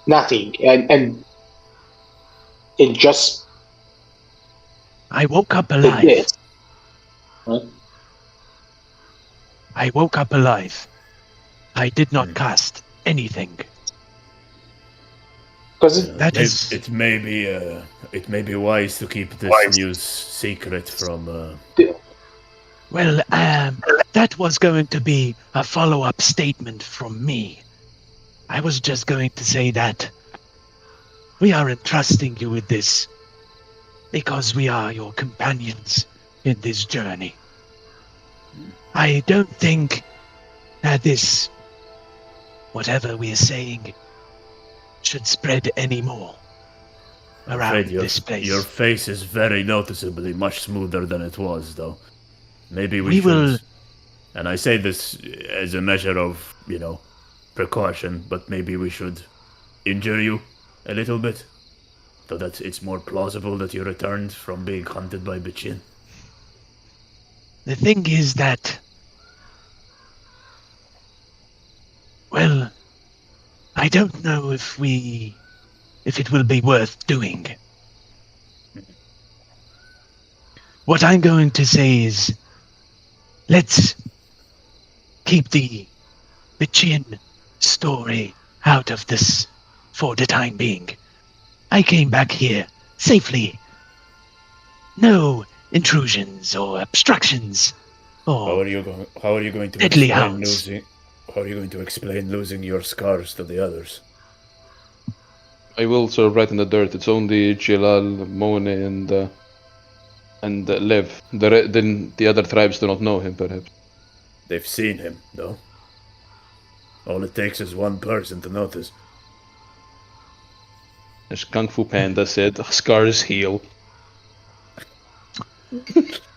Speaker 10: Nothing. And it just
Speaker 8: I woke up
Speaker 10: did
Speaker 8: alive.
Speaker 10: this. Right?
Speaker 8: I woke up alive. I did not cast anything.
Speaker 10: Because
Speaker 8: That
Speaker 7: It,
Speaker 8: is
Speaker 7: it may be wise to keep this news secret from.
Speaker 8: well, that was going to be a follow-up statement from me. I was just going to say that we are entrusting you with this because we are your companions in this journey. I don't think that this, whatever we're saying, should spread anymore around
Speaker 7: Afraid
Speaker 8: this place.
Speaker 7: your face is very noticeably much smoother than it was, though. Maybe we
Speaker 8: We
Speaker 7: should.
Speaker 8: will-
Speaker 7: And I say this as a measure of, precaution, but maybe we should injure you a little bit, so that it's more plausible that you returned from being hunted by Bichin.
Speaker 8: The thing is that, well, I don't know if it will be worth doing. What I'm going to say is, let's keep the Bichin story out of this for the time being. I came back here safely. No intrusions or obstructions.
Speaker 7: How
Speaker 8: Or
Speaker 7: are you going to
Speaker 8: Deadly
Speaker 7: explain
Speaker 8: hounds.
Speaker 7: How are you going to explain losing your scars to the others?
Speaker 1: I will sort of write in the dirt. It's only Jilal, Mone, and Lev. Then the other tribes do not know him, perhaps.
Speaker 7: They've seen him, though. All it takes is one person to notice.
Speaker 1: As Kung Fu Panda said, scars heal.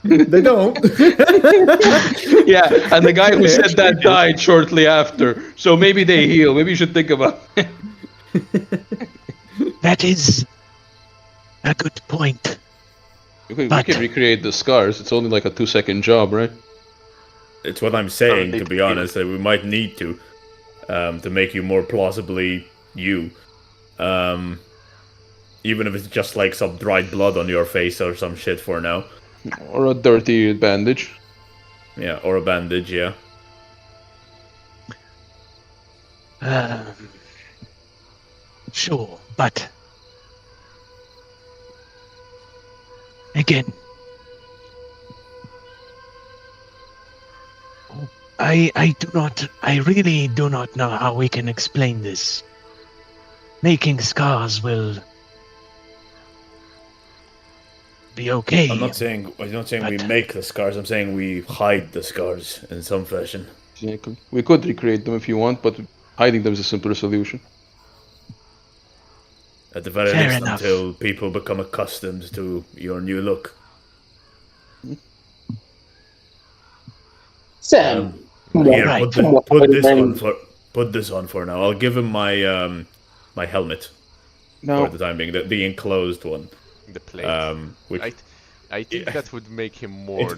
Speaker 7: They don't.
Speaker 1: Yeah, and the guy who said that died shortly after. So maybe they heal. Maybe you should think about it.
Speaker 8: That is a good point.
Speaker 1: We
Speaker 8: But-
Speaker 1: can recreate the scars. It's only like a 2-second job, right?
Speaker 5: It's what I'm saying,
Speaker 2: need
Speaker 5: to
Speaker 2: to
Speaker 5: be
Speaker 2: heal.
Speaker 5: honest, that we might need to make you more plausibly you. Even if it's just like some dried blood on your face or some shit for now.
Speaker 1: Or a dirty bandage.
Speaker 5: Yeah, or a bandage, yeah.
Speaker 8: Sure, but again, I really do not know how we can explain this. Making scars will be okay.
Speaker 5: I'm not saying we
Speaker 8: But-
Speaker 5: make the scars, I'm saying we hide the scars in some fashion.
Speaker 1: Exactly. We could recreate them if you want, but hiding them is a simpler solution.
Speaker 5: At the very
Speaker 8: Fair
Speaker 5: least,
Speaker 8: enough.
Speaker 5: until people become accustomed to your new look.
Speaker 10: Sam,
Speaker 5: Here,
Speaker 8: Right.
Speaker 5: put this on for now. I'll give him my my helmet
Speaker 1: Now,
Speaker 5: for the time being, the enclosed one.
Speaker 3: The plate.
Speaker 5: Which
Speaker 3: I think
Speaker 5: Yeah.
Speaker 3: that would make him more.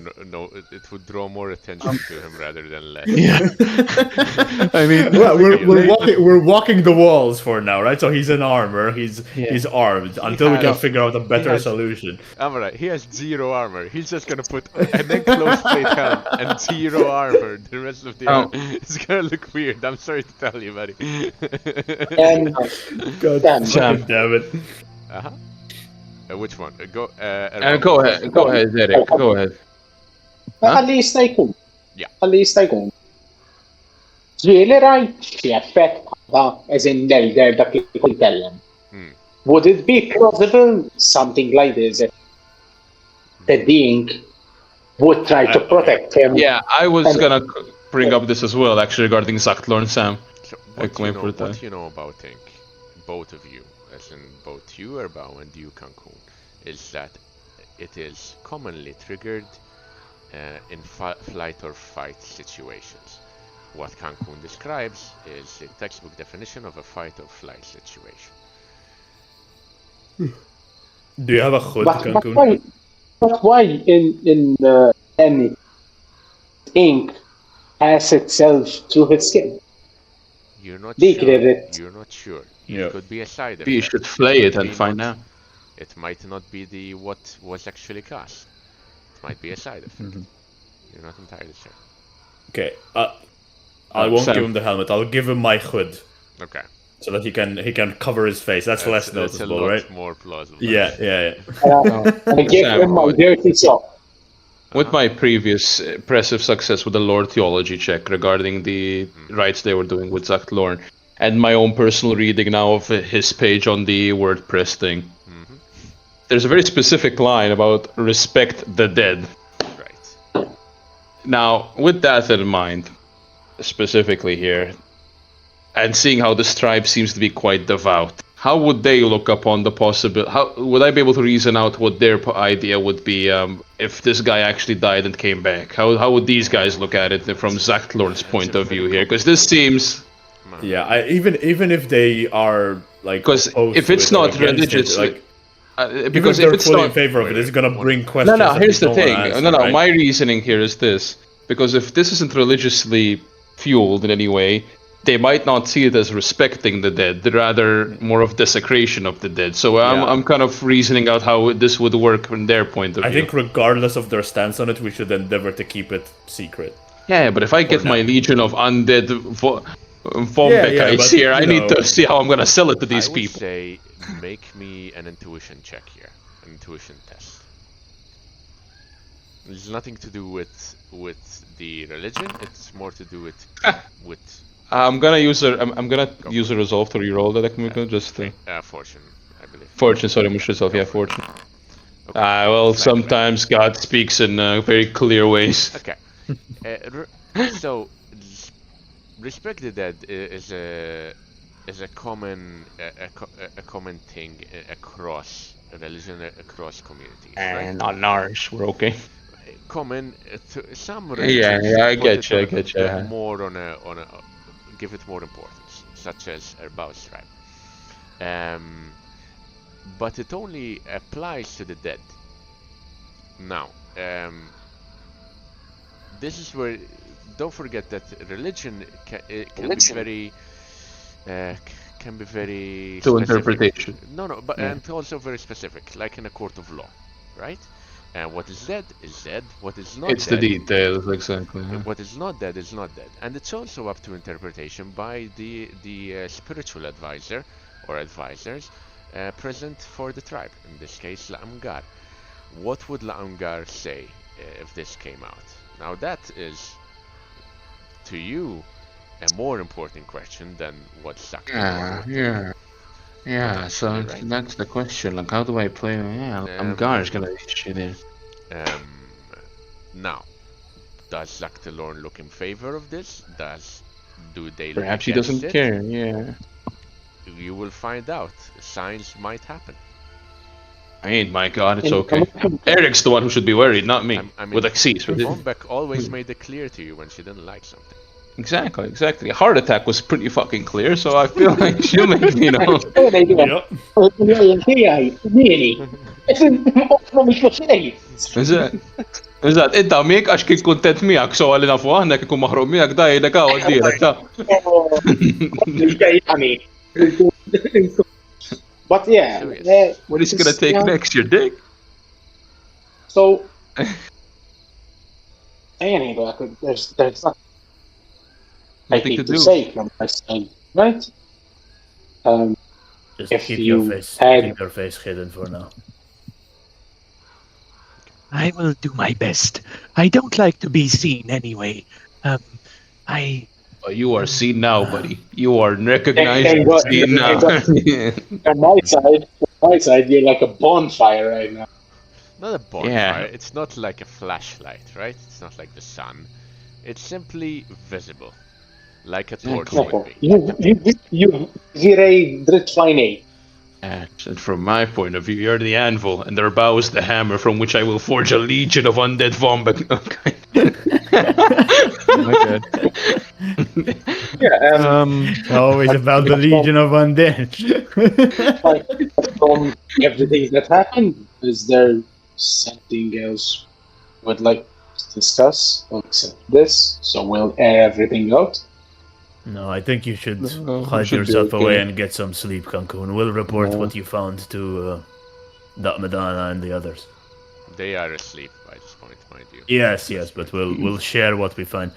Speaker 3: It would draw more attention to him rather than less.
Speaker 8: Yeah.
Speaker 6: I mean,
Speaker 5: well, we're walking the walls for now, right? So he's in armor. He's armed until we can
Speaker 3: has-
Speaker 5: figure out a better
Speaker 3: has-
Speaker 5: solution.
Speaker 3: Alright, he has 0 armor. He's just gonna put an enclosed plate helm and 0 armor. The rest of the
Speaker 1: Oh.
Speaker 3: arm is gonna look weird. I'm sorry to tell you, buddy.
Speaker 5: God
Speaker 10: Sam.
Speaker 5: fucking damn it!
Speaker 3: Uh-huh. Which one? Go
Speaker 1: go ahead, Eric. Go ahead.
Speaker 10: Għalli jkun.
Speaker 3: Yeah.
Speaker 10: Għalli jista' jkun. Ġieli rajt xi effett ta' eżin l-elder dak li jkun kellem. Would it be plausible something like this? The being would try to protect him.
Speaker 1: Yeah, I was gonna bring up this as well, actually, regarding Zaktlor and Sam.
Speaker 3: So
Speaker 1: I claim for that.
Speaker 3: what you know about Ink, both of you, as in both you, Erbao, and you, Cancun, is that it is commonly triggered in flight or fight situations. What Cancun describes is the textbook definition of a fight or flight situation.
Speaker 5: Do you have a hood,
Speaker 10: But
Speaker 5: Cancun?
Speaker 10: why in any ink has itself through his skin?
Speaker 3: You're not
Speaker 10: Dik
Speaker 3: sure.
Speaker 10: did it.
Speaker 3: You're not sure.
Speaker 5: Yeah.
Speaker 3: It could be a side effect.
Speaker 1: You should flay it
Speaker 3: Might
Speaker 1: and
Speaker 3: be
Speaker 1: find
Speaker 3: not-
Speaker 1: out.
Speaker 3: It might not be the what was actually cast. It might be a side effect. You're not entirely sure.
Speaker 5: Okay. I won't
Speaker 1: Sam.
Speaker 5: give him the helmet. I'll give him my hood
Speaker 3: Okay.
Speaker 5: so that he can cover his face. That's less
Speaker 3: That's a
Speaker 5: noticeable,
Speaker 3: lot
Speaker 5: right?
Speaker 3: more plausible.
Speaker 5: Yeah.
Speaker 10: I give
Speaker 1: Sam,
Speaker 10: him my dirty sock.
Speaker 1: With my previous impressive success with the lore theology check regarding the rites they were doing with Zaktlorn, and my own personal reading now of his page on the WordPress thing, there's a very specific line about respect the dead.
Speaker 3: Right.
Speaker 1: Now, with that in mind, specifically here, and seeing how this tribe seems to be quite devout, how would they look upon the possibility? How would I be able to reason out what their idea would be if this guy actually died and came back? How would these guys look at it from Zaktlorn's point of view here? Because this seems,
Speaker 5: Yeah. Even if they are like,
Speaker 1: because
Speaker 5: opposed
Speaker 1: if
Speaker 5: to
Speaker 1: it's
Speaker 5: it or
Speaker 1: not
Speaker 5: against it,
Speaker 1: religious,
Speaker 5: like
Speaker 1: because
Speaker 5: even
Speaker 1: if
Speaker 5: if
Speaker 1: it's
Speaker 5: they're fully
Speaker 1: not
Speaker 5: in favor of it, it's gonna bring questions.
Speaker 1: No,
Speaker 5: that
Speaker 1: here's
Speaker 5: we
Speaker 1: the
Speaker 5: don't wanna
Speaker 1: thing.
Speaker 5: answer,
Speaker 1: No,
Speaker 5: right?
Speaker 1: my reasoning here is this. Because if this isn't religiously fueled in any way, they might not see it as respecting the dead, rather more of desecration of the dead. So
Speaker 5: Yeah.
Speaker 1: I'm kind of reasoning out how this would work from their point of
Speaker 5: I
Speaker 1: view.
Speaker 5: think regardless of their stance on it, we should endeavor to keep it secret.
Speaker 1: Yeah, but if I get my
Speaker 5: now.
Speaker 1: legion of undead
Speaker 5: Yeah,
Speaker 1: Vombekites
Speaker 5: but,
Speaker 1: here, I
Speaker 5: you
Speaker 1: need
Speaker 5: know.
Speaker 1: to see how I'm gonna sell it to these
Speaker 3: I would
Speaker 1: people.
Speaker 3: say make me an intuition check here, an intuition test. It's nothing to do with the religion. It's more to do with
Speaker 1: I'm gonna use a resolve to reroll that. I can just
Speaker 3: fortune, I believe.
Speaker 1: fortune. Sorry, mush yourself. Yeah, fortune. Well, sometimes God speaks in very clear ways.
Speaker 3: Okay. So, respect the dead is a is a common a common thing across religion, across communities, right?
Speaker 1: And not ours. We're okay.
Speaker 3: Common to some
Speaker 1: Yeah,
Speaker 3: religions
Speaker 1: yeah, I
Speaker 3: put
Speaker 1: get
Speaker 3: it
Speaker 1: you. I
Speaker 3: on
Speaker 1: get
Speaker 3: put
Speaker 1: you.
Speaker 3: more on a give it more importance, such as Erbao's tribe. But it only applies to the dead. Now, this is where don't forget that religion can be very can be very
Speaker 1: To
Speaker 3: specific.
Speaker 1: interpretation.
Speaker 3: No, but
Speaker 1: Yeah.
Speaker 3: and also very specific, like in a court of law, right? And what is dead is dead. What is not
Speaker 1: It's the
Speaker 3: dead,
Speaker 1: details, exactly.
Speaker 3: what is not dead is not dead, and it's also up to interpretation by the spiritual advisor or advisors present for the tribe. In this case, La'amgar. What would La'amgar say if this came out? Now that is, to you, a more important question than what Sakta would do.
Speaker 1: Yeah. So
Speaker 3: You're right.
Speaker 1: that's the question. Like, how do I play? Yeah, Amgar's gonna be shit in.
Speaker 3: Now, does Zaktelorn look in favor of this? Do they look
Speaker 1: Perhaps he
Speaker 3: against
Speaker 1: doesn't
Speaker 3: it?
Speaker 1: care. Yeah.
Speaker 3: You will find out. Signs might happen.
Speaker 1: I mean, my God, it's okay. Eric's the one who should be worried, not me.
Speaker 3: I mean,
Speaker 1: With a C.
Speaker 3: Vonbeck always made it clear to you when she didn't like something.
Speaker 1: Exactly. Heart attack was pretty fucking clear, so I feel like she'll make me know. Eżatt, id miegħek għax kien kuntent miegħek, so għalli nafu għandek ikun maħrum miegħek da jgħidek għaw għaddilek ta.
Speaker 10: But yeah,
Speaker 1: What is he gonna take next, your dick?
Speaker 10: So, anyway, there's not I
Speaker 1: Nothing
Speaker 10: hate
Speaker 1: to
Speaker 10: to
Speaker 1: do.
Speaker 10: say from my side, right?
Speaker 7: Just
Speaker 10: If
Speaker 7: keep
Speaker 10: you
Speaker 7: keep your face hidden for now.
Speaker 8: I will do my best. I don't like to be seen anyway.
Speaker 1: You are seen now, buddy. You are recognized
Speaker 10: Thank
Speaker 1: and
Speaker 10: God.
Speaker 1: seen now.
Speaker 10: On my side, you're like a bonfire right now.
Speaker 3: Not a bonfire.
Speaker 1: Yeah.
Speaker 3: It's not like a flashlight, right? It's not like the sun. It's simply visible, like a torch would be.
Speaker 10: You direi dritt fajnej.
Speaker 1: And from my point of view, you're the anvil, and their bow is the hammer from which I will forge a legion of undead Vombeck. Okay.
Speaker 10: Yeah,
Speaker 7: Always about the Legion of Undead.
Speaker 10: from everything that happened, is there something else you would like to discuss except this? So we'll air everything out.
Speaker 7: No, I think you should
Speaker 1: No,
Speaker 7: hide
Speaker 1: should be
Speaker 7: yourself
Speaker 1: okay.
Speaker 7: away and get some sleep, Cancun. We'll report
Speaker 1: No.
Speaker 7: what you found to Madonna and the others.
Speaker 3: They are asleep by this point, mind you.
Speaker 7: Yes, but we'll share what we find.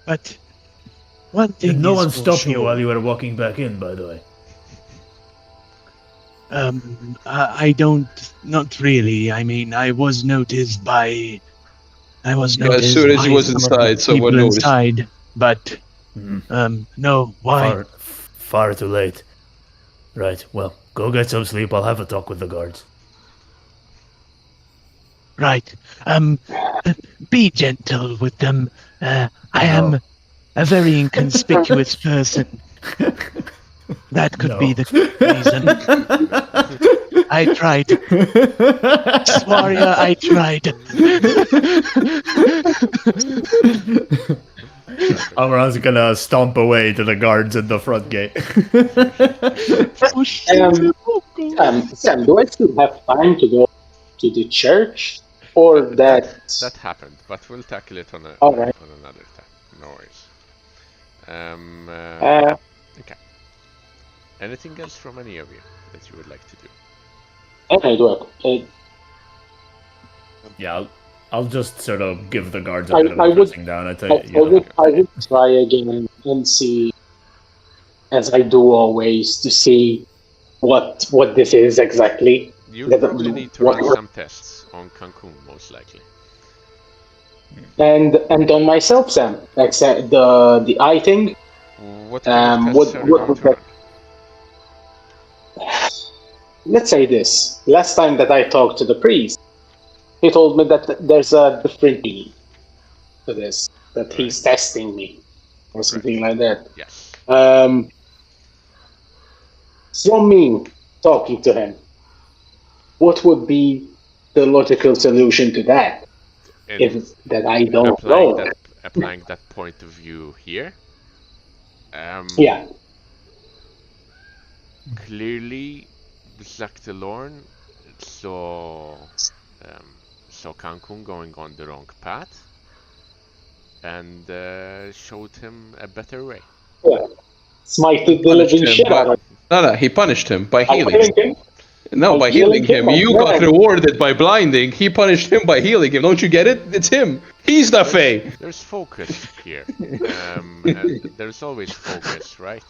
Speaker 8: But one thing
Speaker 7: Did no
Speaker 8: is
Speaker 7: one
Speaker 8: for
Speaker 7: stop you
Speaker 8: sure.
Speaker 7: while you were walking back in, by the way?
Speaker 8: I don't. Not really. I mean, I was noticed by.
Speaker 1: As soon as he was inside, someone noticed.
Speaker 8: inside, but no. Why?
Speaker 7: Far too late. Right. Well, go get some sleep. I'll have a talk with the guards.
Speaker 8: Right. Be gentle with them. I am a very inconspicuous person. That could be the reason. I tried. Swaria, I tried.
Speaker 7: Amran's gonna stomp away to the guards at the front gate.
Speaker 10: Sam, do I still have time to go to the church? Or that...
Speaker 3: That happened, but we'll tackle it on
Speaker 10: Alright.
Speaker 3: on another time. No worries. Okay. Anything else from any of you that you would like to do?
Speaker 10: Okay, do it.
Speaker 7: Yeah, I'll just sort of give the guards a
Speaker 10: I
Speaker 7: bit of a
Speaker 10: would-
Speaker 7: dressing down. I tell you,
Speaker 10: I would try again and see, as I do always, to see what this is exactly.
Speaker 3: You
Speaker 10: That-
Speaker 3: probably need to
Speaker 10: what-
Speaker 3: run some tests on Cancun, most likely.
Speaker 10: And on myself, Sam, except the eye thing.
Speaker 3: What kind of tests are you going to run?
Speaker 10: Let's say this. Last time that I talked to the priest, he told me that there's a different key to this, that he's testing me, or something like that.
Speaker 3: Yes.
Speaker 10: from me talking to him, what would be the logical solution to that?
Speaker 3: And
Speaker 10: If that I don't know.
Speaker 3: applying that point of view here.
Speaker 10: Yeah.
Speaker 3: Clearly, Jacques Delorme saw saw Cancun going on the wrong path and showed him a better way.
Speaker 10: Yeah. Smited the living shit out of him.
Speaker 1: No, he punished him by
Speaker 10: By
Speaker 1: healing
Speaker 10: killing
Speaker 1: him.
Speaker 10: him.
Speaker 1: No, by healing him.
Speaker 10: my
Speaker 1: You got
Speaker 10: friend.
Speaker 1: rewarded by blinding. He punished him by healing him. Don't you get it? It's him. He's the Fae.
Speaker 3: There's focus here. And there's always focus, right?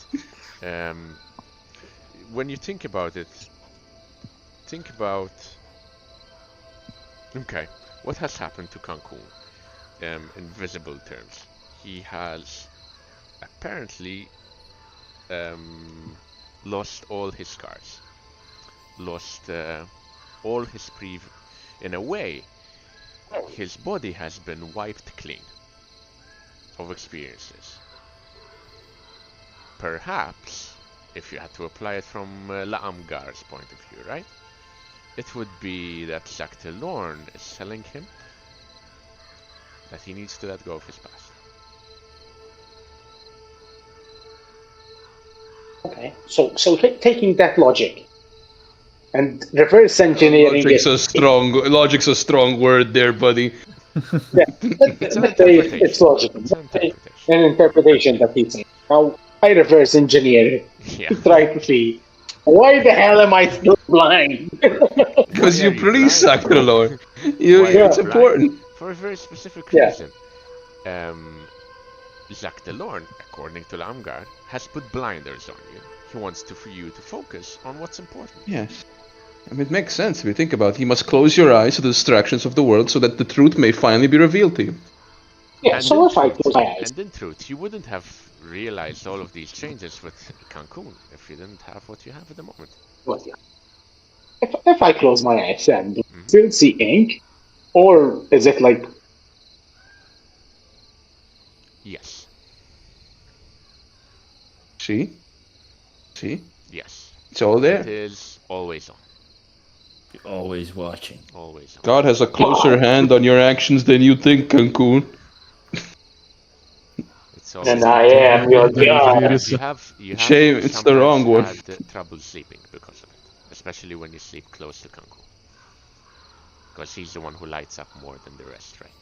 Speaker 3: When you think about it, think about... Okay, what has happened to Cancun in visible terms? He has apparently lost all his scars. Lost all his in a way, his body has been wiped clean of experiences. Perhaps, if you had to apply it from Laamgar's point of view, right? It would be that Jacques Delorme is telling him that he needs to let go of his past.
Speaker 10: Okay, so taking that logic and reverse engineering
Speaker 1: Logic's a strong word there, buddy.
Speaker 10: Yeah, let's say it's logical. An interpretation that he's saying. Now, I reverse engineer it to try to see why the hell am I still blind?
Speaker 1: Because you please Jacques Delorme. It's important.
Speaker 3: For a very specific reason. Jacques Delorme, according to Laamgar, has put blinders on you. He wants for you to focus on what's important.
Speaker 1: Yes. I mean, it makes sense if you think about it. He must close your eyes to the distractions of the world so that the truth may finally be revealed to you.
Speaker 10: Yeah,
Speaker 3: and
Speaker 10: so if I close my eyes.
Speaker 3: And in truth, you wouldn't have realized all of these changes with Cancun if you didn't have what you have at the moment.
Speaker 10: Well, yeah. If I close my eyes and do you still see ink? Or is it like...
Speaker 3: Yes.
Speaker 1: See?
Speaker 3: Yes.
Speaker 1: It's all there.
Speaker 3: It is always on.
Speaker 7: Always watching.
Speaker 3: Always on.
Speaker 1: God has a closer hand on your actions than you think, Cancun.
Speaker 10: And I am your God.
Speaker 3: You have
Speaker 1: Shame, it's the wrong one.
Speaker 3: had trouble sleeping because of it. Especially when you sleep close to Cancun. Because he's the one who lights up more than the rest, right?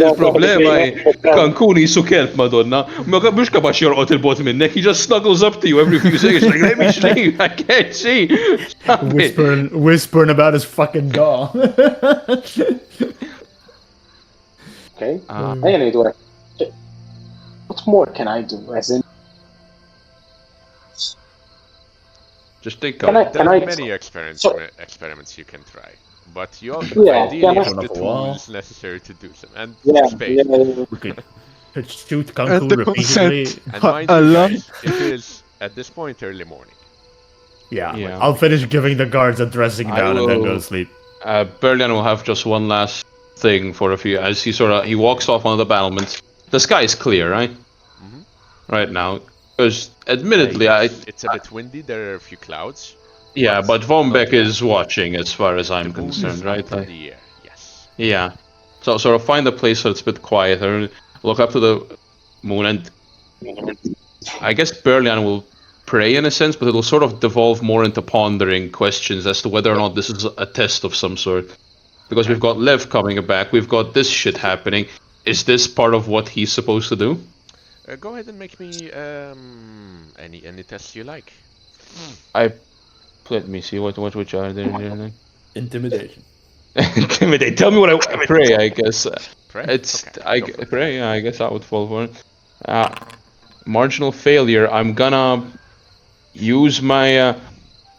Speaker 1: Il-problema Cancun jisu kelb, madonna. Ma mux kapax jorqot il-bot minnek, he just snuggles up to you every few seconds like, let me sleep, I can't see.
Speaker 7: Whispering about his fucking dog.
Speaker 10: Okay. Anyway, what more can I do? As in,
Speaker 1: just think
Speaker 3: there are many experiments you can try, but you ideally have the tools necessary to do some, and space.
Speaker 7: We could shoot Cancun repeatedly.
Speaker 3: And mind you guys, it is at this point early morning.
Speaker 7: Yeah. I'll finish giving the guards a dressing down and then go to sleep.
Speaker 1: Berlian will have just one last thing for a few, as he walks off one of the battlements. The sky is clear, right? Right now. Because, admittedly,
Speaker 3: it's a bit windy, there are a few clouds.
Speaker 1: Yeah, but Von Beck is watching as far as I'm concerned, right?
Speaker 3: In the air, yes.
Speaker 1: Yeah. So sort of find a place so it's a bit quieter, look up to the moon, and I guess Berlian will pray in a sense, but it'll sort of devolve more into pondering questions as to whether or not this is a test of some sort. Because we've got Lev coming back, we've got this shit happening. Is this part of what he's supposed to do?
Speaker 3: Go ahead and make me any tests you like.
Speaker 1: Let me see which are there.
Speaker 7: Intimidation.
Speaker 1: Intimidate. Tell me what I pray. I guess
Speaker 3: Pray?
Speaker 1: it's
Speaker 3: Okay,
Speaker 1: pray. Yeah, I guess I would fall for it. Marginal failure. I'm gonna use my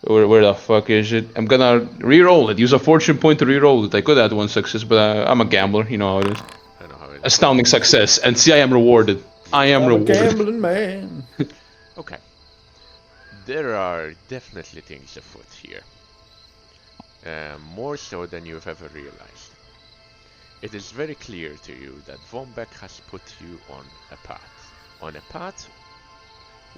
Speaker 1: where the fuck is it? I'm gonna re-roll it. Use a fortune point to re-roll it. I could add one success, but I'm a gambler. You know how it is.
Speaker 3: I know how it is.
Speaker 1: Astounding success, and see, I am rewarded. I am rewarded.
Speaker 7: Gambling man.
Speaker 3: Okay. There are definitely things afoot here. More so than you've ever realized. it is very clear to you that Vombeck has put you on a path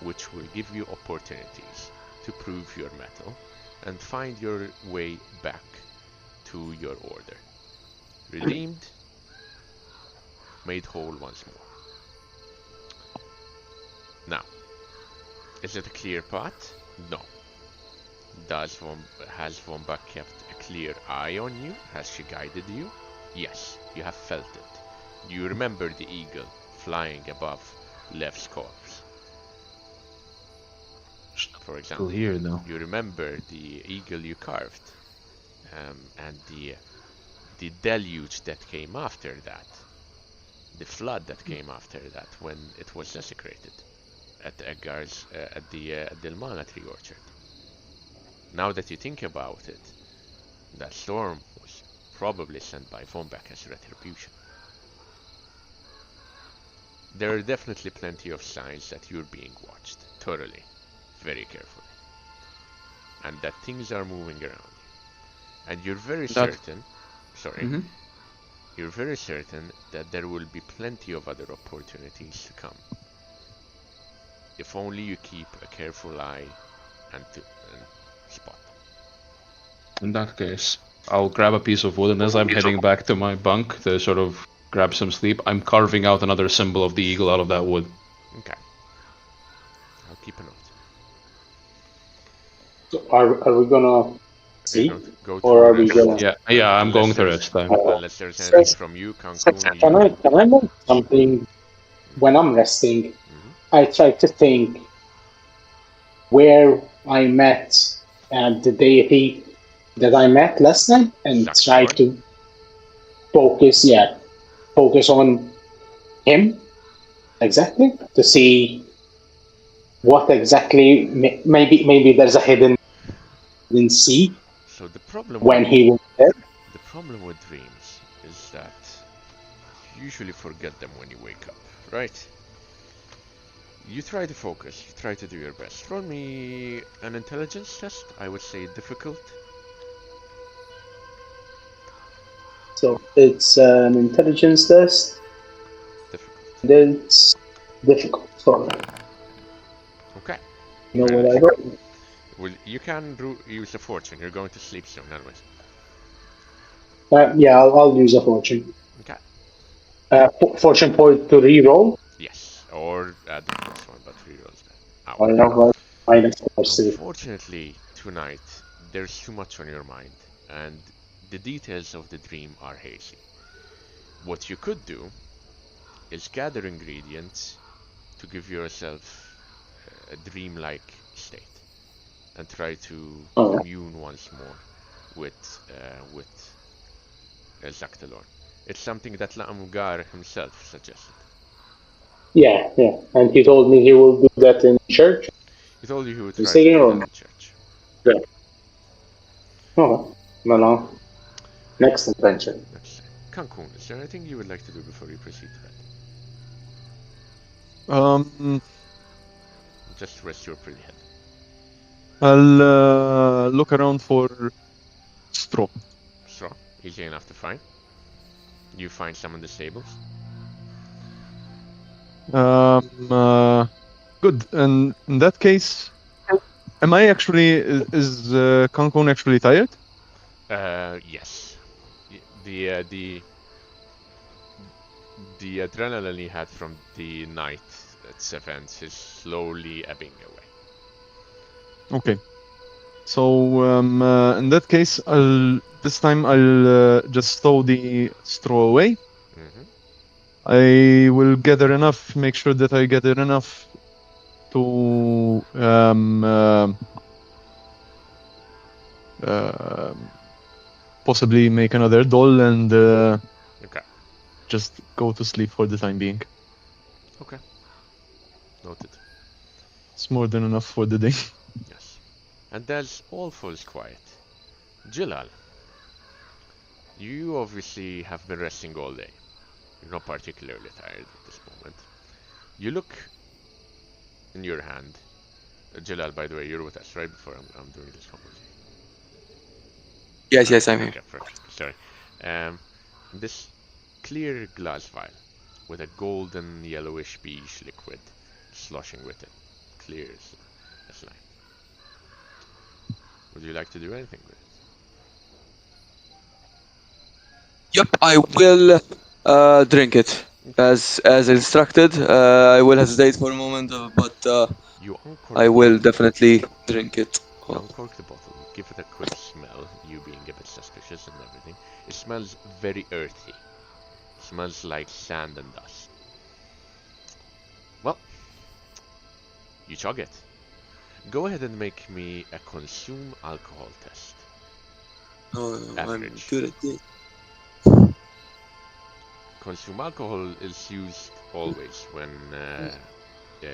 Speaker 3: which will give you opportunities to prove your mettle and find your way back to your order. Redeemed, made whole once more. Now, is it a clear path? No. Has Vomba kept a clear eye on you? Has she guided you? Yes, you have felt it. You remember the eagle flying above Lev's corpse. For example,
Speaker 1: here though.
Speaker 3: you remember the eagle you carved, and the deluge that came after that, the flood that came after that when it was desecrated at Edgar's at the Dilmana tree orchard. Now that you think about it, that storm was probably sent by Vombeck as retribution. There are definitely plenty of signs that you're being watched thoroughly, very carefully, and that things are moving around you. And you're very certain, you're very certain that there will be plenty of other opportunities to come. If only you keep a careful eye and spot.
Speaker 1: In that case, I'll grab a piece of wood, and as I'm heading back to my bunk to sort of grab some sleep, I'm carving out another symbol of the eagle out of that wood.
Speaker 3: Okay. I'll keep a note.
Speaker 10: So are we gonna sleep?
Speaker 3: Go
Speaker 10: Or are we
Speaker 3: rest.
Speaker 10: gonna...
Speaker 1: Yeah, I'm going to rest time.
Speaker 3: Unless there's anything from you, Cancun.
Speaker 10: Can I know something? When I'm resting, I try to think where I met the deity that I met last night and try to focus on him exactly to see what exactly maybe there's a hidden sea.
Speaker 3: So the problem
Speaker 10: when he was there.
Speaker 3: The problem with dreams is that you usually forget them when you wake up, right? You try to focus, you try to do your best. Roll me an intelligence test. I would say difficult.
Speaker 10: So it's an intelligence test.
Speaker 3: Difficult.
Speaker 10: It's difficult. Sorry.
Speaker 3: Okay.
Speaker 10: You know what I wrote?
Speaker 3: Well, you can use a fortune. You're going to sleep soon, anyways.
Speaker 10: Yeah, I'll use a fortune.
Speaker 3: Okay.
Speaker 10: Fortune point to re-roll?
Speaker 3: Yes, or add the plus one, but re-rolls that.
Speaker 10: I know,
Speaker 3: Unfortunately, tonight, there's too much on your mind, and the details of the dream are hazy. What you could do is gather ingredients to give yourself a dreamlike state, and try to commune once more with Zaktalorn. It's something that La'amgar himself suggested.
Speaker 10: Yeah, and he told me he will do that in church.
Speaker 3: He told you he would try to do that in church.
Speaker 10: Yeah. Oh, well, next adventure.
Speaker 3: Cancun, is there anything you would like to do before you proceed to bed? Just rest your pretty head.
Speaker 6: I'll look around for straw.
Speaker 3: Straw, easy enough to find. You find some in the stables.
Speaker 6: Good. And in that case, am I actually is Cancun actually tired?
Speaker 3: Yes. The adrenaline he had from the night at events is slowly ebbing away.
Speaker 6: Okay. So in that case, this time I'll just throw the straw away. I will gather enough, make sure that I gather enough to possibly make another doll and just go to sleep for the time being.
Speaker 3: Okay. Noted.
Speaker 6: It's more than enough for the day.
Speaker 3: Yes. And as all falls quiet, Jilal, you obviously have been resting all day. You're not particularly tired at this moment. You look in your hand. Jilal, by the way, you're with us, right? Before I'm doing this conversation.
Speaker 4: Yes, I'm here.
Speaker 3: Okay, perfect. Sorry. clear glass vial with a golden yellowish beige liquid sloshing with it. Clear as slime. Would you like to do anything with it?
Speaker 4: Yep, I will drink it as instructed. I will hesitate for a moment, but
Speaker 3: You uncork
Speaker 4: I
Speaker 3: the
Speaker 4: will
Speaker 3: bottle.
Speaker 4: definitely drink it.
Speaker 3: You uncork the bottle, give it a quick smell, you being a bit suspicious and everything. It smells very earthy. Smells like sand and dust. Well, you chug it. Go ahead and make me a consume alcohol test.
Speaker 4: Oh, I'm
Speaker 3: Average.
Speaker 4: good at it.
Speaker 3: Consume alcohol is used always when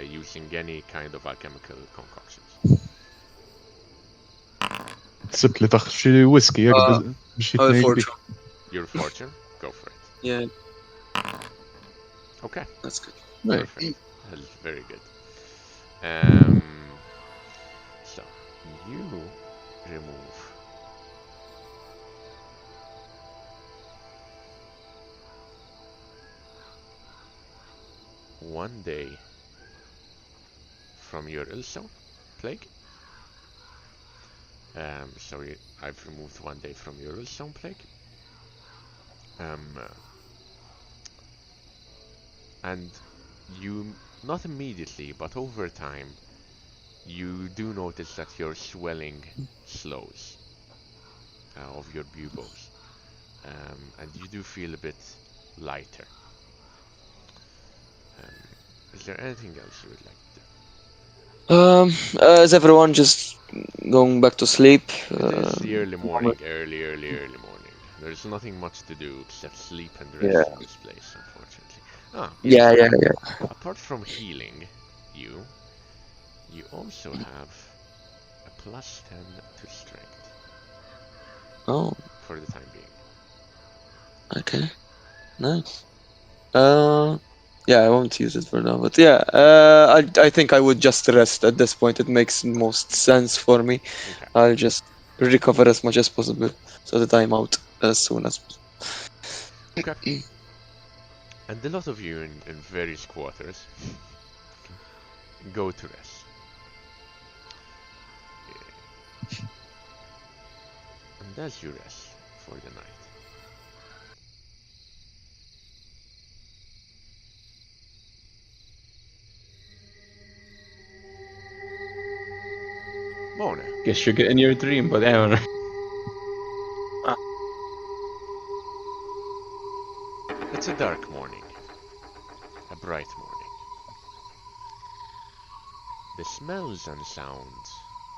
Speaker 3: using any kind of alchemical concoctions.
Speaker 6: Sibt li taħt xi whisky jekk biex
Speaker 4: I will
Speaker 6: jitnejn
Speaker 4: fortune.
Speaker 3: Your fortune, go for it.
Speaker 4: Yeah,
Speaker 3: Okay,
Speaker 4: that's good.
Speaker 3: perfect. That's very good. So you remove one day from your Ilso plague. So I've removed one day from your Ilso plague. And you, not immediately, but over time, you do notice that your swelling slows of your buboes. And you do feel a bit lighter. Is there anything else you would like to do?
Speaker 4: Is everyone just going back to sleep?
Speaker 3: It is the early morning, early morning. There's nothing much to do except sleep and rest
Speaker 4: Yeah.
Speaker 3: in this place, unfortunately.
Speaker 4: Yeah.
Speaker 3: Apart from healing you also have a +10 to strength
Speaker 4: Oh,
Speaker 3: for the time being.
Speaker 4: okay. Nice. Yeah, I won't use it for now, but yeah, I think I would just rest at this point. It makes most sense for me.
Speaker 3: Okay.
Speaker 4: I'll just recover as much as possible so that I'm out as soon as possible.
Speaker 3: Okay. And a lot of you in various quarters go to rest. And as you rest for the night, Mona,
Speaker 1: Guess you're getting your dream, but I don't know.
Speaker 3: it's a dark morning, a bright morning. The smells and sounds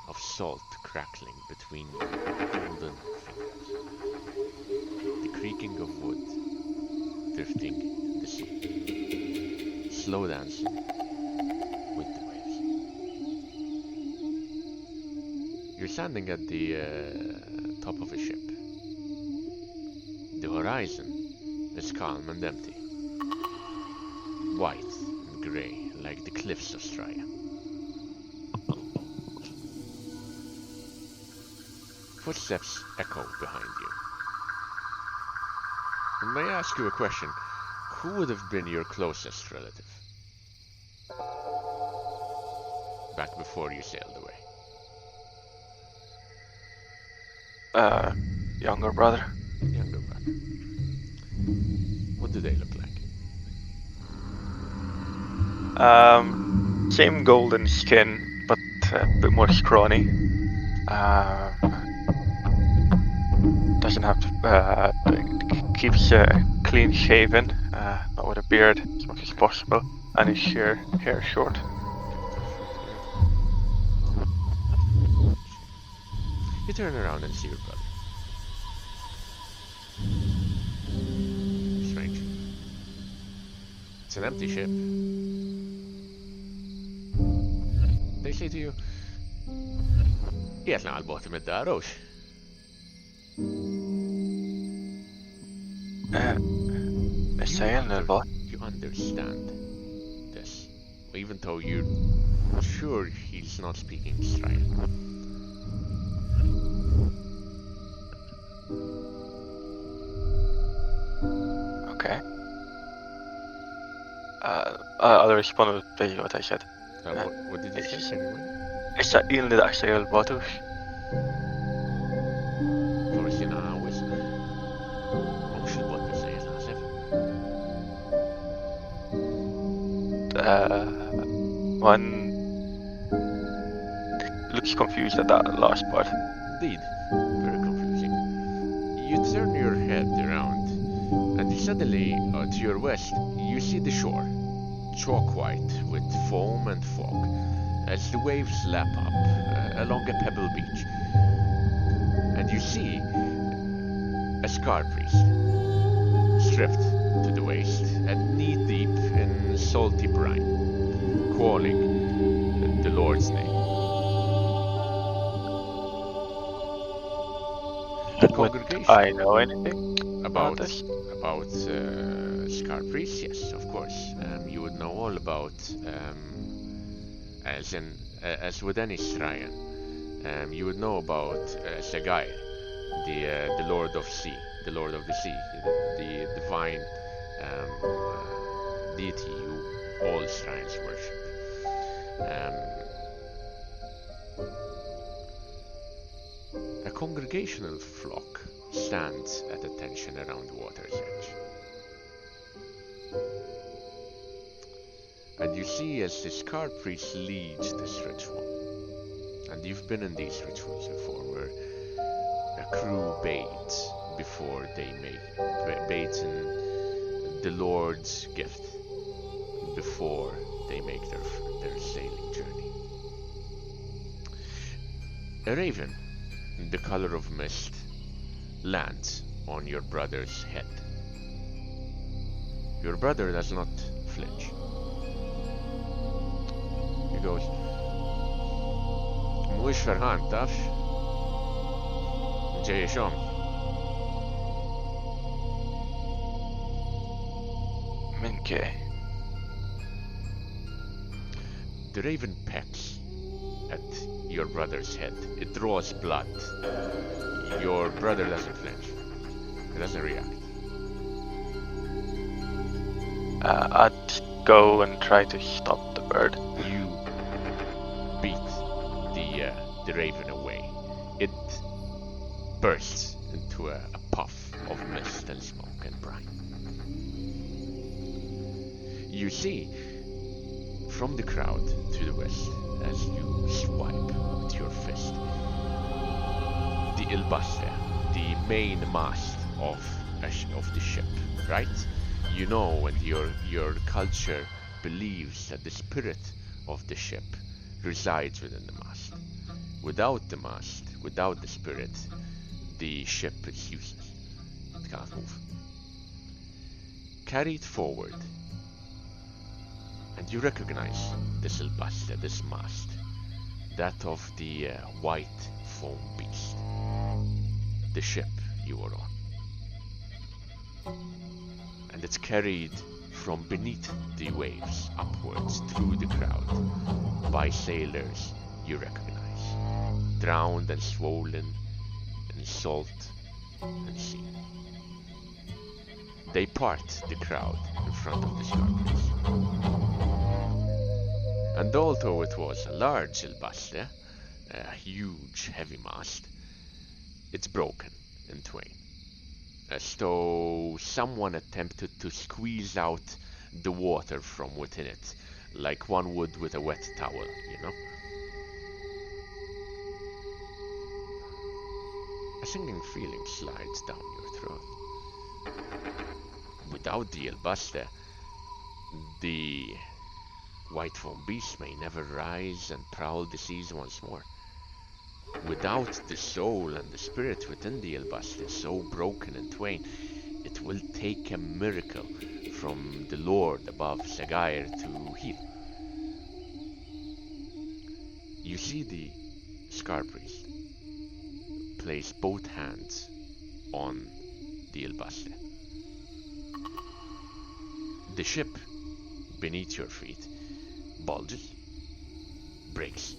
Speaker 3: of salt crackling between your golden fingers. The creaking of wood drifting in the sea. Slow dancing with the waves. You're standing at the top of a ship. The horizon is calm and empty. White and grey like the cliffs of Straya. Footsteps echo behind you. And may I ask you a question? Who would have been your closest relative? Back before you sailed away.
Speaker 2: Younger brother.
Speaker 3: Younger brother. What do they look like?
Speaker 2: Same golden skin, but a bit more scrawny. Doesn't have keeps clean shaven, not with a beard as much as possible, and his hair short.
Speaker 3: You turn around and see your brother. Strange. It's an empty ship. They say to you, Qiegħed għal bottom id-darux.
Speaker 2: Saying a lot.
Speaker 3: You understand this, even though you're sure he's not speaking Straya.
Speaker 2: Okay. I'll respond with basically what I said.
Speaker 3: What did you say? Can you read it?
Speaker 2: Is dat een dat achter je botus?
Speaker 3: Forsi nawis. Mux il-bot bizzejt naħseb.
Speaker 2: One looks confused at that last part.
Speaker 3: Indeed, very confusing. You turn your head around, and suddenly, to your west, you see the shore, chalk white with foam and fog, as the waves lap up along a pebble beach. And you see a scar priest, stripped to the waist and knee-deep in salty brine, calling the Lord's name. The congregation.
Speaker 2: I know anything
Speaker 3: About
Speaker 2: this?
Speaker 3: Scar Priest, yes, of course. You would know all about, as with any shrine, you would know about Sagai, the Lord of Sea, the Lord of the Sea, the divine deity who all shrines worship. A congregational flock stands at attention around the water's edge. And you see as the Scar Priest leads this ritual, and you've been in these rituals before, where a crew bathes before they bathes in the Lord's gift before they make their sailing journey. A raven, the color of mist, lands on your brother's head. Your brother does not flinch. He goes, Mhuwiex ferħan, tafx? Ġej xom.
Speaker 2: Min kej?
Speaker 3: The raven pecks at your brother's head. It draws blood. Your brother doesn't flinch. He doesn't react.
Speaker 2: I'd go and try to stop the bird.
Speaker 3: You beat the raven away. It bursts into a puff of mist and smoke and brine. You see, from the crowd to the west, as you swipe with your fist, the Ilbaste, the main mast of the ship, right? You know, and your culture believes that the spirit of the ship resides within the mast. Without the mast, without the spirit, the ship is useless. It can't move. Carry it forward, and you recognize this Ilbaste, this mast, that of the white foam beast, the ship you were on. And it's carried from beneath the waves upwards through the crowd by sailors you recognize, drowned and swollen in salt and sea. They part the crowd in front of the Scar Priest. And although it was a large Ilbaste, a huge heavy mast, it's broken in twain, as though someone attempted to squeeze out the water from within it, like one would with a wet towel, you know? A singing feeling slides down your throat. Without the Ilbaste, the white foam beast may never rise and prowl the seas once more. Without the soul and the spirit within the Ilbaste, so broken in twain, it will take a miracle from the Lord above Sagair to heal. You see the Scar Priest place both hands on the Ilbaste. The ship beneath your feet bulges, breaks,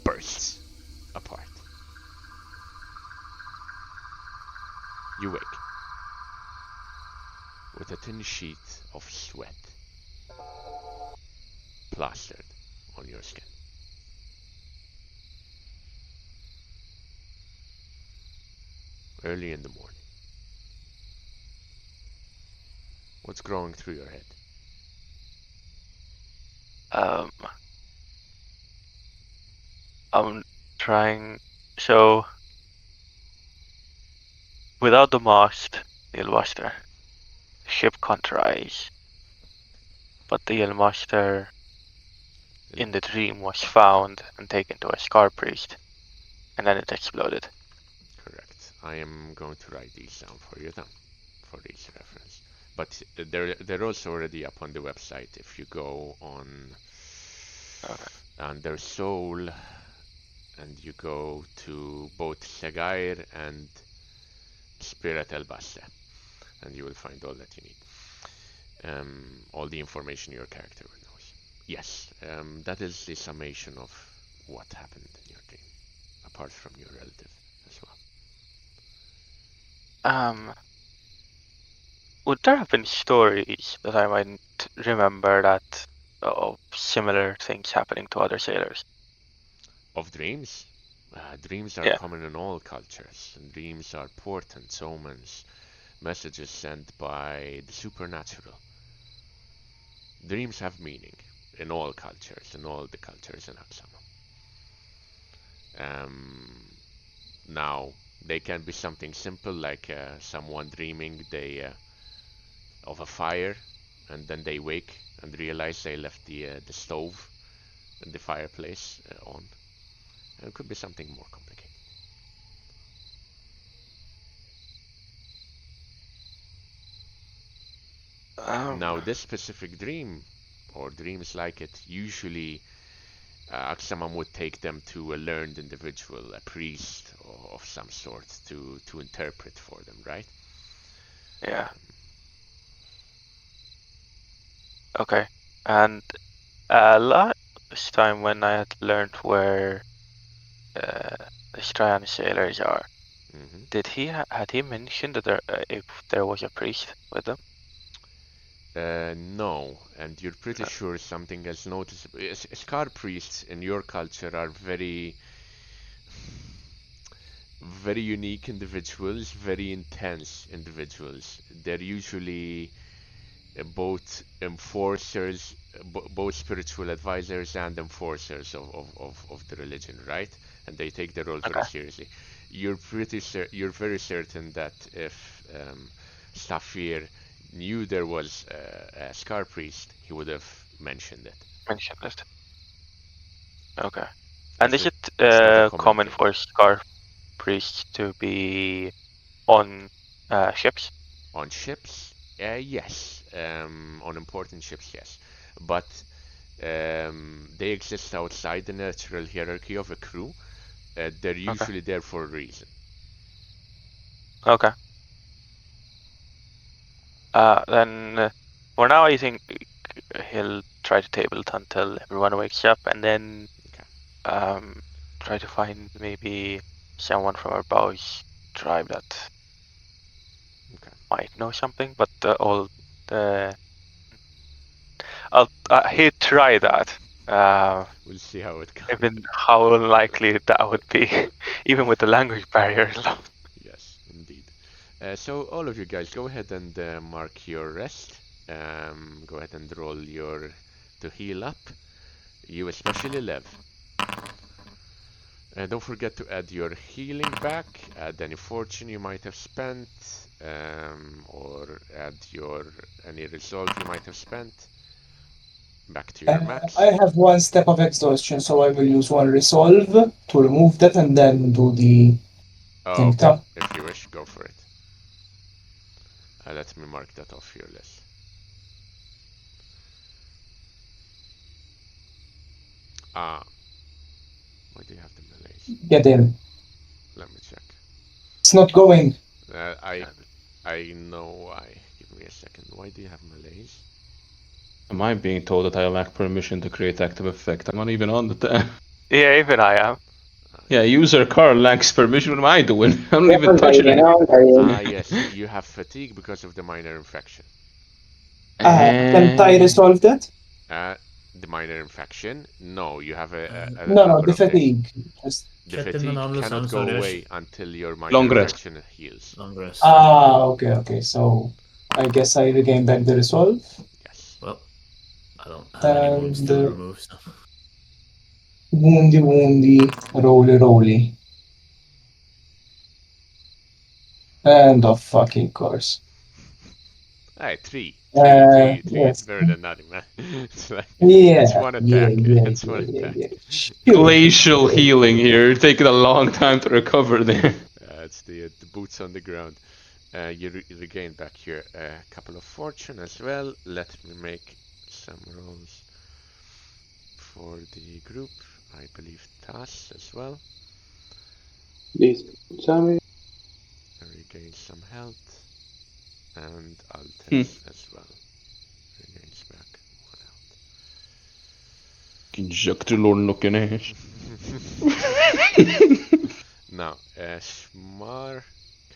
Speaker 3: bursts apart. You wake with a thin sheet of sweat plastered on your skin. Early in the morning. What's growing through your head?
Speaker 2: I'm trying. So, without the mast, the Ilmaster, ship can't rise. But the Ilmaster in the dream was found and taken to a Scar Priest, and then it exploded.
Speaker 3: Correct. I am going to write these down for you then, for these reference. But they're also already up on the website. If you go on their soul, and you go to both Segair and Spirit Elbaste, and you will find all that you need. All the information your character knows. Yes, that is the summation of what happened in your dream, apart from your relative as well.
Speaker 2: Would there have been stories that I might remember that of similar things happening to other sailors?
Speaker 3: Of dreams? Dreams are
Speaker 2: Yeah.
Speaker 3: common in all cultures, and dreams are portents, omens, messages sent by the supernatural. Dreams have meaning in all cultures, in all the cultures in Aksama. Now, they can be something simple like someone dreaming of a fire, and then they wake and realize they left the stove and the fireplace on. And it could be something more complicated. Now, this specific dream, or dreams like it, usually Aksamam would take them to a learned individual, a priest of some sort, to interpret for them, right?
Speaker 2: Yeah. Okay. And last time when I had learned where the Stryan sailors are, had he mentioned that if there was a priest with them?
Speaker 3: No, and you're pretty sure something as noticeable. Scar priests in your culture are very, very unique individuals, very intense individuals. They're usually both enforcers, both spiritual advisors and enforcers of the religion, right? And they take their role very seriously. You're very certain that if Stafir knew there was a Scar priest, he would have mentioned it.
Speaker 2: Okay. And is it common for Scar priests to be on ships?
Speaker 3: On ships? Yes. On important ships, yes. But they exist outside the natural hierarchy of a crew. They're usually there for a reason.
Speaker 2: Okay. Then for now, I think he'll try to table it until everyone wakes up, and then try to find maybe someone from our boys tribe that might know something. But he'd try that.
Speaker 3: We'll see how it goes.
Speaker 2: Even how unlikely that would be, even with the language barrier.
Speaker 3: Yes, indeed. So all of you guys, go ahead and mark your rest. Go ahead and roll to heal up. You especially, Lev. Don't forget to add your healing back, add any fortune you might have spent, or add any resolve you might have spent back to your max.
Speaker 9: I have one step of exhaustion, so I will use one resolve to remove that and then do the thing.
Speaker 3: Okay. If you wish, go for it. Let me mark that off your list. Why do you have the malaise?
Speaker 9: Get in.
Speaker 3: Let me check.
Speaker 9: It's not going.
Speaker 3: I know why. Give me a second. Why do you have malaise?
Speaker 1: Am I being told that I lack permission to create active effect? I'm not even on the
Speaker 2: Yeah, even I am.
Speaker 1: Yeah, user Carl lacks permission. What am I doing? I'm not even touching it.
Speaker 3: Yes, you have fatigue because of the minor infection.
Speaker 9: Can I resolve that?
Speaker 3: The minor infection? No, you have a
Speaker 9: No,
Speaker 3: number
Speaker 9: the
Speaker 3: of days.
Speaker 9: fatigue. Just...
Speaker 3: The
Speaker 7: Check in the
Speaker 3: fatigue
Speaker 7: numbers,
Speaker 3: cannot
Speaker 7: I'm
Speaker 3: go
Speaker 7: sorry.
Speaker 3: away until your minor
Speaker 1: Long rest.
Speaker 3: infection heals.
Speaker 7: Long rest.
Speaker 9: Okay. So I guess I regain back the resolve.
Speaker 3: Yes.
Speaker 7: Well, I don't have any wounds to remove, so.
Speaker 9: Woundy, roly. And of fucking course.
Speaker 3: Hey, three
Speaker 9: Yes.
Speaker 3: is better than nothing, man. It's like,
Speaker 9: Yeah,
Speaker 3: it's one attack. It's one
Speaker 9: yeah.
Speaker 3: attack.
Speaker 1: Glacial healing here. You're taking a long time to recover there.
Speaker 3: It's the boots on the ground. You regain back here a couple of fortune as well. Let me make some rolls for the group. I believe Tas as well.
Speaker 10: Please tell me.
Speaker 3: Regain some health. And Altes as well. Regains back 1 health. Now, Shmar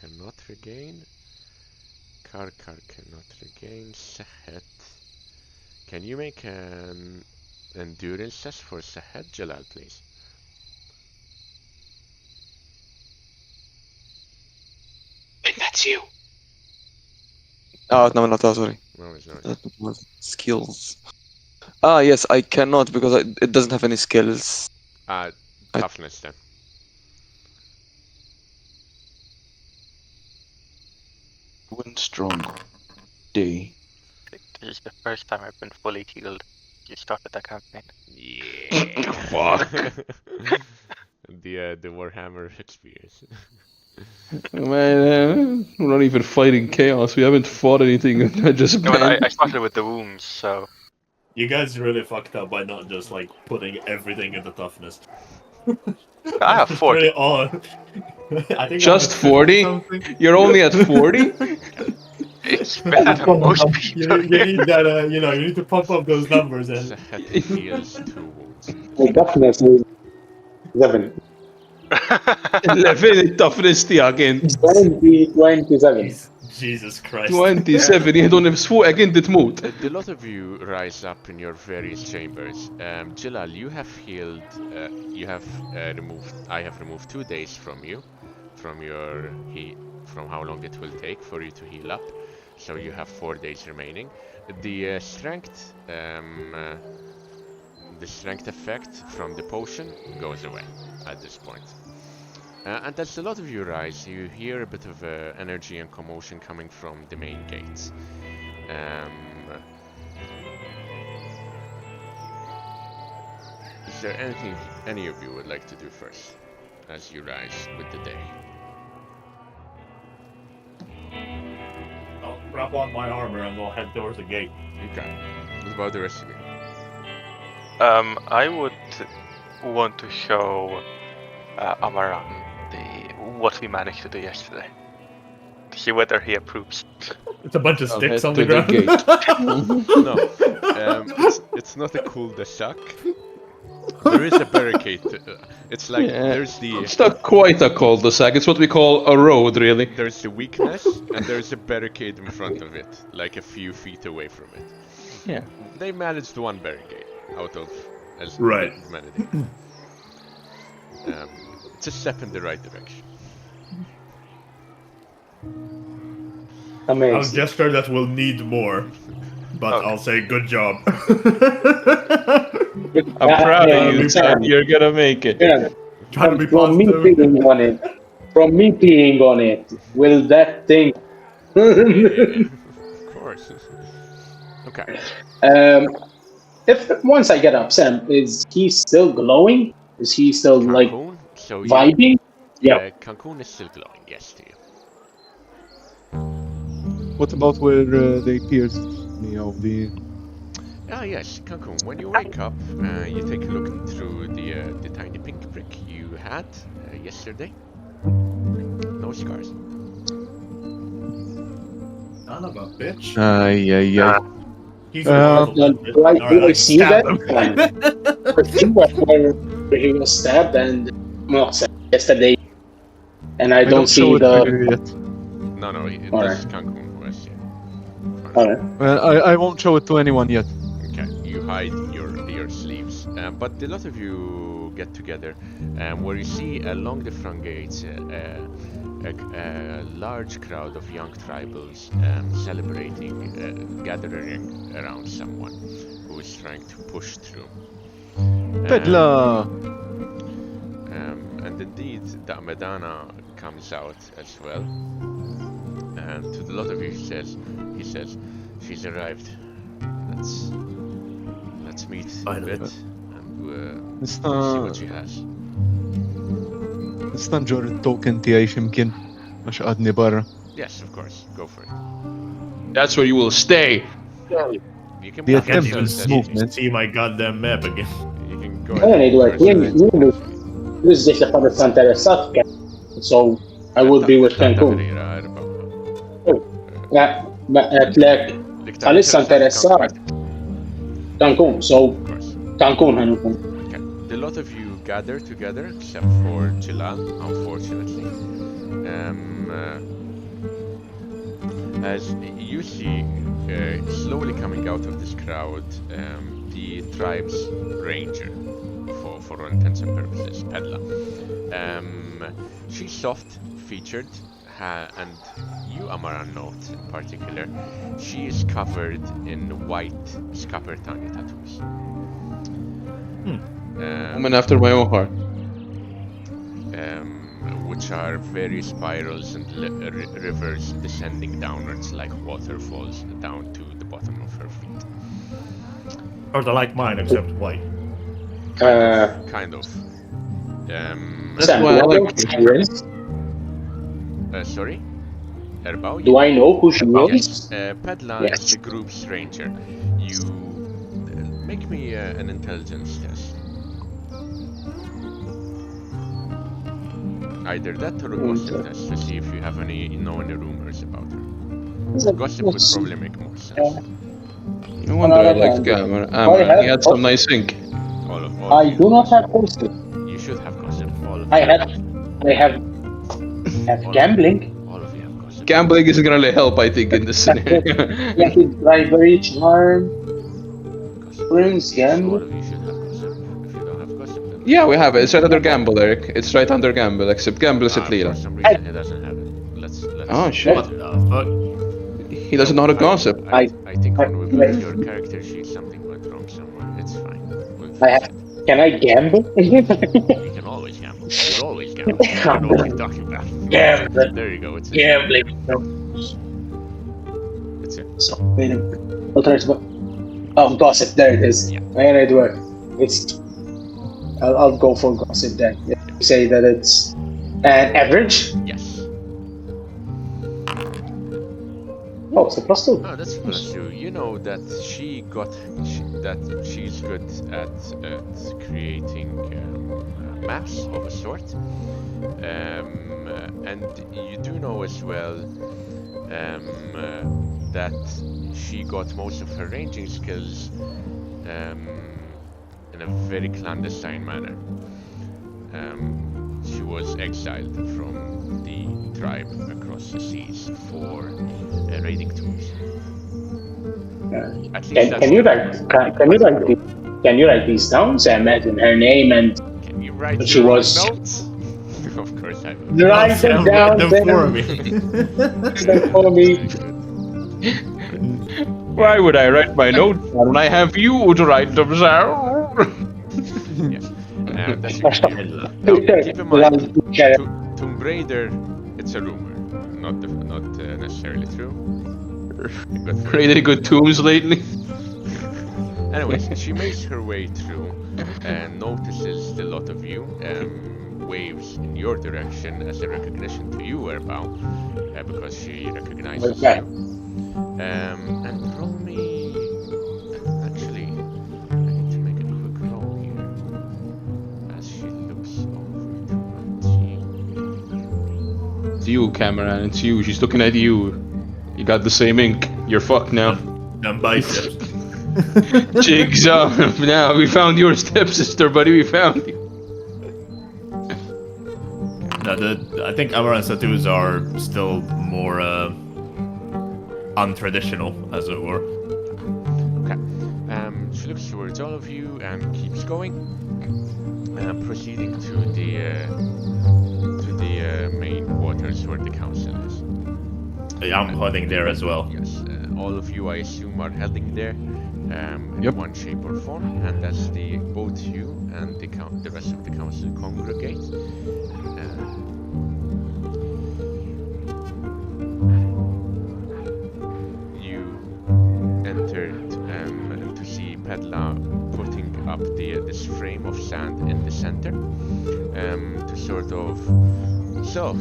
Speaker 3: cannot regain. Karkar cannot regain. Sehet. Can you make an endurance test for Sehet, Jalal, please?
Speaker 8: And that's you.
Speaker 4: Oh, no, sorry.
Speaker 3: No.
Speaker 4: Skills. Yes, I cannot because it doesn't have any skills.
Speaker 3: Toughness then.
Speaker 11: Wind strong. D.
Speaker 2: I think this is the first time I've been fully healed. You started that campaign.
Speaker 3: Yeah.
Speaker 1: Fuck.
Speaker 3: The Warhammer experience.
Speaker 1: Man, we're not even fighting chaos. We haven't fought anything. I just
Speaker 2: No, I started with the wounds, so.
Speaker 5: You guys really fucked up by not just like putting everything into toughness.
Speaker 2: I have 40.
Speaker 5: Really odd. I think
Speaker 1: Just 40? You're only at 40?
Speaker 2: It's better than most people.
Speaker 5: You need that, you need to pump up those numbers and.
Speaker 3: Sehet heals 2 wounds.
Speaker 10: My toughness is 11.
Speaker 1: 11 toughness tiegħek int.
Speaker 10: 27.
Speaker 5: Jesus Christ.
Speaker 1: 27 jieħdu nifsfu hekk inti tmut.
Speaker 3: A lot of you rise up in your various chambers. Jalal, you have healed. I have removed 2 days from you, from how long it will take for you to heal up. So you have 4 days remaining. The strength effect from the potion goes away at this point. And as a lot of you rise, you hear a bit of energy and commotion coming from the main gates. Is there anything any of you would like to do first, as you rise with the day?
Speaker 5: I'll wrap on my armor and we'll head towards the gate.
Speaker 3: Okay. What about the rest of you?
Speaker 2: I would want to show Amaran what we managed to do yesterday. To see whether he approves.
Speaker 5: It's a bunch of
Speaker 1: I'll
Speaker 5: sticks
Speaker 1: head
Speaker 5: on the
Speaker 1: to the
Speaker 5: ground.
Speaker 3: No, it's not a cul-de-sac. There is a barricade. It's like there's the.
Speaker 1: It's not quite a cul-de-sac. It's what we call a road, really.
Speaker 3: There's the weakness, and there's a barricade in front of it, like a few feet away from it.
Speaker 1: Yeah.
Speaker 3: They managed 1 barricade out of as many. It's a step in the right direction.
Speaker 10: Amazing.
Speaker 5: I'll gesture that we'll need more, but I'll say good job.
Speaker 1: I'm proud of you, son. You're gonna make it.
Speaker 10: Yeah.
Speaker 5: Trying to be
Speaker 10: From me
Speaker 5: positive.
Speaker 10: peeing on it, will that thing?
Speaker 3: Of course. Okay.
Speaker 10: If once I get up, Sam, is he still glowing? Is he still
Speaker 3: Cancun? So
Speaker 10: vibing? Yeah.
Speaker 3: Cancun is still glowing, yes, to you.
Speaker 6: What about where they pierced me of the...
Speaker 3: Yes, Cancun. When you wake up, you take a look through the tiny pink brick you had yesterday. No scars.
Speaker 5: Son of a bitch. He's
Speaker 10: do I see that? Where he was stabbed and yesterday, and I don't see
Speaker 6: show it
Speaker 10: the.
Speaker 6: to you yet.
Speaker 3: No, this is Cancun who has seen.
Speaker 10: Alright.
Speaker 6: Well, I won't show it to anyone yet.
Speaker 3: Okay, you hide your sleeves. But a lot of you get together, where you see along the front gates a large crowd of young tribals celebrating, gathering around someone who is trying to push through.
Speaker 6: Pedla!
Speaker 3: And indeed, the Medana comes out as well. And to a lot of you, he says, she's arrived. Let's meet a bit and see what she has.
Speaker 6: Nista' nġor it-token tiegħi x'imkien għax qadni barra.
Speaker 3: Yes, of course, go for it.
Speaker 1: That's where you will stay.
Speaker 3: You can
Speaker 6: The
Speaker 3: block
Speaker 6: attempt
Speaker 3: yourself,
Speaker 6: is
Speaker 3: then
Speaker 6: movement.
Speaker 7: See my goddamn map again.
Speaker 3: You can go
Speaker 10: Anyway,
Speaker 3: ahead.
Speaker 10: this is the part that's interessat, so I would be with Cancun. Like, għalissa interessat Cancun, so Cancun ħanukun.
Speaker 3: A lot of you gather together, except for Jilal, unfortunately. As you see, slowly coming out of this crowd, the tribe's ranger, for all intents and purposes, Pedla. She's soft-featured, and you, Amara, note in particular, she is covered in white Scapertani tattoos.
Speaker 1: Woman after my own heart.
Speaker 3: Which are various spirals and rivers descending downwards like waterfalls down to the bottom of her feet.
Speaker 7: Or they're like mine, except white.
Speaker 3: Kind of.
Speaker 1: That's why I like
Speaker 3: Sorry? Erbao?
Speaker 10: Do I know who she
Speaker 3: Yes.
Speaker 10: is?
Speaker 3: Pedla
Speaker 10: Yes.
Speaker 3: is the group's ranger. You make me an intelligence test. Either that or a gossip test to see if you have any rumors about her. Gossip would probably make more sense.
Speaker 1: No wonder I like Gamma. He had some nice ink.
Speaker 3: All
Speaker 10: I do not have gossip.
Speaker 3: You should have gossip. All of
Speaker 10: I
Speaker 3: you.
Speaker 10: have gambling.
Speaker 3: All of you have gossip.
Speaker 1: Gambling isn't gonna really help, I think, in this scenario.
Speaker 10: Yeah, bribery, charm, prince,
Speaker 3: All
Speaker 10: gambling.
Speaker 3: of you should have gossip. If you don't have gossip, then
Speaker 1: Yeah, we have it. It's right under Gamble, Eric. It's right under Gamble, except Gamble is a
Speaker 3: for
Speaker 1: Lila.
Speaker 3: some reason he doesn't have it. Let's
Speaker 1: Oh, shit.
Speaker 7: What the fuck?
Speaker 1: He doesn't know how to gossip.
Speaker 3: I think when we build your character sheet, something went wrong somewhere. It's fine.
Speaker 10: I have. Can I gamble?
Speaker 3: You can always gamble. You'll always gamble. I know what you're talking about.
Speaker 10: Gamble.
Speaker 3: There you go. It's it.
Speaker 10: Gambling.
Speaker 3: It's it.
Speaker 10: So, wait a minute. Oh, gossip. There it is.
Speaker 3: Yeah.
Speaker 10: And it worked. I'll go for gossip then. You say that it's an average.
Speaker 3: Yes.
Speaker 10: Oh, it's a +2.
Speaker 3: Oh, that's plus 2. You know that that she's good at creating maps of a sort, and you do know as well that she got most of her ranging skills in a very clandestine manner. She was exiled from the tribe across the seas for raiding tools. At least that's
Speaker 10: Can you write these down? So I imagine her name and
Speaker 3: Can you write
Speaker 10: She
Speaker 3: your own
Speaker 10: was-
Speaker 3: notes? Of course I will.
Speaker 10: write them down.
Speaker 7: Them for me.
Speaker 10: Then for me.
Speaker 1: Why would I write my notes when I have you to write them down?
Speaker 3: Yes. That's now, keep in mind, Tomb Raider, it's a rumor, not necessarily true. But
Speaker 1: Raided good tombs lately.
Speaker 3: anyways, she makes her way through and notices the lot of you, waves in your direction as a recognition to you, Erbao, because she recognizes
Speaker 10: Okay.
Speaker 3: you. And roll me. Actually, I need to make a quick roll here as she looks over to
Speaker 1: It's you, Cameron. It's you. She's looking at you. You got the same ink. You're fucked now.
Speaker 7: Them biceps.
Speaker 1: Jigsaw. Now we found your stepsister, buddy. We found you.
Speaker 7: No, I think Amaranth's tattoos are still more untraditional, as it were.
Speaker 3: Okay. She looks towards all of you and keeps going, proceeding to the main quarters where the council is.
Speaker 5: Yeah, I'm heading there as well.
Speaker 3: Yes, all of you, I assume, are heading there in one shape or form, and as both you and the rest of the council congregate. You entered to see Pedla putting up this frame of sand in the center to sort of. So,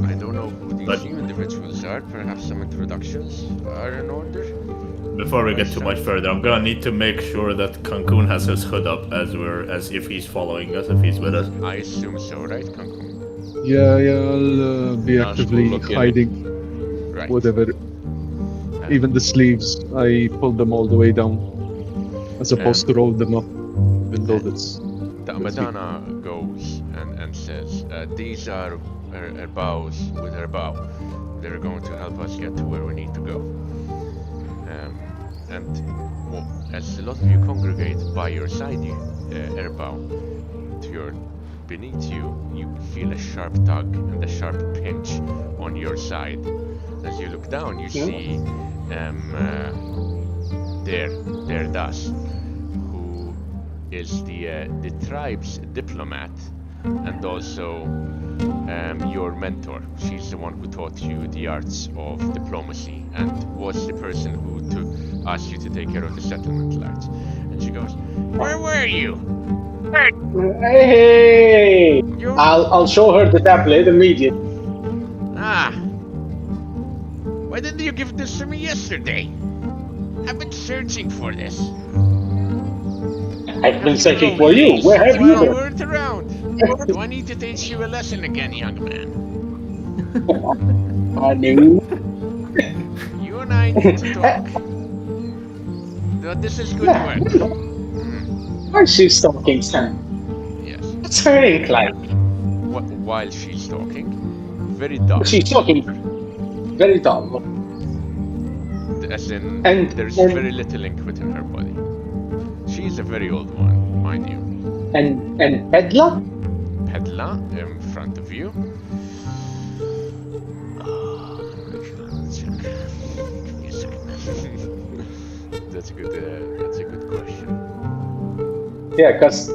Speaker 3: I don't know who these new individuals are. Perhaps some introductions are in order.
Speaker 5: Before we get too much further, I'm gonna need to make sure that Cancun has his hood up as if he's following us, if he's with us.
Speaker 3: I assume so, right, Cancun?
Speaker 6: Yeah, I'll be actively hiding.
Speaker 3: Right.
Speaker 6: Whatever. Even the sleeves, I pulled them all the way down, as opposed to roll them up. Even though that's.
Speaker 3: Madonna goes and says, "These are her bows with her bow. They're going to help us get to where we need to go." As a lot of you congregate by your side, Erbow, beneath you, you feel a sharp tug and a sharp pinch on your side. As you look down, you see there Das, who is the tribe's diplomat and also your mentor. She's the one who taught you the arts of diplomacy and was the person who asked you to take care of the settlement lands. And she goes, "Where were you?"
Speaker 10: Hey! I'll show her the tablet immediately.
Speaker 3: Ah. Why didn't you give this to me yesterday? I've been searching for this.
Speaker 10: I've been searching for you. Where have you been?
Speaker 3: Weren't around. Do I need to teach you a lesson again, young man?
Speaker 10: I knew.
Speaker 3: You and I need to talk. But this is good work.
Speaker 10: Why is she stalking Sam?
Speaker 3: Yes.
Speaker 10: What's her ink like?
Speaker 3: While she's talking, very dull.
Speaker 10: She's talking very dull.
Speaker 3: As in,
Speaker 10: And
Speaker 3: there's very little ink within her body. She's a very old one, mind you.
Speaker 10: And Pedla?
Speaker 3: Pedla in front of you. Check. Give me a second. That's a good question.
Speaker 10: Yeah, because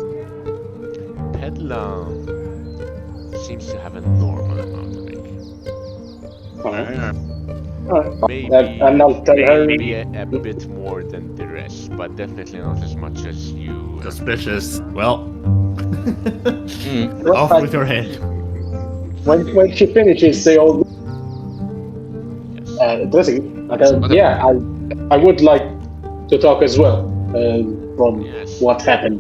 Speaker 3: Pedla seems to have a normal amount of ink. Maybe a bit more than the rest, but definitely not as much as you.
Speaker 7: Suspicious. Well,
Speaker 10: Well,
Speaker 7: off with your head.
Speaker 10: when she finishes the old dressing, I would like to talk as well from what happened.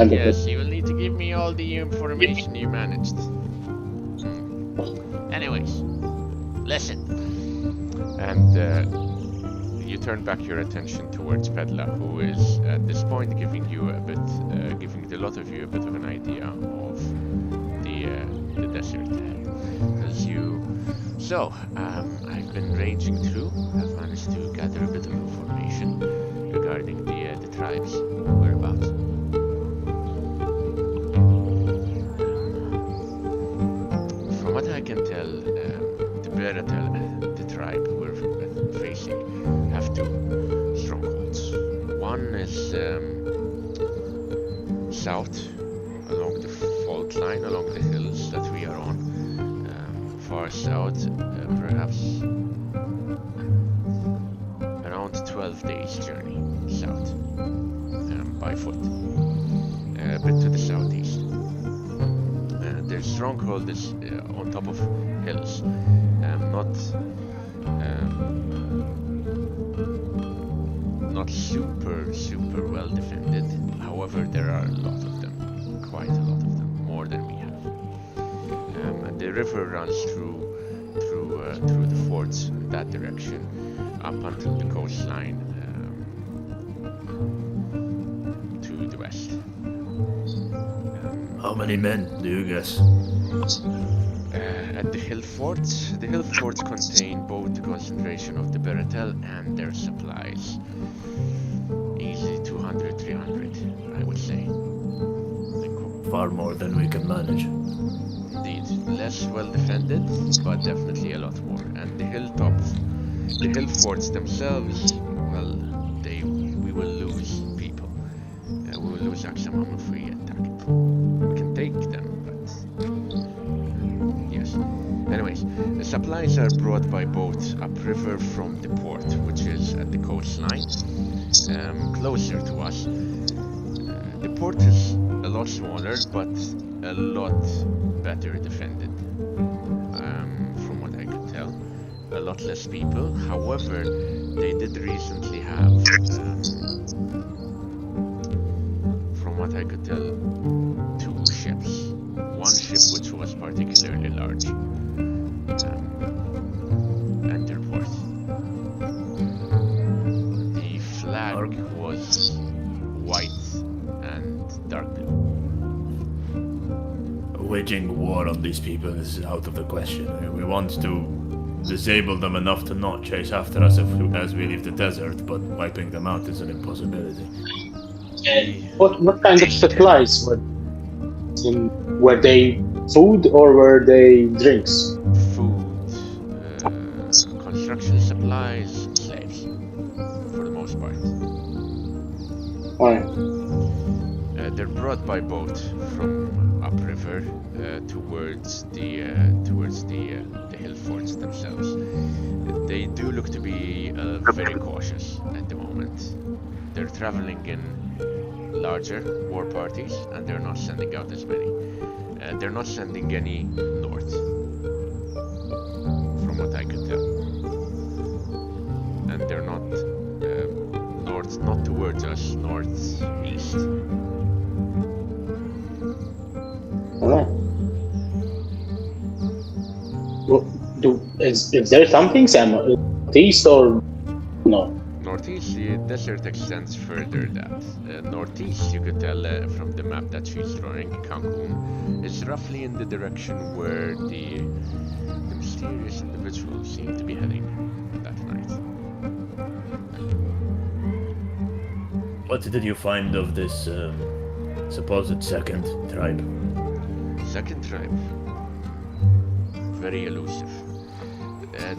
Speaker 10: And
Speaker 3: Yes, you will need to give me all the information you managed. Anyways, listen. And you turn back your attention towards Pedla, who is at this point giving the lot of you a bit of an idea of the desert ahead. I've been ranging through. I've managed to gather a bit of information regarding the tribe's whereabouts. From what I can tell, the Beratel, the tribe we're facing, have two strongholds. One is south, along the fault line, along the hills that we are on. Far south, perhaps around 12 days journey south, by foot, a bit to the southeast. Their stronghold is on top of hills, not super well defended. However, there are a lot of them, quite a lot of them, more than we have. And the river runs through the forts in that direction, up until the coastline to the west.
Speaker 7: How many men do you guess?
Speaker 3: At the hill forts contain both the concentration of the Beratel and their supplies.
Speaker 7: far more than we can manage.
Speaker 3: Indeed, less well defended, but definitely a lot more. And the hilltops, the hill forts themselves, well, we will lose people. We will lose Axamam if we attack it. We can take them, but yes. Anyways, the supplies are brought by boat upriver from the port, which is at the coastline, closer to us. The port is a lot smaller, but a lot better defended, from what I could tell. A lot less people. However, they did recently have, from what I could tell, 2 ships. One ship which was particularly large entered port. The flag was white and dark blue.
Speaker 7: Waging war on these people is out of the question. We want to disable them enough to not chase after us as we leave the desert, but wiping them out is an impossibility.
Speaker 10: What kind of supplies were they food or were they drinks?
Speaker 3: Food, construction supplies, slaves, for the most part.
Speaker 10: Alright.
Speaker 3: They're brought by boat from upriver towards the hill forts themselves. They do look to be very cautious at the moment. They're traveling in larger war parties, and they're not sending out as many. They're not sending any north, from what I could tell. And they're not north, not towards us, northeast.
Speaker 10: Alright. Well, is there something, Sam? Northeast or no?
Speaker 3: Northeast, the desert extends further that. Northeast, you could tell from the map that she's drawing, Cancun, is roughly in the direction where the mysterious individual seemed to be heading that night.
Speaker 7: What did you find of this supposed second tribe?
Speaker 3: Second tribe. Very elusive.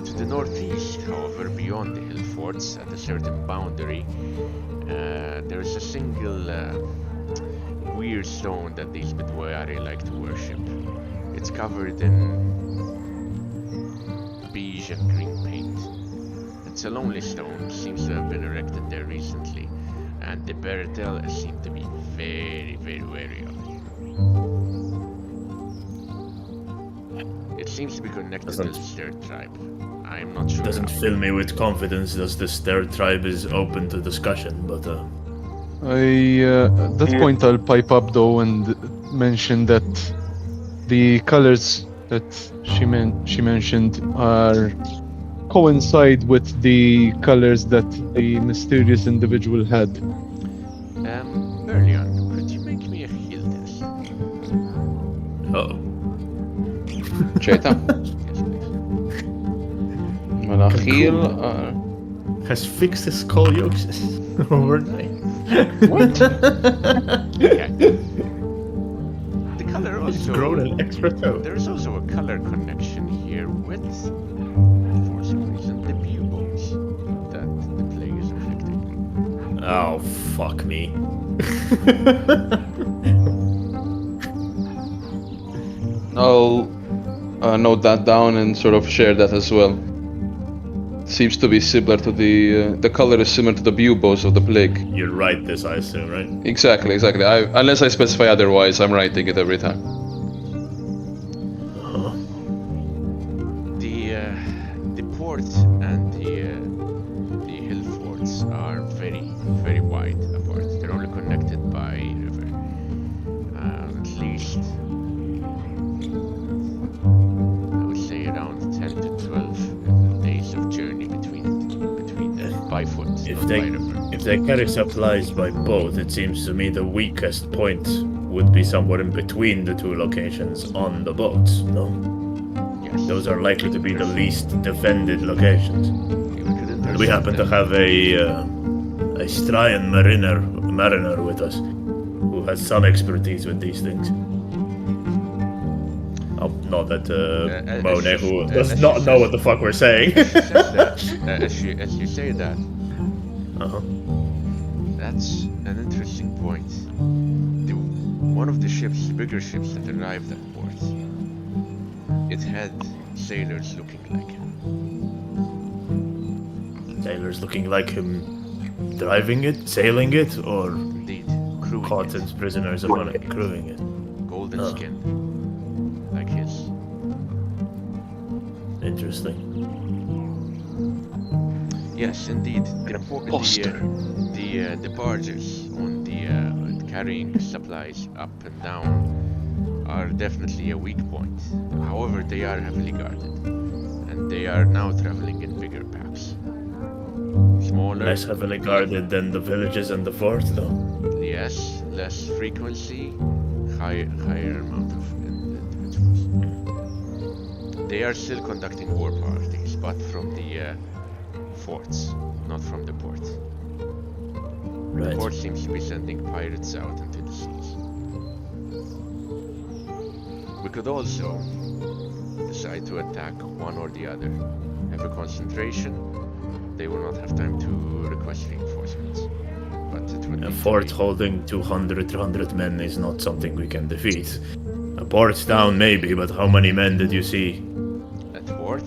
Speaker 3: To the northeast, however, beyond the hill forts, at a certain boundary, there is a single weird stone that these Bedouari like to worship. It's covered in beige and green paint. It's a lonely stone, seems to have been erected there recently, and the Baratel seem to be very, very wary of it. It seems to be connected to this third tribe. I'm not sure.
Speaker 7: Doesn't fill me with confidence that this third tribe is open to discussion, but
Speaker 6: At that point, I'll pipe up though and mention that the colors that she mentioned are coincide with the colors that the mysterious individual had.
Speaker 3: Berlion, could you make me a heal test?
Speaker 7: oh.
Speaker 1: Cheta. Malachil.
Speaker 7: Has fixed his scoliosis overnight.
Speaker 3: What? Okay. The color also.
Speaker 7: Grown an extra toe.
Speaker 3: There's also a color connection here with, for some reason, the buboes that the plague is affecting.
Speaker 7: Oh, fuck me.
Speaker 1: I'll note that down and sort of share that as well. Seems to be similar to the color is similar to the buboes of the plague.
Speaker 7: You write this, I assume, right?
Speaker 1: Exactly. Unless I specify otherwise, I'm writing it every time.
Speaker 3: The port and the hill forts are very, very wide apart. They're only connected by river. At least I would say around 10 to 12 days of journey between them by foot.
Speaker 7: If
Speaker 3: not
Speaker 7: they
Speaker 3: by river.
Speaker 7: if they carry supplies by boat, it seems to me the weakest point would be somewhere in between the two locations on the boats. No,
Speaker 3: Yes.
Speaker 7: those are likely to be the least defended locations. We happen to have a Strian mariner with us, who who has some expertise with these things. Not that MoA, who does not know what the fuck we're saying.
Speaker 3: As you say that, that's an interesting point. One of the bigger ships that arrived at port, it had sailors looking like him.
Speaker 7: Sailors looking like him driving it, sailing it, or
Speaker 3: Indeed, crewing
Speaker 7: caught
Speaker 3: it.
Speaker 7: as prisoners upon it, crewing it.
Speaker 3: Golden skin, like his.
Speaker 7: Interesting.
Speaker 3: Yes, indeed. The barges on the carrying supplies up and down are definitely a weak point. However, they are heavily guarded, and they are now traveling in bigger packs. Smaller.
Speaker 7: Less heavily guarded than the villages and the fort, though.
Speaker 3: Yes, less frequency, higher amount of individuals. They are still conducting war parties, but from the forts, not from the port.
Speaker 7: Right.
Speaker 3: The port seems to be sending pirates out into the seas. We could also decide to attack one or the other. Have a concentration. They will not have time to request reinforcements. But it would
Speaker 7: A fort holding 200, 300 men is not something we can defeat. A port down maybe, but how many men did you see?
Speaker 3: At port,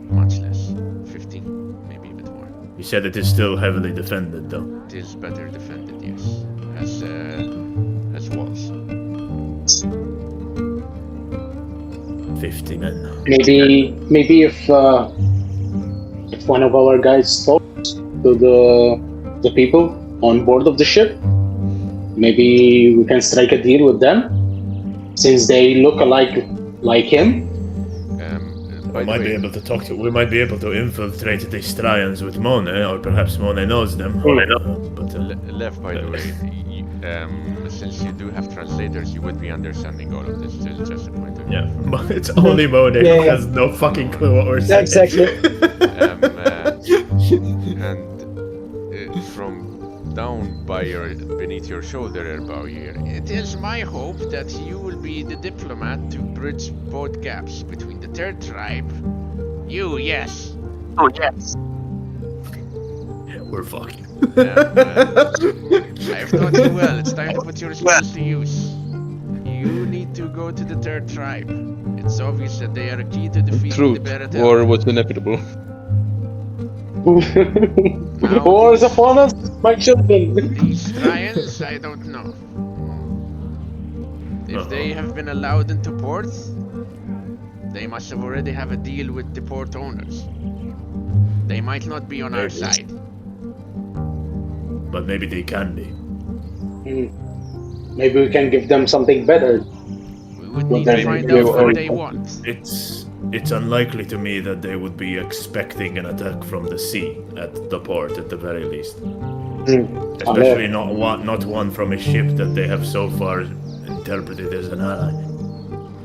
Speaker 3: much less. 15, maybe a bit more.
Speaker 7: You said it is still heavily defended, though.
Speaker 3: It is better defended, yes. As walls.
Speaker 7: 50 men.
Speaker 10: Maybe if one of our guys talks to the people on board of the ship, maybe we can strike a deal with them, since they look like him.
Speaker 7: We might be able to we might be able to infiltrate the Strians with MoA, or perhaps MoA knows them. But
Speaker 3: Lev, by the way, since you do have translators, you would be understanding all of this. Just a point of view.
Speaker 7: yeah, but it's only MoA who has no fucking clue what we're saying.
Speaker 9: Exactly.
Speaker 3: And from down beneath your shoulder, Erbao here, it is my hope that you will be the diplomat to bridge both gaps between the third tribe. You, yes.
Speaker 2: Oh, yes.
Speaker 7: We're fucked.
Speaker 3: I've taught you well. It's time to put your skills to use. You need to go to the third tribe. It's obvious that they are key to defeating the
Speaker 1: Truth,
Speaker 3: Baratel.
Speaker 1: war was inevitable.
Speaker 10: Wars upon us, my children.
Speaker 3: These Strians, I don't know. If they have been allowed into port, they must have already have a deal with the port owners. They might not be on our side.
Speaker 7: But maybe they can be.
Speaker 10: Maybe we can give them something better.
Speaker 3: We would need to find out what they want.
Speaker 7: It's unlikely to me that they would be expecting an attack from the sea at the port, at the very least. Especially not one from a ship that they have so far interpreted as an ally.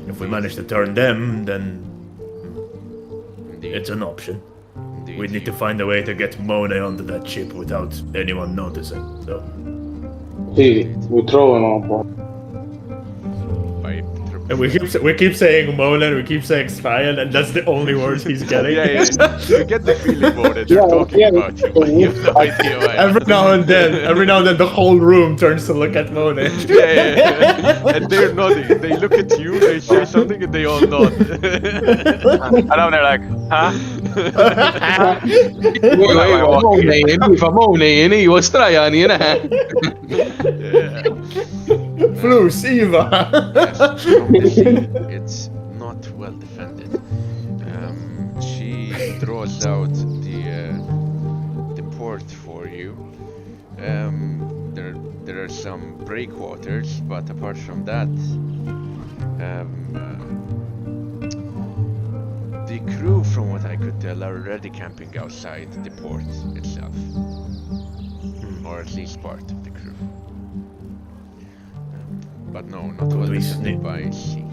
Speaker 7: If we manage to turn them, then it's an option.
Speaker 3: Indeed,
Speaker 7: We need to find a way to get MoA onto that ship without anyone noticing. So
Speaker 10: We throw him on board.
Speaker 7: and we keep saying MoA, we keep saying Strian, and that's the only words he's getting.
Speaker 3: Yeah. You get the feeling, Mo, that they're talking about you, but you have no idea why.
Speaker 7: Every now and then, the whole room turns to look at MoA.
Speaker 3: Yeah. And they're nodding. They look at you, they say something, and they all nod.
Speaker 2: And then they're like, huh?
Speaker 1: He was trying, you know.
Speaker 7: Flu, Siva.
Speaker 3: It's not well defended. She draws out the port for you. There are some breakwaters, but apart from that, the crew, from what I could tell, are already camping outside the port itself, or at least part of the crew. But no, not well defended by sea.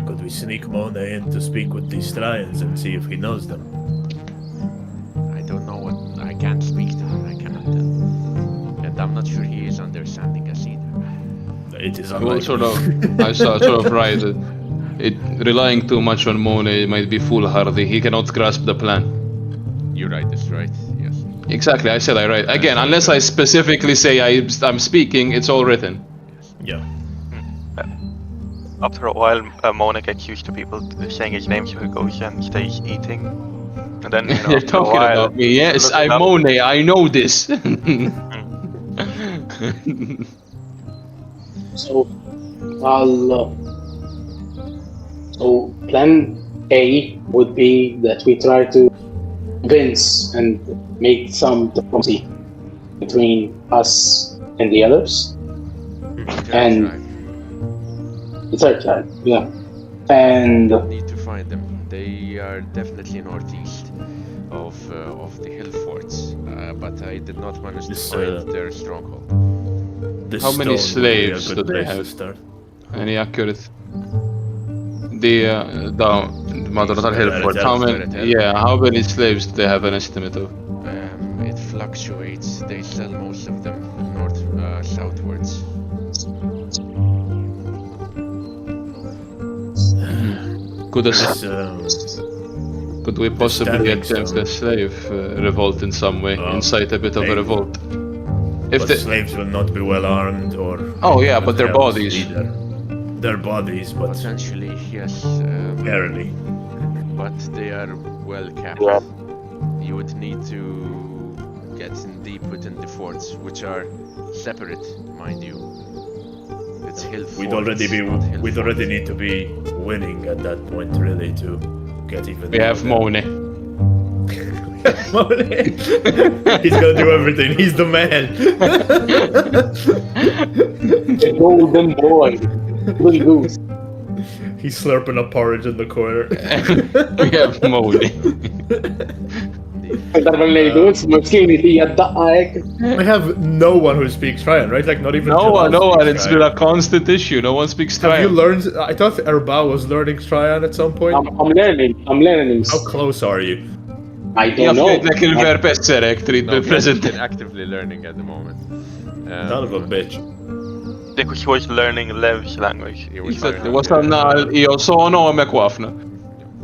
Speaker 7: Could we sneak MoA in to speak with these Strians and see if he knows them?
Speaker 3: I don't know what. I can't speak to him. I cannot tell. And I'm not sure he is understanding us either.
Speaker 7: It is
Speaker 1: Well,
Speaker 7: unlikely.
Speaker 1: sort of. I saw sort of right. It relying too much on MoA might be foolhardy. He cannot grasp the plan.
Speaker 3: You write this, right? Yes.
Speaker 1: Exactly. I said I right again.
Speaker 3: so
Speaker 1: Unless I specifically say I'm speaking, it's all written.
Speaker 7: Yeah.
Speaker 2: After a while, Mona gets used to people saying his name, so he goes and stays eating. And then, you know,
Speaker 1: You're
Speaker 2: after a
Speaker 1: talking
Speaker 2: while,
Speaker 1: about me. Yes,
Speaker 2: looking
Speaker 1: I'm
Speaker 2: up-
Speaker 1: MoA. I know this.
Speaker 10: So, so plan A would be that we try to convince and make some diplomacy between us and the others. And the third tribe, yeah. And
Speaker 3: Need to find them. They are definitely northeast of the hill forts, but I did not manage to find their stronghold.
Speaker 7: This
Speaker 1: How many
Speaker 7: stone would be a
Speaker 1: slaves
Speaker 7: good
Speaker 1: do they
Speaker 7: place to
Speaker 1: have?
Speaker 7: start.
Speaker 1: Any accurate? The Madonna Hill Fort. How many? Yeah, how many slaves do they have an estimate of?
Speaker 3: It fluctuates. They sell most of them north, southwards.
Speaker 1: Could
Speaker 7: This,
Speaker 1: could we possibly
Speaker 7: standing
Speaker 1: attempt
Speaker 7: stone.
Speaker 1: a slave revolt in some way, incite a bit of a
Speaker 7: maybe.
Speaker 1: revolt?
Speaker 7: but slaves will not be well armed or.
Speaker 1: Oh yeah, but their
Speaker 7: health
Speaker 1: bodies.
Speaker 7: Either. Their bodies, but
Speaker 3: Potentially, yes.
Speaker 7: barely.
Speaker 3: But they are well captured. You would need to get in deep within the forts, which are separate, mind you. It's hill forts.
Speaker 7: We'd already need to be winning at that point, really, to get even.
Speaker 1: We have MoA.
Speaker 7: He's gonna do everything. He's the man.
Speaker 10: the golden boy, Blue Goose.
Speaker 7: He's slurping up porridge in the corner.
Speaker 1: We have MoA.
Speaker 7: We have no one who speaks Traian, right? Like not even.
Speaker 1: No one.
Speaker 7: Jalal
Speaker 1: It's
Speaker 7: speaks
Speaker 1: been
Speaker 7: Traian.
Speaker 1: a constant issue. No one speaks
Speaker 7: Have you
Speaker 1: Traian.
Speaker 7: learned? I thought Erbal was learning Traian at some point.
Speaker 10: I'm learning.
Speaker 7: How close are you?
Speaker 10: I don't know.
Speaker 1: Like in Verpesserek,
Speaker 3: No,
Speaker 1: present.
Speaker 3: he's actively learning at the moment.
Speaker 7: Son of a bitch.
Speaker 2: Dick was learning Lev's language.
Speaker 3: He was
Speaker 1: Eżatt,
Speaker 3: learning,
Speaker 1: wasalna io sono hemmhekk wafna.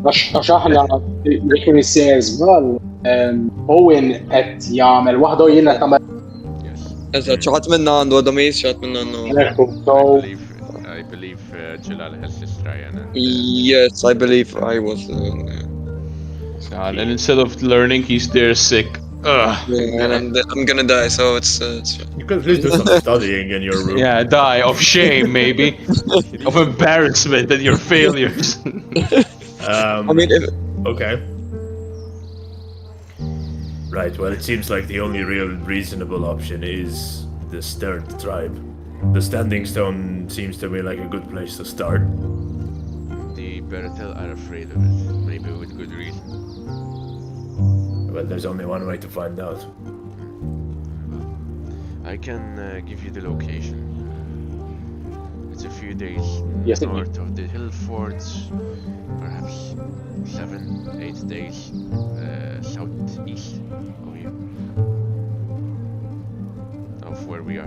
Speaker 10: Għax aħna Bakery Sears Val, Owen qed jagħmel waħda u jiena tagħmel
Speaker 3: Yes.
Speaker 4: Eżatt, xi ħadd minna għandu għadamiz, xi ħadd minna għandu.
Speaker 10: so
Speaker 3: I believe Jalal has his Traian.
Speaker 4: Yes, I believe I was.
Speaker 1: And instead of learning, he's there sick.
Speaker 4: And I'm gonna die, so it's fine.
Speaker 7: You could please do some studying in your room.
Speaker 1: Yeah, die of shame, maybe. Of embarrassment at your failures.
Speaker 4: I mean, if,
Speaker 7: Okay. Right, well, it seems like the only real reasonable option is this third tribe. The Standing Stone seems to me like a good place to start.
Speaker 3: The Baratel are afraid of it, maybe with good reason.
Speaker 7: Well, there's only one way to find out.
Speaker 3: I can give you the location. It's a few days
Speaker 10: Yes,
Speaker 3: north of the hill forts, perhaps 7-8 days southeast of you, of where we are.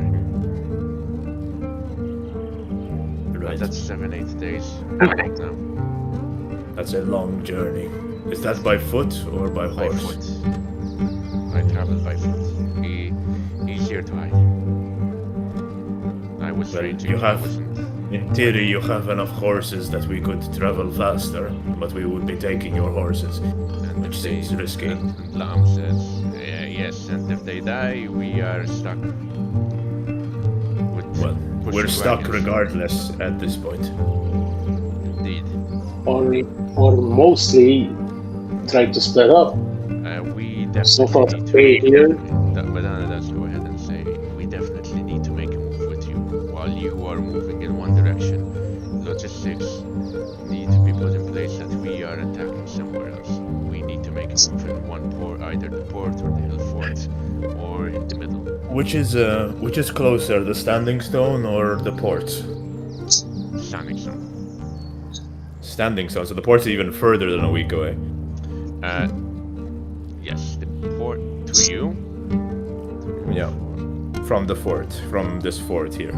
Speaker 7: Right.
Speaker 3: That's 7-8 days right now.
Speaker 7: That's a long journey. Is that by foot or by
Speaker 3: By
Speaker 7: horse?
Speaker 3: foot. I travel by foot. Easier to hide. I was
Speaker 7: Well,
Speaker 3: ranging.
Speaker 7: you have-
Speaker 3: I wasn't.
Speaker 7: In theory, you have enough horses that we could travel faster, but we would be taking your horses,
Speaker 3: And
Speaker 7: which
Speaker 3: if they-
Speaker 7: seems risky.
Speaker 3: And Lam says, yes, and if they die, we are stuck. With
Speaker 7: Well, we're
Speaker 3: pushing
Speaker 7: stuck
Speaker 3: wagons.
Speaker 7: regardless at this point.
Speaker 3: Indeed.
Speaker 10: or mostly try to split up.
Speaker 3: We
Speaker 10: So
Speaker 3: definitely
Speaker 10: far,
Speaker 3: need to
Speaker 10: three
Speaker 3: make
Speaker 10: here.
Speaker 3: Madonna does go ahead and say, we definitely need to make a move with you. While you are moving in one direction, logistics need to be put in place that we are attacking somewhere else. We need to make a move in one port, either the port or the hill fort, or in the middle.
Speaker 7: Which is closer, the Standing Stone or the port?
Speaker 3: Standing Stone.
Speaker 7: Standing Stone, so the port's even further than a week away.
Speaker 3: Yes, the port to you.
Speaker 7: Yeah. From the fort, from this fort here.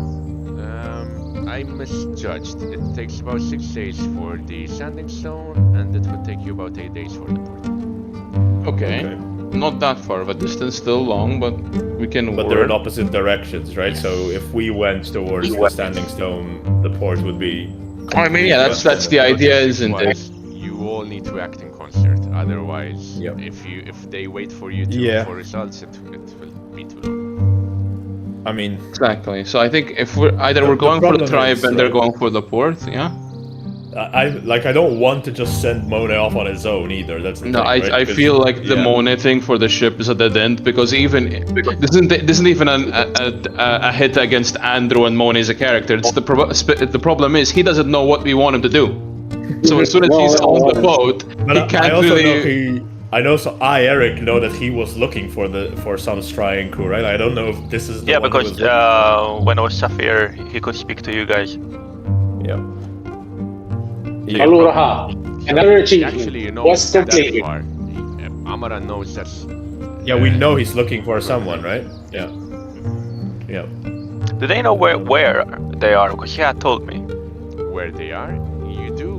Speaker 3: I misjudged. It takes about 6 days for the Sanding Stone, and it would take you about 8 days for the port.
Speaker 1: Okay. Not that far of a distance, still long, but we can
Speaker 5: But
Speaker 1: work.
Speaker 5: they're in opposite directions, right?
Speaker 3: Yes.
Speaker 5: So if we went towards the Standing Stone, the port would be.
Speaker 1: I mean, yeah, that's the idea, isn't it?
Speaker 3: You all need to act in concert. Otherwise,
Speaker 5: Yep.
Speaker 3: if they wait for you for results, it will be too long.
Speaker 5: I mean,
Speaker 1: Exactly. So I think if we're we're going for the tribe and they're going for the port, yeah.
Speaker 5: I don't want to just send MoA off on his own either. That's the
Speaker 1: No,
Speaker 5: thing, right?
Speaker 1: I feel like the MoA thing for the ship is a dead end because this isn't even a hit against Andrew and MoA as a character. It's the problem is he doesn't know what we want him to do. So as soon as he's on the boat,
Speaker 5: but
Speaker 1: he can't
Speaker 5: I also
Speaker 1: really.
Speaker 5: Eric know that he was looking for some Strian crew, right? I don't know if this is the
Speaker 2: Yeah,
Speaker 5: one
Speaker 2: because
Speaker 5: he was
Speaker 2: when I was Sapphire, he could speak to you guys.
Speaker 5: Yeah.
Speaker 10: Allora, another achievement.
Speaker 3: Actually, you know,
Speaker 10: What's
Speaker 3: that
Speaker 10: completed?
Speaker 3: far. Amara knows that's.
Speaker 5: Yeah, we know he's looking for someone, right? Yeah. Yeah.
Speaker 2: Do they know where they are? Because he had told me.
Speaker 3: Where they are? You do.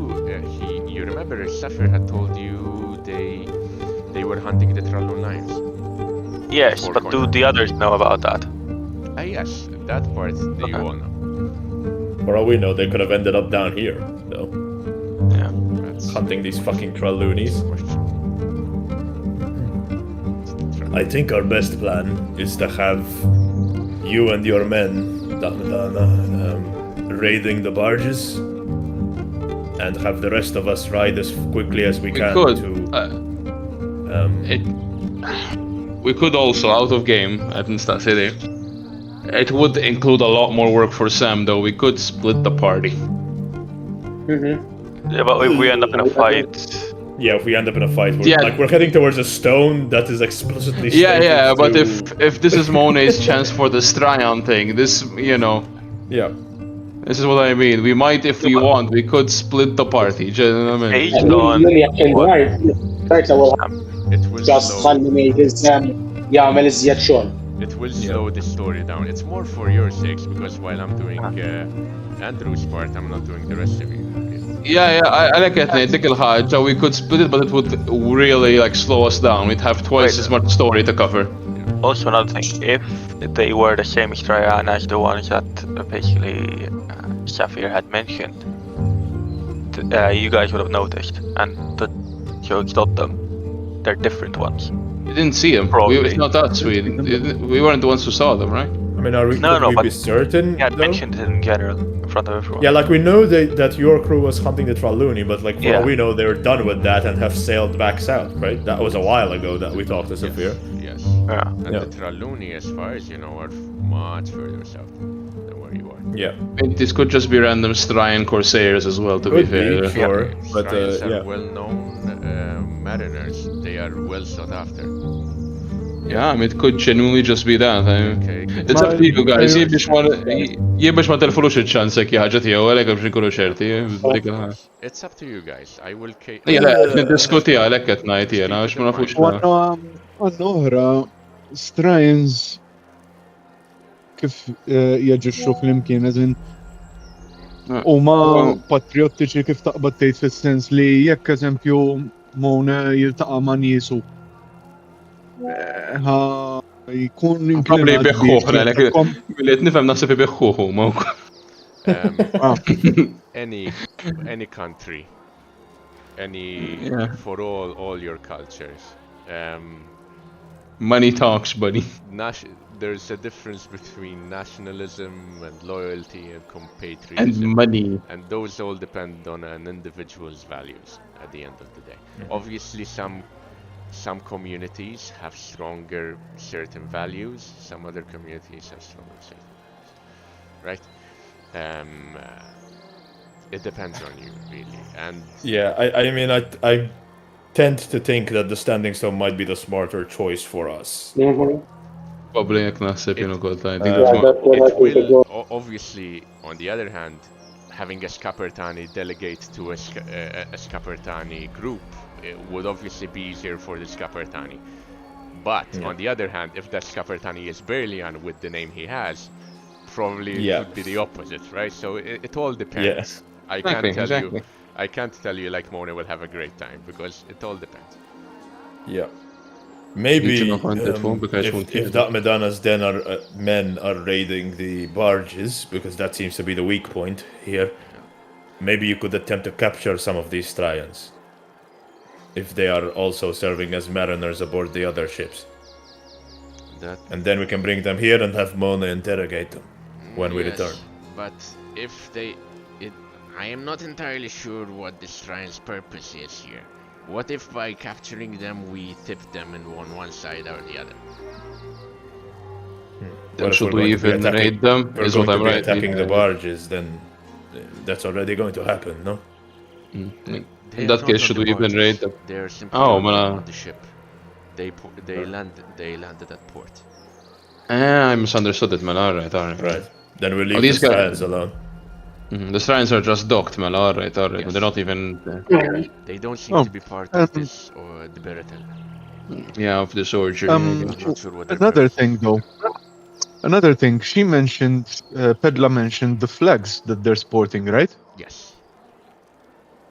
Speaker 3: You remember Sapphire had told you they were hunting the Trallon Lions.
Speaker 2: Yes, but do the others know about that?
Speaker 3: Yes, that part they all know.
Speaker 5: For all we know, they could have ended up down here, though.
Speaker 2: Yeah.
Speaker 5: Hunting these fucking Tralloonies. I think our best plan is to have you and your men, raiding the barges, and have the rest of us ride as quickly as we can
Speaker 1: We could also, out of game, at Insta City. It would include a lot more work for Sam, though. We could split the party.
Speaker 2: Yeah, but if we end up in a fight.
Speaker 5: Yeah, if we end up in a fight,
Speaker 1: Yeah.
Speaker 5: we're heading towards a stone that is explicitly stated
Speaker 1: Yeah, but
Speaker 5: to-
Speaker 1: if this is MoA's chance for the Stryon thing, this,
Speaker 5: Yeah.
Speaker 1: this is what I mean. We might, if we want, we could split the party. Do you know what I mean?
Speaker 10: Lilja kien rajt
Speaker 3: It will
Speaker 10: just
Speaker 3: slow.
Speaker 10: ħalli ngħid jagħmel iżjed xogħol.
Speaker 3: It will slow the story down. It's more for your sakes because while I'm doing Andrew's part, I'm not doing the rest of you.
Speaker 1: Yeah, I like it. Dik il-ħaġa, we could split it, but it would really slow us down. We'd have twice as much story to cover.
Speaker 2: Also another thing, if they were the same Strian as the ones that basically Sapphire had mentioned, you guys would have noticed, and the jokes not them. They're different ones.
Speaker 1: You didn't see them. It's not us. We weren't the ones who saw them, right?
Speaker 5: I mean, are we,
Speaker 2: No,
Speaker 5: could we
Speaker 2: but
Speaker 5: be certain?
Speaker 2: he had
Speaker 5: though?
Speaker 2: mentioned it in general in front of everyone.
Speaker 5: Yeah, we know that your crew was hunting the Trallooni, but for
Speaker 2: Yeah.
Speaker 5: all we know, they're done with that and have sailed back south, right? That was a while ago that we talked to Saphir.
Speaker 3: Yes.
Speaker 2: Yeah.
Speaker 3: And
Speaker 5: Yeah.
Speaker 3: the Trallooni, as far as you know, are much further south than where you are.
Speaker 5: Yeah.
Speaker 1: This could just be random Stryon Corsairs as well, to
Speaker 5: Could
Speaker 1: be fair.
Speaker 5: be, sure. But
Speaker 3: Strians are
Speaker 5: yeah.
Speaker 3: well-known mariners. They are well sought after.
Speaker 1: Yeah, I mean, it could genuinely just be that.
Speaker 3: Okay.
Speaker 1: It's up to you guys. Jibiex ma telfulux il-ċansek jħagġa tiegħu, għalek biex nkunu ċerti.
Speaker 3: It's up to you guys. I will.
Speaker 1: Niddiskuti għalek qed ngħid jiena għax ma nafux.
Speaker 6: Għanna oħra, Stryans kif jaġixxu fl-imkien, eżin huma patriottiċi kif taqbad tgħid fis-sens li jekk eżempju MoA jiltaqa' ma' niesu jkun
Speaker 1: Probably beħħuħ, għalek nifhem naħseb ibeħħuħu ma
Speaker 3: Any country, for all your cultures.
Speaker 1: Money talks, buddy.
Speaker 3: There's a difference between nationalism and loyalty and compatriotism.
Speaker 1: And money.
Speaker 3: And those all depend on an individual's values at the end of the day. Obviously, some communities have stronger certain values, some other communities have stronger certain values. Right? It depends on you, really. And
Speaker 5: yeah, I mean, I tend to think that the Standing Stone might be the smarter choice for us.
Speaker 1: Probably jekk naħseb jienu kol ta'
Speaker 3: it will, obviously, on the other hand, having a Scapertani delegate to a Scapertani group, it would obviously be easier for the Scapertani. But on the other hand, if that Scapertani is Berlian with the name he has, probably
Speaker 5: Yeah.
Speaker 3: it would be the opposite, right? So it all depends.
Speaker 5: Yes.
Speaker 3: I can't
Speaker 1: Exactly,
Speaker 3: tell
Speaker 1: exactly.
Speaker 3: you. I can't tell you like MoA will have a great time because it all depends.
Speaker 5: Yeah. Maybe if
Speaker 1: that
Speaker 5: Medana's men are raiding the barges, because that seems to be the weak point here, maybe you could attempt to capture some of these Strians. If they are also serving as mariners aboard the other ships. And then we can bring them here and have Mona interrogate them when we return.
Speaker 3: But if I am not entirely sure what the Strian's purpose is here. What if by capturing them we tip them on one side or the other?
Speaker 1: Then should we even raid them? Is what I'm right.
Speaker 5: Attacking the barges, then that's already going to happen, no?
Speaker 1: In that case, should we even raid them?
Speaker 3: They're simply on the ship. They landed at port.
Speaker 1: I misunderstood it, man. Alright.
Speaker 5: Right. Then we'll leave the Strians alone.
Speaker 1: The Strians are just docked, man. Alright. Yes. They're not even...
Speaker 3: They don't seem to be part of this or the Beratel.
Speaker 1: Yeah, of the soldier.
Speaker 6: Another thing, though. Another thing, she mentioned, Pedla mentioned the flags that they're sporting, right?
Speaker 3: Yes.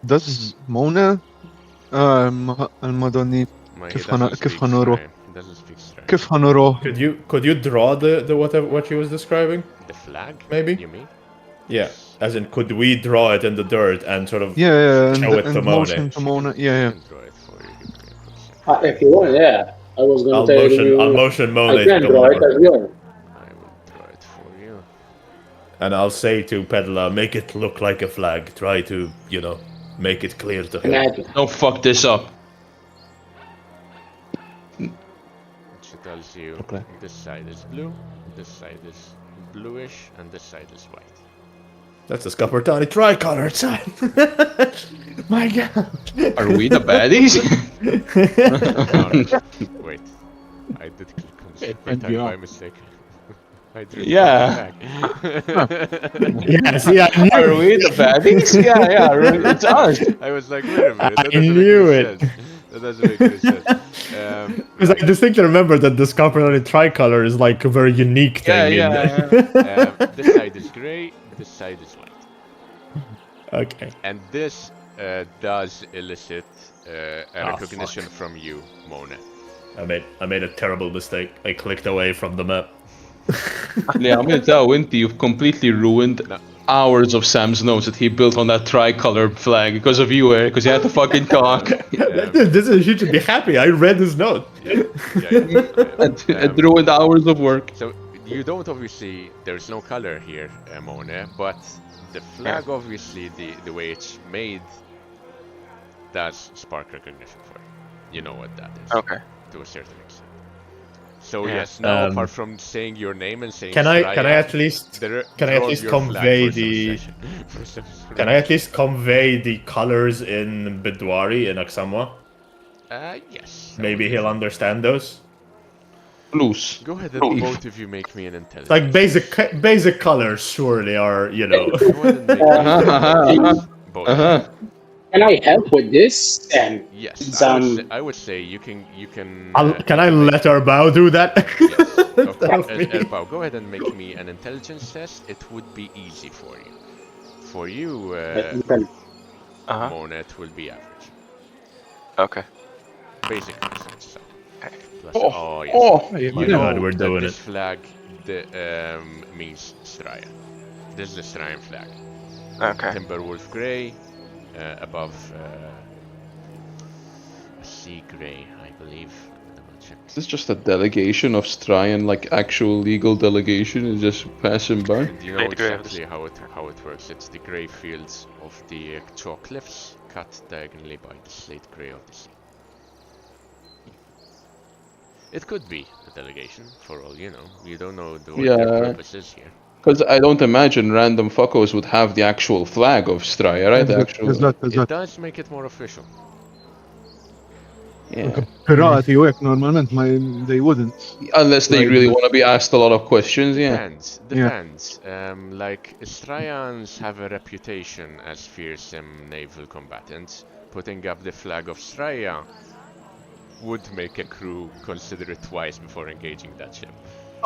Speaker 6: Does Mona المدني كيف هنروح
Speaker 5: Could you draw the what she was describing?
Speaker 3: The flag?
Speaker 5: Maybe?
Speaker 3: You mean?
Speaker 5: Yeah. As in, could we draw it in the dirt and sort of show it to
Speaker 6: Mona? Yeah.
Speaker 10: If you want, yeah. I was going to tell you.
Speaker 5: I'll motion Mona.
Speaker 10: I can draw it as well.
Speaker 3: I will draw it for you.
Speaker 5: And I'll say to Pedla, make it look like a flag. Try to, make it clear to him.
Speaker 1: Don't fuck this up.
Speaker 3: She tells you this side is blue, this side is bluish, and this side is white.
Speaker 5: That's a Scapartani tricolor, son. My God.
Speaker 1: Are we the baddies?
Speaker 3: No. Wait, I did click on Scapartani by mistake.
Speaker 1: Yeah.
Speaker 7: Yes, yeah.
Speaker 1: Are we the baddies? Yeah, it's us.
Speaker 3: I was like, wait a minute.
Speaker 7: I knew it.
Speaker 3: That doesn't make any sense.
Speaker 7: Because I distinctly remember that the Scapartani tricolor is like a very unique thing.
Speaker 3: This side is grey, this side is white.
Speaker 7: Okay.
Speaker 3: And this does elicit a recognition from you, Mona.
Speaker 5: I made a terrible mistake. I clicked away from the map.
Speaker 1: Yeah, I'm gonna tell Winty, you've completely ruined hours of Sam's notes that he built on that tricolor flag because of you, Eric, because you had to fucking talk.
Speaker 5: He should be happy. I read his note.
Speaker 1: It ruined hours of work.
Speaker 3: So you don't obviously, there's no color here, Mona, but the flag obviously, the way it's made, does spark recognition for you. You know what that is.
Speaker 2: Okay.
Speaker 3: To a certain extent. So yes, now apart from saying your name and saying
Speaker 5: can I at least convey the colors in Bidwari in Aksamwa?
Speaker 3: Yes.
Speaker 5: Maybe he'll understand those.
Speaker 1: Blues.
Speaker 3: Go ahead and both of you make me an intelligence.
Speaker 5: Like basic colors surely are,
Speaker 3: Go ahead and make me
Speaker 10: Can I help with this?
Speaker 3: Yes, I would say you can.
Speaker 5: Can I let Erbao do that?
Speaker 3: Yes. Okay. Erbao, go ahead and make me an intelligence test. It would be easy for you. For you, Mona, it will be average.
Speaker 2: Okay.
Speaker 3: Basic research. So. Plus,
Speaker 5: yes. My God, we're doing
Speaker 3: this flag means Straya. This is the Strian flag.
Speaker 2: Okay.
Speaker 3: Timberwolf Grey. Above sea grey, I believe.
Speaker 1: Is this just a delegation of Strian, like actual legal delegation, is just passing by?
Speaker 3: And you know exactly how it works. It's the grey fields of the chalk cliffs cut diagonally by the slate grey of the sea. It could be a delegation, for all you know. You don't know what their purpose is here.
Speaker 1: Because I don't imagine random fuckos would have the actual flag of Straya, right?
Speaker 3: It does make it more official.
Speaker 1: Yeah.
Speaker 6: Pirati work normalment they wouldn't.
Speaker 1: Unless they really want to be asked a lot of questions,
Speaker 3: Depends. Like, Strians have a reputation as fearsome naval combatants. Putting up the flag of Straya would make a crew consider it twice before engaging that ship.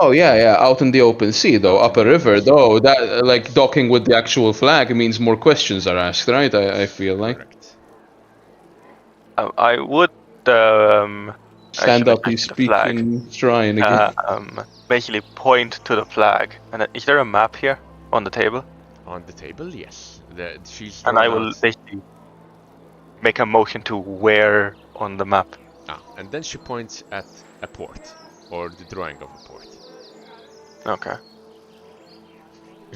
Speaker 1: Oh yeah, out in the open sea though,
Speaker 3: Out
Speaker 1: up
Speaker 3: in
Speaker 1: a
Speaker 3: the
Speaker 1: river
Speaker 3: open sea.
Speaker 1: though. That like docking with the actual flag means more questions are asked, right? I feel like.
Speaker 3: Correct.
Speaker 2: I would
Speaker 1: Stand
Speaker 2: actually
Speaker 1: up, you
Speaker 2: check the
Speaker 1: speak
Speaker 2: flag.
Speaker 1: in Shrine again.
Speaker 2: Basically point to the flag. And is there a map here on the table?
Speaker 3: On the table, yes. She's
Speaker 2: And
Speaker 3: drawn
Speaker 2: I will
Speaker 3: out.
Speaker 2: basically make a motion to where on the map.
Speaker 3: And then she points at a port, or the drawing of a port.
Speaker 2: Okay.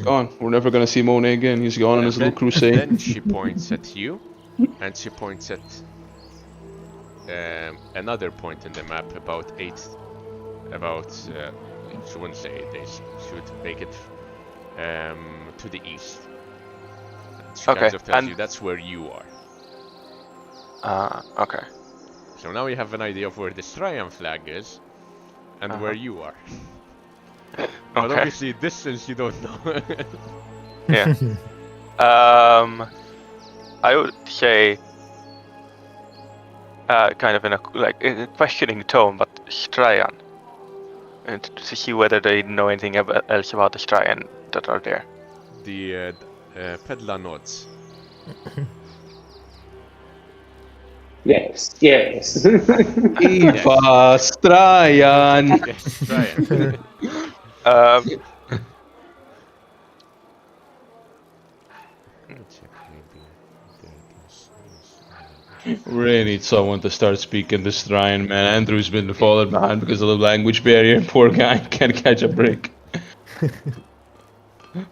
Speaker 1: Gone. We're never gonna see Monet again. He's gone on his little crusade.
Speaker 3: Then she points at you, and she points at another point in the map about she wouldn't say 8 days. She would make it to the east. She kind of tells you that's where you are.
Speaker 2: Okay.
Speaker 3: So now you have an idea of where the Strian flag is, and where you are. But obviously distance you don't know.
Speaker 2: Yeah. I would say, kind of in a questioning tone, but Strian, and to see whether they know anything else about the Strian that are there.
Speaker 3: The Pedla nods.
Speaker 10: Yes.
Speaker 1: Eva Strian.
Speaker 3: Yes, Strian.
Speaker 1: Really need someone to start speaking this Strian, man. Andrew's been falling behind because of the language barrier. Poor guy can't catch a break.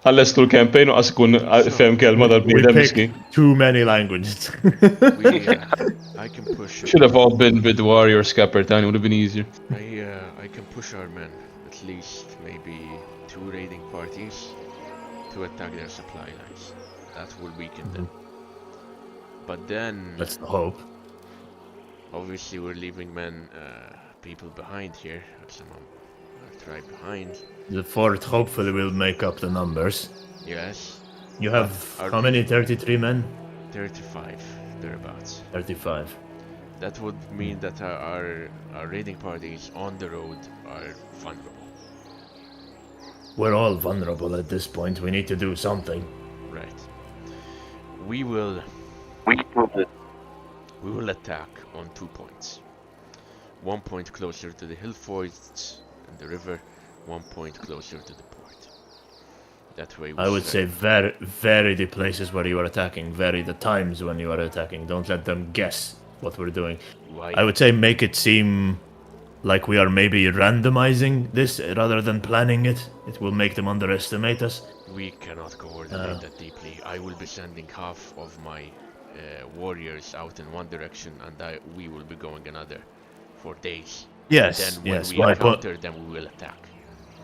Speaker 1: Ħalles tul campaign u għaskun fem kelma dal-bnidem miskin.
Speaker 7: Too many languages.
Speaker 3: I can push.
Speaker 1: Should have all been with warrior Scappertani, would have been easier.
Speaker 3: I can push our men, at least maybe 2 raiding parties to attack their supply lines. That will weaken them. But then...
Speaker 7: That's the hope.
Speaker 3: Obviously we're leaving people behind here. Some tribe behind.
Speaker 7: The fort hopefully will make up the numbers.
Speaker 3: Yes.
Speaker 7: You have how many? 33 men?
Speaker 3: 35, thereabouts.
Speaker 7: 35.
Speaker 3: That would mean that our raiding parties on the road are vulnerable.
Speaker 7: We're all vulnerable at this point. We need to do something.
Speaker 3: Right. We will attack on 2 points. 1 point closer to the hill forts and the river, 1 point closer to the port. That way
Speaker 7: I would say vary the places where you are attacking, vary the times when you are attacking. Don't let them guess what we're doing.
Speaker 3: Why?
Speaker 7: I would say make it seem like we are maybe randomizing this rather than planning it. It will make them underestimate us.
Speaker 3: We cannot coordinate that deeply. I will be sending half of my warriors out in one direction, and we will be going another for days.
Speaker 7: Yes,
Speaker 3: then when we encounter them, we will attack.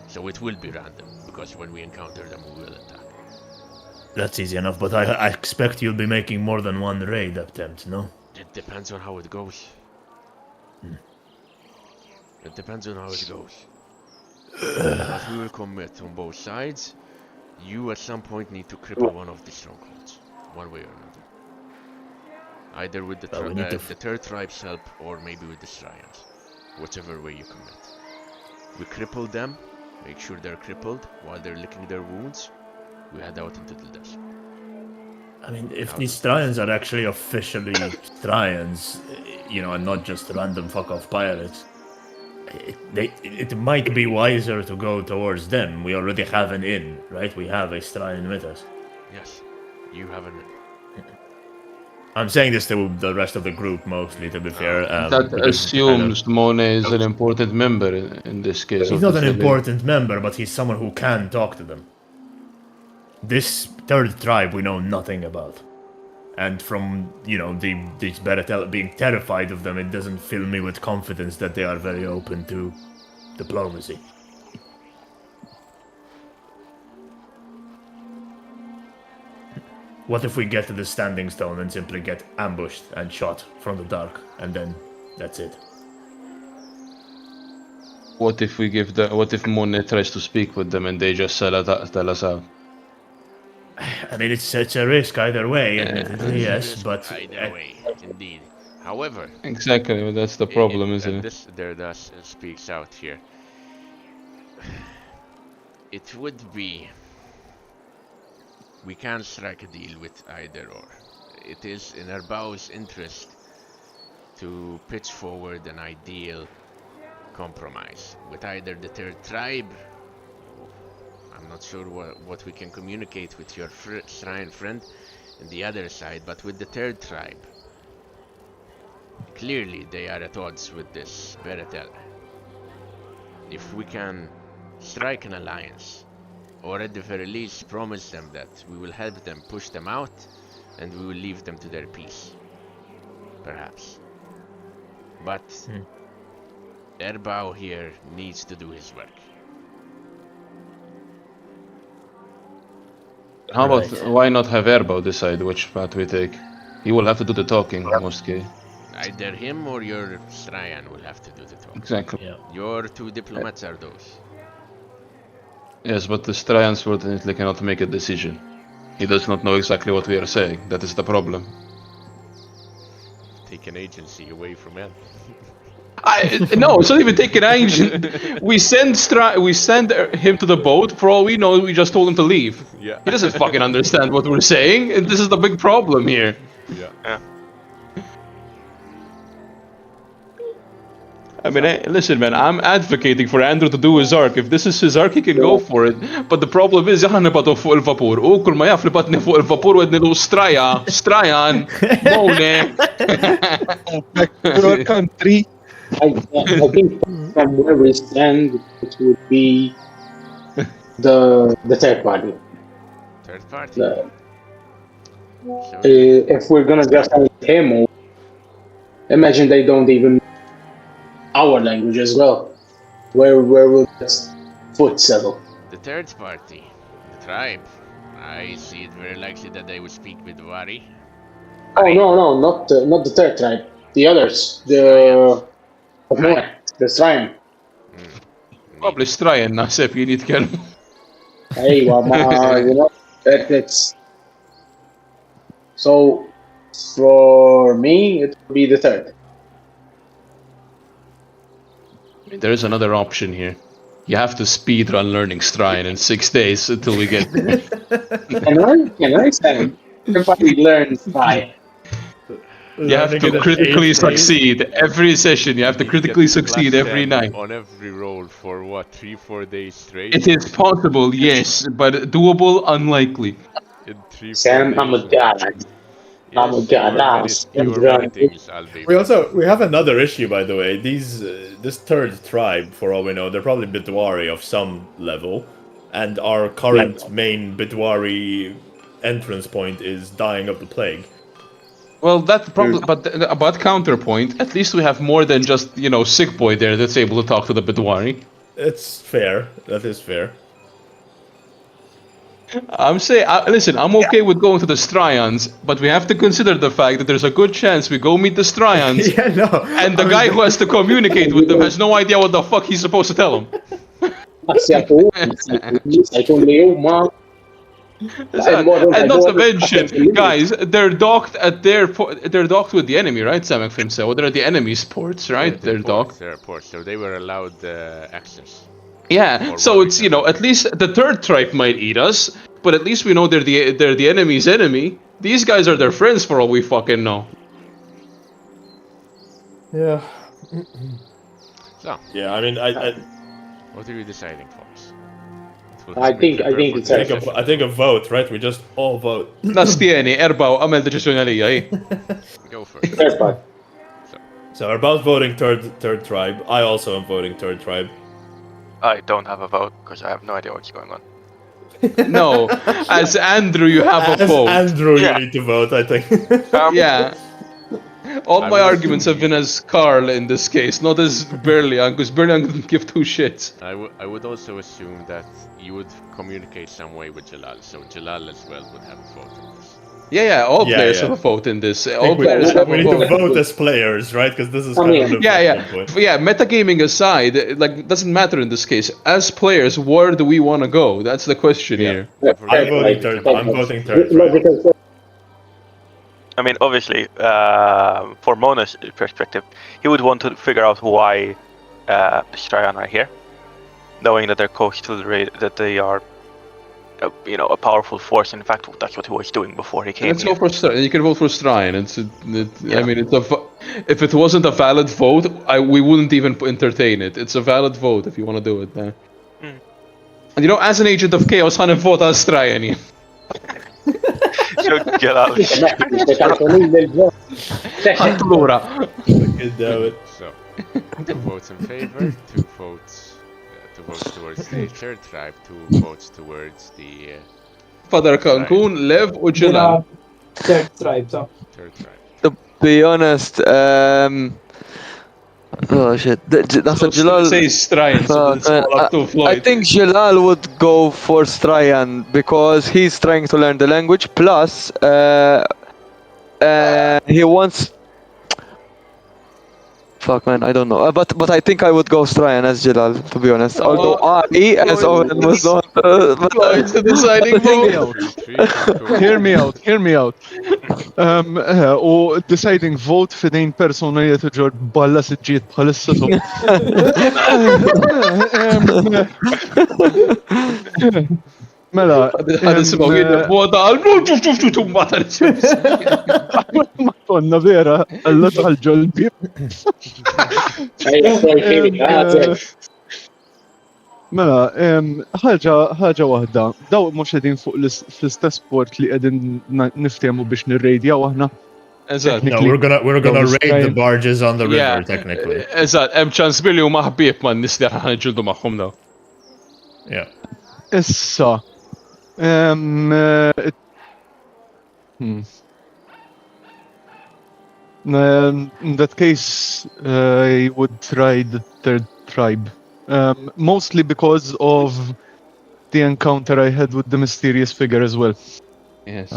Speaker 3: So it will be random, because when we encounter them, we will attack.
Speaker 7: That's easy enough, but I expect you'll be making more than one raid attempt, no?
Speaker 3: It depends on how it goes. It depends on how it goes. But we will commit on both sides. You at some point need to cripple one of the strongholds, one way or another. Either with the third tribe's help, or maybe with the Strians. Whichever way you commit. We cripple them, make sure they're crippled while they're licking their wounds. We head out into the desert.
Speaker 7: I mean, if these Strians are actually officially Strians, and not just random fuck-off pirates, it might be wiser to go towards them. We already have an inn, right? We have a Strian with us.
Speaker 3: Yes, you have an inn.
Speaker 7: I'm saying this to the rest of the group mostly, to be fair.
Speaker 1: That assumes Monet is an important member in this case.
Speaker 7: He's not an important member, but he's someone who can talk to them. This third tribe we know nothing about. And from, these Baratel being terrified of them, it doesn't fill me with confidence that they are very open to diplomacy. What if we get to the standing stone and simply get ambushed and shot from the dark, and then that's it?
Speaker 1: What if Monet tries to speak with them and they just tell us out?
Speaker 7: I mean, it's a risk either way, admittedly, yes, but...
Speaker 3: Either way, indeed. However...
Speaker 1: Exactly, that's the problem, isn't it?
Speaker 3: There thus speaks out here. it would be... We can't strike a deal with either or. It is in Erbau's interest to pitch forward an ideal compromise with either the third tribe. I'm not sure what we can communicate with your shrine friend and the other side, but with the third tribe. Clearly they are at odds with this Beretel. If we can strike an alliance, or at the very least promise them that we will help them push them out, and we will leave them to their peace. Perhaps. But Erbau here needs to do his work.
Speaker 1: How about why not have Erbau decide which path we take? He will have to do the talking, mostly.
Speaker 3: Either him or your Strayan will have to do the talking.
Speaker 1: Exactly.
Speaker 7: Yeah.
Speaker 3: Your two diplomats are those.
Speaker 1: Yes, but the Stryans fortunately cannot make a decision. He does not know exactly what we are saying. That is the problem.
Speaker 3: Take an agency away from him.
Speaker 1: No, it's not even taking action. We send him to the boat. For all we know, we just told him to leave.
Speaker 3: Yeah.
Speaker 1: He doesn't fucking understand what we're saying, and this is the big problem here.
Speaker 3: Yeah.
Speaker 1: I mean, listen, man, I'm advocating for Andrew to do his arc. If this is his arc, he can go for it. But the problem is, aħna nibatu fuq il-vapur. U kull ma jaf li batni fuq il-vapur u għedni Strajan, Mone.
Speaker 6: Back to our country.
Speaker 10: I think from where we stand, it would be the third party.
Speaker 3: Third party.
Speaker 10: If we're gonna just have him, imagine they don't even our language as well. Where will that foot settle?
Speaker 3: The third party, the tribe. I see it very likely that they will speak with Wari.
Speaker 10: Oh no, not the third tribe. The others, the Shrine.
Speaker 1: Probably Strajan naħseb jien jitkellmu.
Speaker 10: Hey, you know, it's so for me it would be the third.
Speaker 1: There is another option here. You have to speedrun learning Strajan in 6 days until we get there.
Speaker 10: Can I say everybody learns Shrine?
Speaker 1: You have to critically succeed every session. You have to critically succeed every night.
Speaker 3: On every roll for what, 3-4 days straight?
Speaker 1: It is possible, yes, but doable, unlikely.
Speaker 3: In 3-4
Speaker 10: Sam, I'm a
Speaker 3: days.
Speaker 10: god. I'm a god.
Speaker 5: We have another issue, by the way. This third tribe, for all we know, they're probably Bidwari of some level, and our current main Bidwari entrance point is dying of the plague.
Speaker 1: Well, that's probably, but counterpoint, at least we have more than just, Sick Boy there that's able to talk to the Bidwari.
Speaker 5: It's fair. That is fair.
Speaker 1: I'm saying, listen, I'm okay with going to the Stryans, but we have to consider the fact that there's a good chance we go meet the Stryans, and the guy who has to communicate with them has no idea what the fuck he's supposed to tell them. And not to mention, guys, they're docked with the enemy, right? Samek Fimse, they're at the enemy's ports, right?
Speaker 3: Yeah,
Speaker 1: they're docked.
Speaker 3: They're ports, so they were allowed access.
Speaker 1: Yeah, so it's at least the third tribe might eat us, but at least we know they're the enemy's enemy. These guys are their friends for all we fucking know.
Speaker 5: Yeah.
Speaker 3: So.
Speaker 5: Yeah, I mean,
Speaker 3: What are you deciding, folks?
Speaker 10: I think it's
Speaker 5: I think a vote, right? We just all vote.
Speaker 1: Nastieni, Erbau, għamel deċiżjoni għalija,
Speaker 3: Go for it.
Speaker 10: third party.
Speaker 5: So we're both voting third tribe. I also am voting third tribe.
Speaker 2: I don't have a vote because I have no idea what's going on.
Speaker 1: No, as Andrew, you have a vote.
Speaker 5: Andrew,
Speaker 2: Yeah.
Speaker 5: you need to vote, I think.
Speaker 1: Yeah. All my arguments have been as Carl in this case, not as Berlian, because Berlian didn't give two shits.
Speaker 3: I would also assume that you would communicate some way with Jalal, so Jalal as well would have a vote on this.
Speaker 1: Yeah, all players
Speaker 5: yeah.
Speaker 1: have a vote in this.
Speaker 5: I
Speaker 1: All
Speaker 5: think
Speaker 1: players have
Speaker 5: we
Speaker 1: a
Speaker 5: need to
Speaker 1: vote.
Speaker 5: vote as players, right? Because this is
Speaker 10: I
Speaker 5: kind
Speaker 10: mean,
Speaker 5: of the point.
Speaker 1: Yeah, metagaming aside, like, doesn't matter in this case. As players, where do we want to go? That's the question here.
Speaker 5: I'm voting third tribe.
Speaker 2: I mean, obviously, for Mona's perspective, he would want to figure out why the Strayan are here. knowing that they're coastal that they are, a powerful force. In fact, that's what he was doing before he came
Speaker 1: Let's
Speaker 2: here.
Speaker 1: go for Strine. You can vote for Strine.
Speaker 2: Yeah.
Speaker 1: I mean, if it wasn't a valid vote, we wouldn't even entertain it. It's a valid vote if you want to do it.
Speaker 2: Mm.
Speaker 1: And as an agent of chaos, ħanivvota għal Strine.
Speaker 2: So Jalal.
Speaker 1: Ħattura.
Speaker 3: So, 2 votes in favor, 2 votes towards the third tribe, 2 votes towards the
Speaker 1: Father Cancun, Lev u Jalal.
Speaker 9: Third tribe, so.
Speaker 3: third tribe.
Speaker 4: To be honest, oh shit. That's a Jalal.
Speaker 1: Say Strine, so it's all up to Floyd.
Speaker 4: I think Jalal would go for Strayan because he's trying to learn the language. Plus, he wants. Fuck man, I don't know. But I think I would go Strayan as Jalal, to be honest. Although as Owen was not.
Speaker 1: Floyd's the deciding vote.
Speaker 6: Hear me out. U deciding vote fidejn personijiet ġor balla siġġiet bħalissa so. Mela.
Speaker 1: Għadisimaw jidda għal
Speaker 6: Madonna vera, għalla taħalġu l-bib. Mela, ħaġa wahda, daw mux edin fuq l-istess port li edin niftemu biex nirradjaw aħna.
Speaker 1: Eżatt.
Speaker 7: No, we're gonna raid the barges on the river, technically.
Speaker 1: Eżatt, hemm ċans billi huma ħbieb ma' n-nies li aħna ġildu magħhom daw.
Speaker 7: Yeah.
Speaker 6: Issa. In that case, I would try the third tribe. Mostly because of the encounter I had with the mysterious figure as well.
Speaker 1: Yes.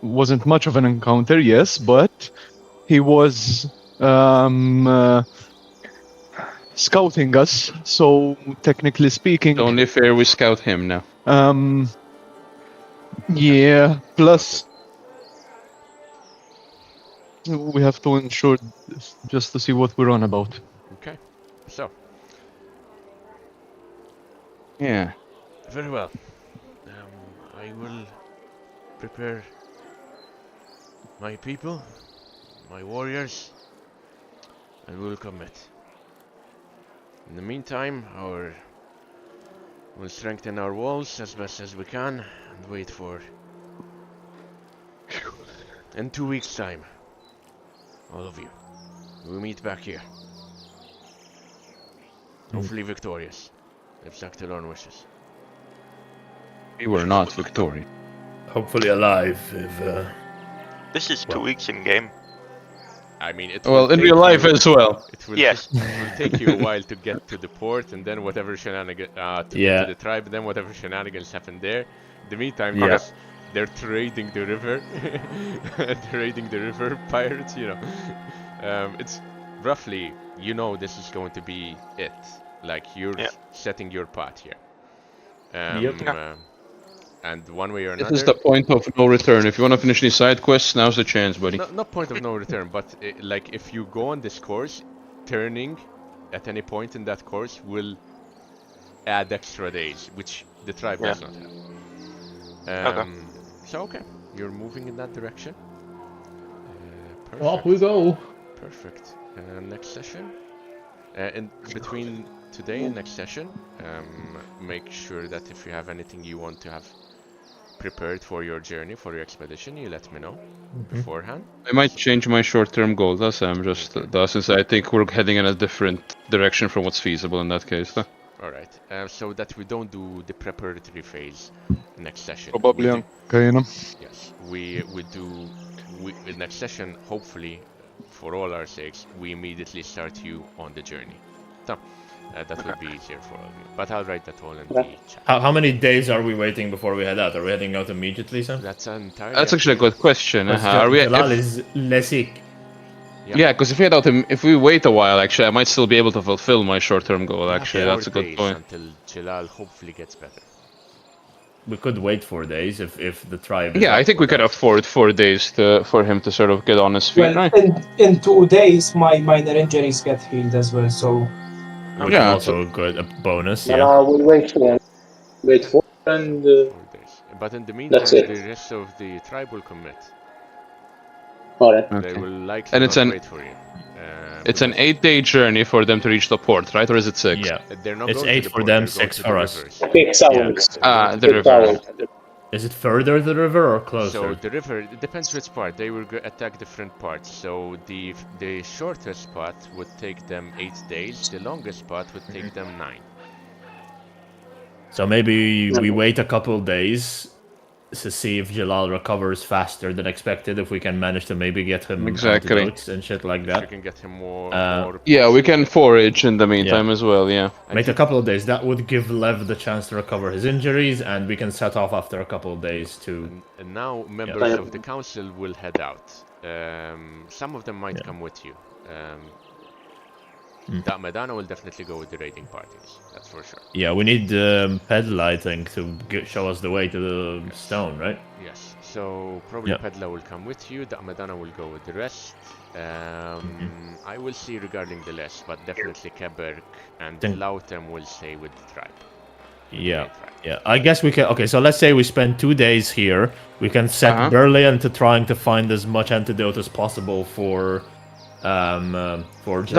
Speaker 6: Wasn't much of an encounter, yes, but he was scouting us, so technically speaking...
Speaker 1: It's only fair we scout him now.
Speaker 6: Yeah, plus... We have to ensure just to see what we're on about.
Speaker 3: Okay, so.
Speaker 1: Yeah.
Speaker 3: Very well. I will prepare my people, my warriors, and we'll commit. In the meantime, we'll strengthen our walls as best as we can and wait for. In 2 weeks' time, all of you, we'll meet back here. Hopefully victorious, if Zaktilon wishes.
Speaker 1: We were not victorious.
Speaker 7: Hopefully alive, if...
Speaker 2: This is 2 weeks in game.
Speaker 3: I mean, it
Speaker 1: Well, in real life as well.
Speaker 3: It will,
Speaker 2: Yes.
Speaker 3: it will take you a while to get to the port, and then whatever shenanigans get to the tribe, and then whatever shenanigans happen there. In the meantime, because they're trading the river, trading the river pirates. It's roughly, this is going to be it. Like you're setting your path here. And one way or another.
Speaker 1: This is the point of no return. If you want to finish these side quests, now's the chance, buddy.
Speaker 3: Not point of no return, but like if you go on this course, turning at any point in that course will add extra days, which the tribe does not have. So okay, you're moving in that direction. Perfect.
Speaker 6: Off we go.
Speaker 3: Perfect. Next session. In between today and next session, make sure that if you have anything you want to have prepared for your journey, for your expedition, you let me know beforehand.
Speaker 1: I might change my short-term goal. Since I think we're heading in a different direction from what's feasible in that case.
Speaker 3: Alright, so that we don't do the preparatory phase next session.
Speaker 6: Probably,
Speaker 3: yes, we do in next session, hopefully, for all our sakes, we immediately start you on the journey. So, that would be easier for all of you. But I'll write that all in the chat.
Speaker 7: How many days are we waiting before we head out? Are we heading out immediately, Sam?
Speaker 3: That's entirely.
Speaker 1: That's actually a good question.
Speaker 7: Are we? Is Lesik.
Speaker 1: Yeah, because if we wait a while, actually, I might still be able to fulfill my short-term goal. Actually, that's a good point.
Speaker 3: Until Jalal hopefully gets better.
Speaker 7: We could wait 4 days if the tribe.
Speaker 1: Yeah, I think we could afford 4 days for him to sort of get on his feet.
Speaker 9: Well, in 2 days, my minor injuries get healed as well. So
Speaker 7: which
Speaker 1: Yeah.
Speaker 7: is also a good bonus.
Speaker 10: No,
Speaker 7: Yeah.
Speaker 10: no, we'll wait for and
Speaker 3: 4 days. But in the
Speaker 10: That's
Speaker 3: meantime,
Speaker 10: it.
Speaker 3: the rest of the tribe will commit.
Speaker 10: alright.
Speaker 3: They
Speaker 1: Okay.
Speaker 3: will likely
Speaker 1: And it's
Speaker 3: not
Speaker 1: an-
Speaker 3: wait for you.
Speaker 1: It's an 8-day journey for them to reach the port, right? Or is it 6?
Speaker 7: Yeah.
Speaker 3: They're not
Speaker 7: It's
Speaker 3: going
Speaker 7: 8
Speaker 3: to the
Speaker 7: for
Speaker 3: port,
Speaker 7: them,
Speaker 3: they're going
Speaker 7: 6
Speaker 3: to
Speaker 7: for
Speaker 3: the
Speaker 7: us.
Speaker 3: rivers.
Speaker 10: 6
Speaker 7: Yeah.
Speaker 10: hours.
Speaker 1: The
Speaker 10: 6
Speaker 1: river.
Speaker 10: hours.
Speaker 7: Is it further the river or closer?
Speaker 3: So the river, it depends which part. They will attack different parts. So the shortest part would take them 8 days. The longest part would take them 9.
Speaker 7: So maybe we wait a couple days to see if Jalal recovers faster than expected. If we can manage to maybe get him
Speaker 1: Exactly.
Speaker 7: antidotes and shit like
Speaker 3: If you
Speaker 7: that.
Speaker 3: can get him more.
Speaker 1: Yeah, we can forage in the meantime as well, yeah.
Speaker 7: Wait a couple of days. That would give Lev the chance to recover his injuries, and we can set off after a couple of days to.
Speaker 3: And now members of the council will head out. Some of them might come with you. Medana will definitely go with the raiding parties. That's for sure.
Speaker 7: Yeah, we need Pedla, I think, to show us the way to the stone, right?
Speaker 3: Yes. So probably Pedla will come with you. Medana will go with the rest. I will see regarding the rest, but definitely Keberk and Lautem will stay with the tribe.
Speaker 7: Yeah, yeah. I guess we can. Okay, so let's say we spend 2 days here. We can set Burleigh into trying to find as much antidote as possible for Jalal.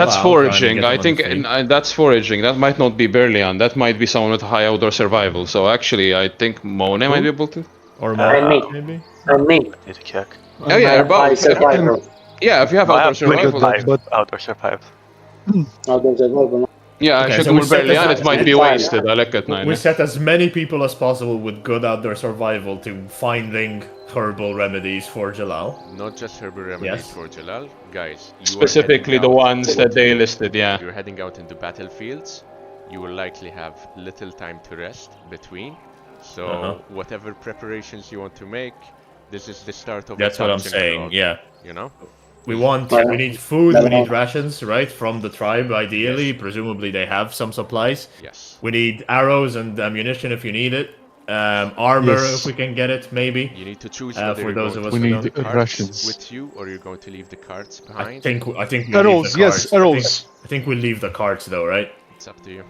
Speaker 1: That's foraging. I think that's foraging. That might not be Berlian. That might be someone with high outdoor survival. So actually, I think MoA might be able to.
Speaker 7: Or
Speaker 10: maybe. And me.
Speaker 2: Need to check.
Speaker 1: Oh yeah, both.
Speaker 10: Survival.
Speaker 1: Yeah, if you have
Speaker 2: I
Speaker 1: outdoor
Speaker 2: have
Speaker 1: survival.
Speaker 2: outdoor survival.
Speaker 10: Outdoor survival.
Speaker 1: Yeah,
Speaker 7: Okay,
Speaker 1: I should
Speaker 7: so we
Speaker 1: go
Speaker 7: set
Speaker 1: Berlian.
Speaker 7: aside-
Speaker 1: It might be wasted. I like it,
Speaker 7: We
Speaker 1: 9.
Speaker 7: set as many people as possible with good outdoor survival to finding herbal remedies for Jalal.
Speaker 3: Not just herbal remedies for Jalal, guys. You
Speaker 1: Specifically the ones that they listed, yeah.
Speaker 3: You're heading out into battlefields. You will likely have little time to rest between. So whatever preparations you want to make, this is the start of.
Speaker 7: That's what I'm
Speaker 3: dungeon
Speaker 7: saying.
Speaker 3: crawl,
Speaker 7: Yeah.
Speaker 3: You know.
Speaker 7: We need food, we need rations, right? From the tribe, ideally. Presumably they have some supplies.
Speaker 3: Yes.
Speaker 7: We need arrows and ammunition if you need it. Armor if we can get it, maybe.
Speaker 3: You need to choose whether
Speaker 7: for those of us
Speaker 6: we
Speaker 7: who
Speaker 6: need
Speaker 7: don't.
Speaker 3: carts
Speaker 6: rations
Speaker 3: with you, or you're going to leave the carts behind.
Speaker 7: I think we
Speaker 6: arrows.
Speaker 7: leave the
Speaker 6: Yes,
Speaker 7: carts.
Speaker 6: arrows.
Speaker 7: I think we leave the carts though, right?
Speaker 3: It's up to you.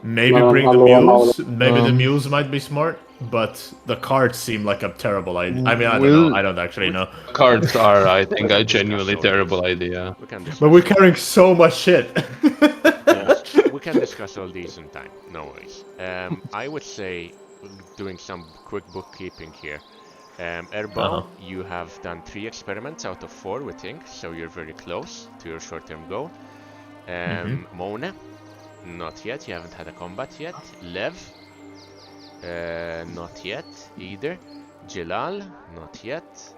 Speaker 7: Maybe bring the mules. Maybe the mules might be smart, but the carts seem like a terrible idea. I mean, I don't know. I don't actually know.
Speaker 1: Cards are, I think, a genuinely terrible idea.
Speaker 7: But we're carrying so much shit.
Speaker 3: We can discuss all these in time. No worries. I would say, doing some quick bookkeeping here. Erbal, you have done 3 experiments out of 4 with Ink, so you're very close to your short-term goal. Mona, not yet. You haven't had a combat yet. Lev, not yet either. Jalal, not yet.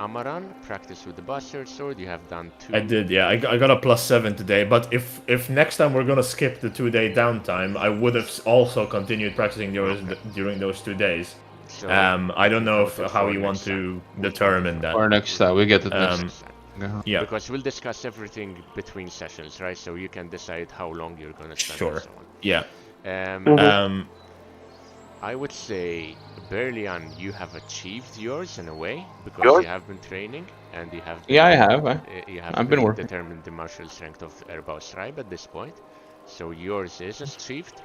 Speaker 3: Amaran, practice with the bastard sword. You have done 2.
Speaker 7: I did, yeah. I got a +7 today, but if next time we're gonna skip the 2-day downtime, I would have also continued practicing during those 2 days.
Speaker 3: So,
Speaker 7: I don't know how you want to determine that.
Speaker 1: Or next time, we get it next time.
Speaker 7: Yeah.
Speaker 3: Because we'll discuss everything between sessions, right? So you can decide how long you're gonna spend.
Speaker 7: Sure.
Speaker 3: And so on.
Speaker 7: Yeah.
Speaker 3: I would say, Berlian, you have achieved yours in a way because you have been training and you have.
Speaker 1: Yeah, I have.
Speaker 3: You have
Speaker 1: I've been working.
Speaker 3: determined the martial strength of Erba's tribe at this point, so yours is achieved.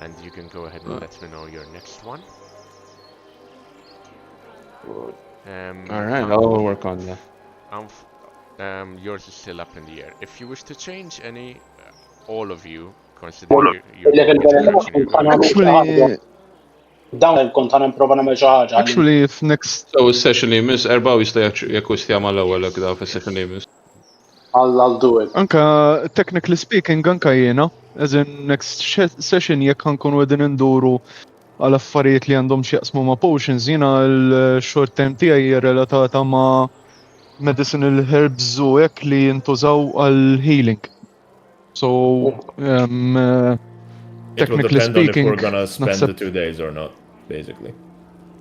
Speaker 3: And you can go ahead and let me know your next one.
Speaker 1: Alright, I'll work on that.
Speaker 3: Yours is still up in the air. If you wish to change any, all of you, consider your
Speaker 6: Actually, if next.
Speaker 1: So session limits, Erba jista jakkustja mal-ewwel hekk daw fis-session limits.
Speaker 10: I'll do it.
Speaker 6: Anka, technically speaking, anka jiena, as in next session jekk ħankun għedin induru għal affarijiet li għandhom x'jaqsmu ma' potions, jiena l-short term tiegħi hija relatata ma' medicinal herbs u hekk li jintużaw għal healing. So,
Speaker 7: It will
Speaker 6: technically
Speaker 7: depend on if
Speaker 6: speaking,
Speaker 7: we're gonna spend
Speaker 6: naħseb-
Speaker 7: the 2 days or not, basically.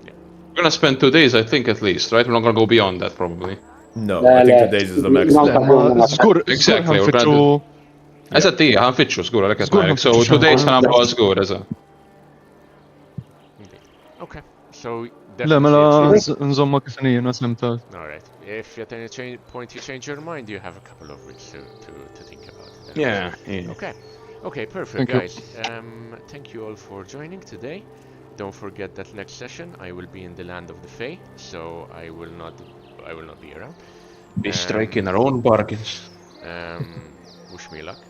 Speaker 1: We're gonna spend 2 days, I think, at least, right? We're not gonna go beyond that, probably.
Speaker 7: No, I think 2 days is the maximum.
Speaker 1: Exactly, we're gonna do... Eżatt, ħanfittxu, żgur, għalhekk qed ngħidlek. So 2 days ħanabqgħu żgur, eżatt.
Speaker 3: Okay, so
Speaker 6: لا ملا نزوم كفنية نسمتها.
Speaker 3: Alright. If at any point you change your mind, you have a couple of weeks to think about it.
Speaker 1: Yeah.
Speaker 3: Okay, perfect,
Speaker 6: Thank you.
Speaker 3: guys. Thank you all for joining today. Don't forget that next session I will be in the land of the Fae, so I will not be around.
Speaker 1: Be striking our own bargains.
Speaker 3: Wish me luck.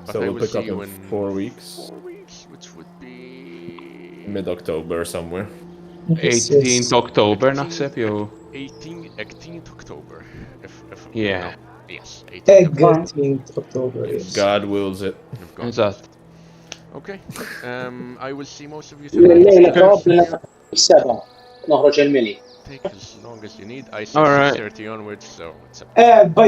Speaker 3: But
Speaker 5: So
Speaker 3: I
Speaker 5: we'll
Speaker 3: will
Speaker 5: pick
Speaker 3: see
Speaker 5: up
Speaker 3: you
Speaker 5: in
Speaker 3: in
Speaker 5: 4 weeks.
Speaker 3: 4 weeks, which would be
Speaker 5: Mid-October somewhere.
Speaker 1: 18th October naħseb jew.
Speaker 3: 18th October. If
Speaker 1: Yeah.
Speaker 3: no, yes, 18th October.
Speaker 9: 18th October.
Speaker 5: If
Speaker 9: Yes.
Speaker 5: God wills it.
Speaker 3: If God
Speaker 1: Eżatt.
Speaker 3: Okay. I will see most of you tonight.
Speaker 10: الليلة probably 7 نخرج الملي.
Speaker 3: Take as long as you need. I say
Speaker 1: All right.
Speaker 3: 6:30 onwards, so it's up.
Speaker 9: By